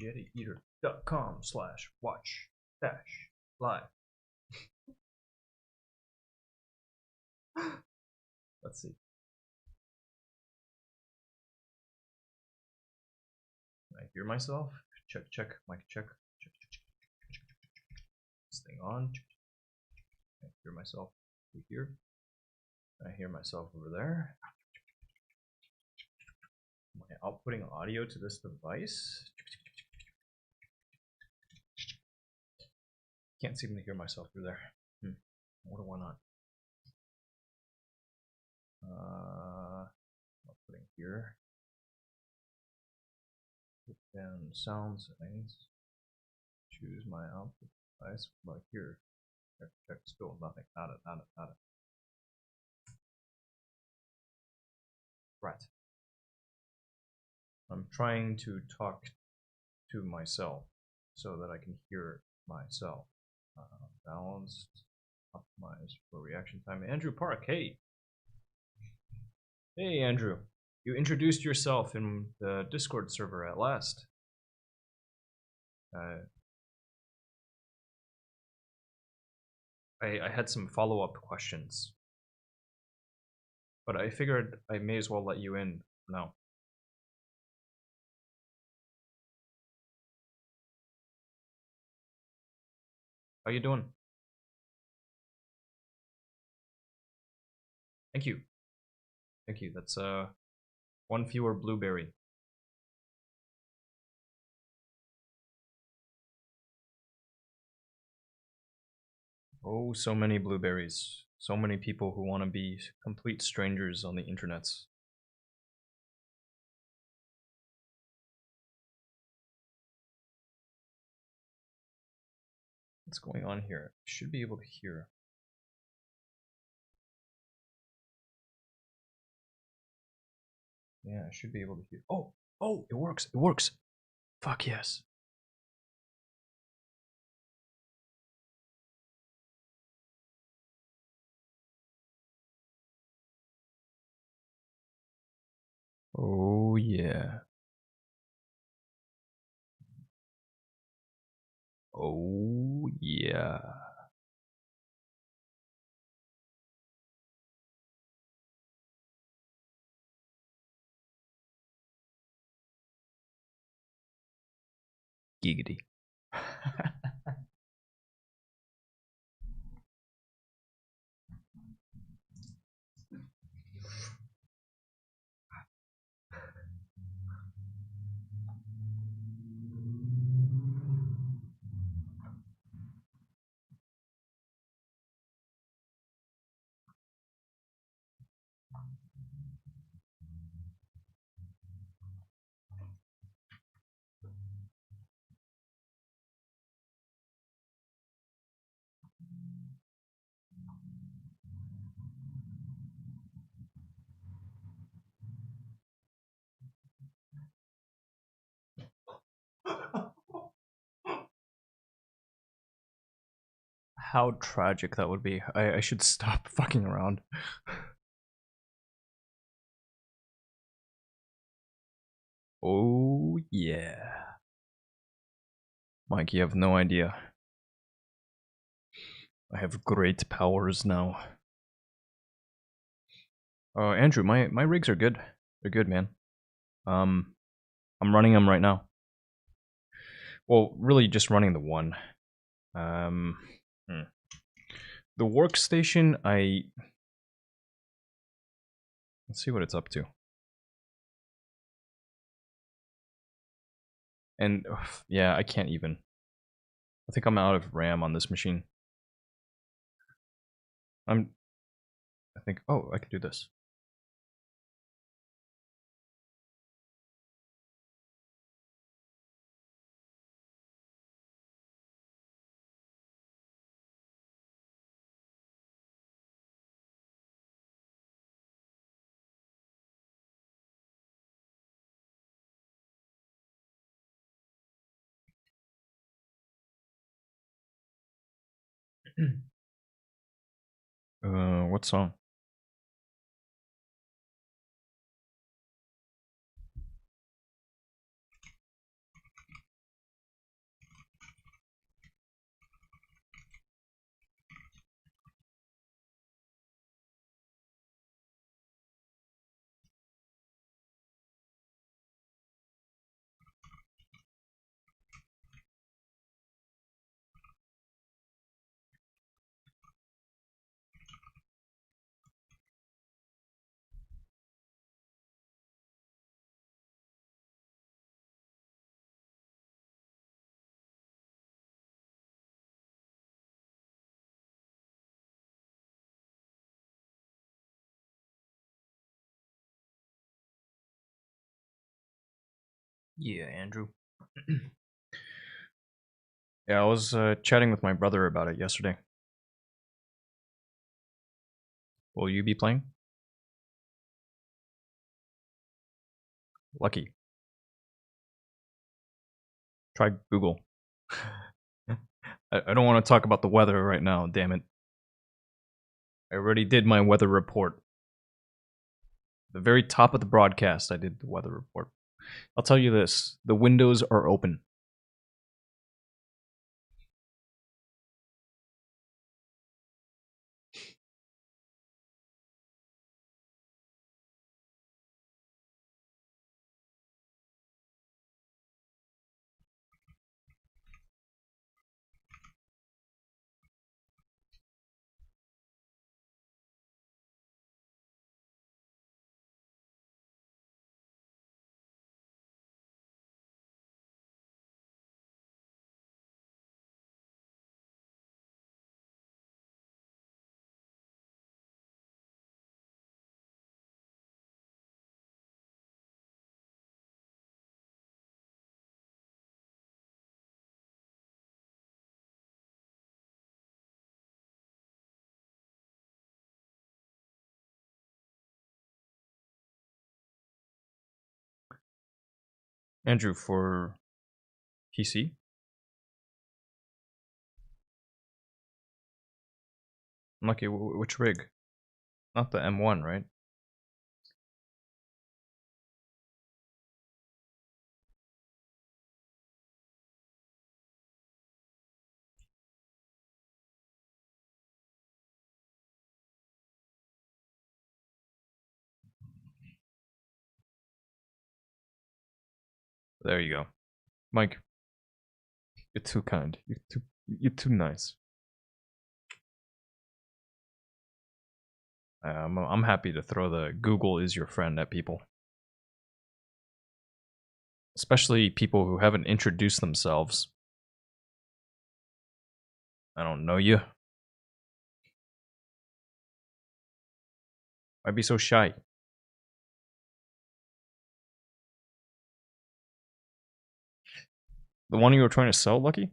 YetiEater.com/watch-live. Let's see. Can I hear myself? Check, mic check. Check. This thing on. Can I hear myself over here? Can I hear myself over there? Am I outputting audio to this device? Can't seem to hear myself through there. What do I not? Outputting here. Put down sound settings. Choose my output device. Like here. Check. Still nothing. Not it. Right. I'm trying to talk to myself so that I can hear myself. Balanced, optimized for reaction time. Andrew Park, hey. Hey, Andrew. You introduced yourself in the Discord server at last. I had some follow-up questions, but I figured I may as well let you in now. How you doing? Thank you. Thank you. That's one fewer blueberry. Oh, so many blueberries. So many people who want to be complete strangers on the internets. What's going on here? I should be able to hear. Yeah, I should be able to hear. Oh, oh, it works. It works. Fuck yes. Oh yeah. Oh yeah. Giggity. How tragic that would be. I should stop fucking around. Oh yeah. Mike, you have no idea. I have great powers now. Andrew, my rigs are good. They're good, man. I'm running them right now. Well, really just running the one. The workstation, let's see what it's up to. And yeah, I can't even. I think I'm out of RAM on this machine. I think, oh, I could do this. What song? Yeah, Andrew. Yeah, I was chatting with my brother about it yesterday. Will you be playing? Lucky. Try Google. I don't want to talk about the weather right now, damn it. I already did my weather report. The very top of the broadcast, I did the weather report. I'll tell you this, the windows are open. Andrew, for PC? Lucky, which rig? Not the M1, right? There you go. Mike, you're too kind. You're too nice. I'm happy to throw the Google is your friend at people. Especially people who haven't introduced themselves. I don't know you. Why be so shy? The one you were trying to sell, Lucky?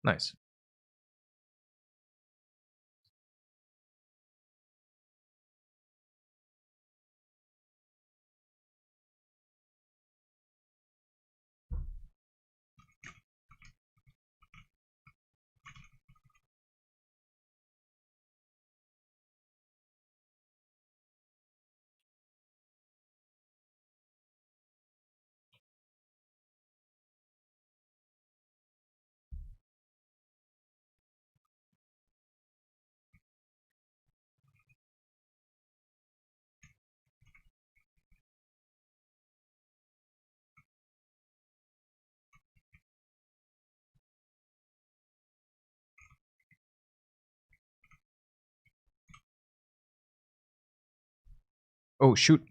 Nice. Oh, shoot.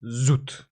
Zoot.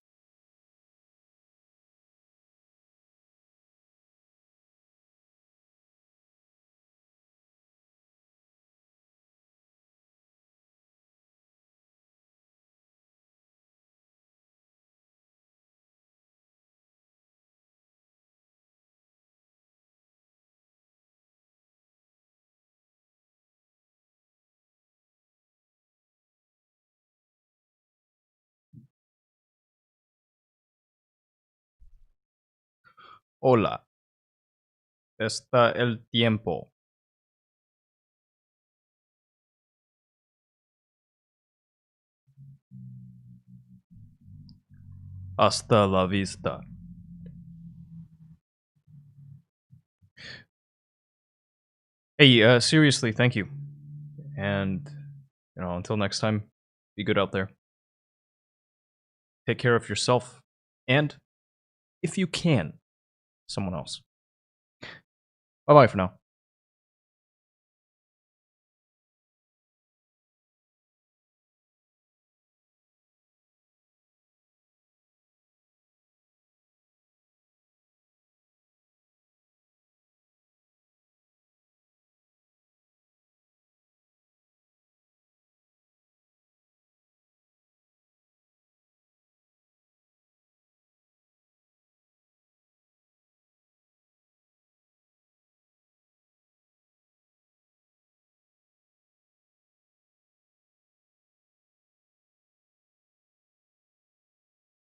Hola. Está el tiempo. Hasta la vista. Hey, seriously, thank you. And, until next time, be good out there. Take care of yourself. And, if you can, someone else. Bye-bye for now.